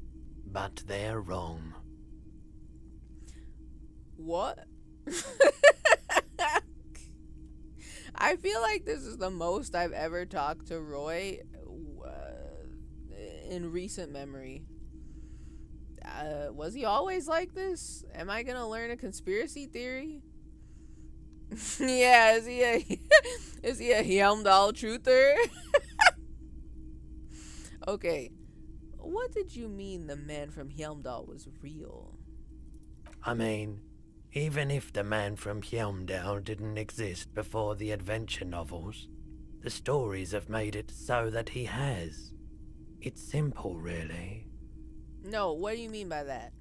but they're wrong. What? I feel like this is the most I've ever talked to Roy in recent memory. Was he always like this? Am I gonna learn a conspiracy theory? Yeah, is he a Helmdahl truther? Okay, what did you mean the man from Helmdahl was real? I mean, even if the man from Helmdahl didn't exist before the adventure novels, the stories have made it so that he has. It's simple, really. No, what do you mean by that?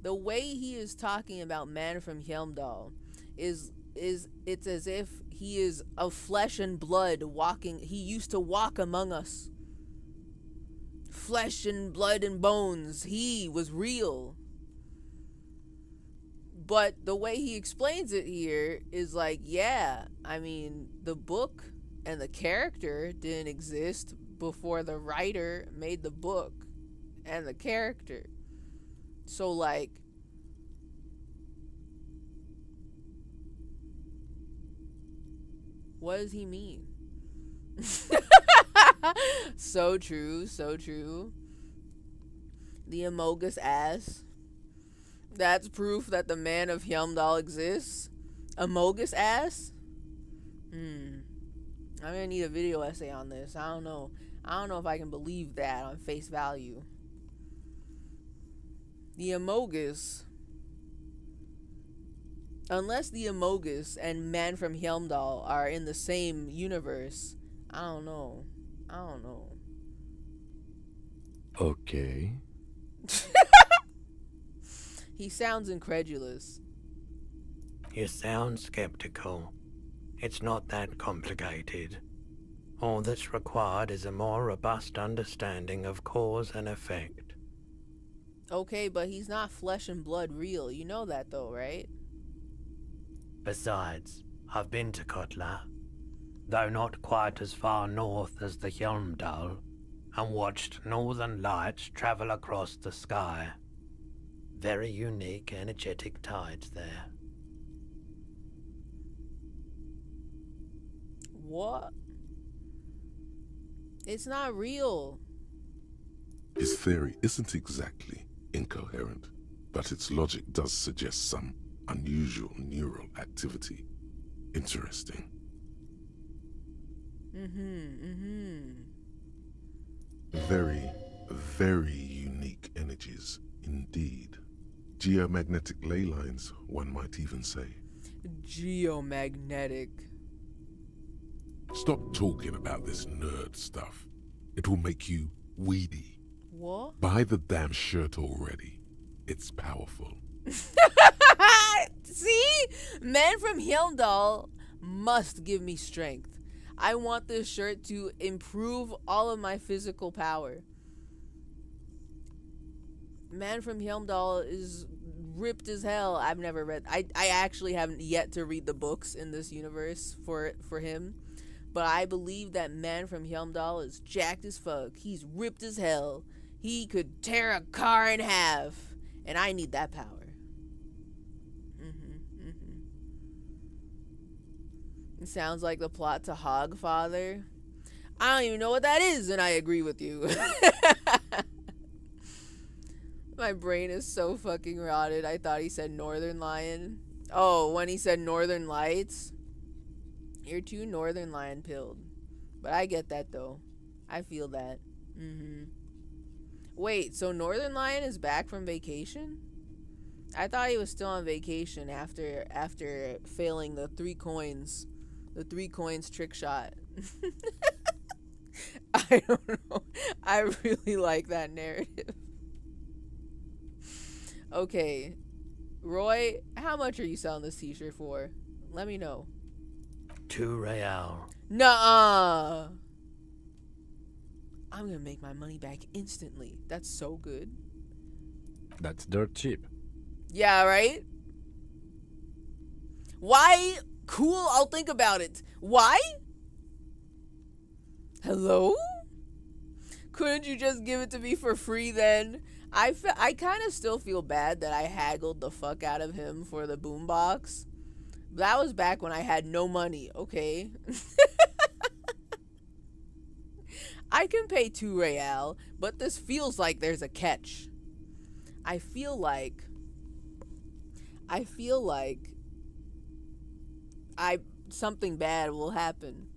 The way he is talking about man from Helmdahl is it's as if he is of flesh and blood walking. He used to walk among us. Flesh and blood and bones. He was real. But the way he explains it here is like, yeah, I mean, the book and the character didn't exist before the writer made the book and the character. So, like, what does he mean? So true, so true. The Amogus ass. That's proof that the man of Helmdahl exists. Amogus ass? I'm gonna need a video essay on this. I don't know if I can believe that on face value. The Amogus. Unless the Amogus and man from Helmdahl are in the same universe, I don't know. Okay. He sounds incredulous. You sound skeptical. It's not that complicated. All that's required is a more robust understanding of cause and effect. Okay, but he's not flesh and blood real. You know that though, right? Besides, I've been to Kotla, though not quite as far north as the Helmdahl, and watched northern lights travel across the sky. Very unique, energetic tides there. What? It's not real. His theory isn't exactly incoherent, but its logic does suggest some unusual neural activity. Interesting. Very, very unique energies indeed. Geomagnetic ley lines, one might even say. Geomagnetic. Stop talking about this nerd stuff. It will make you weedy. What? Buy the damn shirt already. It's powerful. See? Man from Helmdahl must give me strength. I want this shirt to improve all of my physical power. Man from Helmdahl is ripped as hell. I've never read. I actually haven't yet to read the books in this universe for him. But I believe that Man from Helmdahl is jacked as fuck. He's ripped as hell. He could tear a car in half. And I need that power. It sounds like the plot to Hogfather. I don't even know what that is, and I agree with you. My brain is so fucking rotted. I thought he said Northern Lion. Oh, when he said Northern Lights. You're too Northern Lion pilled. But I get that, though. I feel that. Wait, so Northern Lion is back from vacation? I thought he was still on vacation after failing the 3 coins. The 3 coins trick shot. I don't know. I really like that narrative. Okay. Roy, how much are you selling this t-shirt for? Let me know. 2 real. Nuh-uh. I'm gonna make my money back instantly. That's so good. That's dirt cheap. Yeah, right? Why? Cool, I'll think about it. Why? Hello? Couldn't you just give it to me for free then? I kind of still feel bad that I haggled the fuck out of him for the boombox. That was back when I had no money, okay? I can pay 2 real, but this feels like there's a catch. I feel like something bad will happen.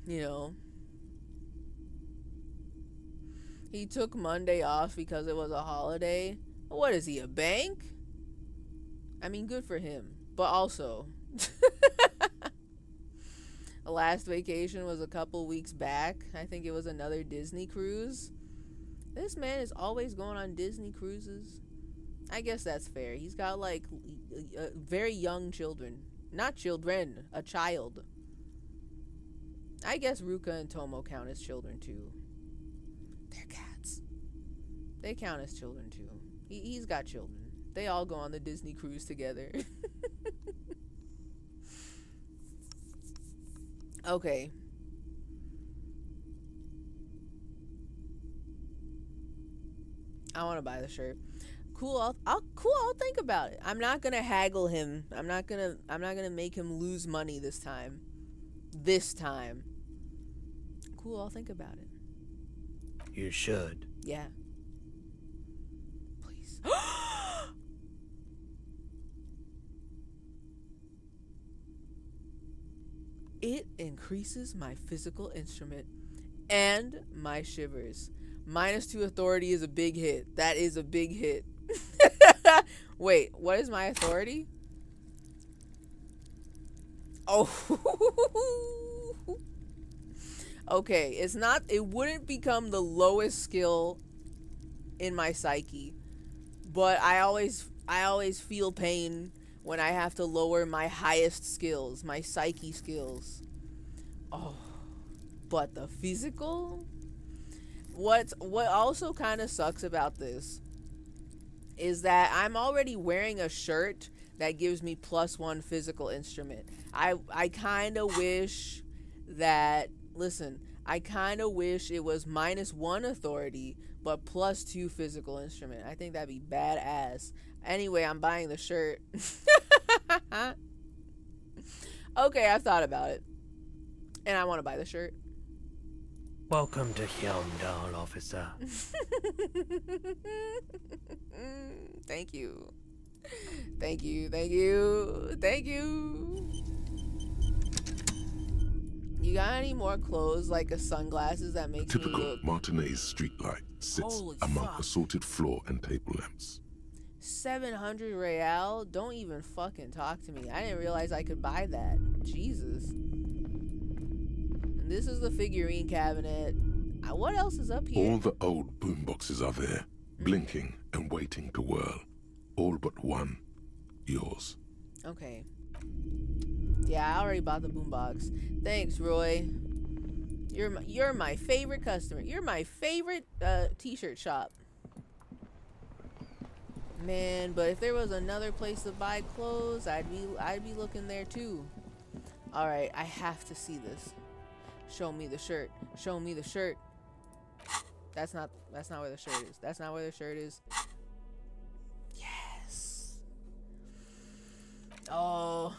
You know. He took Monday off because it was a holiday. What is he, a bank? I mean, good for him. But also, the last vacation was a couple weeks back. I think it was another Disney cruise. This man is always going on Disney cruises. I guess that's fair. He's got, like, very young children. Not children, a child. I guess Ruka and Tomo count as children, too. They're cats. They count as children, too. He's got children. They all go on the Disney cruise together. Okay. I want to buy the shirt. Cool. I'll think about it. I'm not gonna haggle him. I'm not gonna make him lose money this time. Cool. I'll think about it. You should. Yeah. Please. It increases my physical instrument and my shivers. -2 authority is a big hit. That is a big hit. Wait, what is my authority? Oh. Okay, it wouldn't become the lowest skill in my psyche. But I always feel pain when I have to lower my highest skills, my psyche skills. Oh. But the physical? What also kind of sucks about this is that I'm already wearing a shirt that gives me +1 physical instrument. I kind of wish that, listen, I kind of wish it was -1 authority but +2 physical instrument. I think that'd be badass. Anyway, I'm buying the shirt. Okay, I've thought about it. And I want to buy the shirt. Welcome to Helmdall, officer. Thank you. Thank you, thank you, thank you. You got any more clothes, like a sunglasses that makes Typical me look... Martinez streetlight sits Holy among fuck. assorted floor and table lamps. 700 real? Don't even fucking talk to me. I didn't realize I could buy that. Jesus. And this is the figurine cabinet. What else is up here? All the old boomboxes are there, blinking and waiting to whirl. All but one. Yours. Okay. Yeah, I already bought the boombox. Thanks, Roy. You're my favorite customer. You're my favorite t-shirt shop. Man, but if there was another place to buy clothes, I'd be looking there too. All right, I have to see this. Show me the shirt. Show me the shirt. That's not where the shirt is. That's not where the shirt is. Yes. Oh.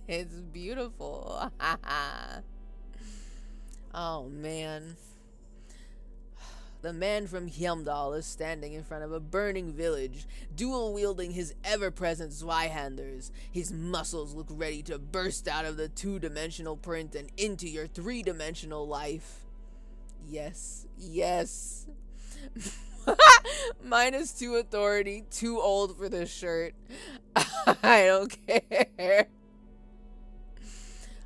It's beautiful. Oh man. The man from Helmdall is standing in front of a burning village, dual-wielding his ever-present Zweihanders. His muscles look ready to burst out of the 2-dimensional print and into your 3-dimensional life. Yes, yes. -2 authority, too old for this shirt. I don't care.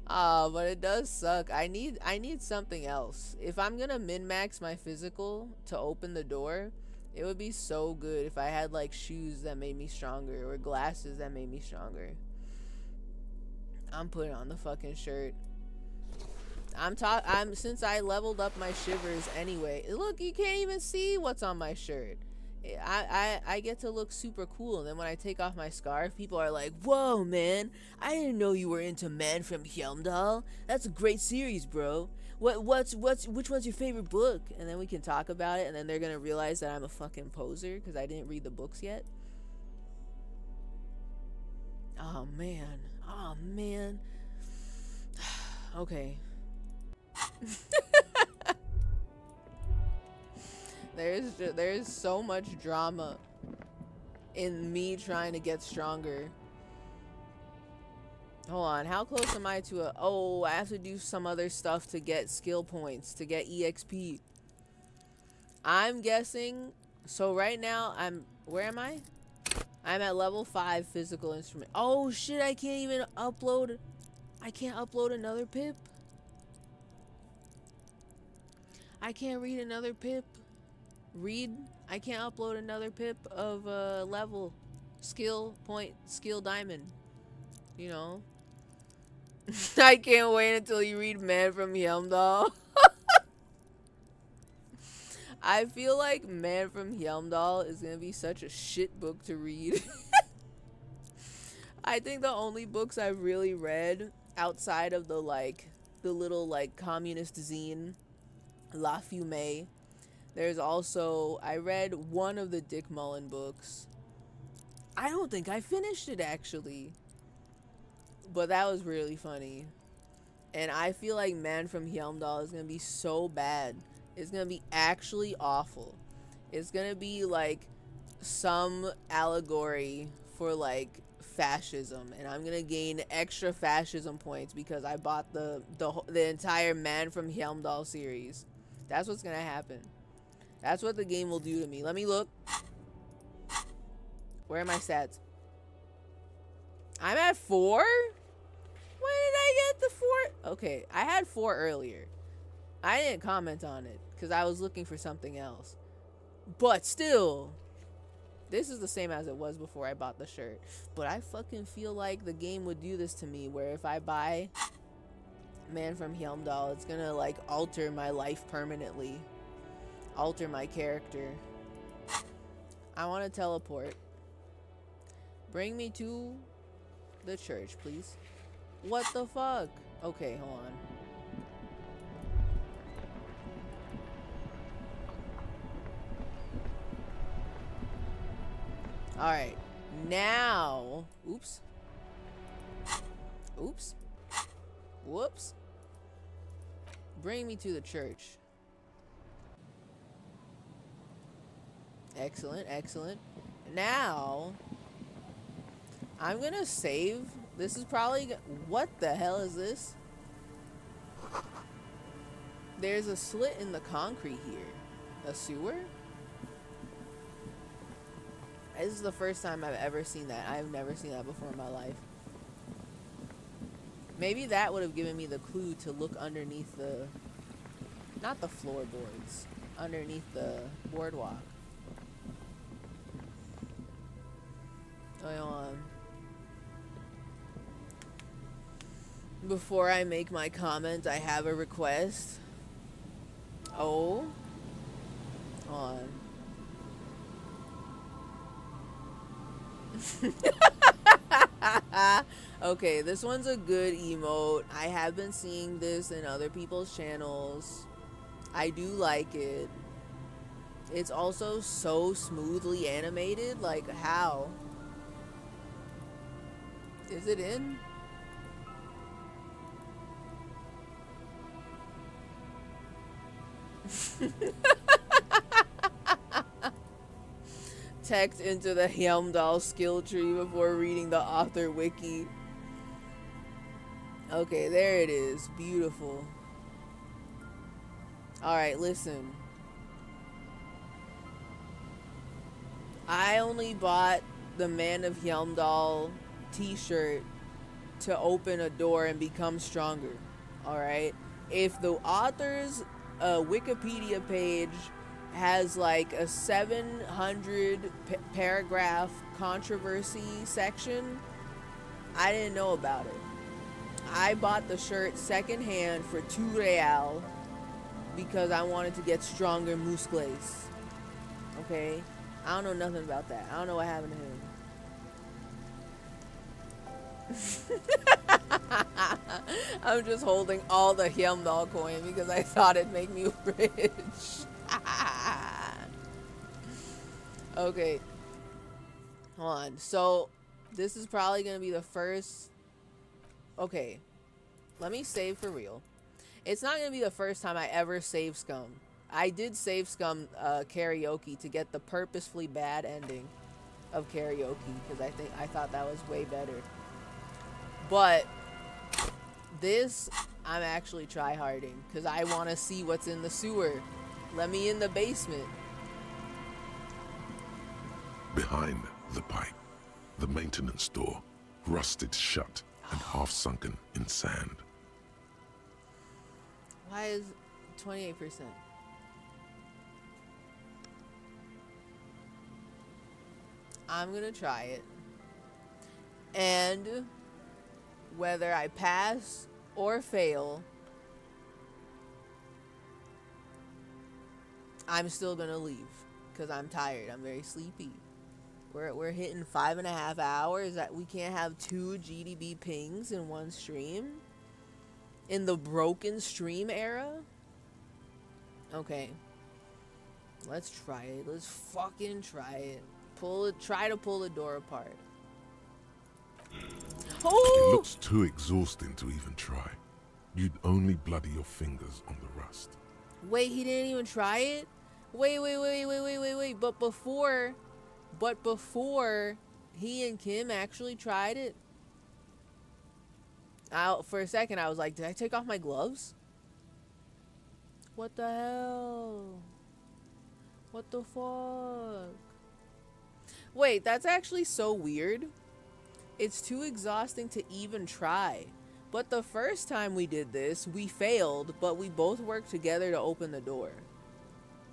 But it does suck. I need something else. If I'm gonna min-max my physical to open the door, it would be so good if I had like shoes that made me stronger or glasses that made me stronger. I'm putting on the fucking shirt. Since I leveled up my shivers anyway. Look, you can't even see what's on my shirt. I get to look super cool, and then when I take off my scarf, people are like, "Whoa, man! I didn't know you were into Man from Helmdall. That's a great series, bro. Which one's your favorite book?" And then we can talk about it, and then they're gonna realize that I'm a fucking poser because I didn't read the books yet. Oh man. Oh man. Okay. There's so much drama in me trying to get stronger. Hold on, how close am I to a... Oh, I have to do some other stuff to get skill points, to get EXP. I'm guessing... So right now, Where am I? I'm at level 5 physical instrument. Oh shit, I can't even upload... I can't upload another pip? I can't read another pip? I can't upload another pip of level, skill point, skill diamond. You know? I can't wait until you read Man from Helmdall. I feel like Man from Helmdall is gonna be such a shit book to read. I think the only books I've really read outside of the little like communist zine, La Fumée. There's also, I read one of the Dick Mullen books. I don't think I finished it actually. But that was really funny. And I feel like Man from Helmdall is going to be so bad. It's going to be actually awful. It's going to be like some allegory for like fascism. And I'm going to gain extra fascism points because I bought the entire Man from Helmdall series. That's what's going to happen. That's what the game will do to me. Let me look. Where are my stats? I'm at 4? When did I get the 4? Okay, I had 4 earlier. I didn't comment on it because I was looking for something else. But still, this is the same as it was before I bought the shirt. But I fucking feel like the game would do this to me where if I buy Man from Helmdall, it's gonna like alter my life permanently. Alter my character. I want to teleport. Bring me to the church, please. What the fuck? Okay, hold on. Alright. Now. Oops. Oops. Whoops. Bring me to the church. Excellent, excellent. Now, I'm gonna save. This is probably... What the hell is this? There's a slit in the concrete here. A sewer? This is the first time I've ever seen that. I've never seen that before in my life. Maybe that would have given me the clue to look underneath the... Not the floorboards. Underneath the boardwalk. Hold on. Before I make my comment, I have a request. Oh. Hold on. Okay, this one's a good emote. I have been seeing this in other people's channels. I do like it. It's also so smoothly animated. Like, how? Is it in? Text into the Helmdall skill tree before reading the author wiki. Okay, there it is. Beautiful. Alright, listen. I only bought the Man of Helmdall t-shirt to open a door and become stronger. Alright? If the author's Wikipedia page has like a 700 paragraph controversy section, I didn't know about it. I bought the shirt secondhand for 2 real because I wanted to get stronger muscles. Okay? I don't know nothing about that. I don't know what happened to him. I'm just holding all the Hyemdall coin because I thought it'd make me rich. Okay. Hold on. So, this is probably going to be the first... Okay. Let me save for real. It's not going to be the first time I ever save scum. I did save scum karaoke to get the purposefully bad ending of karaoke because I thought that was way better. But this, I'm actually tryharding because I want to see what's in the sewer. Let me in the basement. Behind the pipe, the maintenance door, rusted shut and half sunken in sand. Why is 28%? I'm gonna try it. And whether I pass or fail, I'm still gonna leave because I'm tired. I'm very sleepy. We're hitting 5.5 hours. That we can't have 2 GDB pings in one stream in the broken stream era. Okay, let's try it. Let's fucking try it. Try to pull the door apart. Oh! It looks too exhausting to even try. You'd only bloody your fingers on the rust. Wait, he didn't even try it? Wait. But before he and Kim actually tried it, for a second I was like, did I take off my gloves? What the hell? What the fuck? Wait, that's actually so weird. It's too exhausting to even try. But the first time we did this, we failed, but we both worked together to open the door.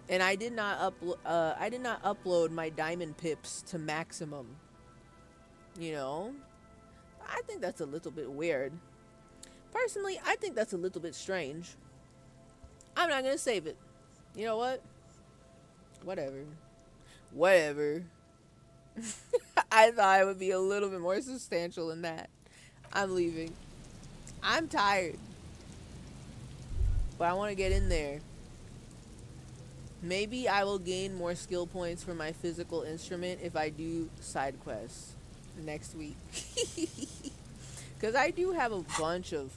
And I did not upload my diamond pips to maximum. You know? I think that's a little bit weird. Personally, I think that's a little bit strange. I'm not gonna save it. You know what? Whatever. I thought it would be a little bit more substantial than that. I'm leaving. I'm tired. But I want to get in there. Maybe I will gain more skill points for my physical instrument if I do side quests next week. Because I do have a bunch of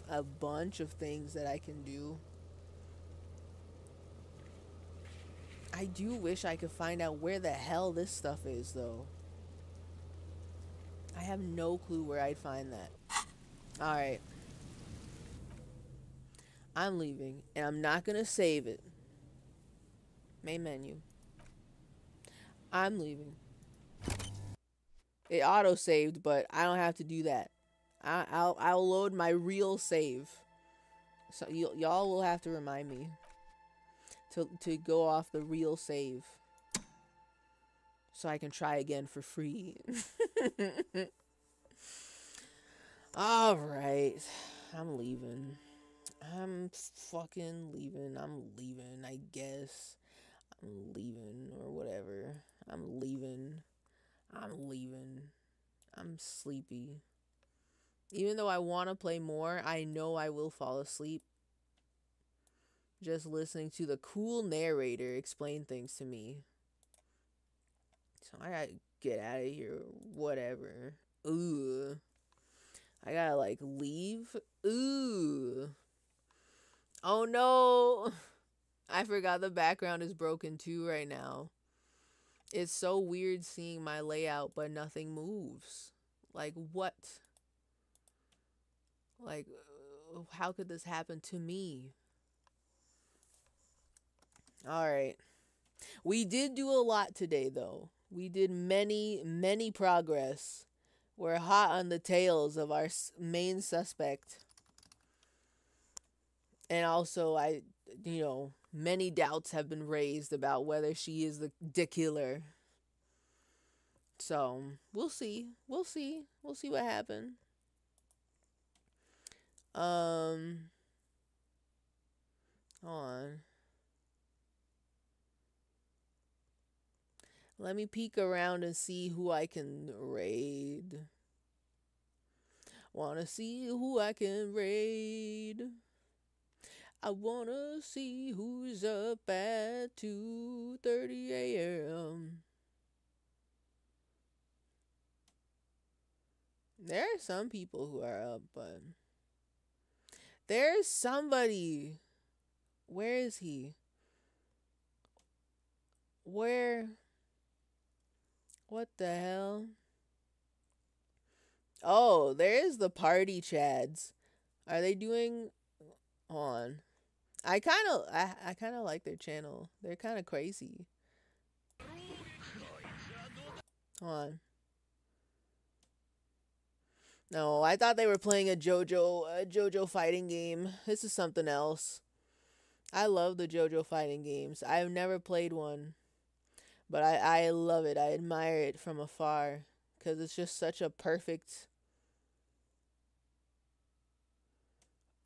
things that I can do. I do wish I could find out where the hell this stuff is, though. I have no clue where I'd find that. Alright. I'm leaving, and I'm not going to save it. Main menu. I'm leaving. It auto-saved, but I don't have to do that. I'll load my real save. So y'all will have to remind me to go off the real save. So I can try again for free. Alright. I'm leaving. I'm fucking leaving. I'm leaving, I guess. I'm leaving or whatever. I'm leaving. I'm sleepy. Even though I want to play more, I know I will fall asleep. Just listening to the cool narrator explain things to me. So I gotta get out of here. Whatever. Ooh. I gotta like leave. Ooh. Oh no. I forgot the background is broken too right now. It's so weird seeing my layout but nothing moves. Like what? Like how could this happen to me? Alright. We did do a lot today though. We did many progress. We're hot on the tails of our main suspect. And also, many doubts have been raised about whether she is the killer. So, we'll see. We'll see what happens. Hold on. Let me peek around and see who I can raid. Wanna see who I can raid. I wanna see who's up at 2:30 a.m. There are some people who are up, but there's somebody. Where is he? Where? What the hell? Oh, there is the party chads. Are they doing on? I kind of like their channel. They're kind of crazy. Hold on. No, I thought they were playing a JoJo fighting game. This is something else. I love the JoJo fighting games. I've never played one, but I love it. I admire it from afar because it's just such a perfect,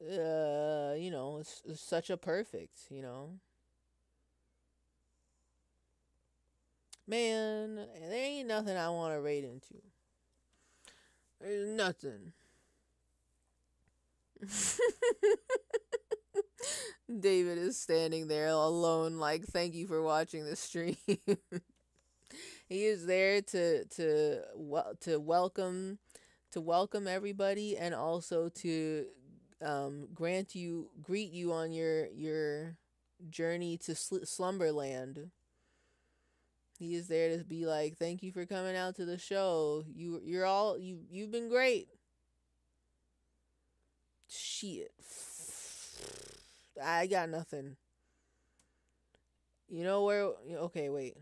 you know, it's such a perfect, you know. Man, there ain't nothing I want to raid into. There's nothing. David is standing there alone like, thank you for watching the stream. He is there to welcome everybody, and also to greet you on your journey to Slumberland. He is there to be like, thank you for coming out to the show. You've been great. Shit. I got nothing. You know where? Okay, wait.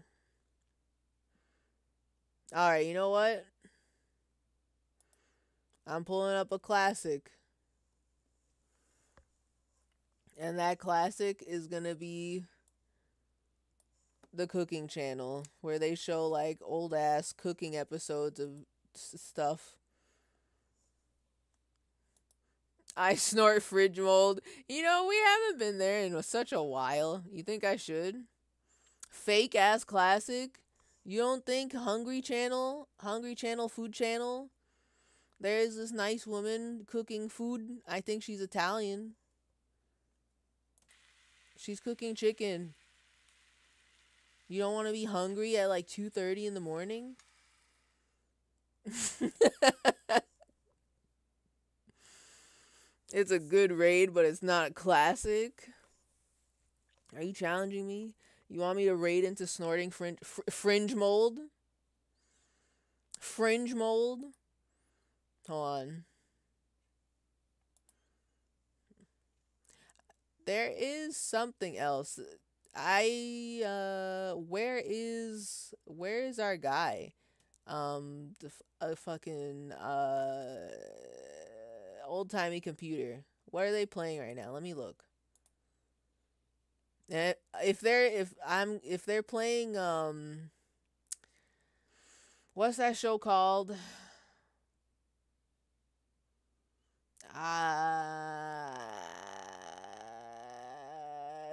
Alright, you know what? I'm pulling up a classic. And that classic is gonna be the cooking channel, where they show like old ass cooking episodes of stuff. I snort fridge mold. You know, we haven't been there in such a while. You think I should? Fake ass classic. You don't think Hungry Channel, Food Channel? There's this nice woman cooking food. I think she's Italian. She's cooking chicken. You don't want to be hungry at like 2:30 in the morning? It's a good raid, but it's not classic. Are you challenging me? You want me to raid into snorting fringe mold? Fringe mold? Hold on. There is something else. Where is our guy? Fucking old-timey computer. What are they playing right now? Let me look. If they're playing what's that show called?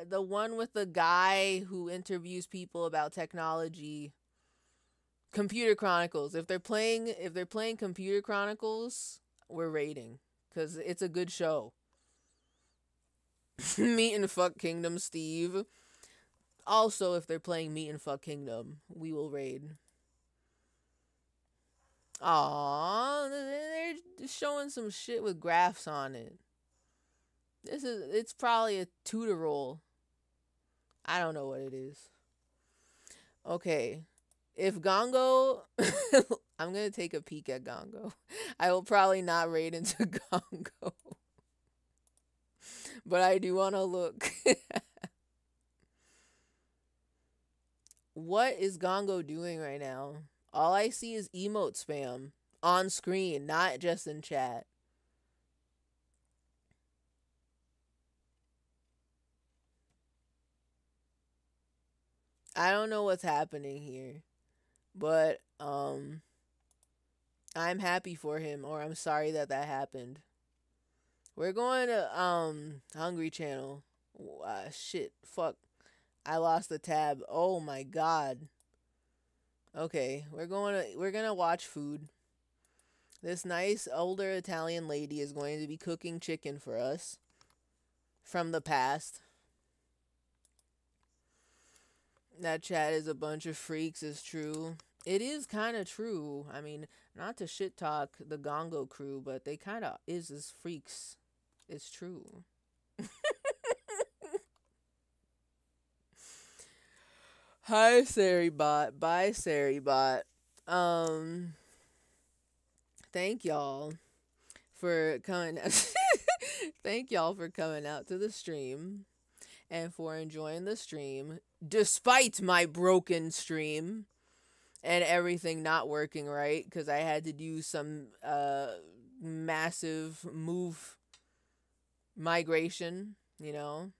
The one with the guy who interviews people about technology. Computer Chronicles. If they're playing Computer Chronicles, we're raiding, cuz it's a good show. Meat and Fuck Kingdom, Steve. Also, if they're playing Meat and Fuck Kingdom, we will raid. Aww, they're showing some shit with graphs on it. It's probably a tutor roll. I don't know what it is. Okay. If Gongo, I'm going to take a peek at Gongo. I will probably not raid into Gongo. But I do want to look. What is Gongo doing right now? All I see is emote spam on screen, not just in chat. I don't know what's happening here, but I'm happy for him, or I'm sorry that happened. We're going to Hungry Channel. Shit, fuck. I lost the tab. Oh my god. Okay, we're gonna watch food. This nice older Italian lady is going to be cooking chicken for us from the past. That chat is a bunch of freaks is true. It is kind of true. I mean, not to shit talk the Gongo crew, but they kind of is as freaks. It's true. Hi, Saribot. Bye, Saribot. Thank y'all for coming. Thank y'all for coming out to the stream and for enjoying the stream despite my broken stream and everything not working right because I had to do some massive move migration, you know.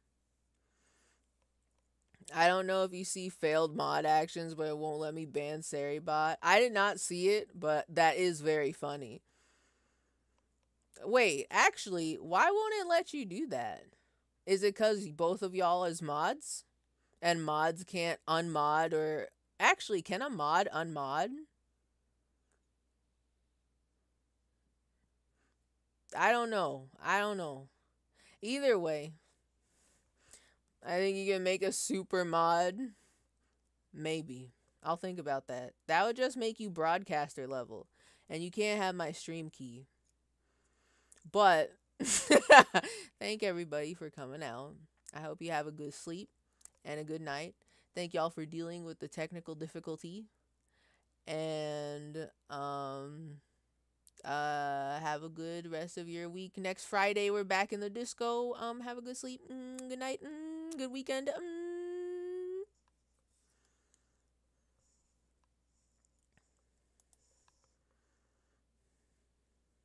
I don't know if you see failed mod actions, but it won't let me ban Saribot. I did not see it, but that is very funny. Wait, actually, why won't it let you do that? Is it because both of y'all is mods? And mods can't unmod or... Actually, can a mod unmod? I don't know. Either way, I think you can make a super mod. Maybe. I'll think about that. That would just make you broadcaster level. And you can't have my stream key. But thank everybody for coming out. I hope you have a good sleep and a good night. Thank y'all for dealing with the technical difficulty. And have a good rest of your week. Next Friday we're back in the disco. Have a good sleep. Good night. Good weekend.